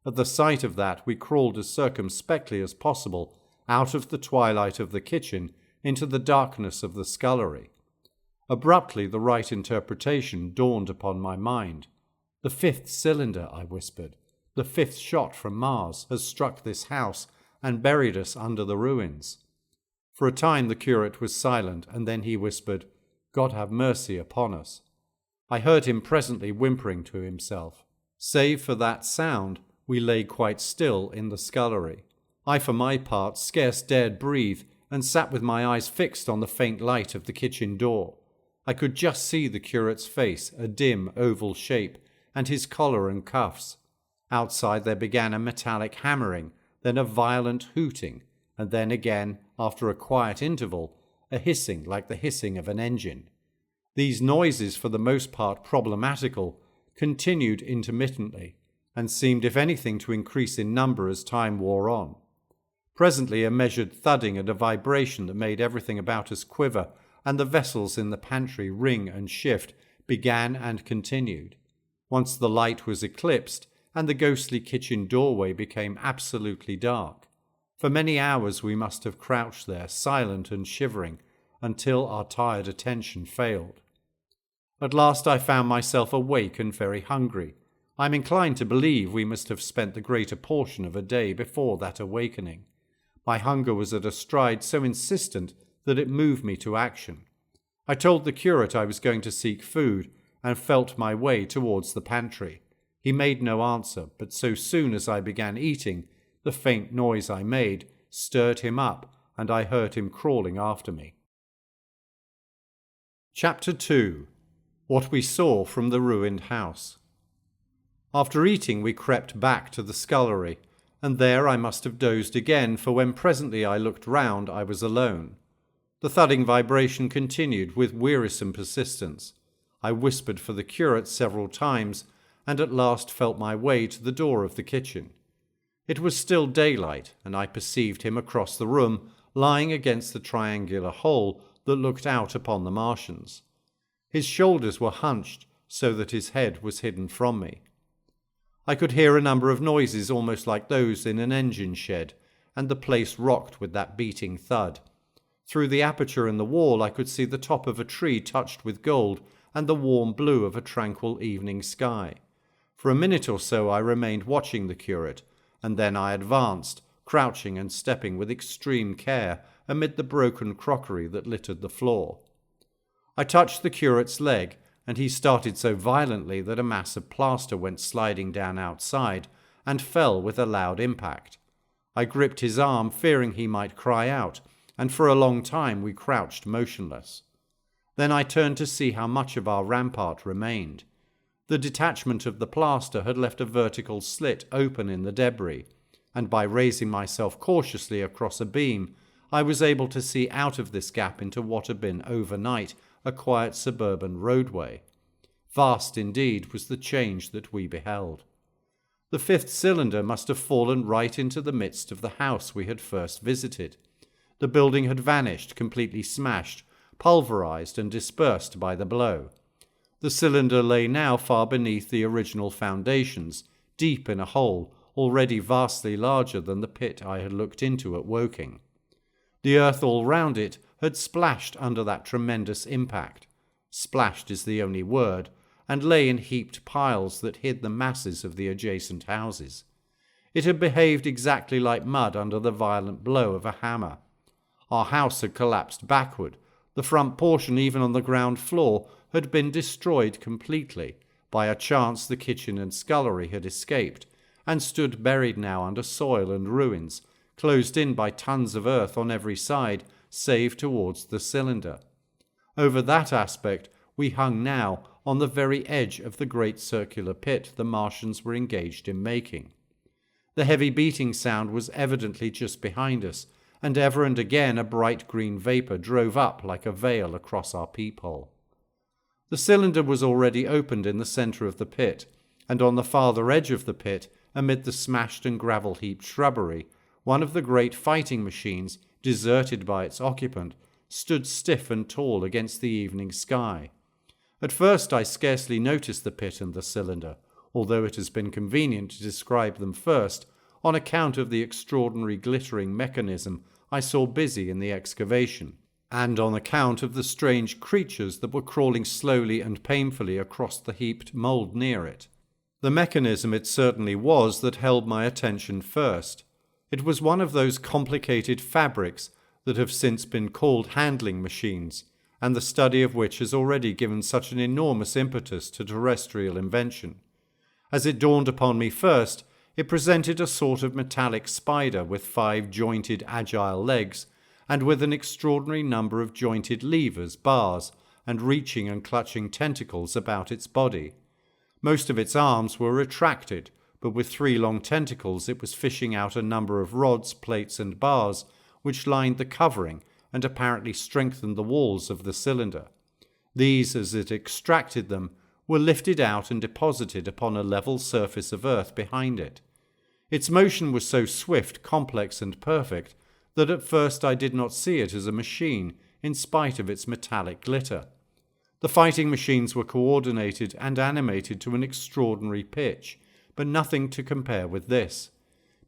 At the sight of that we crawled as circumspectly as possible out of the twilight of the kitchen into the darkness of the scullery. Abruptly the right interpretation dawned upon my mind. "The fifth cylinder," I whispered. "The fifth shot from Mars has struck this house and buried us under the ruins." For a time the curate was silent, and then he whispered, "God have mercy upon us." I heard him presently whimpering to himself. Save for that sound, we lay quite still in the scullery. I, for my part, scarce dared breathe, and sat with my eyes fixed on the faint light of the kitchen door. I could just see the curate's face, a dim oval shape, and his collar and cuffs. Outside there began a metallic hammering, then a violent hooting, and then again, after a quiet interval, a hissing like the hissing of an engine. These noises, for the most part problematical, continued intermittently, and seemed if anything to increase in number as time wore on. Presently a measured thudding and a vibration that made everything about us quiver, and the vessels in the pantry ring and shift, began and continued. Once the light was eclipsed, and the ghostly kitchen doorway became absolutely dark. For many hours we must have crouched there, silent and shivering, until our tired attention failed. At last I found myself awake and very hungry. I am inclined to believe we must have spent the greater portion of a day before that awakening. My hunger was at a stride so insistent that it moved me to action. I told the curate I was going to seek food, and felt my way towards the pantry. He made no answer, but so soon as I began eating, the faint noise I made stirred him up, and I heard him crawling after me. Chapter 2. What we saw from the ruined house. After eating we crept back to the scullery, and there I must have dozed again, for when presently I looked round I was alone. The thudding vibration continued with wearisome persistence. I whispered for the curate several times, and at last felt my way to the door of the kitchen. It was still daylight, and I perceived him across the room, lying against the triangular hole that looked out upon the Martians. His shoulders were hunched, so that his head was hidden from me. I could hear a number of noises almost like those in an engine shed, and the place rocked with that beating thud. Through the aperture in the wall I could see the top of a tree touched with gold, and the warm blue of a tranquil evening sky. For a minute or so I remained watching the curate, and then I advanced, crouching and stepping with extreme care amid the broken crockery that littered the floor. I touched the curate's leg, and he started so violently that a mass of plaster went sliding down outside and fell with a loud impact. I gripped his arm, fearing he might cry out, and for a long time we crouched motionless. Then I turned to see how much of our rampart remained. The detachment of the plaster had left a vertical slit open in the debris, and by raising myself cautiously across a beam, I was able to see out of this gap into what had been overnight a quiet suburban roadway. Vast indeed was the change that we beheld. The fifth cylinder must have fallen right into the midst of the house we had first visited. The building had vanished, completely smashed, pulverized and dispersed by the blow. The cylinder lay now far beneath the original foundations, deep in a hole already vastly larger than the pit I had looked into at Woking. The earth all round it had splashed under that tremendous impact. Splashed is the only word, and lay in heaped piles that hid the masses of the adjacent houses. It had behaved exactly like mud under the violent blow of a hammer. Our house had collapsed backward. The front portion, even on the ground floor, had been destroyed completely. By a chance the kitchen and scullery had escaped, and stood buried now under soil and ruins, closed in by tons of earth on every side, save towards the cylinder. Over that aspect we hung now on the very edge of the great circular pit the Martians were engaged in making. The heavy beating sound was evidently just behind us, and ever and again a bright green vapour drove up like a veil across our peephole. The cylinder was already opened in the centre of the pit, and on the farther edge of the pit, amid the smashed and gravel-heaped shrubbery, one of the great fighting machines, deserted by its occupant, stood stiff and tall against the evening sky. At first I scarcely noticed the pit and the cylinder, although it has been convenient to describe them first, on account of the extraordinary glittering mechanism I saw busy in the excavation, and on account of the strange creatures that were crawling slowly and painfully across the heaped mould near it. The mechanism it certainly was that held my attention first. It was one of those complicated fabrics that have since been called handling machines, and the study of which has already given such an enormous impetus to terrestrial invention. As it dawned upon me first, it presented a sort of metallic spider with 5 jointed agile legs, and with an extraordinary number of jointed levers, bars, and reaching and clutching tentacles about its body. Most of its arms were retracted, but with 3 long tentacles it was fishing out a number of rods, plates, and bars, which lined the covering and apparently strengthened the walls of the cylinder. These, as it extracted them, were lifted out and deposited upon a level surface of earth behind it. Its motion was so swift, complex, and perfect that at first I did not see it as a machine, in spite of its metallic glitter. The fighting machines were coordinated and animated to an extraordinary pitch, but nothing to compare with this.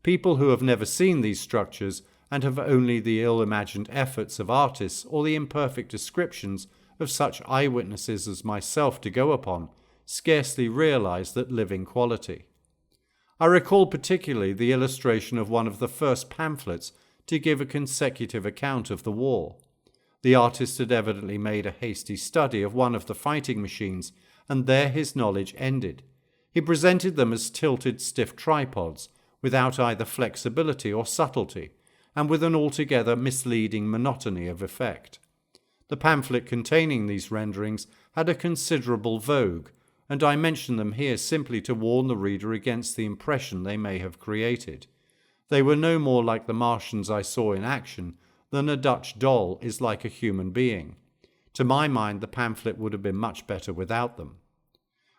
People who have never seen these structures, and have only the ill-imagined efforts of artists or the imperfect descriptions of such eyewitnesses as myself to go upon, scarcely realize that living quality. I recall particularly the illustration of one of the first pamphlets to give a consecutive account of the war. The artist had evidently made a hasty study of one of the fighting machines, and there his knowledge ended. He presented them as tilted stiff tripods, without either flexibility or subtlety, and with an altogether misleading monotony of effect. The pamphlet containing these renderings had a considerable vogue, and I mention them here simply to warn the reader against the impression they may have created. They were no more like the Martians I saw in action than a Dutch doll is like a human being. To my mind, the pamphlet would have been much better without them.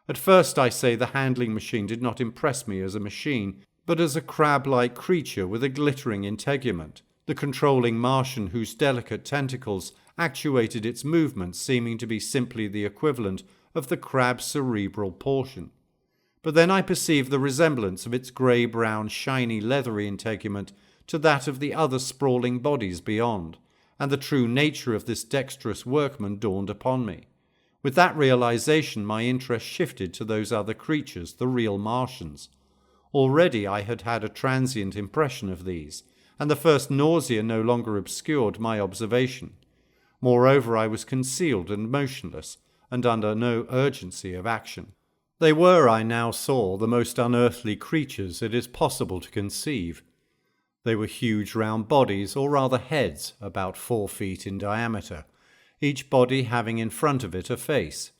At first, I say, the handling machine did not impress me as a machine, but as a crab-like creature with a glittering integument, the controlling Martian whose delicate tentacles actuated its movements, seeming to be simply the equivalent of the crab's cerebral portion. But then I perceived the resemblance of its grey-brown, shiny, leathery integument to that of the other sprawling bodies beyond, and the true nature of this dexterous workman dawned upon me. With that realization my interest shifted to those other creatures, the real Martians. Already I had had a transient impression of these, and the first nausea no longer obscured my observation. Moreover, I was concealed and motionless, and under no urgency of action. They were, I now saw, the most unearthly creatures it is possible to conceive. They were huge round bodies, or rather heads, about 4 feet in diameter, each body having in front of it a face.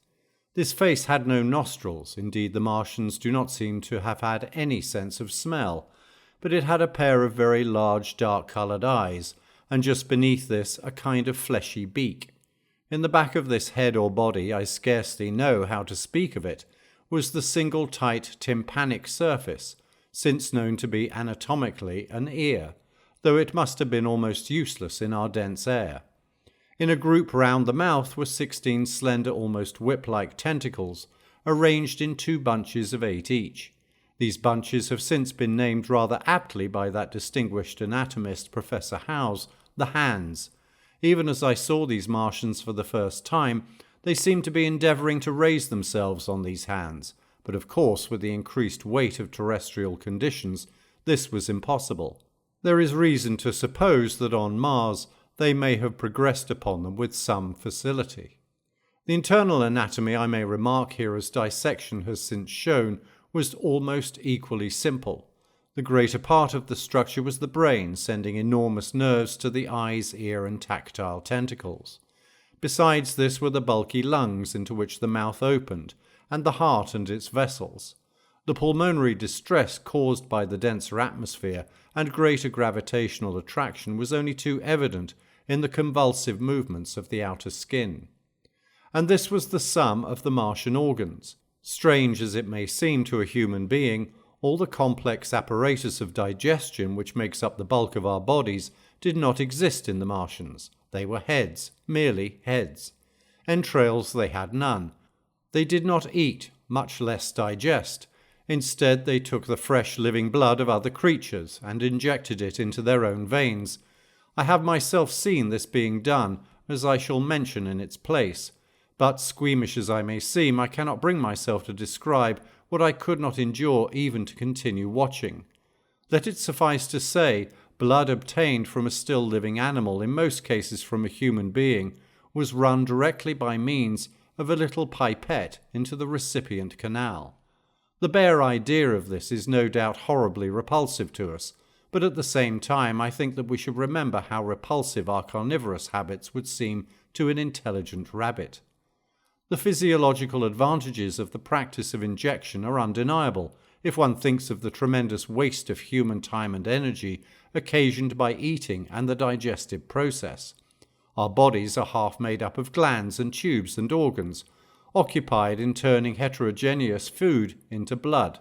This face had no nostrils, indeed the Martians do not seem to have had any sense of smell, but it had a pair of very large dark-coloured eyes, and just beneath this a kind of fleshy beak. In the back of this head or body, I scarcely know how to speak of it, was the single tight tympanic surface, since known to be anatomically an ear, though it must have been almost useless in our dense air. In a group round the mouth were 16 slender, almost whip-like tentacles, arranged in 2 bunches of 8 each. These bunches have since been named rather aptly by that distinguished anatomist, Professor Howes, the hands. Even as I saw these Martians for the first time, they seemed to be endeavouring to raise themselves on these hands, but of course with the increased weight of terrestrial conditions, this was impossible. There is reason to suppose that on Mars they may have progressed upon them with some facility. The internal anatomy, I may remark here, as dissection has since shown, was almost equally simple. The greater part of the structure was the brain, sending enormous nerves to the eyes, ear, and tactile tentacles. Besides this were the bulky lungs into which the mouth opened, and the heart and its vessels. The pulmonary distress caused by the denser atmosphere and greater gravitational attraction was only too evident in the convulsive movements of the outer skin. And this was the sum of the Martian organs. Strange as it may seem to a human being, all the complex apparatus of digestion which makes up the bulk of our bodies did not exist in the Martians. They were heads, merely heads. Entrails they had none. They did not eat, much less digest. Instead, they took the fresh living blood of other creatures and injected it into their own veins. I have myself seen this being done, as I shall mention in its place. But, squeamish as I may seem, I cannot bring myself to describe what I could not endure even to continue watching. Let it suffice to say, blood obtained from a still living animal, in most cases from a human being, was run directly by means of a little pipette into the recipient canal. The bare idea of this is no doubt horribly repulsive to us, but at the same time I think that we should remember how repulsive our carnivorous habits would seem to an intelligent rabbit. The physiological advantages of the practice of injection are undeniable, if one thinks of the tremendous waste of human time and energy occasioned by eating and the digestive process. Our bodies are half made up of glands and tubes and organs, occupied in turning heterogeneous food into blood.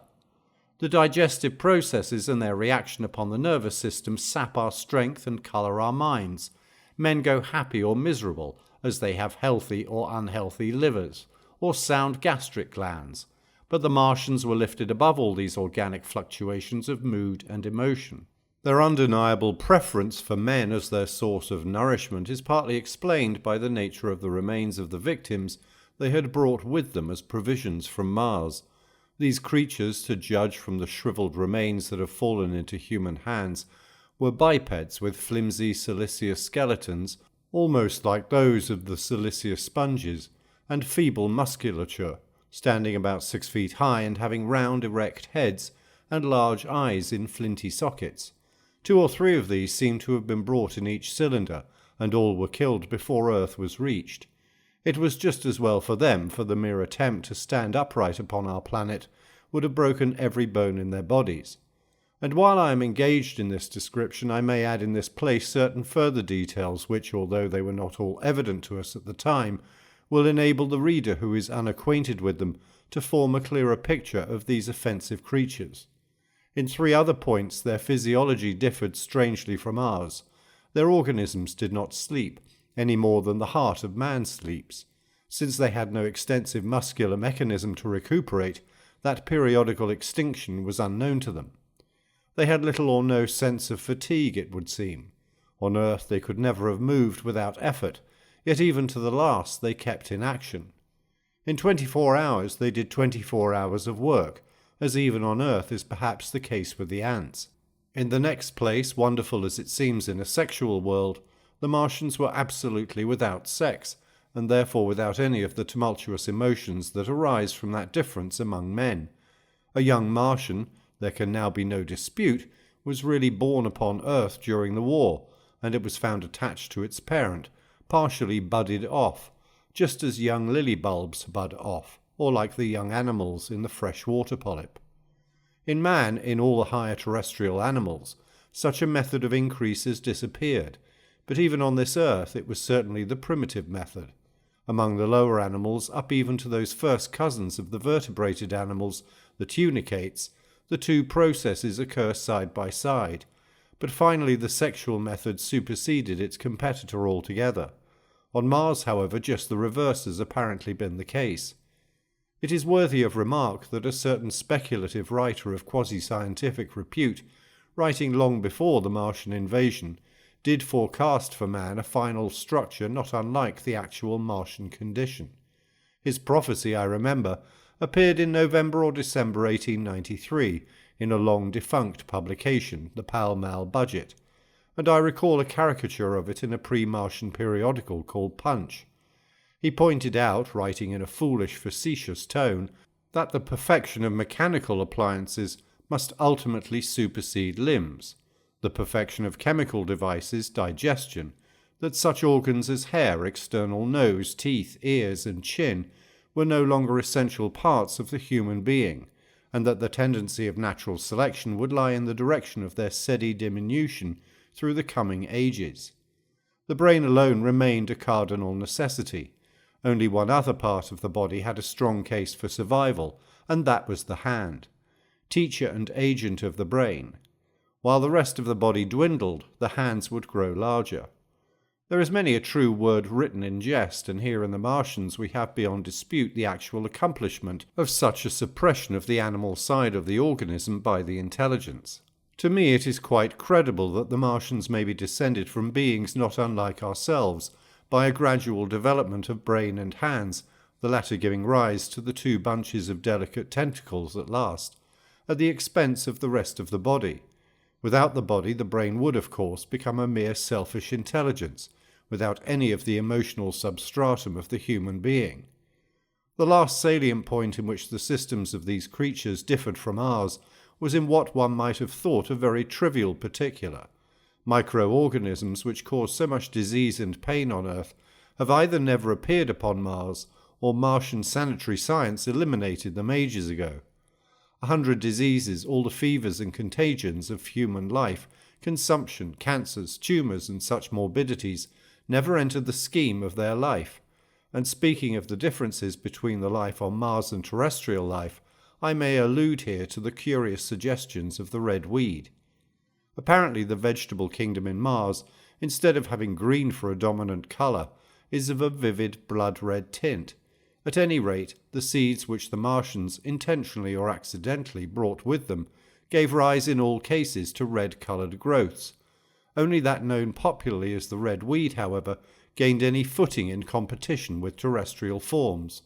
The digestive processes and their reaction upon the nervous system sap our strength and colour our minds. Men go happy or miserable as they have healthy or unhealthy livers, or sound gastric glands, but the Martians were lifted above all these organic fluctuations of mood and emotion. Their undeniable preference for men as their source of nourishment is partly explained by the nature of the remains of the victims they had brought with them as provisions from Mars. These creatures, to judge from the shriveled remains that have fallen into human hands, were bipeds with flimsy siliceous skeletons, almost like those of the siliceous sponges, and feeble musculature, standing about 6 feet high and having round, erect heads and large eyes in flinty sockets. 2 or 3 of these seem to have been brought in each cylinder, and all were killed before Earth was reached. It was just as well for them, for the mere attempt to stand upright upon our planet would have broken every bone in their bodies. And while I am engaged in this description, I may add in this place certain further details which, although they were not all evident to us at the time, will enable the reader who is unacquainted with them to form a clearer picture of these offensive creatures. In 3 other points their physiology differed strangely from ours. Their organisms did not sleep, any more than the heart of man sleeps. Since they had no extensive muscular mechanism to recuperate, that periodical extinction was unknown to them. They had little or no sense of fatigue, it would seem. On Earth they could never have moved without effort, yet even to the last they kept in action. In 24 hours they did 24 hours of work, as even on Earth is perhaps the case with the ants. In the next place, wonderful as it seems in a sexual world, the Martians were absolutely without sex, and therefore without any of the tumultuous emotions that arise from that difference among men. A young Martian, there can now be no dispute, was really born upon Earth during the war, and it was found attached to its parent, partially budded off, just as young lily bulbs bud off, or like the young animals in the fresh-water polyp. In man, in all the higher terrestrial animals, such a method of increase has disappeared, but even on this earth it was certainly the primitive method. Among the lower animals, up even to those first cousins of the vertebrated animals, the tunicates, the 2 processes occur side by side, but finally the sexual method superseded its competitor altogether. On Mars, however, just the reverse has apparently been the case. It is worthy of remark that a certain speculative writer of quasi-scientific repute, writing long before the Martian invasion, did forecast for man a final structure not unlike the actual Martian condition. His prophecy, I remember, appeared in November or December 1893 in a long-defunct publication, the Pall Mall Budget, and I recall a caricature of it in a pre-Martian periodical called Punch. He pointed out, writing in a foolish, facetious tone, that the perfection of mechanical appliances must ultimately supersede limbs, the perfection of chemical devices, digestion, that such organs as hair, external nose, teeth, ears, and chin were no longer essential parts of the human being, and that the tendency of natural selection would lie in the direction of their steady diminution through the coming ages. The brain alone remained a cardinal necessity. Only one other part of the body had a strong case for survival, and that was the hand, teacher and agent of the brain. While the rest of the body dwindled, the hands would grow larger. There is many a true word written in jest, and here in the Martians we have beyond dispute the actual accomplishment of such a suppression of the animal side of the organism by the intelligence. To me it is quite credible that the Martians may be descended from beings not unlike ourselves, by a gradual development of brain and hands, the latter giving rise to the two bunches of delicate tentacles at last, at the expense of the rest of the body. Without the body, the brain would, of course, become a mere selfish intelligence, without any of the emotional substratum of the human being. The last salient point in which the systems of these creatures differed from ours was in what one might have thought a very trivial particular. Microorganisms which cause so much disease and pain on Earth have either never appeared upon Mars, or Martian sanitary science eliminated them ages ago. 100 diseases, all the fevers and contagions of human life, consumption, cancers, tumours, and such morbidities, never entered the scheme of their life. And speaking of the differences between the life on Mars and terrestrial life, I may allude here to the curious suggestions of the red weed. Apparently the vegetable kingdom in Mars, instead of having green for a dominant colour, is of a vivid blood-red tint. At any rate, the seeds which the Martians, intentionally or accidentally, brought with them, gave rise in all cases to red-coloured growths. Only that known popularly as the red weed, however, gained any footing in competition with terrestrial forms.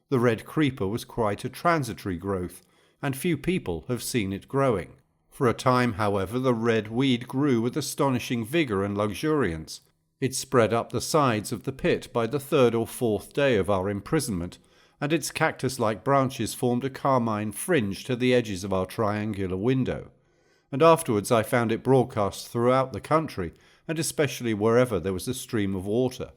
The red creeper was quite a transitory growth, and few people have seen it growing. For a time, however, the red weed grew with astonishing vigour and luxuriance. It spread up the sides of the pit by the 3rd or 4th day of our imprisonment, and its cactus-like branches formed a carmine fringe to the edges of our triangular window. And afterwards I found it broadcast throughout the country, and especially wherever there was a stream of water.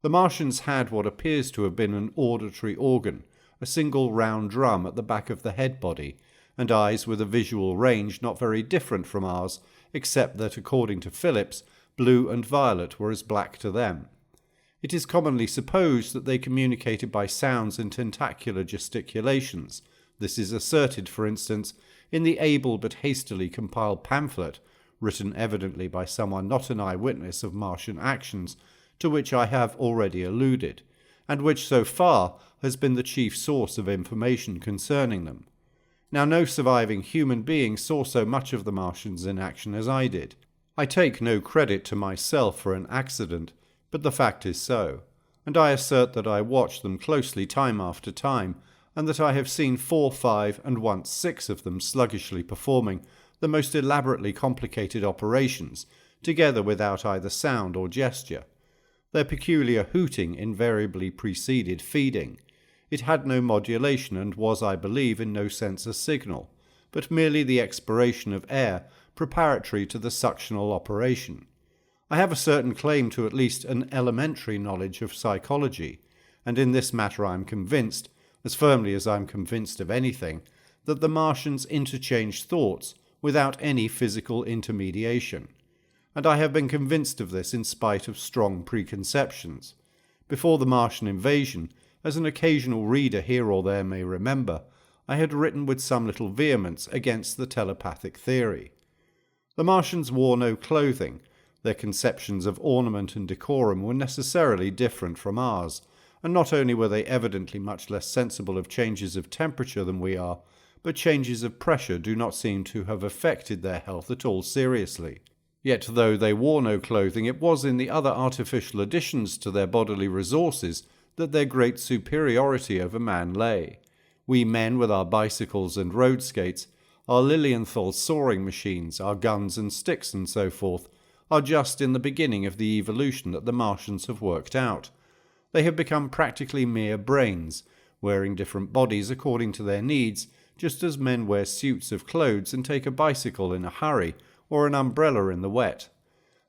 The Martians had what appears to have been an auditory organ, a single round drum at the back of the head body, and eyes with a visual range not very different from ours, except that, according to Phillips, blue and violet were as black to them. It is commonly supposed that they communicated by sounds and tentacular gesticulations. This is asserted, for instance, in the able but hastily compiled pamphlet, written evidently by someone not an eyewitness of Martian actions, to which I have already alluded, and which so far has been the chief source of information concerning them. Now no surviving human being saw so much of the Martians in action as I did. I take no credit to myself for an accident, but the fact is so, and I assert that I watched them closely time after time, and that I have seen 4, 5, and once 6 of them sluggishly performing the most elaborately complicated operations, together without either sound or gesture. Their peculiar hooting invariably preceded feeding. It had no modulation and was, I believe, in no sense a signal, but merely the expiration of air preparatory to the suctional operation. I have a certain claim to at least an elementary knowledge of psychology, and in this matter I am convinced, as firmly as I am convinced of anything, that the Martians interchanged thoughts without any physical intermediation. And I have been convinced of this in spite of strong preconceptions. Before the Martian invasion, as an occasional reader here or there may remember, I had written with some little vehemence against the telepathic theory. The Martians wore no clothing. Their conceptions of ornament and decorum were necessarily different from ours, and not only were they evidently much less sensible of changes of temperature than we are, but changes of pressure do not seem to have affected their health at all seriously. Yet though they wore no clothing, it was in the other artificial additions to their bodily resources that their great superiority over man lay. We men, with our bicycles and road skates, our Lilienthal soaring machines, our guns and sticks and so forth, are just in the beginning of the evolution that the Martians have worked out. They have become practically mere brains, wearing different bodies according to their needs, just as men wear suits of clothes and take a bicycle in a hurry or an umbrella in the wet.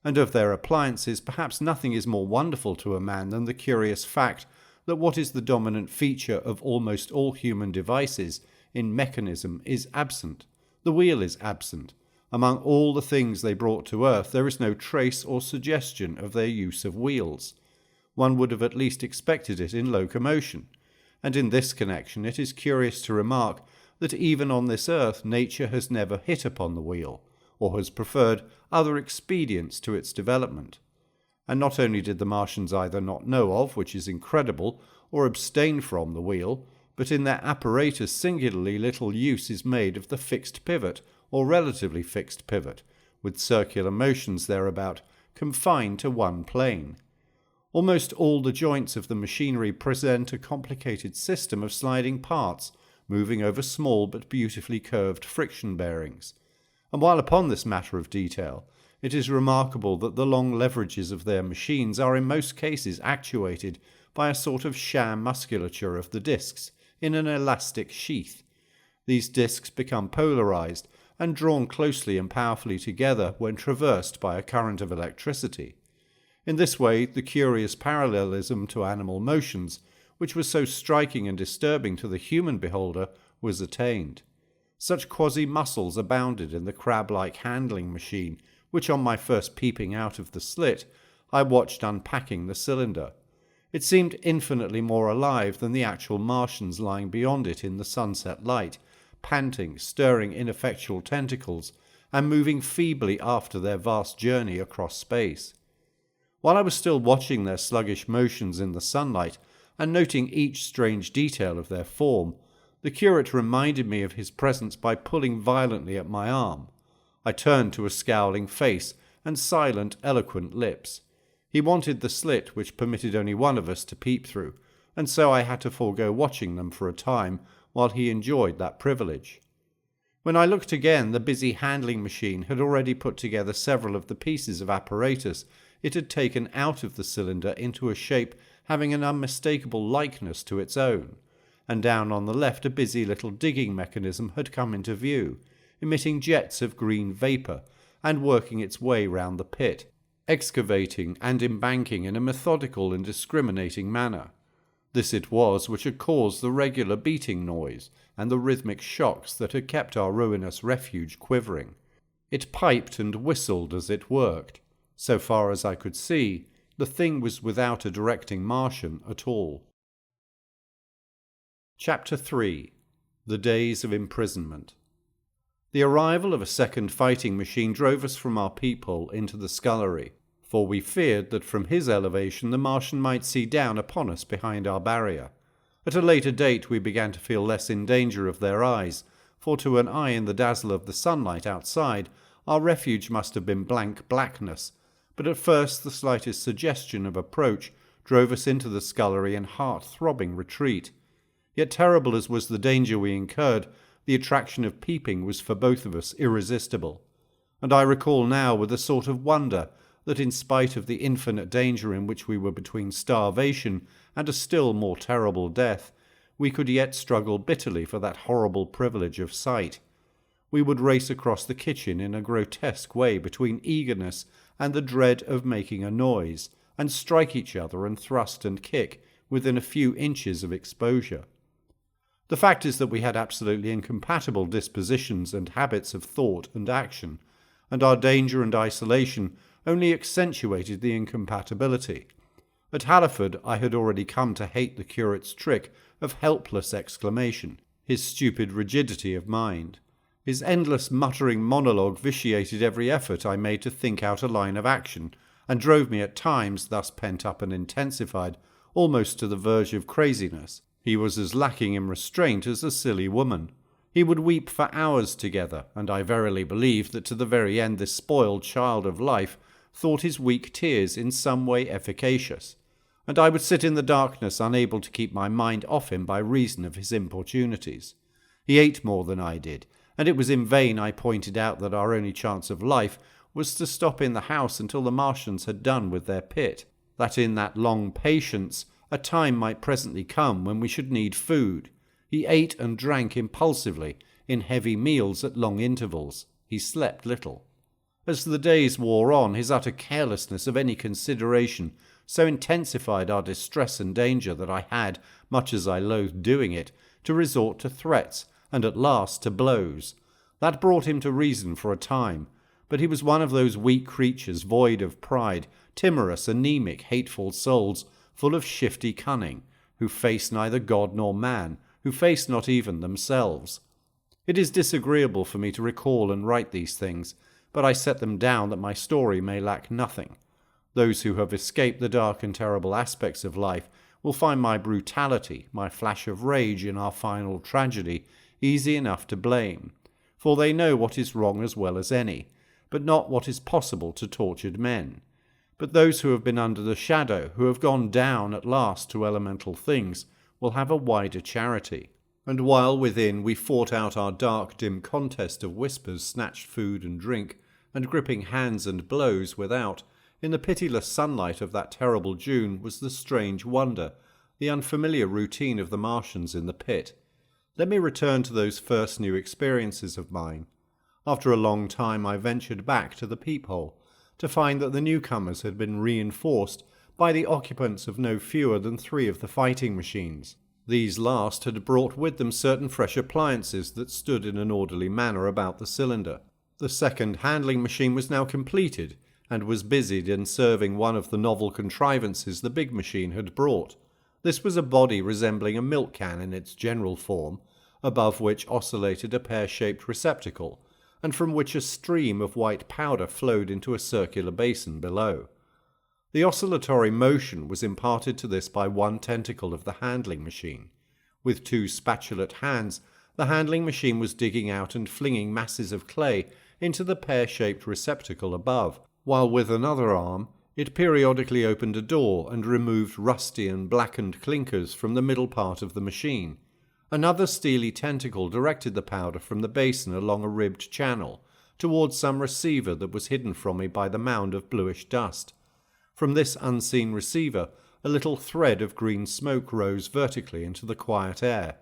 And of their appliances, perhaps nothing is more wonderful to a man than the curious fact that what is the dominant feature of almost all human devices in mechanism is absent. The wheel is absent. Among all the things they brought to earth, there is no trace or suggestion of their use of wheels. One would have at least expected it in locomotion. And in this connection it is curious to remark that even on this earth nature has never hit upon the wheel, or has preferred other expedients to its development. And not only did the Martians either not know of, which is incredible, or abstain from the wheel, but in their apparatus singularly little use is made of the fixed pivot, or relatively fixed pivot, with circular motions thereabout, confined to one plane. Almost all the joints of the machinery present a complicated system of sliding parts, moving over small but beautifully curved friction bearings. And while upon this matter of detail, it is remarkable that the long leverages of their machines are in most cases actuated by a sort of sham musculature of the discs in an elastic sheath. These discs become polarized and drawn closely and powerfully together when traversed by a current of electricity. In this way, the curious parallelism to animal motions, which was so striking and disturbing to the human beholder, was attained. Such quasi-muscles abounded in the crab-like handling machine, which on my first peeping out of the slit, I watched unpacking the cylinder. It seemed infinitely more alive than the actual Martians lying beyond it in the sunset light, panting, stirring ineffectual tentacles, and moving feebly after their vast journey across space. While I was still watching their sluggish motions in the sunlight, and noting each strange detail of their form, the curate reminded me of his presence by pulling violently at my arm. I turned to a scowling face and silent, eloquent lips. He wanted the slit which permitted only one of us to peep through, and so I had to forego watching them for a time while he enjoyed that privilege. When I looked again, the busy handling machine had already put together several of the pieces of apparatus it had taken out of the cylinder into a shape having an unmistakable likeness to its own, and down on the left a busy little digging mechanism had come into view, emitting jets of green vapour, and working its way round the pit, excavating and embanking in a methodical and discriminating manner. This it was which had caused the regular beating noise and the rhythmic shocks that had kept our ruinous refuge quivering. It piped and whistled as it worked. So far as I could see, the thing was without a directing Martian at all. Chapter 3. The Days of Imprisonment. The arrival of a second fighting machine drove us from our peephole into the scullery, for we feared that from his elevation the Martian might see down upon us behind our barrier. At a later date we began to feel less in danger of their eyes, for to an eye in the dazzle of the sunlight outside, our refuge must have been blank blackness, but at first the slightest suggestion of approach drove us into the scullery in heart-throbbing retreat. Yet terrible as was the danger we incurred, the attraction of peeping was for both of us irresistible, and I recall now with a sort of wonder that in spite of the infinite danger in which we were between starvation and a still more terrible death, we could yet struggle bitterly for that horrible privilege of sight. We would race across the kitchen in a grotesque way between eagerness and the dread of making a noise, and strike each other and thrust and kick within a few inches of exposure. The fact is that we had absolutely incompatible dispositions and habits of thought and action, and our danger and isolation only accentuated the incompatibility. At Halliford I had already come to hate the curate's trick of helpless exclamation, his stupid rigidity of mind. His endless muttering monologue vitiated every effort I made to think out a line of action, and drove me at times, thus pent up and intensified, almost to the verge of craziness. He was as lacking in restraint as a silly woman. He would weep for hours together, and I verily believe that to the very end this spoiled child of life thought his weak tears in some way efficacious, and I would sit in the darkness unable to keep my mind off him by reason of his importunities. He ate more than I did, and it was in vain I pointed out that our only chance of life was to stop in the house until the Martians had done with their pit, that in that long patience a time might presently come when we should need food. He ate and drank impulsively, in heavy meals at long intervals. He slept little. As the days wore on, his utter carelessness of any consideration so intensified our distress and danger that I had, much as I loathed doing it, to resort to threats, and at last to blows. That brought him to reason for a time, but he was one of those weak creatures void of pride, timorous, anemic, hateful souls, full of shifty cunning, who face neither God nor man, who face not even themselves. It is disagreeable for me to recall and write these things, but I set them down that my story may lack nothing. Those who have escaped the dark and terrible aspects of life will find my brutality, my flash of rage in our final tragedy, easy enough to blame, for they know what is wrong as well as any, but not what is possible to tortured men. But those who have been under the shadow, who have gone down at last to elemental things, will have a wider charity. And while within we fought out our dark, dim contest of whispers, snatched food and drink, and gripping hands and blows without, in the pitiless sunlight of that terrible June was the strange wonder, the unfamiliar routine of the Martians in the pit. Let me return to those first new experiences of mine. After a long time I ventured back to the peephole, to find that the newcomers had been reinforced by the occupants of no fewer than 3 of the fighting machines. These last had brought with them certain fresh appliances that stood in an orderly manner about the cylinder. The second handling machine was now completed, and was busied in serving one of the novel contrivances the big machine had brought. This was a body resembling a milk can in its general form, above which oscillated a pear-shaped receptacle, and from which a stream of white powder flowed into a circular basin below. The oscillatory motion was imparted to this by one tentacle of the handling machine. With 2 spatulate hands, the handling machine was digging out and flinging masses of clay into the pear-shaped receptacle above, while with another arm it periodically opened a door and removed rusty and blackened clinkers from the middle part of the machine. Another steely tentacle directed the powder from the basin along a ribbed channel, towards some receiver that was hidden from me by the mound of bluish dust. From this unseen receiver, a little thread of green smoke rose vertically into the quiet air.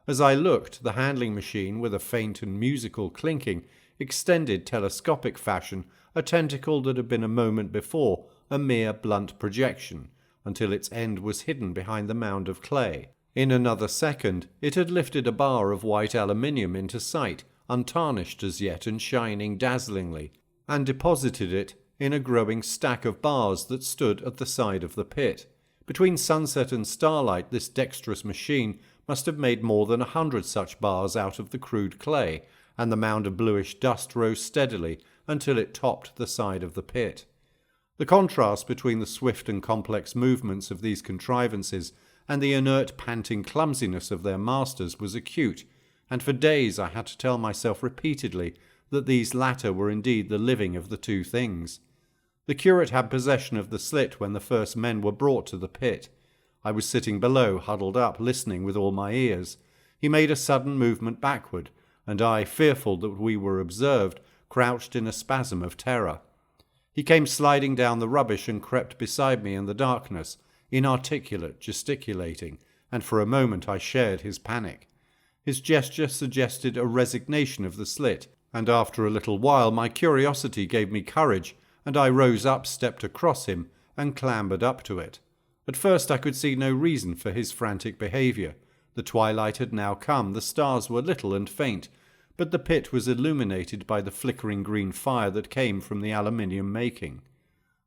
As I looked, the handling machine, with a faint and musical clinking, extended telescopic fashion a tentacle that had been a moment before a mere blunt projection, until its end was hidden behind the mound of clay. In another second it had lifted a bar of white aluminium into sight, untarnished as yet and shining dazzlingly, and deposited it in a growing stack of bars that stood at the side of the pit. Between sunset and starlight this dexterous machine must have made more than 100 such bars out of the crude clay, and the mound of bluish dust rose steadily until it topped the side of the pit. The contrast between the swift and complex movements of these contrivances and the inert, panting clumsiness of their masters was acute, and for days I had to tell myself repeatedly that these latter were indeed the living of the 2 things. The curate had possession of the slit when the first men were brought to the pit. I was sitting below, huddled up, listening with all my ears. He made a sudden movement backward, and I, fearful that we were observed, crouched in a spasm of terror. He came sliding down the rubbish and crept beside me in the darkness, inarticulate, gesticulating, and for a moment I shared his panic. His gesture suggested a resignation of the slit, and after a little while my curiosity gave me courage, and I rose up, stepped across him, and clambered up to it. At first I could see no reason for his frantic behaviour. The twilight had now come, the stars were little and faint, but the pit was illuminated by the flickering green fire that came from the aluminium making.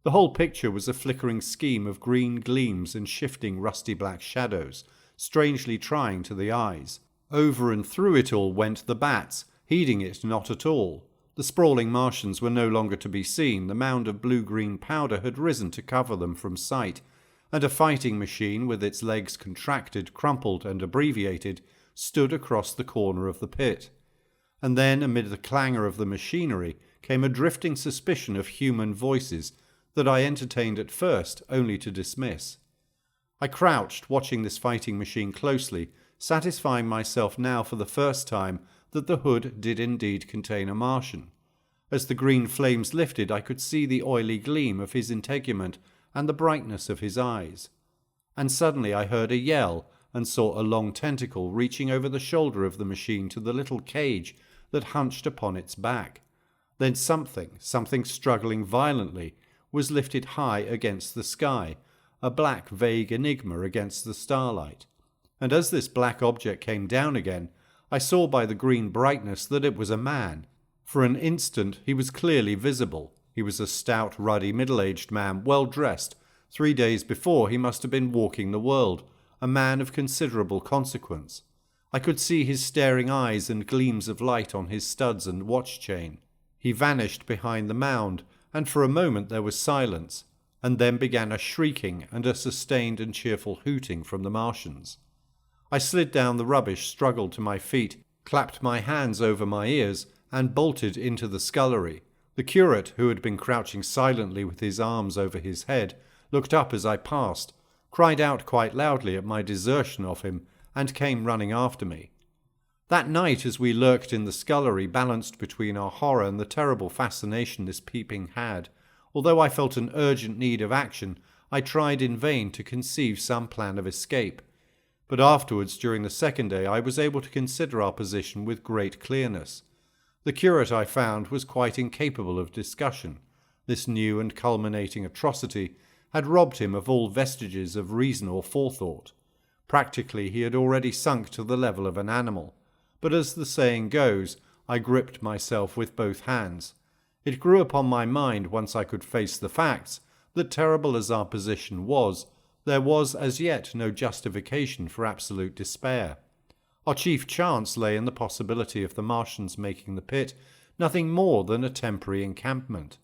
The whole picture was a flickering scheme of green gleams and shifting rusty black shadows, strangely trying to the eyes. Over and through it all went the bats, heeding it not at all. The sprawling Martians were no longer to be seen, the mound of blue-green powder had risen to cover them from sight, and a fighting machine, with its legs contracted, crumpled, and abbreviated, stood across the corner of the pit. And then, amid the clangor of the machinery, came a drifting suspicion of human voices that I entertained at first only to dismiss. I crouched, watching this fighting machine closely, satisfying myself now for the first time that the hood did indeed contain a Martian. As the green flames lifted, I could see the oily gleam of his integument and the brightness of his eyes. And suddenly I heard a yell, and saw a long tentacle reaching over the shoulder of the machine to the little cage that hunched upon its back. Then something struggling violently, was lifted high against the sky, a black vague enigma against the starlight. And as this black object came down again, I saw by the green brightness that it was a man. For an instant he was clearly visible. He was a stout, ruddy, middle-aged man, well-dressed. 3 days before he must have been walking the world, a man of considerable consequence. I could see his staring eyes and gleams of light on his studs and watch-chain. He vanished behind the mound, and for a moment there was silence, and then began a shrieking and a sustained and cheerful hooting from the Martians. I slid down the rubbish, struggled to my feet, clapped my hands over my ears, and bolted into the scullery. The curate, who had been crouching silently with his arms over his head, looked up as I passed, cried out quite loudly at my desertion of him, and came running after me. That night, as we lurked in the scullery, balanced between our horror and the terrible fascination this peeping had, although I felt an urgent need of action, I tried in vain to conceive some plan of escape. But afterwards, during the second day, I was able to consider our position with great clearness. The curate, I found, was quite incapable of discussion. This new and culminating atrocity had robbed him of all vestiges of reason or forethought. Practically, he had already sunk to the level of an animal. But as the saying goes, I gripped myself with both hands. It grew upon my mind, once I could face the facts, that terrible as our position was, there was as yet no justification for absolute despair. Our chief chance lay in the possibility of the Martians making the pit nothing more than a temporary encampment.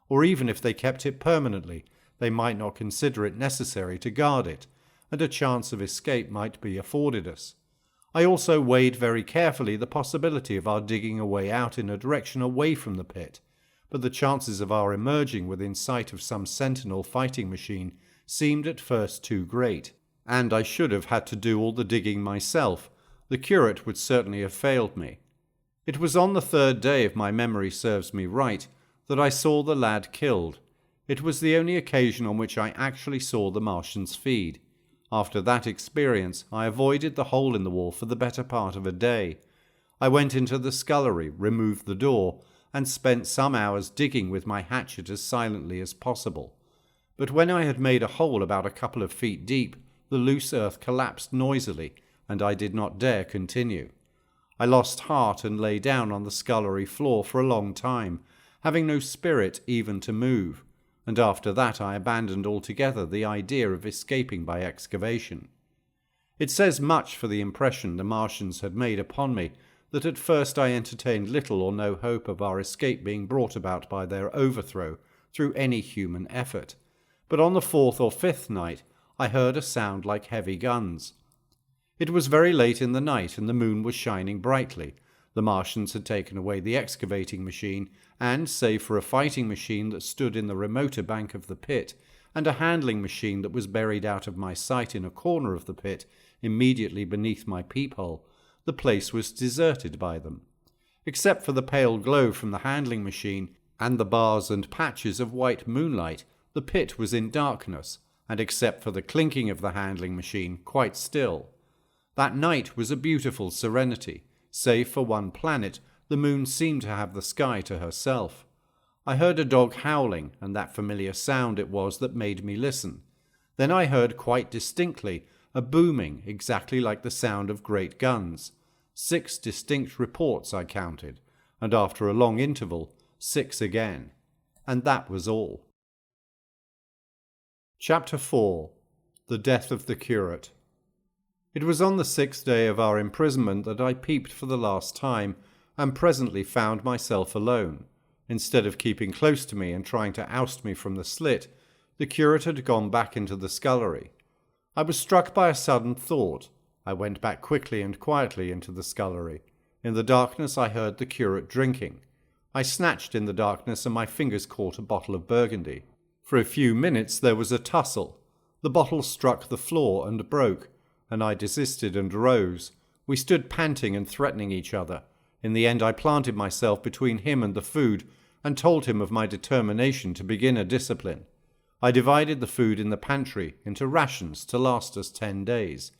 Or even if they kept it permanently, they might not consider it necessary to guard it, and a chance of escape might be afforded us. I also weighed very carefully the possibility of our digging a way out in a direction away from the pit, but the chances of our emerging within sight of some sentinel fighting machine seemed at first too great, and I should have had to do all the digging myself. The curate would certainly have failed me. It was on the third day, if my memory serves me right, that I saw the lad killed. It was the only occasion on which I actually saw the Martians feed. After that experience, I avoided the hole in the wall for the better part of a day. I went into the scullery, removed the door, and spent some hours digging with my hatchet as silently as possible. But when I had made a hole about a couple of feet deep, the loose earth collapsed noisily, and I did not dare continue. I lost heart and lay down on the scullery floor for a long time, having no spirit even to move, and after that I abandoned altogether the idea of escaping by excavation. It says much for the impression the Martians had made upon me that at first I entertained little or no hope of our escape being brought about by their overthrow through any human effort. But on the fourth or fifth night I heard a sound like heavy guns. It was very late in the night, and the moon was shining brightly. The Martians had taken away the excavating machine, and, save for a fighting machine that stood in the remoter bank of the pit, and a handling machine that was buried out of my sight in a corner of the pit, immediately beneath my peephole, the place was deserted by them. Except for the pale glow from the handling machine, and the bars and patches of white moonlight, the pit was in darkness, and except for the clinking of the handling machine, quite still. That night was a beautiful serenity. Save for one planet, the moon seemed to have the sky to herself. I heard a dog howling, and that familiar sound it was that made me listen. Then I heard quite distinctly a booming exactly like the sound of great guns. 6 distinct reports I counted, and after a long interval, 6 again. And that was all. Chapter 4. The Death of the Curate. It was on the 6th day of our imprisonment that I peeped for the last time, and presently found myself alone. Instead of keeping close to me and trying to oust me from the slit, the curate had gone back into the scullery. I was struck by a sudden thought. I went back quickly and quietly into the scullery. In the darkness I heard the curate drinking. I snatched in the darkness, and my fingers caught a bottle of Burgundy. For a few minutes there was a tussle. The bottle struck the floor and broke, and I desisted and rose. We stood panting and threatening each other. In the end I planted myself between him and the food, and told him of my determination to begin a discipline. I divided the food in the pantry into rations to last us 10 days.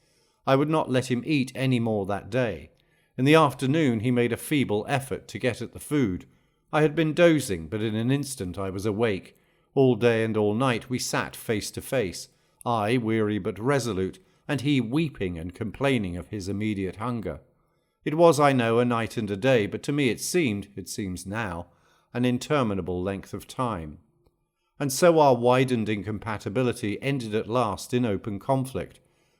I would not let him eat any more that day. In the afternoon he made a feeble effort to get at the food. I had been dozing, but in an instant I was awake. All day and all night we sat face to face, I weary but resolute, and he weeping and complaining of his immediate hunger. It was, I know, a night and a day, but to me it seems now, an interminable length of time. And so our widened incompatibility ended at last in open conflict.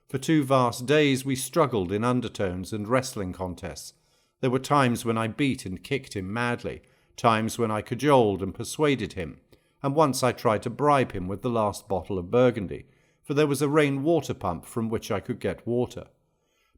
For 2 vast days we struggled in undertones and wrestling contests. There were times when I beat and kicked him madly, times when I cajoled and persuaded him, and once I tried to bribe him with the last bottle of Burgundy, for there was a rain-water pump from which I could get water.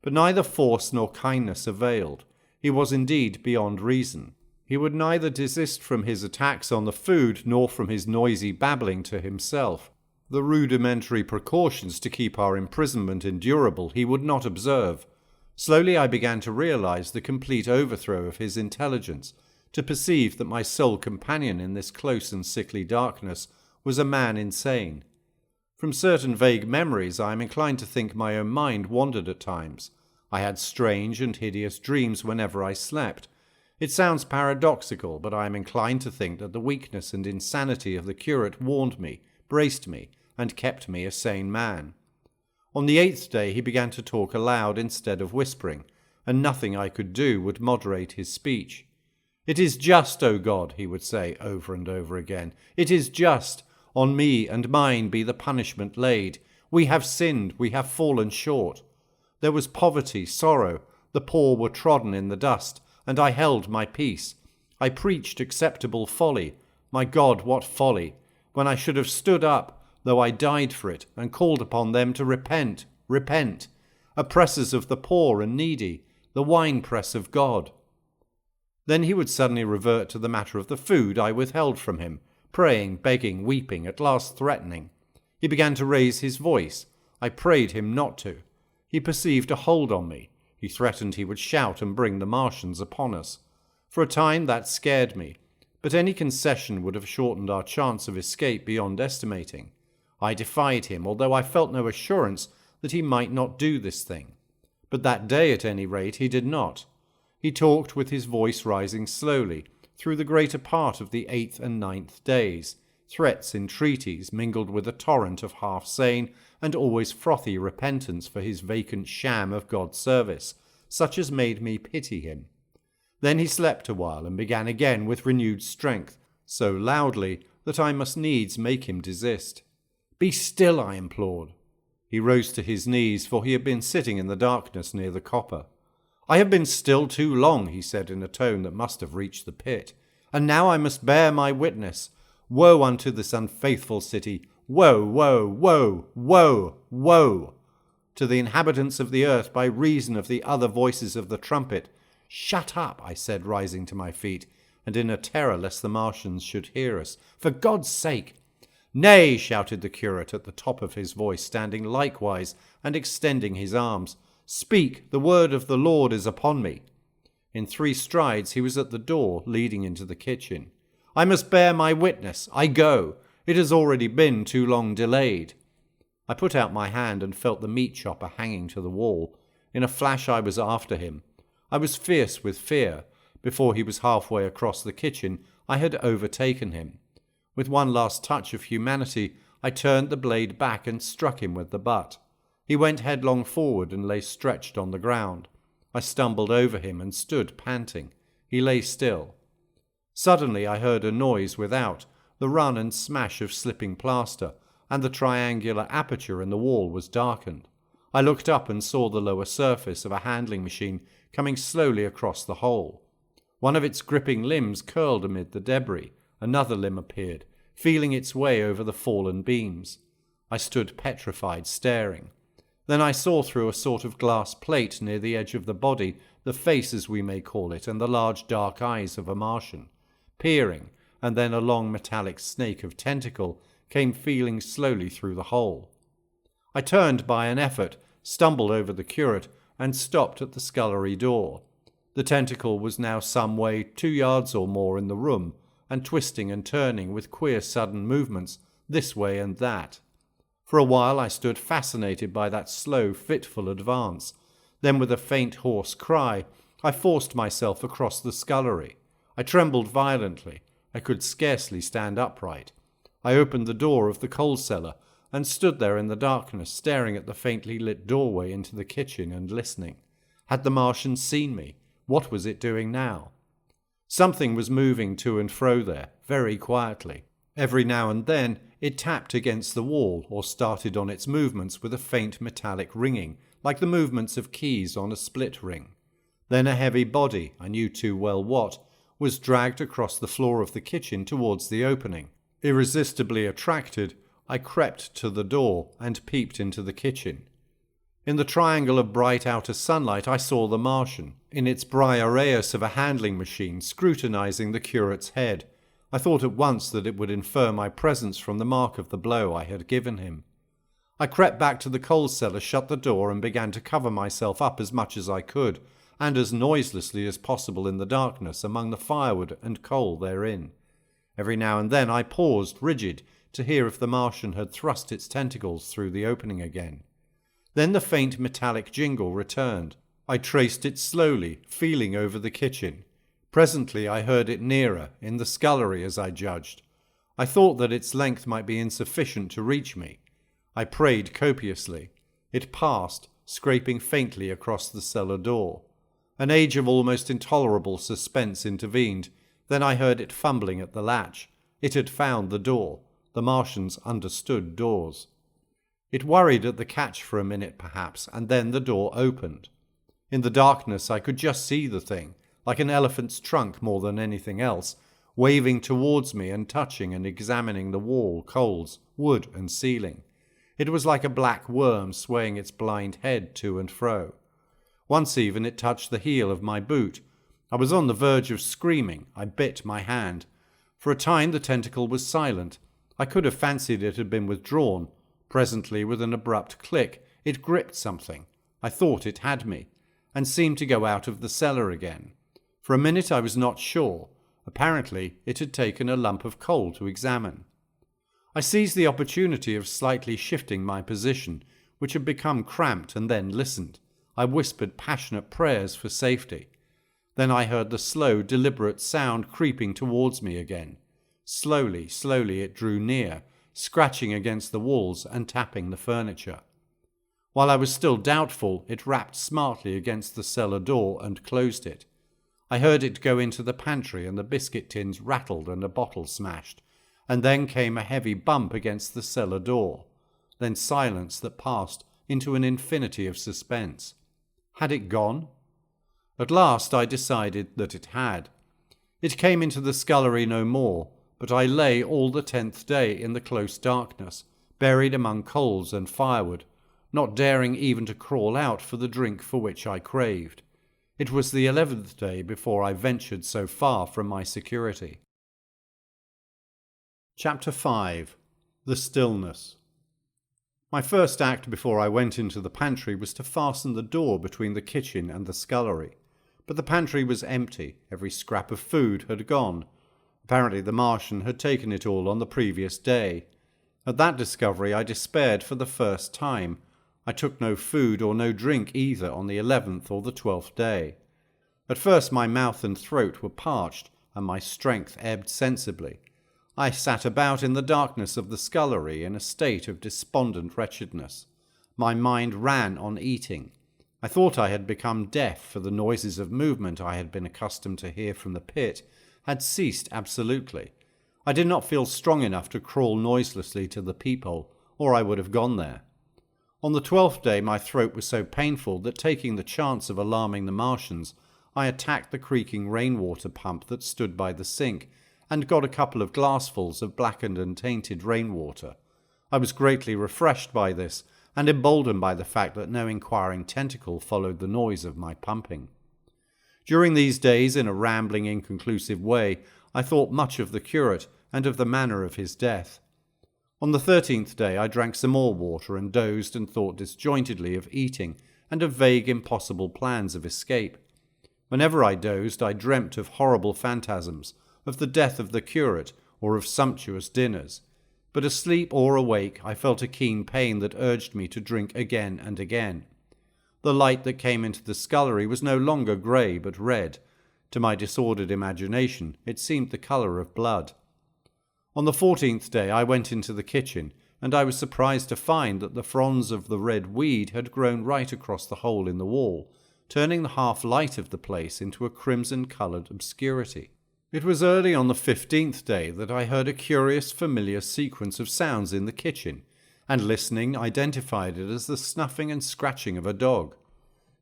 But neither force nor kindness availed. He was indeed beyond reason. He would neither desist from his attacks on the food nor from his noisy babbling to himself. The rudimentary precautions to keep our imprisonment endurable he would not observe. Slowly I began to realize the complete overthrow of his intelligence, to perceive that my sole companion in this close and sickly darkness was a man insane. From certain vague memories I am inclined to think my own mind wandered at times. I had strange and hideous dreams whenever I slept. It sounds paradoxical, but I am inclined to think that the weakness and insanity of the curate warned me, braced me, and kept me a sane man. On the 8th day he began to talk aloud instead of whispering, and nothing I could do would moderate his speech. "It is just, O God," he would say over and over again. "It is just. On me and mine be the punishment laid. We have sinned, we have fallen short. There was poverty, sorrow, the poor were trodden in the dust, and I held my peace. I preached acceptable folly. My God, what folly! When I should have stood up, though I died for it, and called upon them to repent, repent. Oppressors of the poor and needy, the winepress of God." Then he would suddenly revert to the matter of the food I withheld from him, praying, begging, weeping, at last threatening. He began to raise his voice. I prayed him not to. He perceived a hold on me. He threatened he would shout and bring the Martians upon us. For a time that scared me, but any concession would have shortened our chance of escape beyond estimating. I defied him, although I felt no assurance that he might not do this thing. But that day, at any rate, he did not. He talked with his voice rising slowly, through the greater part of the 8th and 9th days, threats, entreaties, mingled with a torrent of half-sane and always frothy repentance for his vacant sham of God's service, such as made me pity him. Then he slept a while and began again with renewed strength, so loudly that I must needs make him desist. "Be still," I implored. He rose to his knees, for he had been sitting in the darkness near the copper. "I have been still too long," he said in a tone that must have reached the pit, "and now I must bear my witness. Woe unto this unfaithful city! Woe, woe, woe, woe, woe! To the inhabitants of the earth by reason of the other voices of the trumpet." "Shut up," I said, rising to my feet, and in a terror lest the Martians should hear us. "For God's sake!" "Nay," shouted the curate at the top of his voice, standing likewise and extending his arms. "Speak, the word of the Lord is upon me." In 3 strides he was at the door leading into the kitchen. "I must bear my witness. I go. It has already been too long delayed." I put out my hand and felt the meat chopper hanging to the wall. In a flash I was after him. I was fierce with fear. Before he was halfway across the kitchen, I had overtaken him. With one last touch of humanity, I turned the blade back and struck him with the butt. He went headlong forward and lay stretched on the ground. I stumbled over him and stood panting. He lay still. Suddenly I heard a noise without, the run and smash of slipping plaster, and the triangular aperture in the wall was darkened. I looked up and saw the lower surface of a handling machine coming slowly across the hole. One of its gripping limbs curled amid the debris. Another limb appeared, feeling its way over the fallen beams. I stood petrified, staring. Then I saw through a sort of glass plate near the edge of the body the face, as we may call it, and the large dark eyes of a Martian. Peering, and then a long metallic snake of tentacle came feeling slowly through the hole. I turned by an effort, stumbled over the curate, and stopped at the scullery door. The tentacle was now some way 2 yards or more in the room, and twisting and turning with queer sudden movements this way and that. For a while I stood fascinated by that slow, fitful advance. Then with a faint, hoarse cry, I forced myself across the scullery. I trembled violently. I could scarcely stand upright. I opened the door of the coal cellar and stood there in the darkness, staring at the faintly lit doorway into the kitchen and listening. Had the Martian seen me? What was it doing now? Something was moving to and fro there, very quietly. Every now and then it tapped against the wall or started on its movements with a faint metallic ringing, like the movements of keys on a split ring. Then a heavy body, I knew too well what, was dragged across the floor of the kitchen towards the opening. Irresistibly attracted, I crept to the door and peeped into the kitchen. In the triangle of bright outer sunlight I saw the Martian, in its briareus of a handling machine, scrutinizing the curate's head. I thought at once that it would infer my presence from the mark of the blow I had given him. I crept back to the coal cellar, shut the door, and began to cover myself up as much as I could, and as noiselessly as possible in the darkness among the firewood and coal therein. Every now and then I paused, rigid, to hear if the Martian had thrust its tentacles through the opening again. Then the faint metallic jingle returned. I traced it slowly, feeling over the kitchen. Presently I heard it nearer, in the scullery as I judged. I thought that its length might be insufficient to reach me. I prayed copiously. It passed, scraping faintly across the cellar door. An age of almost intolerable suspense intervened. Then I heard it fumbling at the latch. It had found the door. The Martians understood doors. It worried at the catch for a minute perhaps, and then the door opened. In the darkness I could just see the thing, like an elephant's trunk more than anything else, waving towards me and touching and examining the wall, coals, wood and ceiling. It was like a black worm swaying its blind head to and fro. Once even it touched the heel of my boot. I was on the verge of screaming. I bit my hand. For a time the tentacle was silent. I could have fancied it had been withdrawn. Presently, with an abrupt click, it gripped something. I thought it had me, and seemed to go out of the cellar again. For a minute I was not sure. Apparently it had taken a lump of coal to examine. I seized the opportunity of slightly shifting my position, which had become cramped, and then listened. I whispered passionate prayers for safety. Then I heard the slow, deliberate sound creeping towards me again. Slowly, slowly it drew near, scratching against the walls and tapping the furniture. While I was still doubtful, it rapped smartly against the cellar door and closed it. I heard it go into the pantry, and the biscuit tins rattled and a bottle smashed, and then came a heavy bump against the cellar door. Then silence that passed into an infinity of suspense. Had it gone? At last I decided that it had. It came into the scullery no more, but I lay all the 10th day in the close darkness, buried among coals and firewood, not daring even to crawl out for the drink for which I craved. It was the 11th day before I ventured so far from my security. Chapter 5. The Stillness. My first act before I went into the pantry was to fasten the door between the kitchen and the scullery. But the pantry was empty. Every scrap of food had gone. Apparently the Martian had taken it all on the previous day. At that discovery I despaired for the first time. I took no food or no drink either on the 11th or the 12th day. At first my mouth and throat were parched, and my strength ebbed sensibly. I sat about in the darkness of the scullery in a state of despondent wretchedness. My mind ran on eating. I thought I had become deaf, for the noises of movement I had been accustomed to hear from the pit had ceased absolutely. I did not feel strong enough to crawl noiselessly to the peephole, or I would have gone there. On the 12th day my throat was so painful that, taking the chance of alarming the Martians, I attacked the creaking rainwater pump that stood by the sink, and got a couple of glassfuls of blackened and tainted rainwater. I was greatly refreshed by this, and emboldened by the fact that no inquiring tentacle followed the noise of my pumping. During these days, in a rambling, inconclusive way, I thought much of the curate and of the manner of his death. On the 13th day I drank some more water and dozed and thought disjointedly of eating and of vague impossible plans of escape. Whenever I dozed I dreamt of horrible phantasms, of the death of the curate or of sumptuous dinners. but asleep or awake I felt a keen pain that urged me to drink again and again. The light that came into the scullery was no longer grey but red. To my disordered imagination it seemed the colour of blood. On the 14th day I went into the kitchen, and I was surprised to find that the fronds of the red weed had grown right across the hole in the wall, turning the half-light of the place into a crimson-coloured obscurity. It was early on the 15th day that I heard a curious familiar sequence of sounds in the kitchen, and listening identified it as the snuffing and scratching of a dog.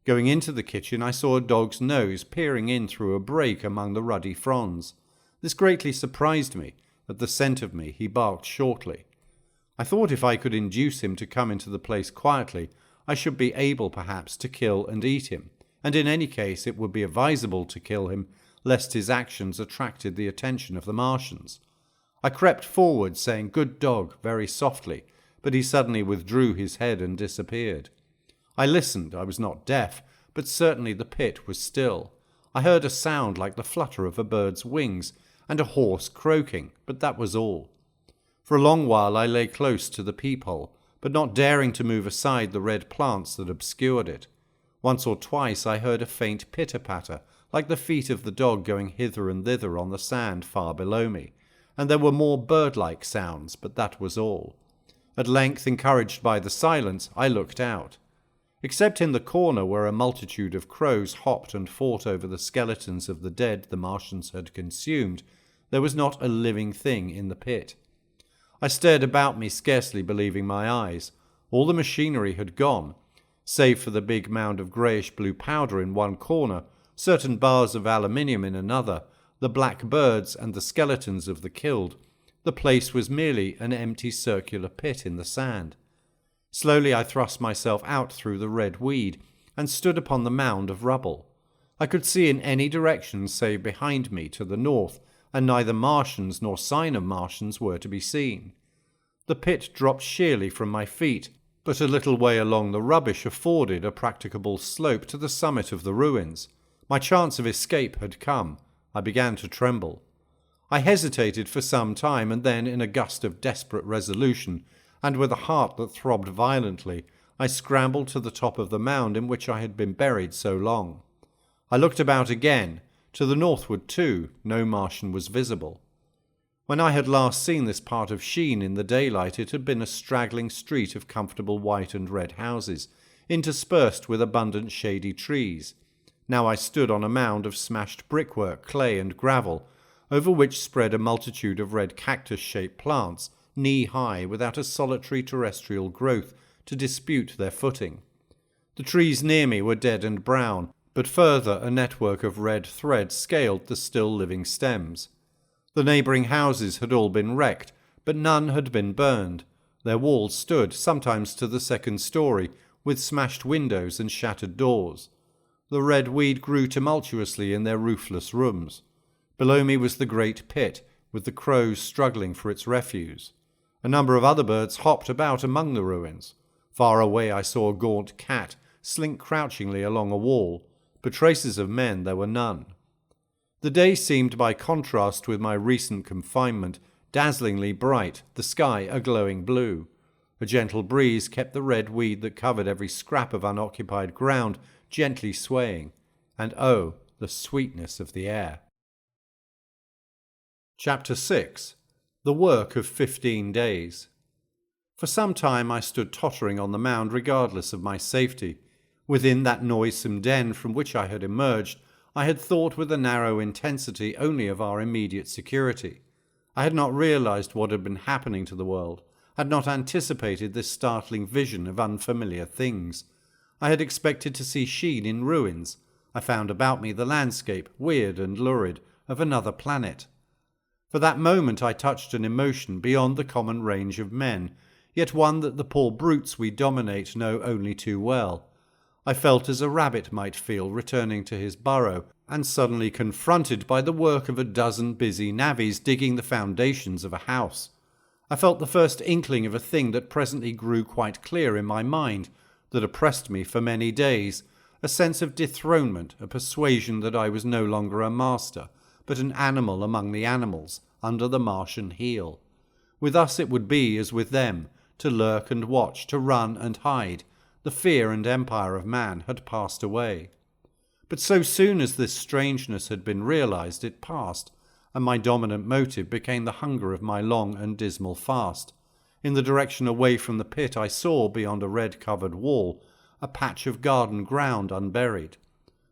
Going into the kitchen I saw a dog's nose peering in through a break among the ruddy fronds. This greatly surprised me. At the scent of me he barked shortly. I thought if I could induce him to come into the place quietly, I should be able perhaps to kill and eat him, and in any case it would be advisable to kill him, lest his actions attracted the attention of the Martians. I crept forward, saying, "Good dog," very softly, but he suddenly withdrew his head and disappeared. I listened. I was not deaf, but certainly the pit was still. I heard a sound like the flutter of a bird's wings, and a horse croaking, but that was all. For a long while I lay close to the peephole, but not daring to move aside the red plants that obscured it. Once or twice I heard a faint pitter-patter, like the feet of the dog going hither and thither on the sand far below me, and there were more bird-like sounds, but that was all. At length, encouraged by the silence, I looked out. Except in the corner where a multitude of crows hopped and fought over the skeletons of the dead the Martians had consumed, there was not a living thing in the pit. I stared about me, scarcely believing my eyes. All the machinery had gone. Save for the big mound of greyish-blue powder in one corner, certain bars of aluminium in another, the black birds and the skeletons of the killed, the place was merely an empty circular pit in the sand. Slowly I thrust myself out through the red weed, and stood upon the mound of rubble. I could see in any direction save behind me to the north, and neither Martians nor sign of Martians were to be seen. The pit dropped sheerly from my feet, but a little way along the rubbish afforded a practicable slope to the summit of the ruins. My chance of escape had come. I began to tremble. I hesitated for some time, and then, in a gust of desperate resolution, and with a heart that throbbed violently, I scrambled to the top of the mound in which I had been buried so long. I looked about again. To the northward, too, no Martian was visible. When I had last seen this part of Sheen in the daylight, it had been a straggling street of comfortable white and red houses, interspersed with abundant shady trees. Now I stood on a mound of smashed brickwork, clay and gravel, over which spread a multitude of red cactus-shaped plants, knee-high, without a solitary terrestrial growth to dispute their footing. The trees near me were dead and brown, but further a network of red thread scaled the still living stems. The neighbouring houses had all been wrecked, but none had been burned. Their walls stood, sometimes to the second story, with smashed windows and shattered doors. The red weed grew tumultuously in their roofless rooms. Below me was the great pit, with the crows struggling for its refuse. A number of other birds hopped about among the ruins. Far away I saw a gaunt cat slink crouchingly along a wall, but traces of men there were none. The day seemed, by contrast with my recent confinement, dazzlingly bright, the sky a glowing blue. A gentle breeze kept the red weed that covered every scrap of unoccupied ground gently swaying, and oh, the sweetness of the air. Chapter 6. The Work of 15 Days. For some time I stood tottering on the mound regardless of my safety. Within that noisome den from which I had emerged, I had thought with a narrow intensity only of our immediate security. I had not realized what had been happening to the world, had not anticipated this startling vision of unfamiliar things. I had expected to see Sheen in ruins. I found about me the landscape, weird and lurid, of another planet. For that moment I touched an emotion beyond the common range of men, yet one that the poor brutes we dominate know only too well. I felt as a rabbit might feel returning to his burrow, and suddenly confronted by the work of a dozen busy navvies digging the foundations of a house. I felt the first inkling of a thing that presently grew quite clear in my mind, that oppressed me for many days, a sense of dethronement, a persuasion that I was no longer a master, but an animal among the animals, under the Martian heel. With us it would be as with them, to lurk and watch, to run and hide. The fear and empire of man had passed away. But so soon as this strangeness had been realized, it passed, and my dominant motive became the hunger of my long and dismal fast. In the direction away from the pit I saw, beyond a red-covered wall, a patch of garden ground unburied.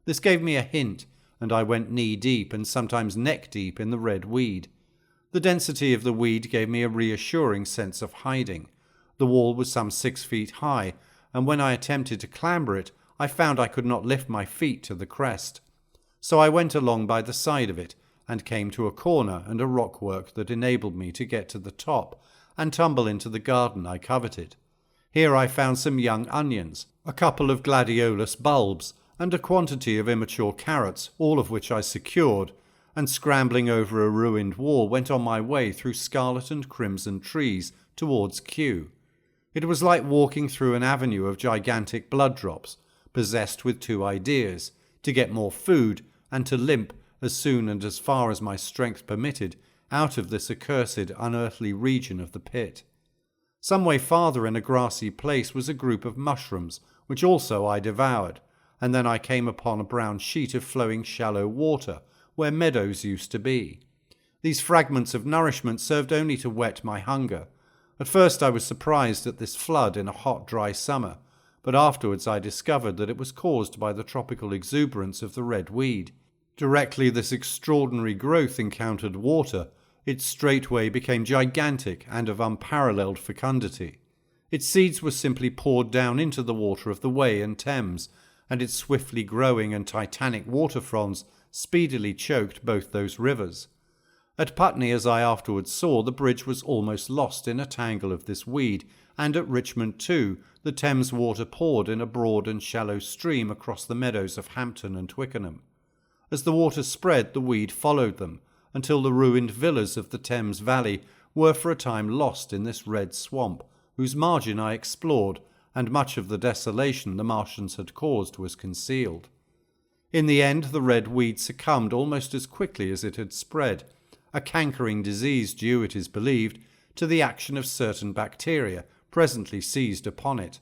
This gave me a hint, and I went knee-deep and sometimes neck-deep in the red weed. The density of the weed gave me a reassuring sense of hiding. The wall was some 6 feet high, and when I attempted to clamber it, I found I could not lift my feet to the crest. So I went along by the side of it, and came to a corner and a rockwork that enabled me to get to the top, and tumble into the garden I coveted. Here I found some young onions, a couple of gladiolus bulbs, and a quantity of immature carrots, all of which I secured, and scrambling over a ruined wall went on my way through scarlet and crimson trees towards Kew. It was like walking through an avenue of gigantic blood drops, possessed with 2 ideas, to get more food and to limp, as soon and as far as my strength permitted, out of this accursed, unearthly region of the pit. Some way farther in a grassy place was a group of mushrooms, which also I devoured, and then I came upon a brown sheet of flowing shallow water, where meadows used to be. These fragments of nourishment served only to whet my hunger. At first I was surprised at this flood in a hot, dry summer, but afterwards I discovered that it was caused by the tropical exuberance of the red weed. Directly this extraordinary growth encountered water, it straightway became gigantic and of unparalleled fecundity. Its seeds were simply poured down into the water of the Wey and Thames, and its swiftly growing and titanic water fronds speedily choked both those rivers. At Putney, as I afterwards saw, the bridge was almost lost in a tangle of this weed, and at Richmond too, the Thames water poured in a broad and shallow stream across the meadows of Hampton and Twickenham. As the water spread, the weed followed them, until the ruined villas of the Thames valley were for a time lost in this red swamp, whose margin I explored, and much of the desolation the Martians had caused was concealed. In the end, the red weed succumbed almost as quickly as it had spread, a cankering disease due, it is believed, to the action of certain bacteria presently seized upon it.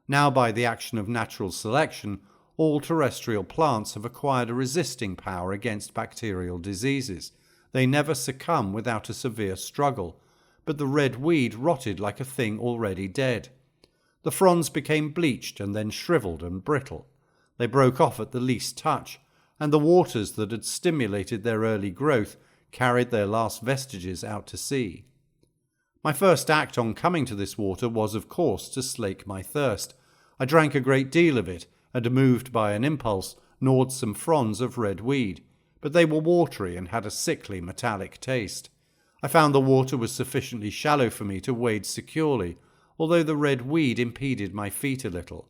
Now, by the action of natural selection, all terrestrial plants have acquired a resisting power against bacterial diseases. They never succumb without a severe struggle, but the red weed rotted like a thing already dead. The fronds became bleached and then shriveled and brittle. They broke off at the least touch, and the waters that had stimulated their early growth carried their last vestiges out to sea. My first act on coming to this water was, of course, to slake my thirst. I drank a great deal of it, and, moved by an impulse, gnawed some fronds of red weed, but they were watery and had a sickly metallic taste. I found the water was sufficiently shallow for me to wade securely, although the red weed impeded my feet a little.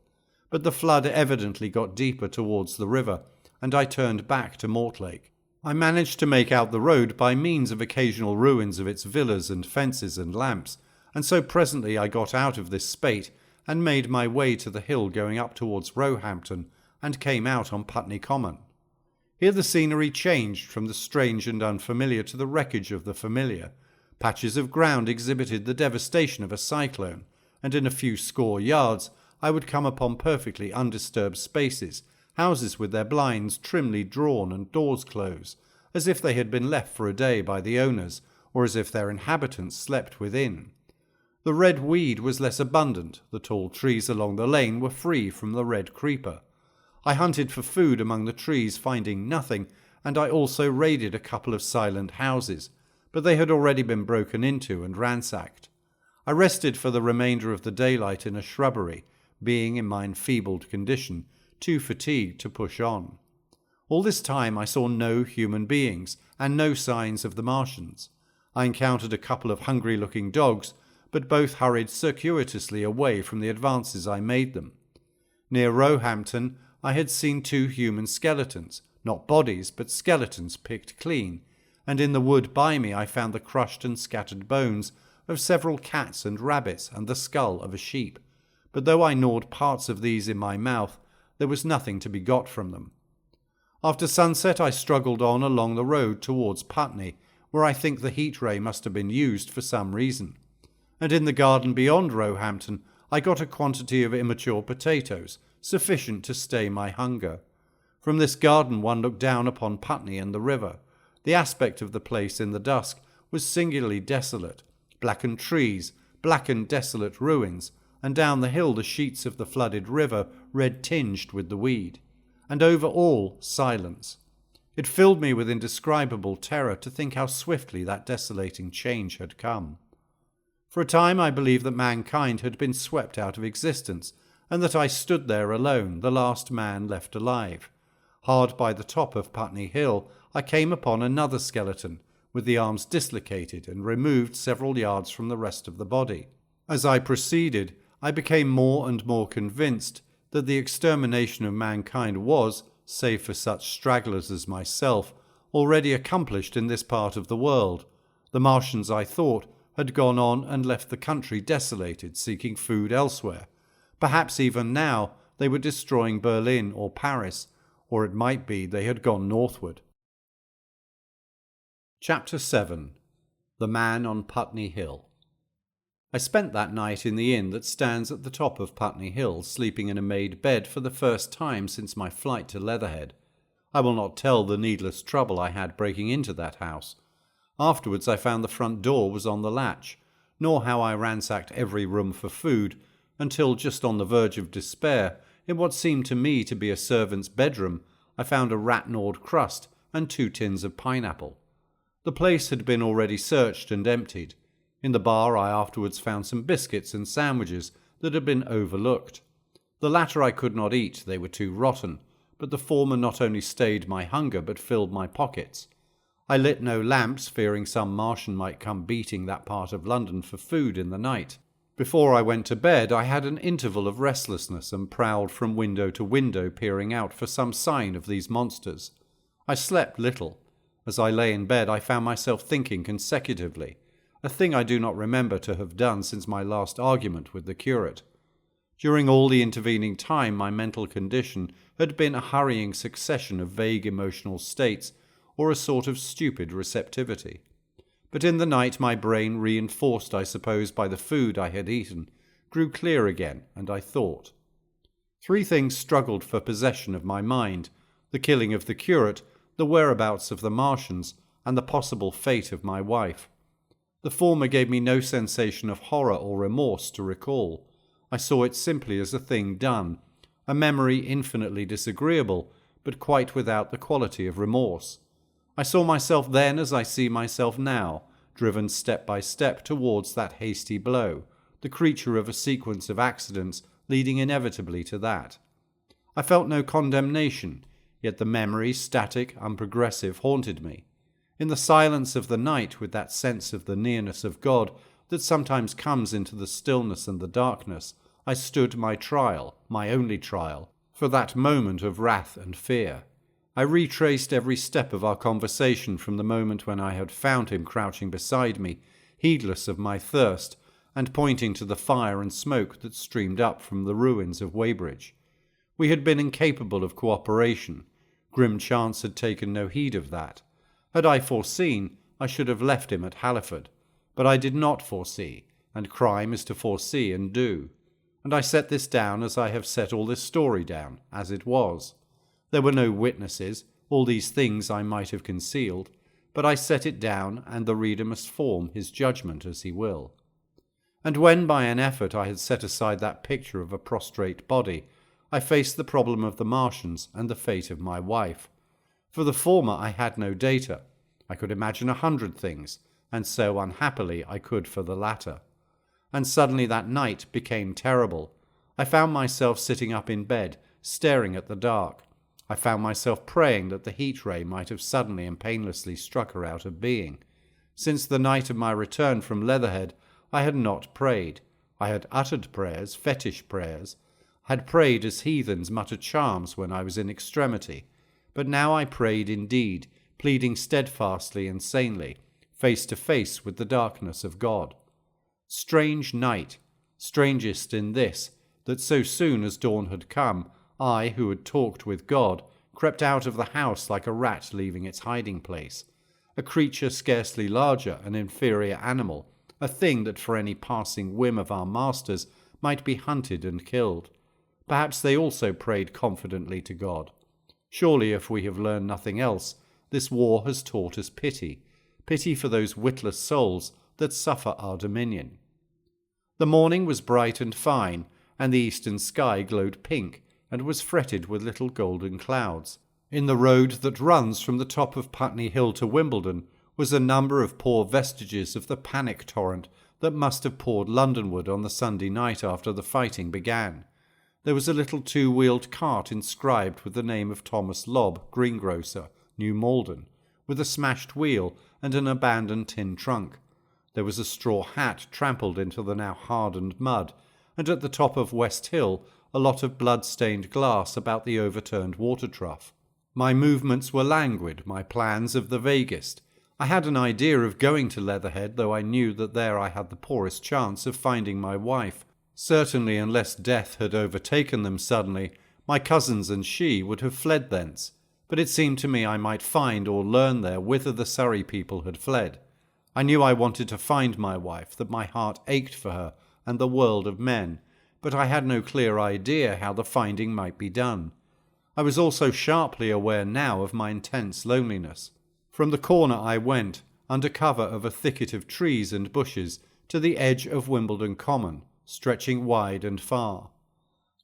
But the flood evidently got deeper towards the river, and I turned back to Mortlake. I managed to make out the road by means of occasional ruins of its villas and fences and lamps, and so presently I got out of this spate and made my way to the hill going up towards Roehampton, and came out on Putney Common. Here the scenery changed from the strange and unfamiliar to the wreckage of the familiar. Patches of ground exhibited the devastation of a cyclone, and in a few score yards I would come upon perfectly undisturbed spaces, houses with their blinds trimly drawn and doors closed, as if they had been left for a day by the owners, or as if their inhabitants slept within. The red weed was less abundant, the tall trees along the lane were free from the red creeper. I hunted for food among the trees, finding nothing, and I also raided a couple of silent houses, but they had already been broken into and ransacked. I rested for the remainder of the daylight in a shrubbery, being, in my enfeebled condition, too fatigued to push on. All this time I saw no human beings, and no signs of the Martians. I encountered a couple of hungry-looking dogs, but both hurried circuitously away from the advances I made them. Near Roehampton I had seen 2 human skeletons, not bodies, but skeletons picked clean, and in the wood by me I found the crushed and scattered bones of several cats and rabbits and the skull of a sheep, but though I gnawed parts of these in my mouth, there was nothing to be got from them. After sunset I struggled on along the road towards Putney, where I think the heat ray must have been used for some reason. and in the garden beyond Roehampton I got a quantity of immature potatoes, sufficient to stay my hunger. From this garden one looked down upon Putney and the river. The aspect of the place in the dusk was singularly desolate. Blackened trees, blackened desolate ruins, and down the hill the sheets of the flooded river red-tinged with the weed. And over all, silence. It filled me with indescribable terror to think how swiftly that desolating change had come. For a time I believed that mankind had been swept out of existence, and that I stood there alone, the last man left alive. Hard by the top of Putney Hill I came upon another skeleton, with the arms dislocated and removed several yards from the rest of the body. As I proceeded, I became more and more convinced that the extermination of mankind was, save for such stragglers as myself, already accomplished in this part of the world. The Martians, I thought, had gone on and left the country desolated, seeking food elsewhere. Perhaps even now they were destroying Berlin or Paris, or it might be they had gone northward. Chapter 7. The Man on Putney Hill. I spent that night in the inn that stands at the top of Putney Hill, sleeping in a made bed for the first time since my flight to Leatherhead. I will not tell the needless trouble I had breaking into that house. Afterwards I found the front door was on the latch, nor how I ransacked every room for food, until just on the verge of despair, in what seemed to me to be a servant's bedroom, I found a rat-gnawed crust and 2 tins of pineapple. The place had been already searched and emptied. In the bar I afterwards found some biscuits and sandwiches that had been overlooked. The latter I could not eat, they were too rotten, but the former not only stayed my hunger but filled my pockets. I lit no lamps, fearing some Martian might come beating that part of London for food in the night. Before I went to bed I had an interval of restlessness and prowled from window to window, peering out for some sign of these monsters. I slept little. As I lay in bed I found myself thinking consecutively, a thing I do not remember to have done since my last argument with the curate. During all the intervening time my mental condition had been a hurrying succession of vague emotional states, or a sort of stupid receptivity. But in the night my brain, reinforced I suppose by the food I had eaten, grew clear again, and I thought. 3 things struggled for possession of my mind: the killing of the curate, the whereabouts of the Martians, and the possible fate of my wife. The former gave me no sensation of horror or remorse to recall. I saw it simply as a thing done, a memory infinitely disagreeable, but quite without the quality of remorse. I saw myself then as I see myself now, driven step by step towards that hasty blow, the creature of a sequence of accidents leading inevitably to that. I felt no condemnation, yet the memory, static, unprogressive, haunted me. In the silence of the night, with that sense of the nearness of God that sometimes comes into the stillness and the darkness, I stood my trial, my only trial, for that moment of wrath and fear. I retraced every step of our conversation from the moment when I had found him crouching beside me, heedless of my thirst, and pointing to the fire and smoke that streamed up from the ruins of Weybridge. We had been incapable of cooperation. Grim chance had taken no heed of that. Had I foreseen, I should have left him at Halliford. But I did not foresee, and crime is to foresee and do. And I set this down as I have set all this story down, as it was. There were no witnesses, all these things I might have concealed, but I set it down, and the reader must form his judgment as he will. And when by an effort I had set aside that picture of a prostrate body, I faced the problem of the Martians and the fate of my wife. For the former I had no data. I could imagine 100 things, and so unhappily I could for the latter. And suddenly that night became terrible. I found myself sitting up in bed, staring at the dark. I found myself praying that the heat ray might have suddenly and painlessly struck her out of being. Since the night of my return from Leatherhead, I had not prayed. I had uttered prayers, fetish prayers, had prayed as heathens mutter charms when I was in extremity. But now I prayed indeed, pleading steadfastly and sanely, face to face with the darkness of God. Strange night, strangest in this, that so soon as dawn had come, I, who had talked with God, crept out of the house like a rat leaving its hiding place. A creature scarcely larger, an inferior animal, a thing that for any passing whim of our masters might be hunted and killed. Perhaps they also prayed confidently to God. Surely, if we have learned nothing else, this war has taught us pity for those witless souls that suffer our dominion. The morning was bright and fine, and the eastern sky glowed pink and was fretted with little golden clouds. In the road that runs from the top of Putney Hill to Wimbledon was a number of poor vestiges of the panic torrent that must have poured Londonward on the Sunday night after the fighting began. There was a little two-wheeled cart inscribed with the name of Thomas Lobb, greengrocer, New Malden, with a smashed wheel and an abandoned tin trunk. There was a straw hat trampled into the now hardened mud, and at the top of West Hill a lot of blood-stained glass about the overturned water trough. My movements were languid, my plans of the vaguest. I had an idea of going to Leatherhead, though I knew that there I had the poorest chance of finding my wife. Certainly, unless death had overtaken them suddenly, my cousins and she would have fled thence. But it seemed to me I might find or learn there whither the Surrey people had fled. I knew I wanted to find my wife, that my heart ached for her and the world of men, but I had no clear idea how the finding might be done. I was also sharply aware now of my intense loneliness. From the corner I went, under cover of a thicket of trees and bushes, to the edge of Wimbledon Common, stretching wide and far.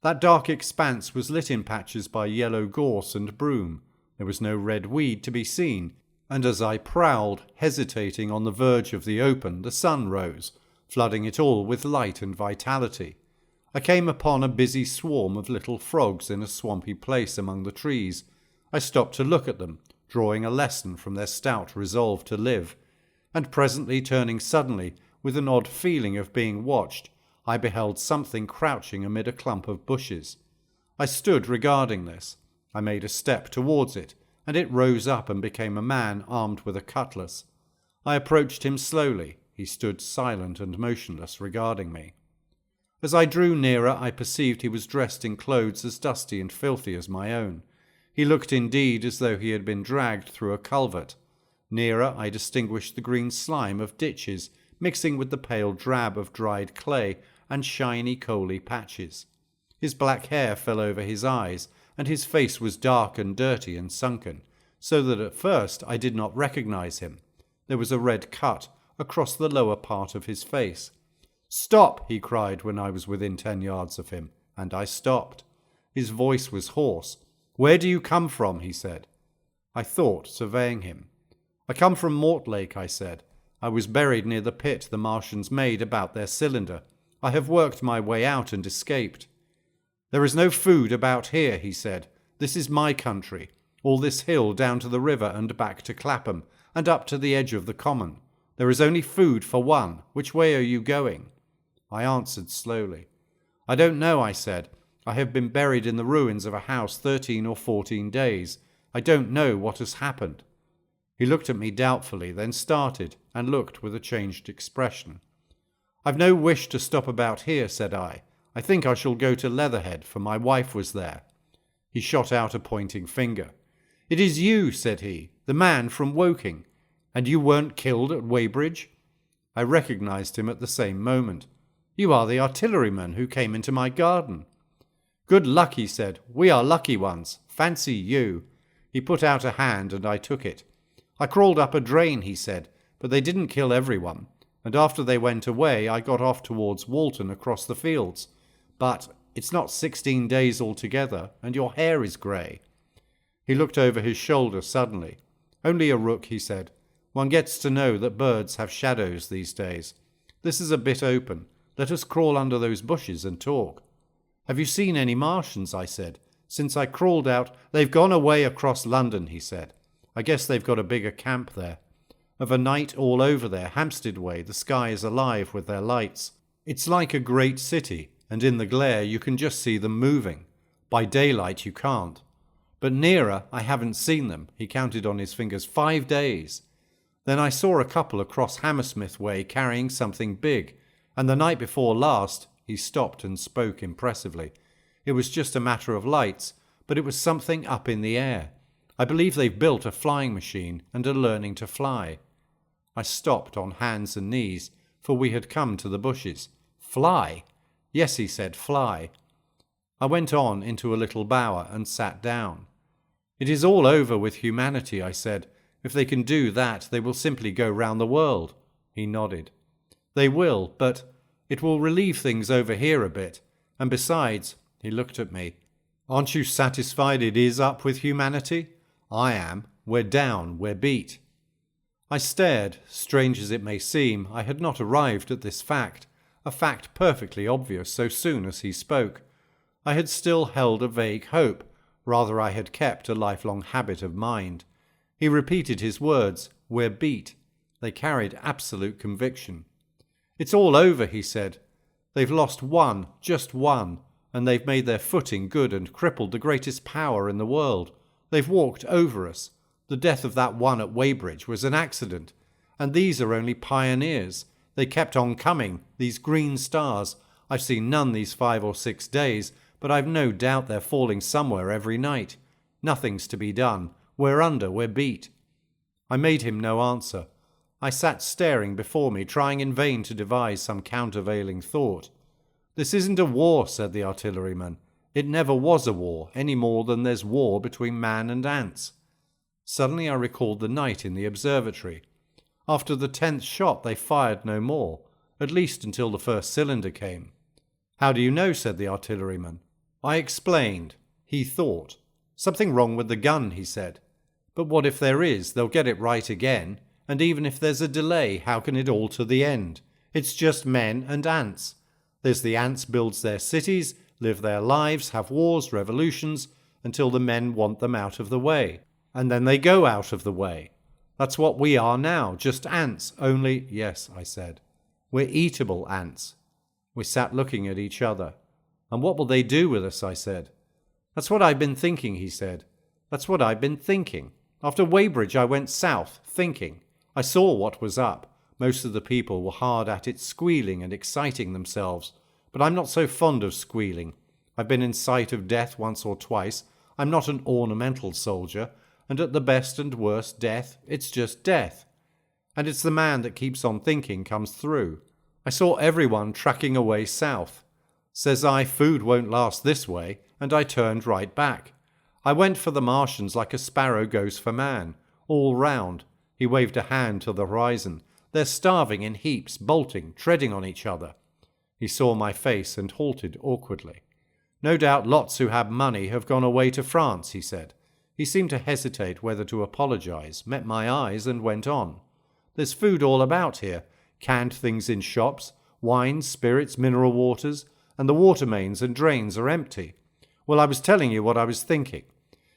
That dark expanse was lit in patches by yellow gorse and broom. There was no red weed to be seen, and as I prowled, hesitating on the verge of the open, the sun rose, flooding it all with light and vitality. I came upon a busy swarm of little frogs in a swampy place among the trees. I stopped to look at them, drawing a lesson from their stout resolve to live, and presently turning suddenly, with an odd feeling of being watched, I beheld something crouching amid a clump of bushes. I stood regarding this. I made a step towards it, and it rose up and became a man armed with a cutlass. I approached him slowly. He stood silent and motionless, regarding me. As I drew nearer, I perceived he was dressed in clothes as dusty and filthy as my own. He looked indeed as though he had been dragged through a culvert. Nearer, I distinguished the green slime of ditches, mixing with the pale drab of dried clay and shiny coaly patches. His black hair fell over his eyes, and his face was dark and dirty and sunken, so that at first I did not recognize him. There was a red cut across the lower part of his face. "Stop!" he cried when I was within 10 yards of him, and I stopped. His voice was hoarse. "Where do you come from?" he said. I thought, surveying him. "I come from Mortlake," I said. "I was buried near the pit the Martians made about their cylinder. I have worked my way out and escaped." "There is no food about here," he said. "This is my country, all this hill down to the river and back to Clapham, and up to the edge of the common. There is only food for one. Which way are you going?" I answered slowly. "I don't know," I said. "I have been buried in the ruins of a house 13 or 14 days. I don't know what has happened." He looked at me doubtfully, then started, and looked with a changed expression. "I've no wish to stop about here," said I. "I think I shall go to Leatherhead, for my wife was there." He shot out a pointing finger. "It is you," said he, "the man from Woking. And you weren't killed at Weybridge?" I recognized him at the same moment. "You are the artilleryman who came into my garden." "Good luck," he said. "We are lucky ones. Fancy you." He put out a hand and I took it. "I crawled up a drain," he said, "but they didn't kill everyone. And after they went away, I got off towards Walton across the fields. But it's not 16 days altogether, and your hair is grey." He looked over his shoulder suddenly. "Only a rook," he said. "One gets to know that birds have shadows these days. This is a bit open. Let us crawl under those bushes and talk." "Have you seen any Martians?" I said. "Since I crawled out—" "They've gone away across London," he said. "I guess they've got a bigger camp there. Of a night all over there, Hampstead way, the sky is alive with their lights. It's like a great city, and in the glare you can just see them moving. By daylight you can't. But nearer, I haven't seen them." He counted on his fingers. 5 days. "Then I saw a couple across Hammersmith way carrying something big. And the night before last—" He stopped and spoke impressively. "It was just a matter of lights, but it was something up in the air. I believe they've built a flying machine and are learning to fly." I stopped on hands and knees, for we had come to the bushes. "Fly?" "Yes," he said, "fly." I went on into a little bower and sat down. "It is all over with humanity," I said. "If they can do that, they will simply go round the world." He nodded. "They will, but it will relieve things over here a bit. And besides," he looked at me, "aren't you satisfied it is up with humanity? I am. We're down, we're beat." I stared. Strange as it may seem, I had not arrived at this fact, a fact perfectly obvious so soon as he spoke. I had still held a vague hope, rather I had kept a lifelong habit of mind. He repeated his words, "We're beat." They carried absolute conviction. "It's all over," he said. "They've lost one, just one, and they've made their footing good and crippled the greatest power in the world. They've walked over us. The death of that one at Weybridge was an accident. And these are only pioneers. They kept on coming, these green stars. I've seen none these 5 or 6 days, but I've no doubt they're falling somewhere every night. Nothing's to be done. We're under, we're beat." I made him no answer. I sat staring before me, trying in vain to devise some countervailing thought. "This isn't a war," said the artilleryman. "It never was a war, any more than there's war between man and ants." Suddenly I recalled the night in the observatory. After the 10th shot they fired no more, at least until the first cylinder came. "How do you know?" said the artilleryman. I explained. He thought. "Something wrong with the gun," he said. "But what if there is? They'll get it right again. And even if there's a delay, how can it alter the end? It's just men and ants. There's the ants builds their cities, live their lives, have wars, revolutions, until the men want them out of the way. And then they go out of the way. That's what we are now, just ants, only—" "Yes," I said. "We're eatable ants." We sat looking at each other. "And what will they do with us?" I said. "That's what I've been thinking," he said. "That's what I've been thinking. After Weybridge I went south, thinking. I saw what was up. Most of the people were hard at it, squealing and exciting themselves. But I'm not so fond of squealing. I've been in sight of death once or twice. I'm not an ornamental soldier. And at the best and worst, death, it's just death. And it's the man that keeps on thinking comes through. I saw everyone tracking away south. Says I, food won't last this way, and I turned right back. I went for the Martians like a sparrow goes for man, all round." He waved a hand to the horizon. "They're starving in heaps, bolting, treading on each other." He saw my face and halted awkwardly. "No doubt lots who have money have gone away to France," he said. He seemed to hesitate whether to apologize, met my eyes and went on. "There's food all about here, canned things in shops, wines, spirits, mineral waters, and the water mains and drains are empty. Well, I was telling you what I was thinking.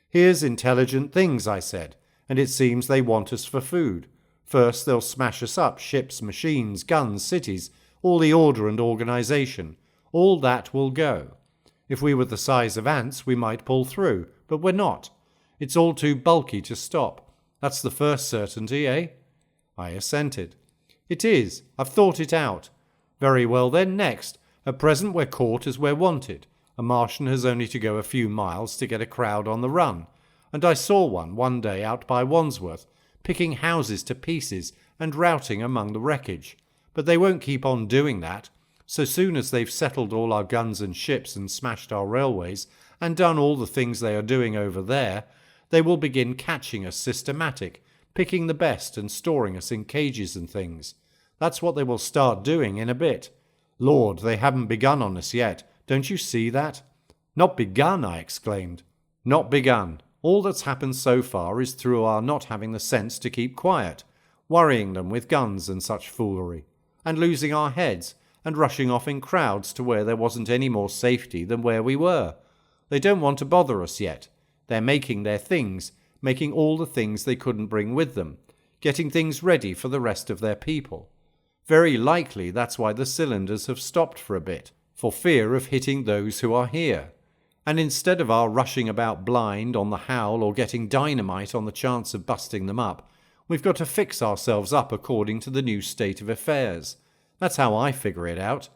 Here's intelligent things," I said, "and it seems they want us for food. First they'll smash us up, ships, machines, guns, cities, all the order and organization. All that will go. If we were the size of ants, we might pull through, but we're not. It's all too bulky to stop. That's the first certainty, eh?" I assented. "It is. I've thought it out." "Very well then, next. At present we're caught as we're wanted. A Martian has only to go a few miles to get a crowd on the run. And I saw one day out by Wandsworth, picking houses to pieces and routing among the wreckage. But they won't keep on doing that. So soon as they've settled all our guns and ships and smashed our railways and done all the things they are doing over there, they will begin catching us systematic, picking the best and storing us in cages and things. That's what they will start doing in a bit. Lord, they haven't begun on us yet. Don't you see that?" "Not begun," I exclaimed. "Not begun. All that's happened so far is through our not having the sense to keep quiet, worrying them with guns and such foolery, and losing our heads, and rushing off in crowds to where there wasn't any more safety than where we were. They don't want to bother us yet. They're making their things, making all the things they couldn't bring with them, getting things ready for the rest of their people. Very likely that's why the cylinders have stopped for a bit, for fear of hitting those who are here. And instead of our rushing about blind on the howl or getting dynamite on the chance of busting them up, we've got to fix ourselves up according to the new state of affairs. That's how I figure it out.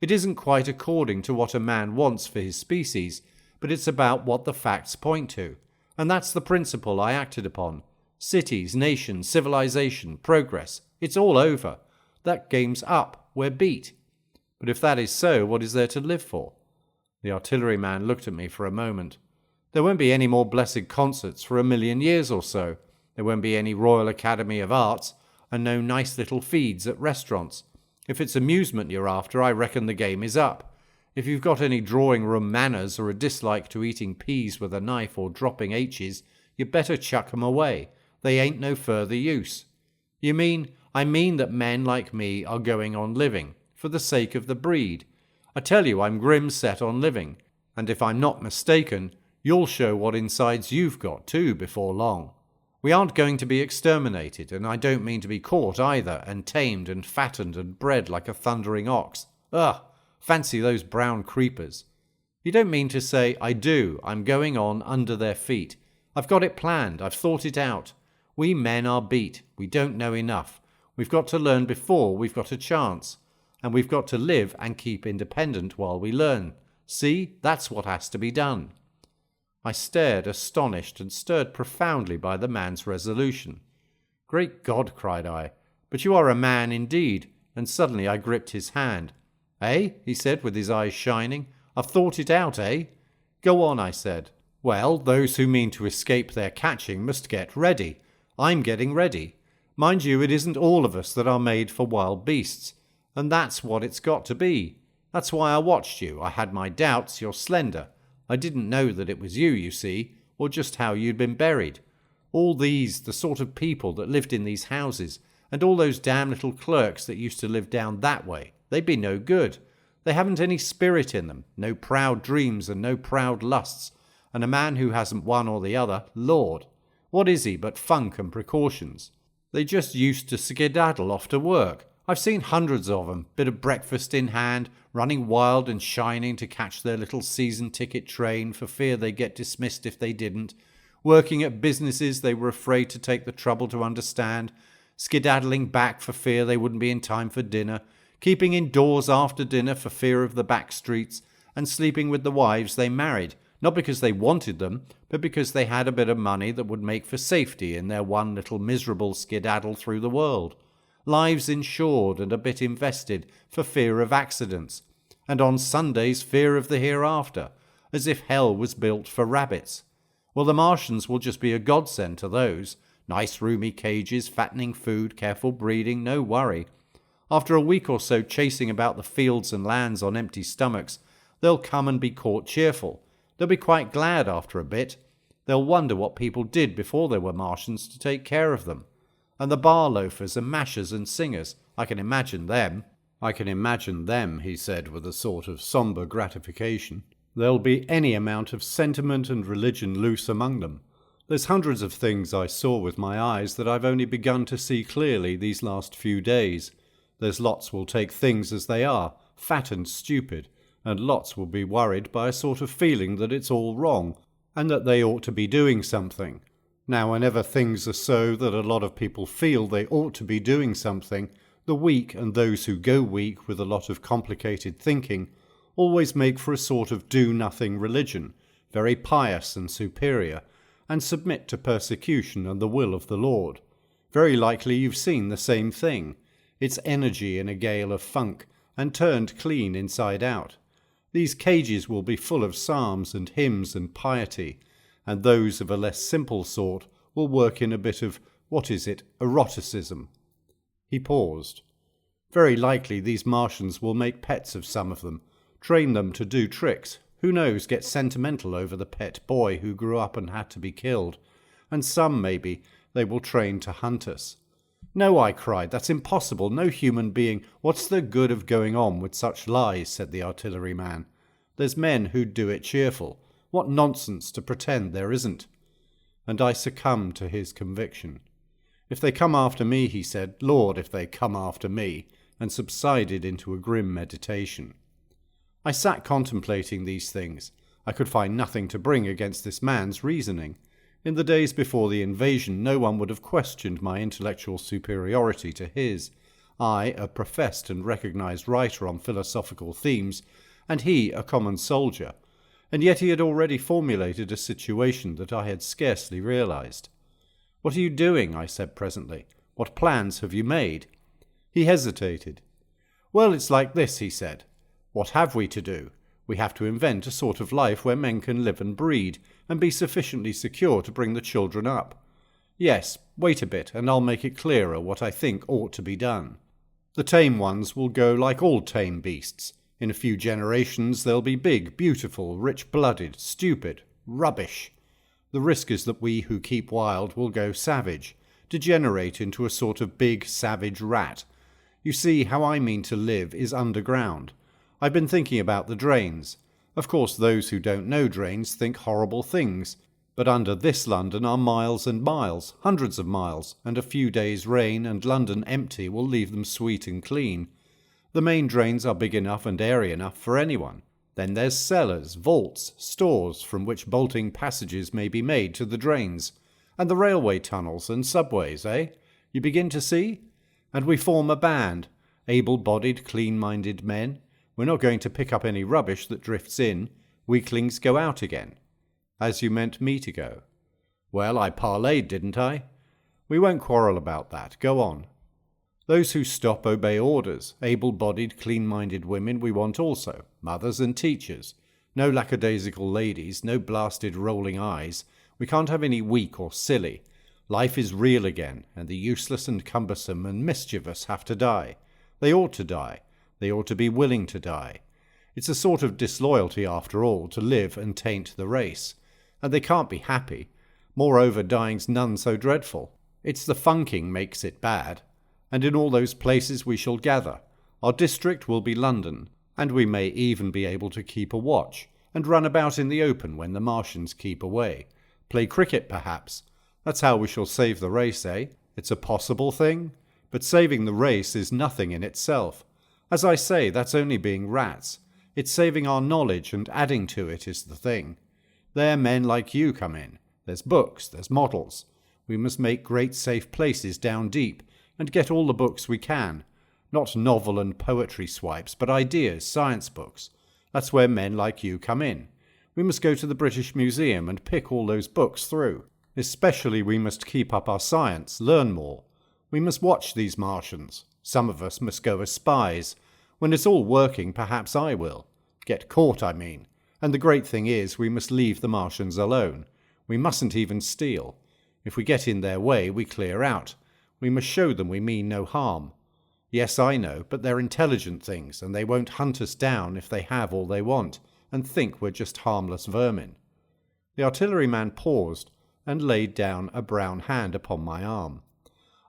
It isn't quite according to what a man wants for his species, but it's about what the facts point to. And that's the principle I acted upon. Cities, nations, civilization, progress. It's all over. That game's up. We're beat. But if that is so, what is there to live for? The artilleryman looked at me for a moment. There won't be any more blessed concerts for 1,000,000 years or so. There won't be any Royal Academy of Arts, and no nice little feeds at restaurants. If it's amusement you're after, I reckon the game is up. If you've got any drawing-room manners or a dislike to eating peas with a knife or dropping H's, you'd better chuck 'em away. They ain't no further use. You mean? I mean that men like me are going on living, for the sake of the breed. I tell you I'm grim set on living, and if I'm not mistaken, you'll show what insides you've got too before long. We aren't going to be exterminated, and I don't mean to be caught either, and tamed and fattened and bred like a thundering ox. Ugh! Fancy those brown creepers. You don't mean to say, I do. I'm going on under their feet. I've got it planned. I've thought it out. We men are beat. We don't know enough. We've got to learn before we've got a chance. And we've got to live and keep independent while we learn. See, that's what has to be done. I stared, astonished and stirred profoundly by the man's resolution. Great God, cried I, but you are a man indeed, and suddenly I gripped his hand. Eh? He said with his eyes shining. I've thought it out, eh? Go on, I said. Well, those who mean to escape their catching must get ready. I'm getting ready. Mind you, it isn't all of us that are made for wild beasts, and that's what it's got to be. That's why I watched you. I had my doubts. You're slender. I didn't know that it was you see, or just how you'd been buried. All these, the sort of people that lived in these houses, and all those damn little clerks that used to live down that way, they'd be no good. They haven't any spirit in them, no proud dreams and no proud lusts, and a man who hasn't one or the other, Lord, what is he but funk and precautions? They just used to skedaddle off to work. I've seen hundreds of 'em, bit of breakfast in hand, running wild and shining to catch their little season ticket train for fear they'd get dismissed if they didn't, working at businesses they were afraid to take the trouble to understand, skedaddling back for fear they wouldn't be in time for dinner, keeping indoors after dinner for fear of the back streets, and sleeping with the wives they married, not because they wanted them, but because they had a bit of money that would make for safety in their one little miserable skedaddle through the world. Lives insured and a bit invested for fear of accidents, and on Sundays fear of the hereafter, as if hell was built for rabbits. Well, the Martians will just be a godsend to those. Nice roomy cages, fattening food, careful breeding, no worry. After a week or so chasing about the fields and lands on empty stomachs, they'll come and be caught cheerful. They'll be quite glad after a bit. They'll wonder what people did before there were Martians to take care of them. And the bar loafers and mashers and singers, I can imagine them. I can imagine them, he said with a sort of sombre gratification. There'll be any amount of sentiment and religion loose among them. There's hundreds of things I saw with my eyes that I've only begun to see clearly these last few days. There's lots will take things as they are, fat and stupid, and lots will be worried by a sort of feeling that it's all wrong, and that they ought to be doing something. Now, whenever things are so that a lot of people feel they ought to be doing something, the weak and those who go weak with a lot of complicated thinking always make for a sort of do-nothing religion, very pious and superior, and submit to persecution and the will of the Lord. Very likely you've seen the same thing. It's energy in a gale of funk, and turned clean inside out. These cages will be full of psalms and hymns and piety, and those of a less simple sort will work in a bit of, eroticism. He paused. Very likely these Martians will make pets of some of them, train them to do tricks, who knows, get sentimental over the pet boy who grew up and had to be killed, and some, maybe, they will train to hunt us. No, I cried, that's impossible, no human being. What's the good of going on with such lies, said the artilleryman. There's men who'd do it cheerful. What nonsense to pretend there isn't. And I succumbed to his conviction. If they come after me, he said, Lord, if they come after me, and subsided into a grim meditation. I sat contemplating these things. I could find nothing to bring against this man's reasoning. In the days before the invasion, no one would have questioned my intellectual superiority to his. I, a professed and recognized writer on philosophical themes, and he, a common soldier. And yet he had already formulated a situation that I had scarcely realized. What are you doing? I said presently. What plans have you made? He hesitated. "Well, it's like this," he said. "What have we to do? We have to invent a sort of life where men can live and breed, and be sufficiently secure to bring the children up. Yes, wait a bit, and I'll make it clearer what I think ought to be done. The tame ones will go like all tame beasts. In a few generations they'll be big, beautiful, rich-blooded, stupid, rubbish. The risk is that we who keep wild will go savage, degenerate into a sort of big, savage rat. You see, how I mean to live is underground. I've been thinking about the drains. Of course, those who don't know drains think horrible things, but under this London are miles and miles, hundreds of miles, and a few days' rain and London empty will leave them sweet and clean. The main drains are big enough and airy enough for anyone. Then there's cellars, vaults, stores from which bolting passages may be made to the drains, and the railway tunnels and subways, eh? You begin to see? And we form a band, able-bodied, clean-minded men. We're not going to pick up any rubbish that drifts in. Weaklings go out again." "As you meant me to go." "Well, I parleyed, didn't I? We won't quarrel about that. Go on." "Those who stop obey orders. Able-bodied, clean-minded women we want also, mothers and teachers. No lackadaisical ladies, no blasted rolling eyes. We can't have any weak or silly. Life is real again, and the useless and cumbersome and mischievous have to die. They ought to die. They ought to be willing to die. It's a sort of disloyalty, after all, to live and taint the race. And they can't be happy. Moreover, dying's none so dreadful. It's the funking makes it bad. And in all those places we shall gather. Our district will be London, and we may even be able to keep a watch, and run about in the open when the Martians keep away. Play cricket, perhaps. That's how we shall save the race, eh? It's a possible thing? But saving the race is nothing in itself. As I say, that's only being rats. It's saving our knowledge and adding to it is the thing. There men like you come in. There's books, there's models. We must make great safe places down deep, and get all the books we can. Not novel and poetry swipes, but ideas, science books. That's where men like you come in. We must go to the British Museum and pick all those books through. Especially we must keep up our science, learn more. We must watch these Martians. Some of us must go as spies. When it's all working, perhaps I will. Get caught, I mean. And the great thing is, we must leave the Martians alone. We mustn't even steal. If we get in their way, we clear out. We must show them we mean no harm. Yes, I know, but they're intelligent things, and they won't hunt us down if they have all they want, and think we're just harmless vermin." The artilleryman paused, and laid down a brown hand upon my arm.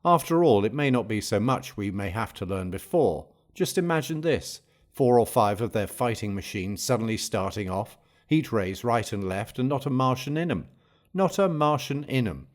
"After all, it may not be so much we may have to learn before. Just imagine this. 4 or 5 of their fighting machines suddenly starting off, heat rays right and left, and not a Martian in 'em. Not a Martian in 'em.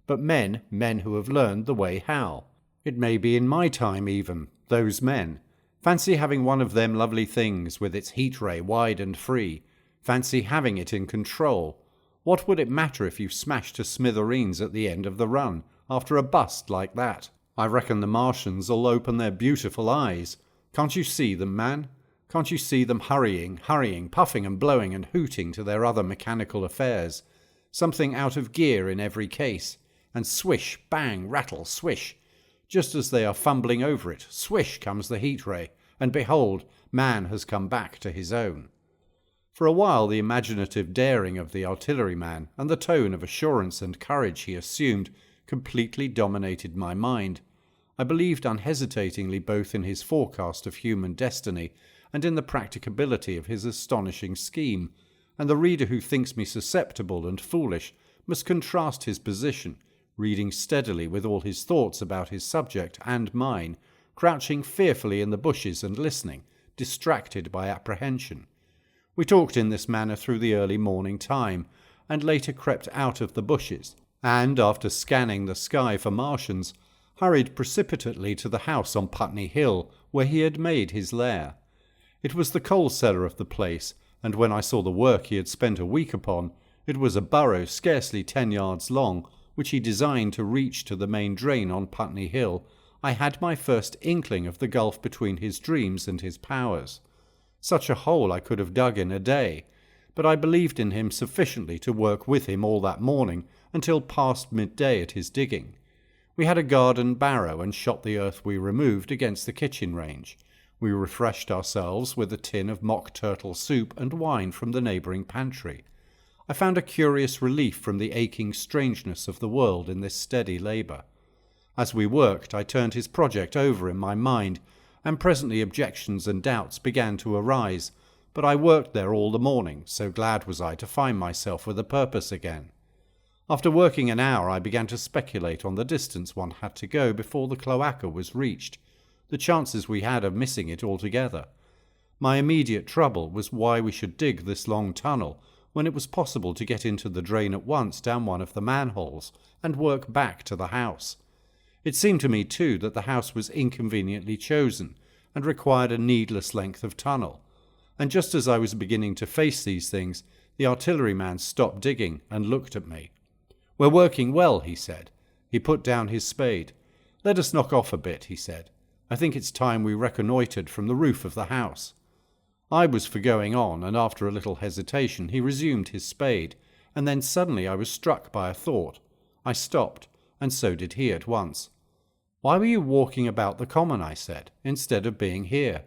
But men who have learned the way how. It may be in my time even, those men. Fancy having one of them lovely things with its heat ray wide and free. Fancy having it in control. What would it matter if you smashed to smithereens at the end of the run, after a bust like that? I reckon the Martians'll open their beautiful eyes. Can't you see them, man? Can't you see them hurrying, puffing and blowing and hooting to their other mechanical affairs? Something out of gear in every case. And swish, bang, rattle, swish. Just as they are fumbling over it, swish comes the heat ray, and behold, man has come back to his own." For a while the imaginative daring of the artilleryman and the tone of assurance and courage he assumed completely dominated my mind. I believed unhesitatingly both in his forecast of human destiny and in the practicability of his astonishing scheme, and the reader who thinks me susceptible and foolish must contrast his position, reading steadily with all his thoughts about his subject and mine, crouching fearfully in the bushes and listening, distracted by apprehension. We talked in this manner through the early morning time, and later crept out of the bushes, and, after scanning the sky for Martians, hurried precipitately to the house on Putney Hill, where he had made his lair. It was the coal cellar of the place, and when I saw the work he had spent a week upon, it was a burrow scarcely 10 yards long, which he designed to reach to the main drain on Putney Hill, I had my first inkling of the gulf between his dreams and his powers. Such a hole I could have dug in a day, but I believed in him sufficiently to work with him all that morning until past midday at his digging. We had a garden barrow and shot the earth we removed against the kitchen range. We refreshed ourselves with a tin of mock turtle soup and wine from the neighbouring pantry. I found a curious relief from the aching strangeness of the world in this steady labour. As we worked, I turned his project over in my mind, and presently objections and doubts began to arise, but I worked there all the morning, so glad was I to find myself with a purpose again. After working an hour, I began to speculate on the distance one had to go before the cloaca was reached, the chances we had of missing it altogether. My immediate trouble was why we should dig this long tunnel, when it was possible to get into the drain at once down one of the manholes, and work back to the house. It seemed to me, too, that the house was inconveniently chosen, and required a needless length of tunnel. And just as I was beginning to face these things, the artilleryman stopped digging and looked at me. "We're working well," he said. He put down his spade. "Let us knock off a bit," he said. "I think it's time we reconnoitred from the roof of the house." I was for going on, and after a little hesitation he resumed his spade, and then suddenly I was struck by a thought. I stopped, and so did he at once. "Why were you walking about the common," I said, "instead of being here?"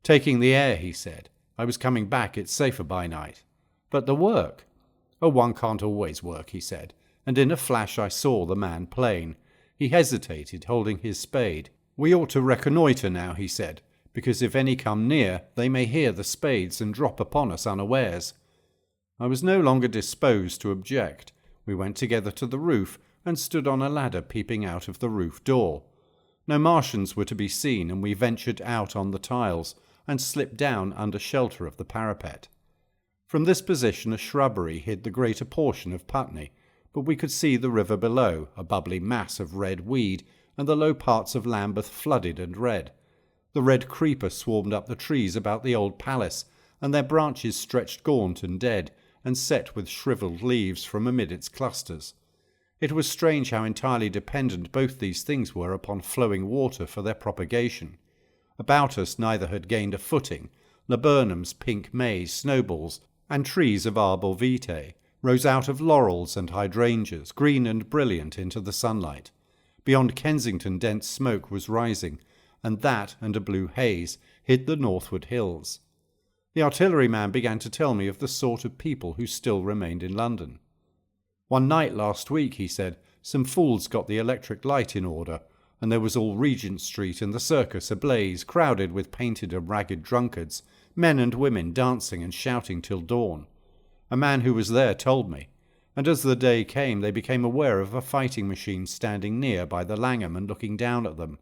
"Taking the air," he said. "I was coming back, it's safer by night." "But the work?" "Oh, one can't always work," he said, and in a flash I saw the man plain. He hesitated, holding his spade. "We ought to reconnoitre now," he said, "because if any come near, they may hear the spades and drop upon us unawares." I was no longer disposed to object. We went together to the roof, and stood on a ladder peeping out of the roof door. No Martians were to be seen, and we ventured out on the tiles, and slipped down under shelter of the parapet. From this position a shrubbery hid the greater portion of Putney, but we could see the river below, a bubbly mass of red weed, and the low parts of Lambeth flooded and red. The red creeper swarmed up the trees about the old palace, and their branches stretched gaunt and dead, and set with shriveled leaves from amid its clusters. It was strange how entirely dependent both these things were upon flowing water for their propagation. About us neither had gained a footing. Laburnums, pink maize, snowballs, and trees of arbor vitae rose out of laurels and hydrangeas, green and brilliant into the sunlight. Beyond Kensington dense smoke was rising, and that and a blue haze hid the northward hills. The artilleryman began to tell me of the sort of people who still remained in London. "One night last week," he said, "some fools got the electric light in order, and there was all Regent Street and the circus ablaze, crowded with painted and ragged drunkards, men and women dancing and shouting till dawn. A man who was there told me, and as the day came they became aware of a fighting machine standing near by the Langham and looking down at them.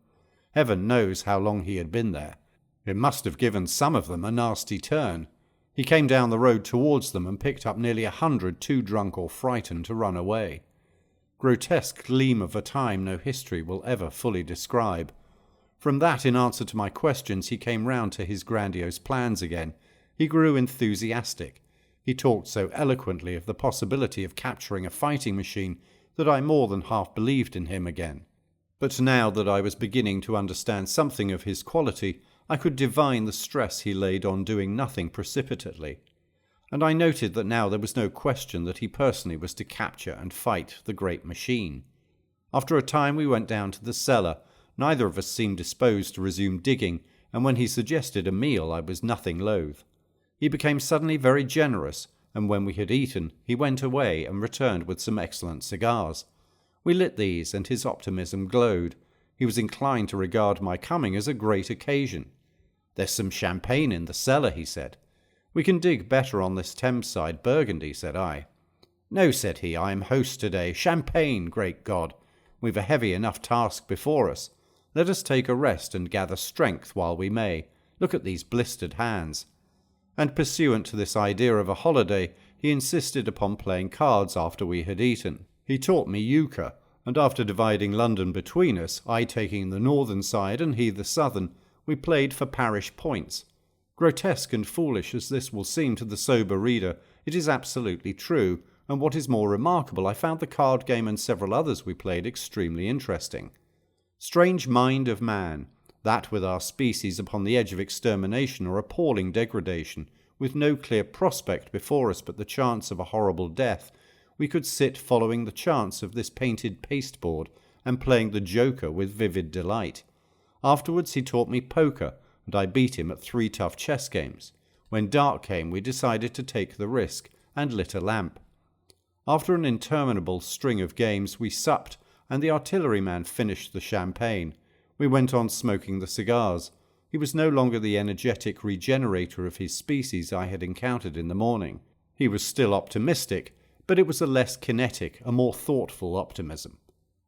Heaven knows how long he had been there. It must have given some of them a nasty turn. He came down the road towards them and picked up nearly 100 too drunk or frightened to run away. Grotesque gleam of a time no history will ever fully describe. From that, in answer to my questions, he came round to his grandiose plans again. He grew enthusiastic. He talked so eloquently of the possibility of capturing a fighting machine that I more than half believed in him again. But now that I was beginning to understand something of his quality, I could divine the stress he laid on doing nothing precipitately. And I noted that now there was no question that he personally was to capture and fight the great machine. After a time we went down to the cellar. Neither of us seemed disposed to resume digging, and when he suggested a meal I was nothing loath. He became suddenly very generous, and when we had eaten, he went away and returned with some excellent cigars. We lit these, and his optimism glowed. He was inclined to regard my coming as a great occasion. "There's some champagne in the cellar," he said. "We can dig better on this Thames side Burgundy," said I. "No," said he, "I am host today. Champagne, great God! We've a heavy enough task before us. Let us take a rest and gather strength while we may. Look at these blistered hands." And pursuant to this idea of a holiday, he insisted upon playing cards after we had eaten. He taught me euchre, and after dividing London between us, I taking the northern side and he the southern, we played for parish points. Grotesque and foolish as this will seem to the sober reader, it is absolutely true, and what is more remarkable, I found the card game and several others we played extremely interesting. Strange mind of man, that with our species upon the edge of extermination or appalling degradation, with no clear prospect before us but the chance of a horrible death, we could sit following the chance of this painted pasteboard, and playing the joker with vivid delight. Afterwards he taught me poker, and I beat him at 3 tough chess games. When dark came, we decided to take the risk, and lit a lamp. After an interminable string of games, we supped, and the artilleryman finished the champagne. We went on smoking the cigars. He was no longer the energetic regenerator of his species I had encountered in the morning. He was still optimistic, but it was a less kinetic, a more thoughtful optimism.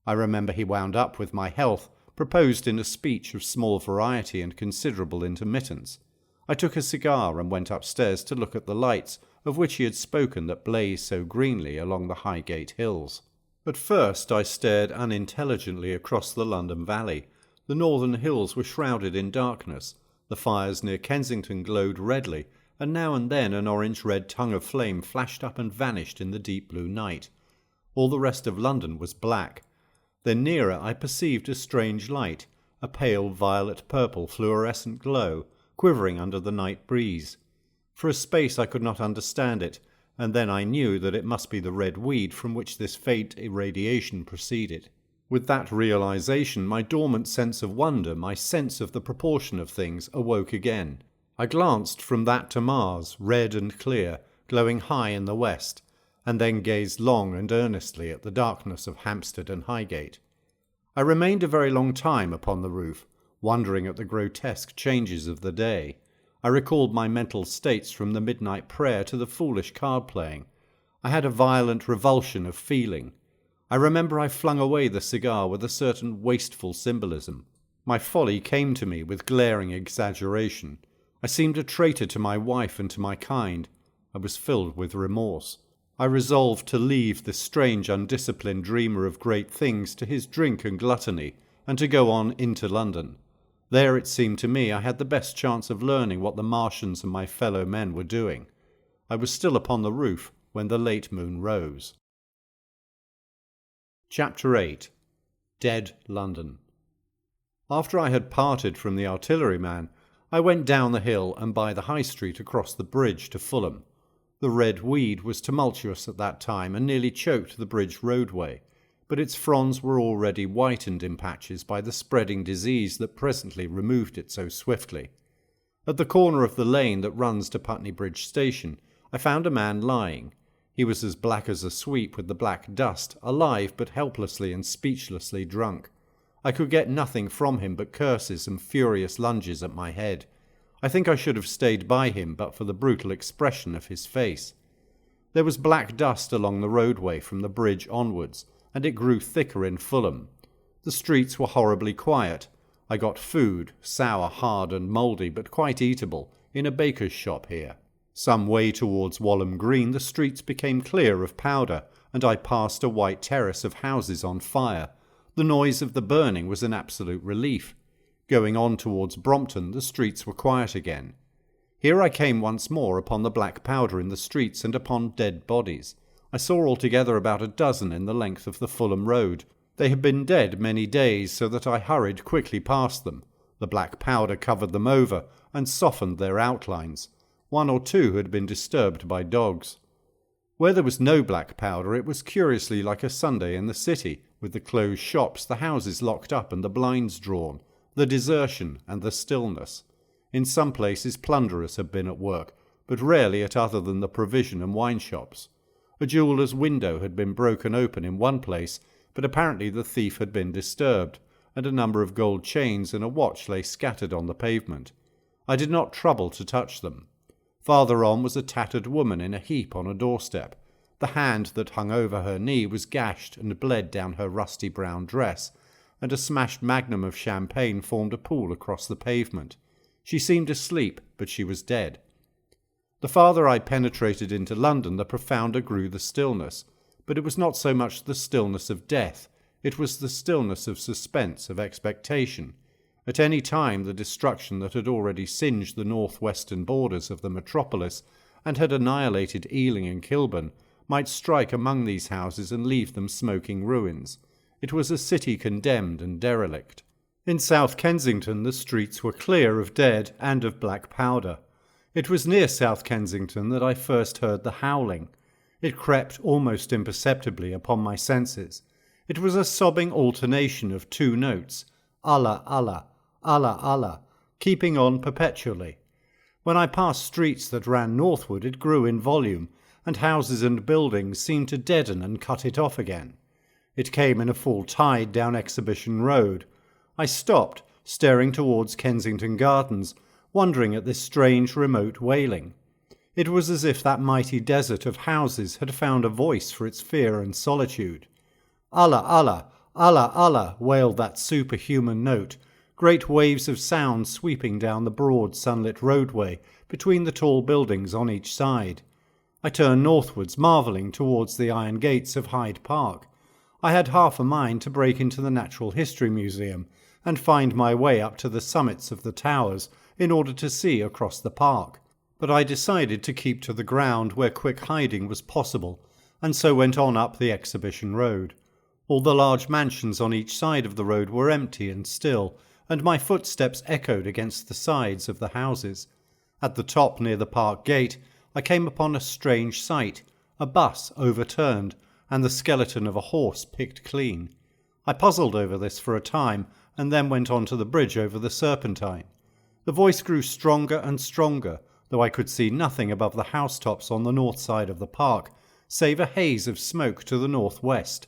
I remember he wound up with my health, proposed in a speech of small variety and considerable intermittence. I took a cigar and went upstairs to look at the lights of which he had spoken that blaze so greenly along the Highgate hills. At first I stared unintelligently across the London Valley. The northern hills were shrouded in darkness. The fires near Kensington glowed redly, and now and then an orange-red tongue of flame flashed up and vanished in the deep blue night. All the rest of London was black. Then nearer I perceived a strange light, a pale violet-purple fluorescent glow, quivering under the night breeze. For a space I could not understand it, and then I knew that it must be the red weed from which this faint irradiation proceeded. With that realization, my dormant sense of wonder, my sense of the proportion of things, awoke again. I glanced from that to Mars, red and clear, glowing high in the west, and then gazed long and earnestly at the darkness of Hampstead and Highgate. I remained a very long time upon the roof, wondering at the grotesque changes of the day. I recalled my mental states from the midnight prayer to the foolish card-playing. I had a violent revulsion of feeling. I remember I flung away the cigar with a certain wasteful symbolism. My folly came to me with glaring exaggeration. I seemed a traitor to my wife and to my kind. I was filled with remorse. I resolved to leave this strange, undisciplined dreamer of great things to his drink and gluttony, and to go on into London. There, it seemed to me, I had the best chance of learning what the Martians and my fellow men were doing. I was still upon the roof when the late moon rose. Chapter 8. Dead London. After I had parted from the artilleryman, I went down the hill and by the High Street across the bridge to Fulham. The red weed was tumultuous at that time and nearly choked the bridge roadway, but its fronds were already whitened in patches by the spreading disease that presently removed it so swiftly. At the corner of the lane that runs to Putney Bridge Station, I found a man lying. He was as black as a sweep with the black dust, alive but helplessly and speechlessly drunk. I could get nothing from him but curses and furious lunges at my head. I think I should have stayed by him but for the brutal expression of his face. There was black dust along the roadway from the bridge onwards, and it grew thicker in Fulham. The streets were horribly quiet. I got food, sour, hard and mouldy, but quite eatable, in a baker's shop here. Some way towards Walham Green the streets became clear of powder, and I passed a white terrace of houses on fire. The noise of the burning was an absolute relief. Going on towards Brompton, the streets were quiet again. Here I came once more upon the black powder in the streets and upon dead bodies. I saw altogether about a dozen in the length of the Fulham Road. They had been dead many days, so that I hurried quickly past them. The black powder covered them over and softened their outlines. 1 or 2 had been disturbed by dogs. Where there was no black powder, it was curiously like a Sunday in the city, with the closed shops, the houses locked up and the blinds drawn, the desertion and the stillness. In some places plunderers had been at work, but rarely at other than the provision and wine shops. A jeweller's window had been broken open in one place, but apparently the thief had been disturbed, and a number of gold chains and a watch lay scattered on the pavement. I did not trouble to touch them. Farther on was a tattered woman in a heap on a doorstep. The hand that hung over her knee was gashed and bled down her rusty brown dress, and a smashed magnum of champagne formed a pool across the pavement. She seemed asleep, but she was dead. The farther I penetrated into London, the profounder grew the stillness, but it was not so much the stillness of death, it was the stillness of suspense, of expectation. At any time the destruction that had already singed the north-western borders of the metropolis and had annihilated Ealing and Kilburn might strike among these houses and leave them smoking ruins. It was a city condemned and derelict. In South Kensington the streets were clear of dead and of black powder. It was near South Kensington that I first heard the howling. It crept almost imperceptibly upon my senses. It was a sobbing alternation of two notes, Allah, Allah, Allah, Allah, keeping on perpetually. When I passed streets that ran northward, it grew in volume, and houses and buildings seemed to deaden and cut it off again. It came in a full tide down Exhibition Road. I stopped, staring towards Kensington Gardens, wondering at this strange remote wailing. It was as if that mighty desert of houses had found a voice for its fear and solitude. Allah, Allah, Allah, Allah, wailed that superhuman note, great waves of sound sweeping down the broad sunlit roadway between the tall buildings on each side. I turned northwards, marvelling towards the iron gates of Hyde Park. I had half a mind to break into the Natural History Museum and find my way up to the summits of the towers in order to see across the park. But I decided to keep to the ground where quick hiding was possible, and so went on up the Exhibition Road. All the large mansions on each side of the road were empty and still, and my footsteps echoed against the sides of the houses. At the top near the park gate, I came upon a strange sight, a bus overturned, and the skeleton of a horse picked clean. I puzzled over this for a time, and then went on to the bridge over the Serpentine. The voice grew stronger and stronger, though I could see nothing above the housetops on the north side of the park, save a haze of smoke to the northwest.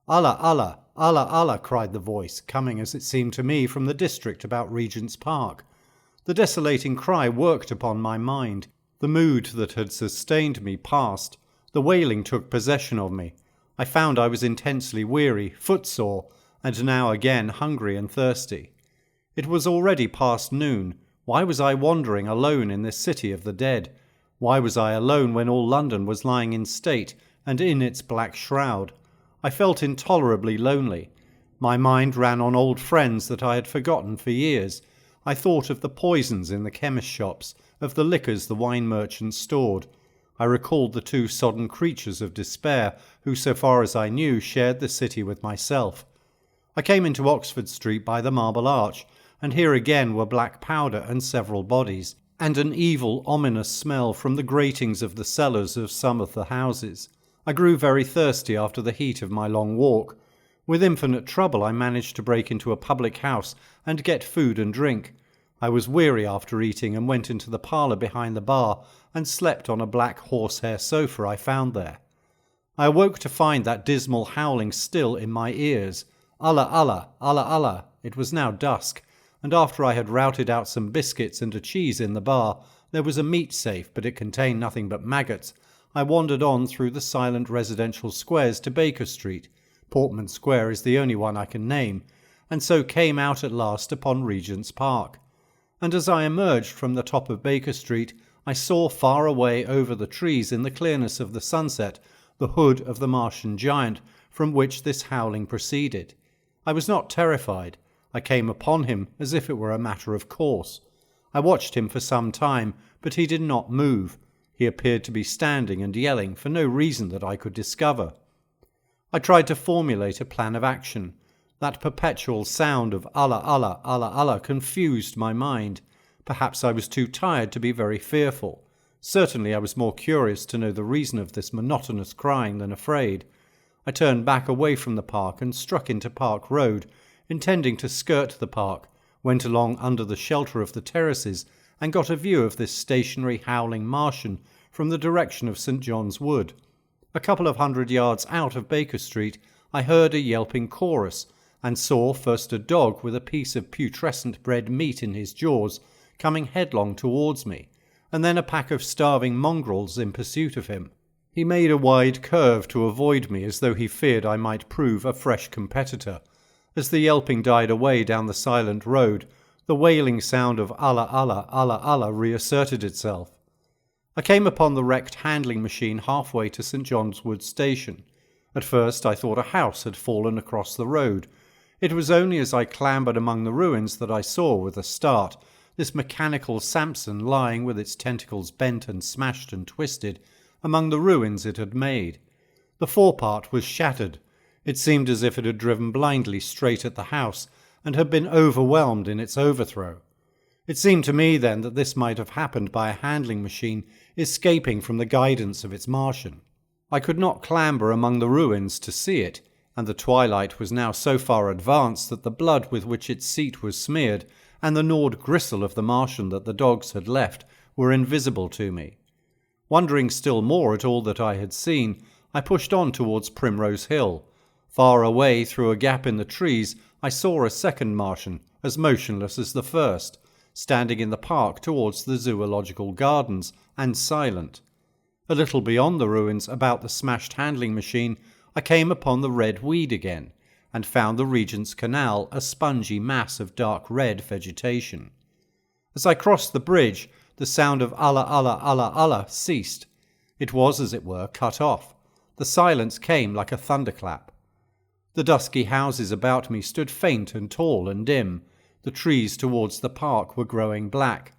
Allah, Allah, Allah, Allah, cried the voice, coming as it seemed to me from the district about Regent's Park. The desolating cry worked upon my mind. The mood that had sustained me passed. The wailing took possession of me. I found I was intensely weary, footsore, and now again hungry and thirsty. It was already past noon. Why was I wandering alone in this city of the dead? Why was I alone when all London was lying in state and in its black shroud? I felt intolerably lonely. My mind ran on old friends that I had forgotten for years. I thought of the poisons in the chemist shops, of the liquors the wine merchants stored. I recalled the two sodden creatures of despair who, so far as I knew, shared the city with myself. I came into Oxford Street by the Marble Arch, and here again were black powder and several bodies, and an evil, ominous smell from the gratings of the cellars of some of the houses. I grew very thirsty after the heat of my long walk. With infinite trouble I managed to break into a public house and get food and drink. I was weary after eating and went into the parlour behind the bar and slept on a black horsehair sofa I found there. I awoke to find that dismal howling still in my ears. Allah, Allah, Allah, Allah. It was now dusk, and after I had routed out some biscuits and a cheese in the bar, there was a meat safe, but it contained nothing but maggots. I wandered on through the silent residential squares to Baker Street. Portman Square is the only one I can name, and so came out at last upon Regent's Park. And as I emerged from the top of Baker Street, I saw far away over the trees in the clearness of the sunset the hood of the Martian giant from which this howling proceeded. I was not terrified. I came upon him as if it were a matter of course. I watched him for some time, but he did not move. He appeared to be standing and yelling for no reason that I could discover. I tried to formulate a plan of action. That perpetual sound of Allah, Allah, Allah, Allah confused my mind. Perhaps I was too tired to be very fearful. Certainly I was more curious to know the reason of this monotonous crying than afraid. I turned back away from the park and struck into Park Road, intending to skirt the park, went along under the shelter of the terraces, and got a view of this stationary howling Martian from the direction of St. John's Wood. A couple of 100 yards out of Baker Street, I heard a yelping chorus, and saw first a dog with a piece of putrescent bread meat in his jaws coming headlong towards me, and then a pack of starving mongrels in pursuit of him. He made a wide curve to avoid me as though he feared I might prove a fresh competitor. As the yelping died away down the silent road, the wailing sound of Allah, Allah, Allah, Allah reasserted itself. I came upon the wrecked handling machine halfway to St. John's Wood Station. At first I thought a house had fallen across the road. It was only as I clambered among the ruins that I saw, with a start, this mechanical Samson lying with its tentacles bent and smashed and twisted among the ruins it had made. The forepart was shattered. It seemed as if it had driven blindly straight at the house and had been overwhelmed in its overthrow. It seemed to me then that this might have happened by a handling machine escaping from the guidance of its Martian. I could not clamber among the ruins to see it, and the twilight was now so far advanced that the blood with which its seat was smeared and the gnawed gristle of the Martian that the dogs had left were invisible to me. Wondering still more at all that I had seen, I pushed on towards Primrose Hill. Far away, through a gap in the trees, I saw a second Martian, as motionless as the first, standing in the park towards the zoological gardens, and silent. A little beyond the ruins, about the smashed handling machine, I came upon the red weed again, and found the Regent's Canal a spongy mass of dark red vegetation. As I crossed the bridge, the sound of Allah, Allah, Allah, Allah ceased. It was, as it were, cut off. The silence came like a thunderclap. The dusky houses about me stood faint and tall and dim. The trees towards the park were growing black.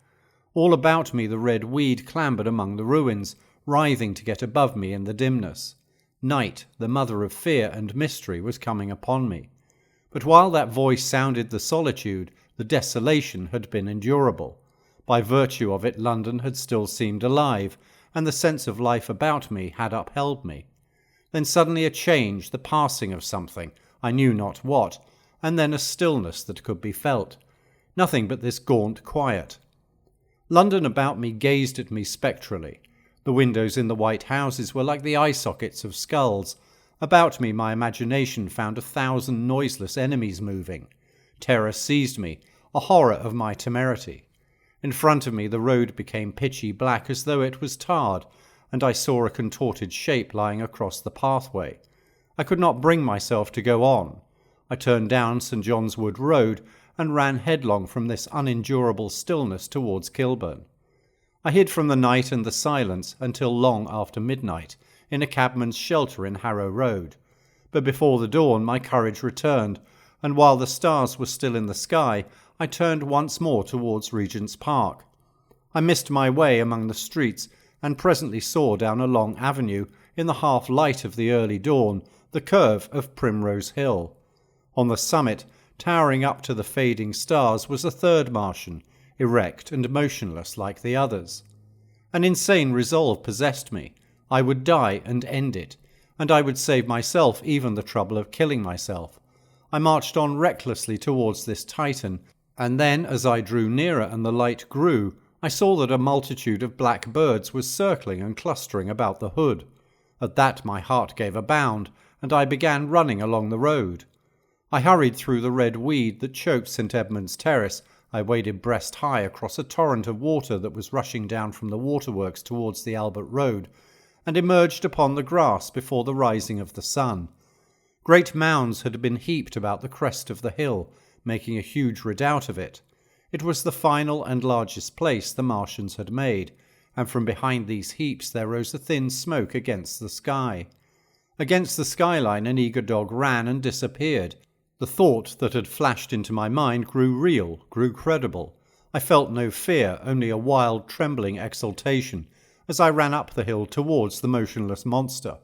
All about me the red weed clambered among the ruins, writhing to get above me in the dimness. Night, the mother of fear and mystery, was coming upon me. But while that voice sounded the solitude, the desolation had been endurable. By virtue of it, London had still seemed alive, and the sense of life about me had upheld me. Then suddenly a change, the passing of something, I knew not what, and then a stillness that could be felt. Nothing but this gaunt quiet. London about me gazed at me spectrally. The windows in the white houses were like the eye sockets of skulls. About me my imagination found 1,000 noiseless enemies moving. Terror seized me, a horror of my temerity. In front of me the road became pitchy black as though it was tarred, and I saw a contorted shape lying across the pathway. I could not bring myself to go on. I turned down St. John's Wood Road and ran headlong from this unendurable stillness towards Kilburn. I hid from the night and the silence until long after midnight, in a cabman's shelter in Harrow Road. But before the dawn my courage returned, and while the stars were still in the sky, I turned once more towards Regent's Park. I missed my way among the streets, and presently saw down a long avenue, in the half-light of the early dawn, the curve of Primrose Hill. On the summit, towering up to the fading stars, was a third Martian, erect and motionless like the others. An insane resolve possessed me. I would die and end it, and I would save myself even the trouble of killing myself. I marched on recklessly towards this Titan, and then, as I drew nearer and the light grew, I saw that a multitude of black birds was circling and clustering about the hood. At that my heart gave a bound, and I began running along the road. I hurried through the red weed that choked St. Edmund's Terrace. I waded breast high across a torrent of water that was rushing down from the waterworks towards the Albert Road, and emerged upon the grass before the rising of the sun. Great mounds had been heaped about the crest of the hill, making a huge redoubt of it. It was the final and largest place the Martians had made, and from behind these heaps there rose a thin smoke against the sky. Against the skyline an eager dog ran and disappeared. The thought that had flashed into my mind grew real, grew credible. I felt no fear, only a wild, trembling exultation, as I ran up the hill towards the motionless monster.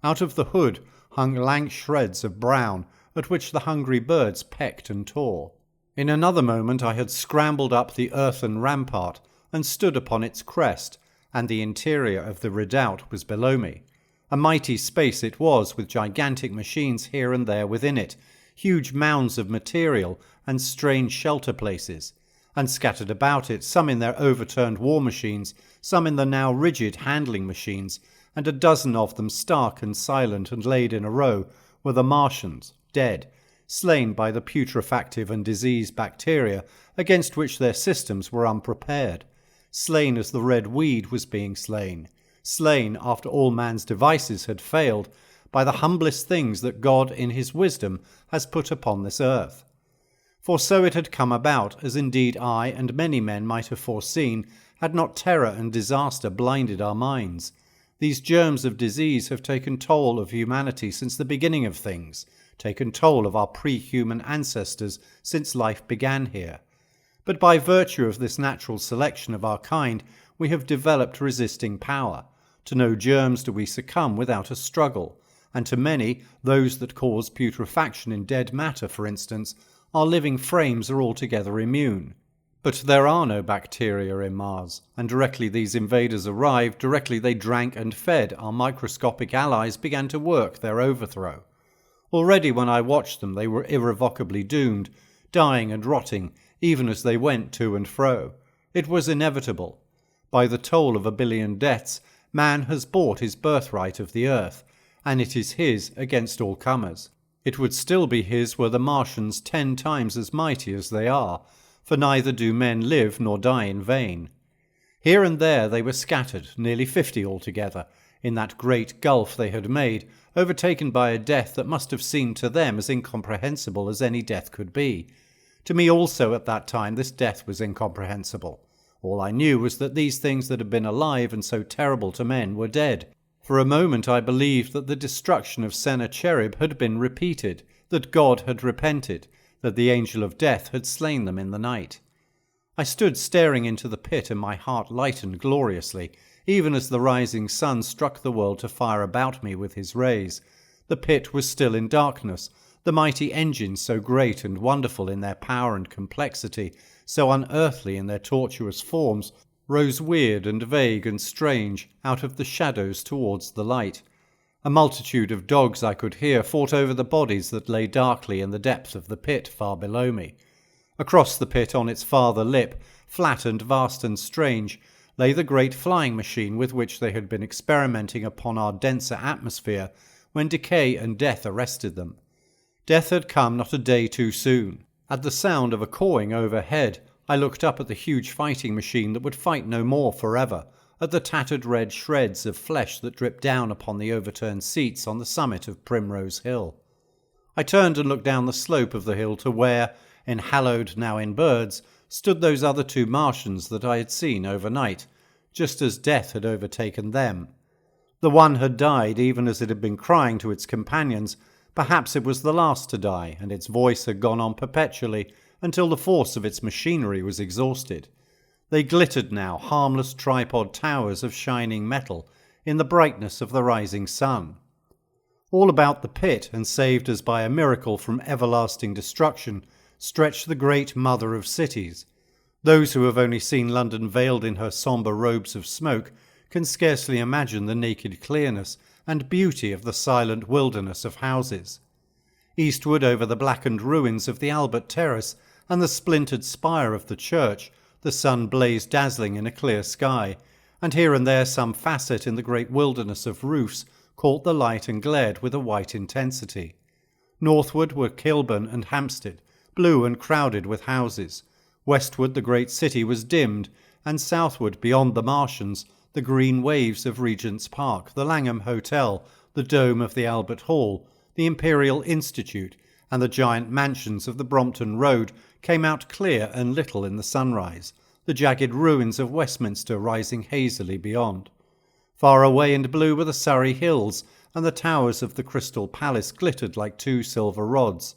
Out of the hood hung lank shreds of brown, at which the hungry birds pecked and tore. In another moment I had scrambled up the earthen rampart and stood upon its crest, and the interior of the redoubt was below me. A mighty space it was, with gigantic machines here and there within it, huge mounds of material and strange shelter places, and scattered about it, some in their overturned war machines, some in the now rigid handling machines, and a dozen of them stark and silent and laid in a row, were the Martians, dead, slain by the putrefactive and diseased bacteria against which their systems were unprepared, slain as the red weed was being slain, slain after all man's devices had failed, by the humblest things that God in his wisdom has put upon this earth. For so it had come about, as indeed I and many men might have foreseen, had not terror and disaster blinded our minds. These germs of disease have taken toll of humanity since the beginning of things, taken toll of our pre-human ancestors since life began here. But by virtue of this natural selection of our kind, we have developed resisting power. To no germs do we succumb without a struggle, and to many, those that cause putrefaction in dead matter, for instance, our living frames are altogether immune. But there are no bacteria in Mars, and directly these invaders arrived, directly they drank and fed, our microscopic allies began to work their overthrow. Already when I watched them they were irrevocably doomed, dying and rotting, even as they went to and fro. It was inevitable. By the toll of 1 billion deaths, man has bought his birthright of the earth, and it is his against all comers. It would still be his were the Martians 10 times as mighty as they are, for neither do men live nor die in vain. Here and there they were scattered, nearly 50 altogether, in that great gulf they had made, overtaken by a death that must have seemed to them as incomprehensible as any death could be. To me also at that time this death was incomprehensible. All I knew was that these things that had been alive and so terrible to men were dead. For a moment I believed that the destruction of Sennacherib had been repeated, that God had repented, that the angel of death had slain them in the night. I stood staring into the pit, and my heart lightened gloriously, even as the rising sun struck the world to fire about me with his rays. The pit was still in darkness. The mighty engines, so great and wonderful in their power and complexity, so unearthly in their tortuous forms, rose weird and vague and strange out of the shadows towards the light. A multitude of dogs I could hear fought over the bodies that lay darkly in the depth of the pit far below me. Across the pit, on its farther lip, flat and vast and strange, lay the great flying machine with which they had been experimenting upon our denser atmosphere when decay and death arrested them. Death had come not a day too soon. At the sound of a cawing overhead, I looked up at the huge fighting machine that would fight no more forever, at the tattered red shreds of flesh that dripped down upon the overturned seats on the summit of Primrose Hill. I turned and looked down the slope of the hill to where, enhallowed now in birds, stood those other 2 Martians that I had seen overnight, just as death had overtaken them. The one had died even as it had been crying to its companions. Perhaps it was the last to die, and its voice had gone on perpetually until the force of its machinery was exhausted. They glittered now, harmless tripod towers of shining metal, in the brightness of the rising sun. All about the pit, and saved as by a miracle from everlasting destruction, stretched the great mother of cities. Those who have only seen London veiled in her sombre robes of smoke can scarcely imagine the naked clearness and beauty of the silent wilderness of houses. Eastward, over the blackened ruins of the Albert Terrace and the splintered spire of the church, the sun blazed dazzling in a clear sky, and here and there some facet in the great wilderness of roofs caught the light and glared with a white intensity. Northward were Kilburn and Hampstead, blue and crowded with houses. Westward the great city was dimmed, and southward, beyond the Martians, the green waves of Regent's Park, the Langham Hotel, the dome of the Albert Hall, the Imperial Institute, and the giant mansions of the Brompton Road came out clear and little in the sunrise, the jagged ruins of Westminster rising hazily beyond. Far away and blue were the Surrey hills, and the towers of the Crystal Palace glittered like 2 silver rods.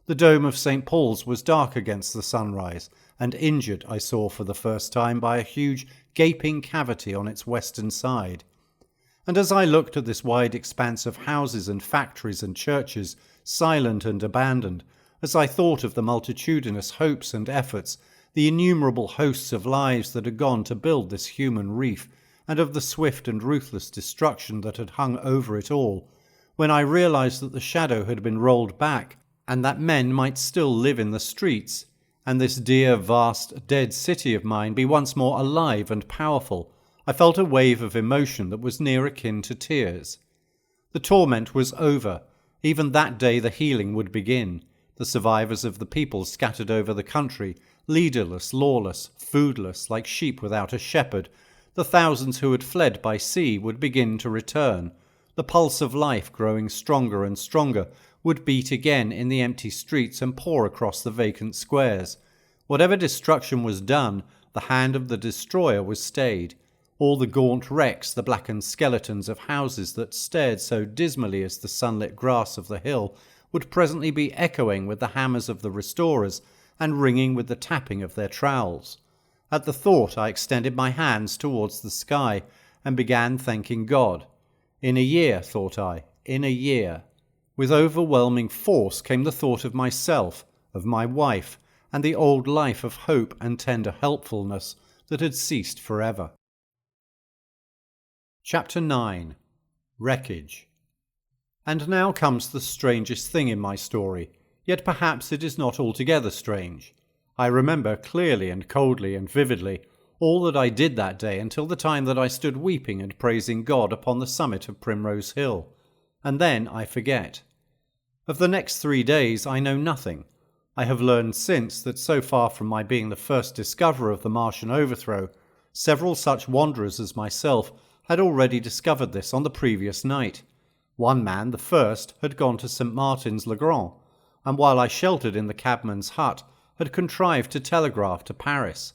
The dome of St. Paul's was dark against the sunrise, and injured, I saw for the first time, by a huge gaping cavity on its western side. And as I looked at this wide expanse of houses and factories and churches, silent and abandoned, as I thought of the multitudinous hopes and efforts, the innumerable hosts of lives that had gone to build this human reef, and of the swift and ruthless destruction that had hung over it all, when I realized that the shadow had been rolled back, and that men might still live in the streets, and this dear, vast, dead city of mine be once more alive and powerful, I felt a wave of emotion that was near akin to tears. The torment was over. Even that day the healing would begin. The survivors of the people scattered over the country, leaderless, lawless, foodless, like sheep without a shepherd, the thousands who had fled by sea would begin to return. The pulse of life, growing stronger and stronger, would beat again in the empty streets and pour across the vacant squares. Whatever destruction was done, the hand of the destroyer was stayed. All the gaunt wrecks, the blackened skeletons of houses that stared so dismally as the sunlit grass of the hill, would presently be echoing with the hammers of the restorers and ringing with the tapping of their trowels. At the thought I extended my hands towards the sky and began thanking God. In a year, thought I, in a year. With overwhelming force came the thought of myself, of my wife, and the old life of hope and tender helpfulness that had ceased forever. Chapter 9. Wreckage. And now comes the strangest thing in my story, yet perhaps it is not altogether strange. I remember clearly and coldly and vividly all that I did that day until the time that I stood weeping and praising God upon the summit of Primrose Hill, and then I forget. Of the next 3 days I know nothing. I have learned since that so far from my being the first discoverer of the Martian overthrow, several such wanderers as myself had already discovered this on the previous night. One man, the first, had gone to St. Martin's le Grand, and while I sheltered in the cabman's hut, had contrived to telegraph to Paris.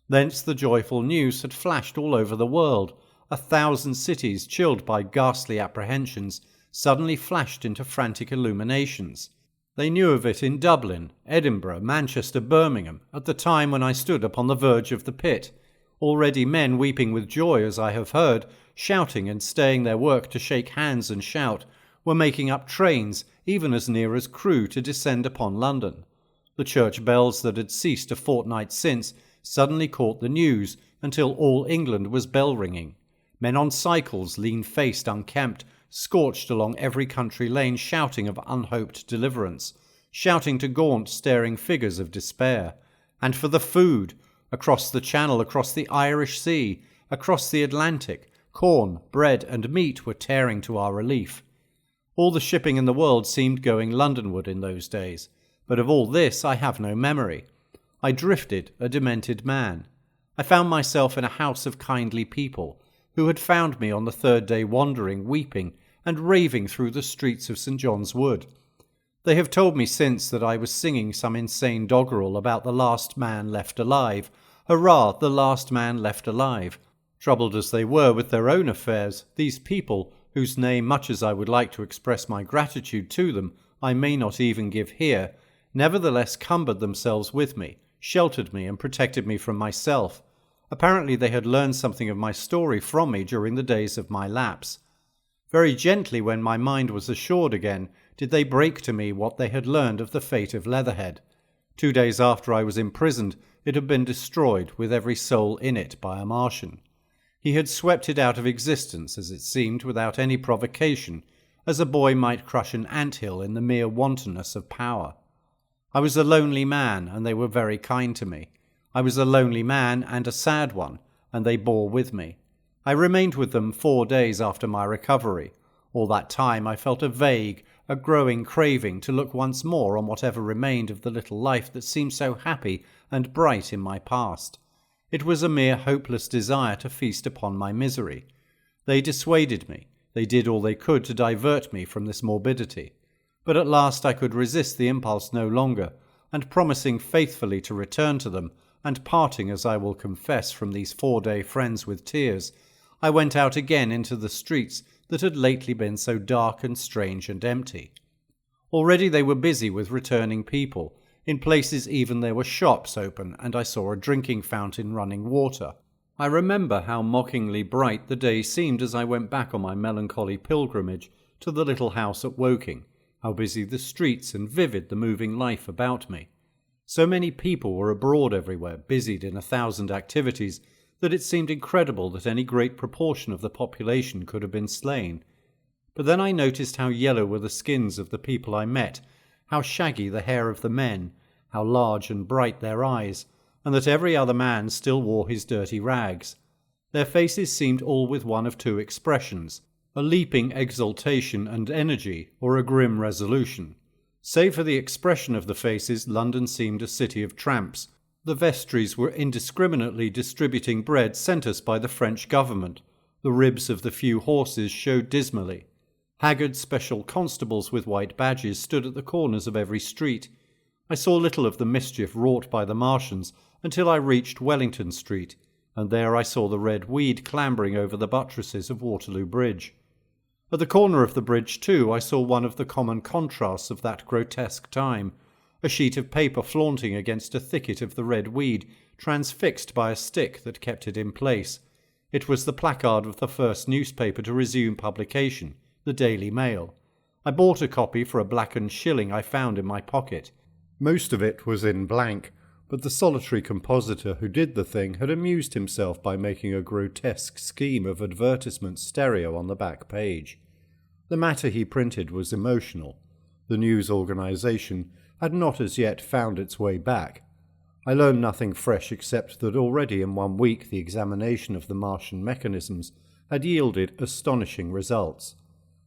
Thence the joyful news had flashed all over the world. 1,000 cities, chilled by ghastly apprehensions, suddenly flashed into frantic illuminations. They knew of it in Dublin, Edinburgh, Manchester, Birmingham, at the time when I stood upon the verge of the pit. Already men weeping with joy, as I have heard, shouting and staying their work to shake hands and shout, were making up trains, even as near as Crewe, to descend upon London. The church bells that had ceased a fortnight since suddenly caught the news, until all England was bell-ringing. Men on cycles, lean-faced, unkempt, scorched along every country lane, shouting of unhoped deliverance, shouting to gaunt, staring figures of despair. And for the food, across the Channel, across the Irish Sea, across the Atlantic, corn, bread, and meat were tearing to our relief. All the shipping in the world seemed going Londonward in those days, but of all this I have no memory. I drifted, a demented man. I found myself in a house of kindly people, who had found me on the 3rd day wandering, weeping, and raving through the streets of St. John's Wood. They have told me since that I was singing some insane doggerel about the last man left alive. Hurrah, the last man left alive. Troubled as they were with their own affairs, these people, whose name, much as I would like to express my gratitude to them, I may not even give here, nevertheless cumbered themselves with me, sheltered me, and protected me from myself. Apparently they had learned something of my story from me during the days of my lapse. Very gently, when my mind was assured again, did they break to me what they had learned of the fate of Leatherhead. 2 days after I was imprisoned, it had been destroyed, with every soul in it, by a Martian. He had swept it out of existence, as it seemed, without any provocation, as a boy might crush an ant-hill in the mere wantonness of power. I was a lonely man, and they were very kind to me. I was a lonely man and a sad one, and they bore with me. I remained with them 4 days after my recovery. All that time I felt a vague, a growing craving to look once more on whatever remained of the little life that seemed so happy and bright in my past. It was a mere hopeless desire to feast upon my misery. They dissuaded me. They did all they could to divert me from this morbidity. But at last I could resist the impulse no longer, and promising faithfully to return to them, and parting, as I will confess, from these 4-day friends with tears, I went out again into the streets that had lately been so dark and strange and empty. Already they were busy with returning people. In places even there were shops open, and I saw a drinking fountain running water. I remember how mockingly bright the day seemed as I went back on my melancholy pilgrimage to the little house at Woking, how busy the streets and vivid the moving life about me. So many people were abroad everywhere, busied in 1,000 activities, that it seemed incredible that any great proportion of the population could have been slain. But then I noticed how yellow were the skins of the people I met, how shaggy the hair of the men, how large and bright their eyes, and that every other man still wore his dirty rags. Their faces seemed all with one of 2 expressions, a leaping exultation and energy, or a grim resolution. Save for the expression of the faces, London seemed a city of tramps. The vestries were indiscriminately distributing bread sent us by the French government. The ribs of the few horses showed dismally. Haggard special constables with white badges stood at the corners of every street. I saw little of the mischief wrought by the Martians until I reached Wellington Street, and there I saw the red weed clambering over the buttresses of Waterloo Bridge. At the corner of the bridge, too, I saw one of the common contrasts of that grotesque time, a sheet of paper flaunting against a thicket of the red weed, transfixed by a stick that kept it in place. It was the placard of the first newspaper to resume publication, the Daily Mail. I bought a copy for a blackened shilling I found in my pocket. Most of it was in blank, but the solitary compositor who did the thing had amused himself by making a grotesque scheme of advertisement stereo on the back page. The matter he printed was emotional. The news organisation had not as yet found its way back. I learned nothing fresh except that already in 1 week the examination of the Martian mechanisms had yielded astonishing results.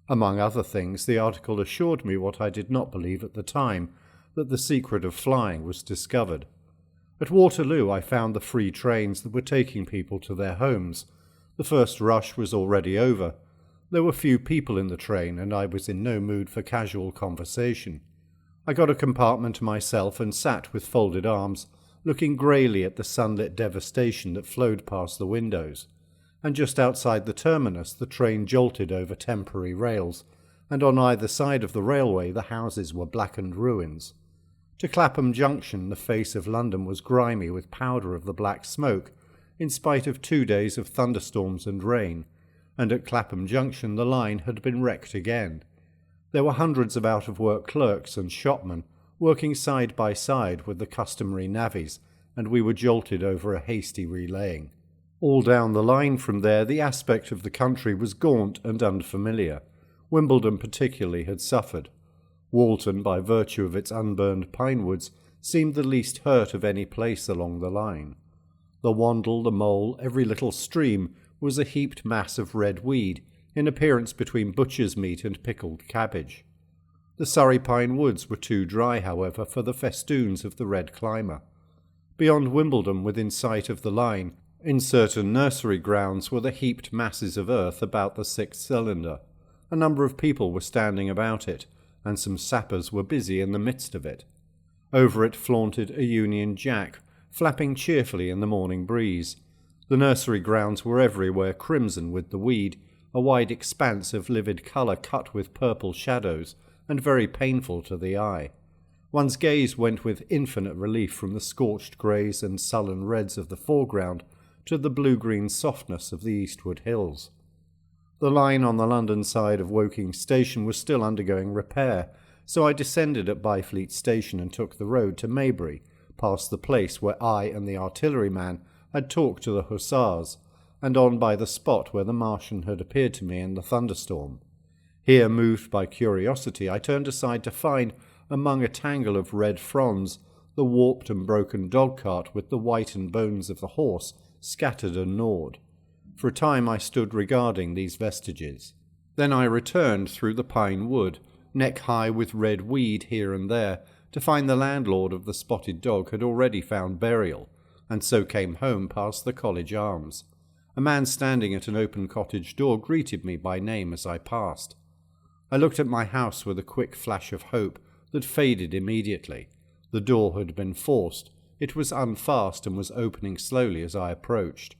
Among other things, the article assured me what I did not believe at the time, that the secret of flying was discovered. At Waterloo I found the free trains that were taking people to their homes. The first rush was already over. There were few people in the train, and I was in no mood for casual conversation. I got a compartment to myself and sat with folded arms, looking greyly at the sunlit devastation that flowed past the windows. And just outside the terminus the train jolted over temporary rails, and on either side of the railway the houses were blackened ruins. To Clapham Junction the face of London was grimy with powder of the black smoke, in spite of 2 days of thunderstorms and rain, and at Clapham Junction the line had been wrecked again. There were hundreds of out-of-work clerks and shopmen working side by side with the customary navvies, and we were jolted over a hasty relaying. All down the line from there the aspect of the country was gaunt and unfamiliar. Wimbledon particularly had suffered. Walton, by virtue of its unburned pine woods, seemed the least hurt of any place along the line. The Wandle, the Mole, every little stream was a heaped mass of red weed, in appearance between butcher's meat and pickled cabbage. The Surrey pine woods were too dry, however, for the festoons of the red climber. Beyond Wimbledon, within sight of the line, in certain nursery grounds were the heaped masses of earth about the 6th cylinder. A number of people were standing about it, and some sappers were busy in the midst of it. Over it flaunted a Union Jack, flapping cheerfully in the morning breeze. The nursery grounds were everywhere crimson with the weed, a wide expanse of livid colour cut with purple shadows, and very painful to the eye. One's gaze went with infinite relief from the scorched greys and sullen reds of the foreground to the blue-green softness of the eastward hills. The line on the London side of Woking Station was still undergoing repair, so I descended at Byfleet Station and took the road to Maybury, past the place where I and the artilleryman had talked to the hussars, and on by the spot where the Martian had appeared to me in the thunderstorm. Here, moved by curiosity, I turned aside to find, among a tangle of red fronds, the warped and broken dog-cart with the whitened bones of the horse scattered and gnawed. For a time I stood regarding these vestiges. Then I returned through the pine wood, neck-high with red weed here and there, to find the landlord of the Spotted Dog had already found burial, and so came home past the College Arms. A man standing at an open cottage door greeted me by name as I passed. I looked at my house with a quick flash of hope that faded immediately. The door had been forced. It was unfast and was opening slowly as I approached.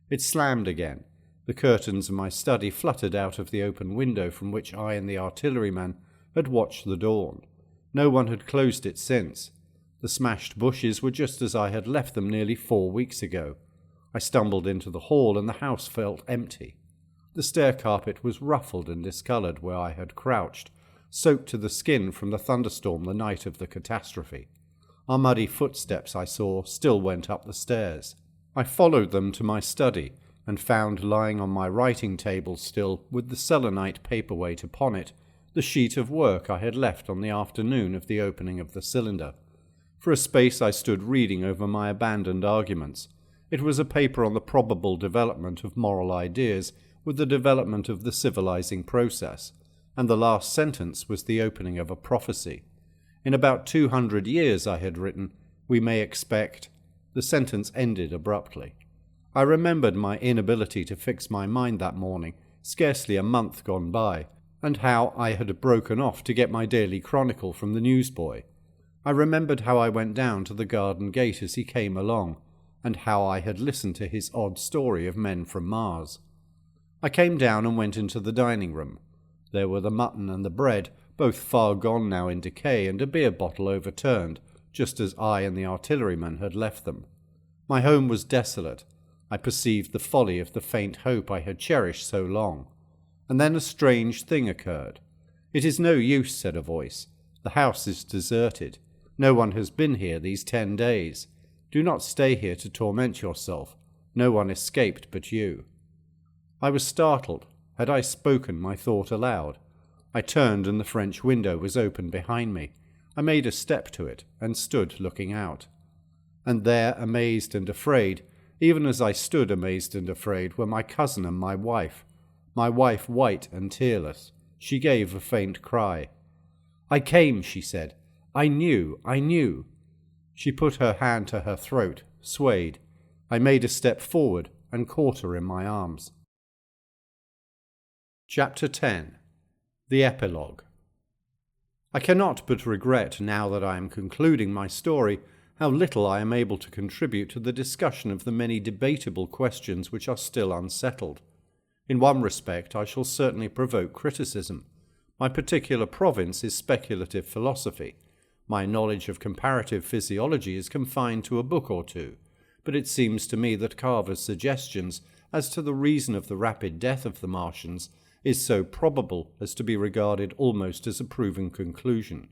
It slammed again. The curtains of my study fluttered out of the open window from which I and the artilleryman had watched the dawn. No one had closed it since. The smashed bushes were just as I had left them nearly 4 weeks ago. I stumbled into the hall and the house felt empty. The stair carpet was ruffled and discoloured where I had crouched, soaked to the skin from the thunderstorm the night of the catastrophe. Our muddy footsteps, I saw, still went up the stairs. I followed them to my study, and found lying on my writing table still, with the selenite paperweight upon it, the sheet of work I had left on the afternoon of the opening of the cylinder. For a space I stood reading over my abandoned arguments. It was a paper on the probable development of moral ideas with the development of the civilizing process, and the last sentence was the opening of a prophecy. In about 200 years, I had written, we may expect... The sentence ended abruptly. I remembered my inability to fix my mind that morning, scarcely a month gone by, and how I had broken off to get my daily chronicle from the newsboy. I remembered how I went down to the garden gate as he came along, and how I had listened to his odd story of men from Mars. I came down and went into the dining room. There were the mutton and the bread, both far gone now in decay, and a beer bottle overturned, just as I and the artilleryman had left them. My home was desolate. I perceived the folly of the faint hope I had cherished so long. And then a strange thing occurred. "It is no use," said a voice. "The house is deserted. No one has been here these 10 days. Do not stay here to torment yourself. No one escaped but you." I was startled. Had I spoken my thought aloud? I turned and the French window was open behind me. I made a step to it and stood looking out. And there, amazed and afraid, even as I stood amazed and afraid, were my cousin and my wife white and tearless. She gave a faint cry. "I came," she said. I knew. She put her hand to her throat, swayed. I made a step forward and caught her in my arms. Chapter 10. The Epilogue. I cannot but regret, now that I am concluding my story, how little I am able to contribute to the discussion of the many debatable questions which are still unsettled. In one respect I shall certainly provoke criticism. My particular province is speculative philosophy. My knowledge of comparative physiology is confined to a book or two, but it seems to me that Carver's suggestions as to the reason of the rapid death of the Martians is so probable as to be regarded almost as a proven conclusion.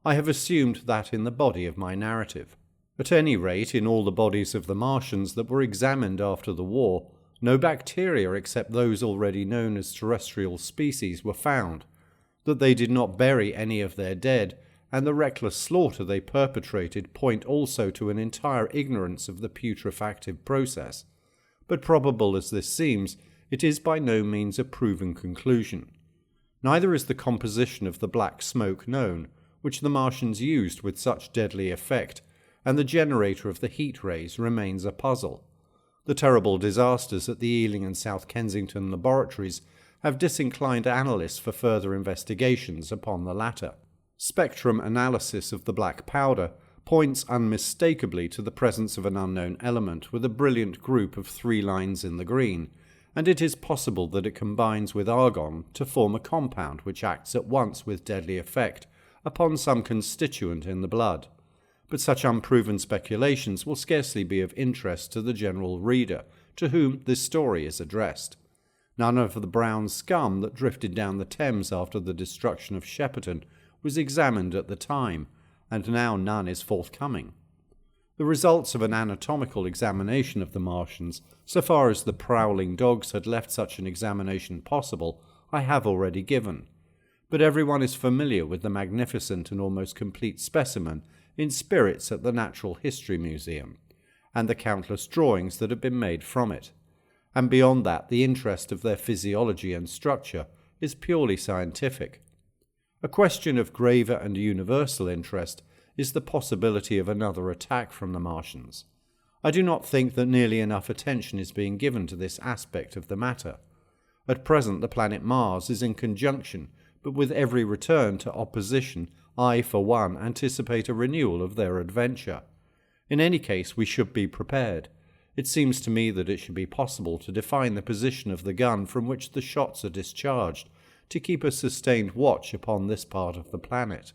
I have assumed that in the body of my narrative. At any rate, in all the bodies of the Martians that were examined after the war, no bacteria except those already known as terrestrial species were found, that they did not bury any of their dead, and the reckless slaughter they perpetrated point also to an entire ignorance of the putrefactive process. But probable as this seems, it is by no means a proven conclusion. Neither is the composition of the black smoke known, which the Martians used with such deadly effect, and the generator of the heat rays remains a puzzle. The terrible disasters at the Ealing and South Kensington laboratories have disinclined analysts for further investigations upon the latter. Spectrum analysis of the black powder points unmistakably to the presence of an unknown element with a brilliant group of 3 lines in the green, and it is possible that it combines with argon to form a compound which acts at once with deadly effect upon some constituent in the blood. But such unproven speculations will scarcely be of interest to the general reader to whom this story is addressed. None of the brown scum that drifted down the Thames after the destruction of Shepperton was examined at the time, and now none is forthcoming. The results of an anatomical examination of the Martians, so far as the prowling dogs had left such an examination possible, I have already given. But everyone is familiar with the magnificent and almost complete specimen in spirits at the Natural History Museum, and the countless drawings that have been made from it. And beyond that, the interest of their physiology and structure is purely scientific. A question of graver and universal interest is the possibility of another attack from the Martians. I do not think that nearly enough attention is being given to this aspect of the matter. At present the planet Mars is in conjunction, but with every return to opposition I, for one, anticipate a renewal of their adventure. In any case, we should be prepared. It seems to me that it should be possible to define the position of the gun from which the shots are discharged, to keep a sustained watch upon this part of the planet,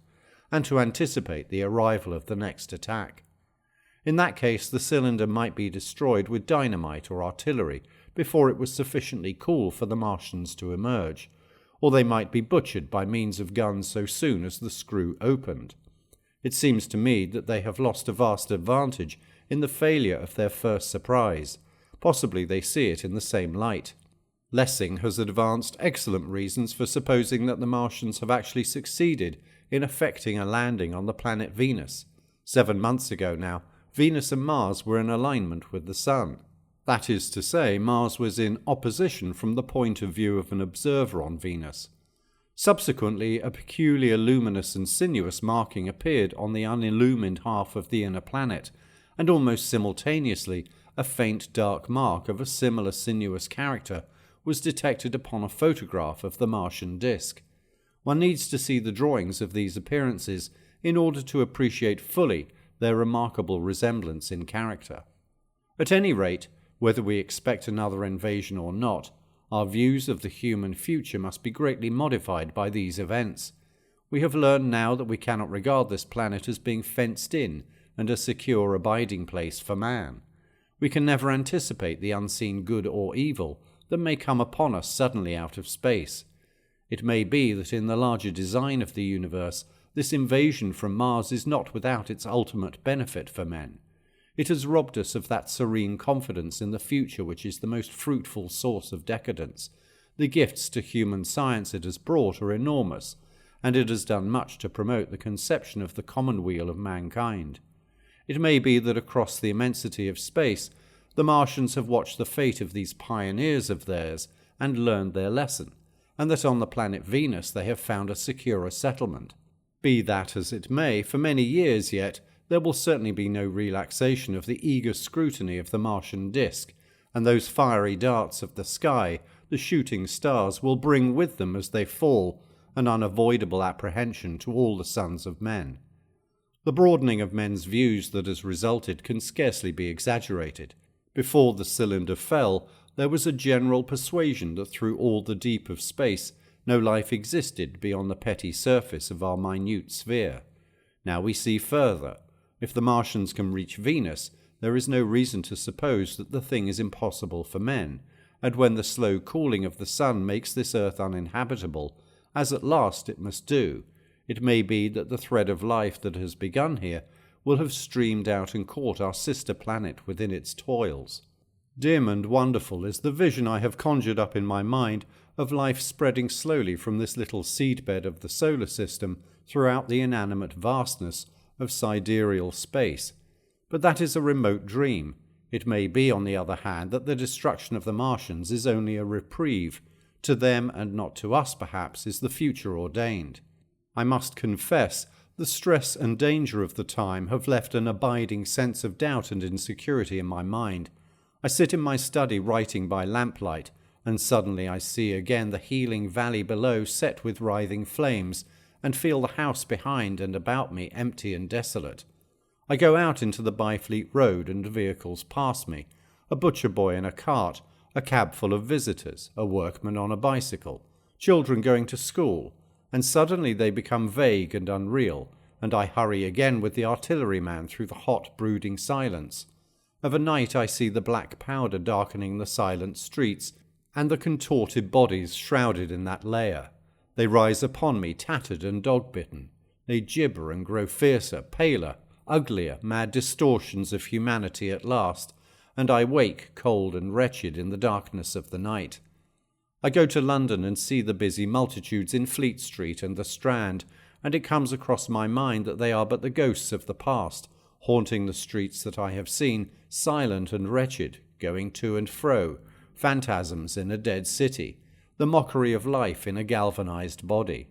and to anticipate the arrival of the next attack. In that case, the cylinder might be destroyed with dynamite or artillery before it was sufficiently cool for the Martians to emerge, or they might be butchered by means of guns so soon as the screw opened. It seems to me that they have lost a vast advantage in the failure of their first surprise. Possibly they see it in the same light. Lessing has advanced excellent reasons for supposing that the Martians have actually succeeded in effecting a landing on the planet Venus. 7 months ago now, Venus and Mars were in alignment with the Sun. That is to say, Mars was in opposition from the point of view of an observer on Venus. Subsequently, a peculiar luminous and sinuous marking appeared on the unillumined half of the inner planet, and almost simultaneously a faint dark mark of a similar sinuous character was detected upon a photograph of the Martian disk. One needs to see the drawings of these appearances in order to appreciate fully their remarkable resemblance in character. At any rate, whether we expect another invasion or not, our views of the human future must be greatly modified by these events. We have learned now that we cannot regard this planet as being fenced in and a secure abiding place for man. We can never anticipate the unseen good or evil that may come upon us suddenly out of space. It may be that in the larger design of the universe, this invasion from Mars is not without its ultimate benefit for men. It has robbed us of that serene confidence in the future which is the most fruitful source of decadence, The gifts to human science it has brought are enormous, and it has done much to promote the conception of the commonweal of mankind. It may be that across the immensity of space, the Martians have watched the fate of these pioneers of theirs and learned their lesson, and that on the planet Venus they have found a securer settlement. Be that as it may, for many years yet, there will certainly be no relaxation of the eager scrutiny of the Martian disk, and those fiery darts of the sky, the shooting stars, will bring with them as they fall an unavoidable apprehension to all the sons of men. The broadening of men's views that has resulted can scarcely be exaggerated. Before the cylinder fell, there was a general persuasion that through all the deep of space no life existed beyond the petty surface of our minute sphere. Now we see further. If the Martians can reach Venus, there is no reason to suppose that the thing is impossible for men, and when the slow cooling of the sun makes this earth uninhabitable, as at last it must do, it may be that the thread of life that has begun here will have streamed out and caught our sister planet within its toils. Dim and wonderful is the vision I have conjured up in my mind of life spreading slowly from this little seedbed of the solar system throughout the inanimate vastness of sidereal space. But that is a remote dream. It may be, on the other hand, that the destruction of the Martians is only a reprieve. To them, and not to us perhaps, is the future ordained. I must confess, the stress and danger of the time have left an abiding sense of doubt and insecurity in my mind. I sit in my study writing by lamplight, and suddenly I see again the healing valley below set with writhing flames, and feel the house behind and about me empty and desolate. I go out into the Byfleet Road, and vehicles pass me, a butcher boy in a cart, a cab full of visitors, a workman on a bicycle, children going to school, and suddenly they become vague and unreal, and I hurry again with the artilleryman through the hot, brooding silence. Of a night I see the black powder darkening the silent streets, and the contorted bodies shrouded in that layer. They rise upon me, tattered and dog-bitten. They gibber and grow fiercer, paler, uglier, mad distortions of humanity at last, and I wake cold and wretched in the darkness of the night. I go to London and see the busy multitudes in Fleet Street and the Strand, and it comes across my mind that they are but the ghosts of the past, haunting the streets that I have seen, silent and wretched, going to and fro, phantasms in a dead city, the mockery of life in a galvanized body.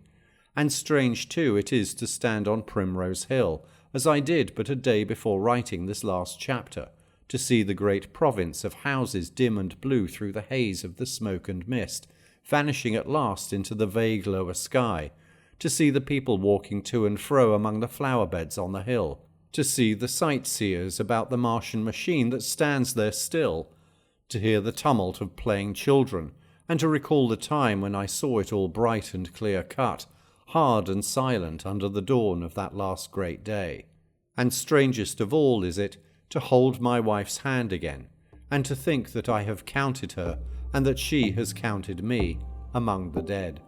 And strange, too, it is to stand on Primrose Hill, as I did but a day before writing this last chapter, to see the great province of houses dim and blue through the haze of the smoke and mist, vanishing at last into the vague lower sky, to see the people walking to and fro among the flower beds on the hill, to see the sightseers about the Martian machine that stands there still, to hear the tumult of playing children, and to recall the time when I saw it all bright and clear-cut, hard and silent under the dawn of that last great day. And strangest of all is it to hold my wife's hand again, and to think that I have counted her, and that she has counted me, among the dead.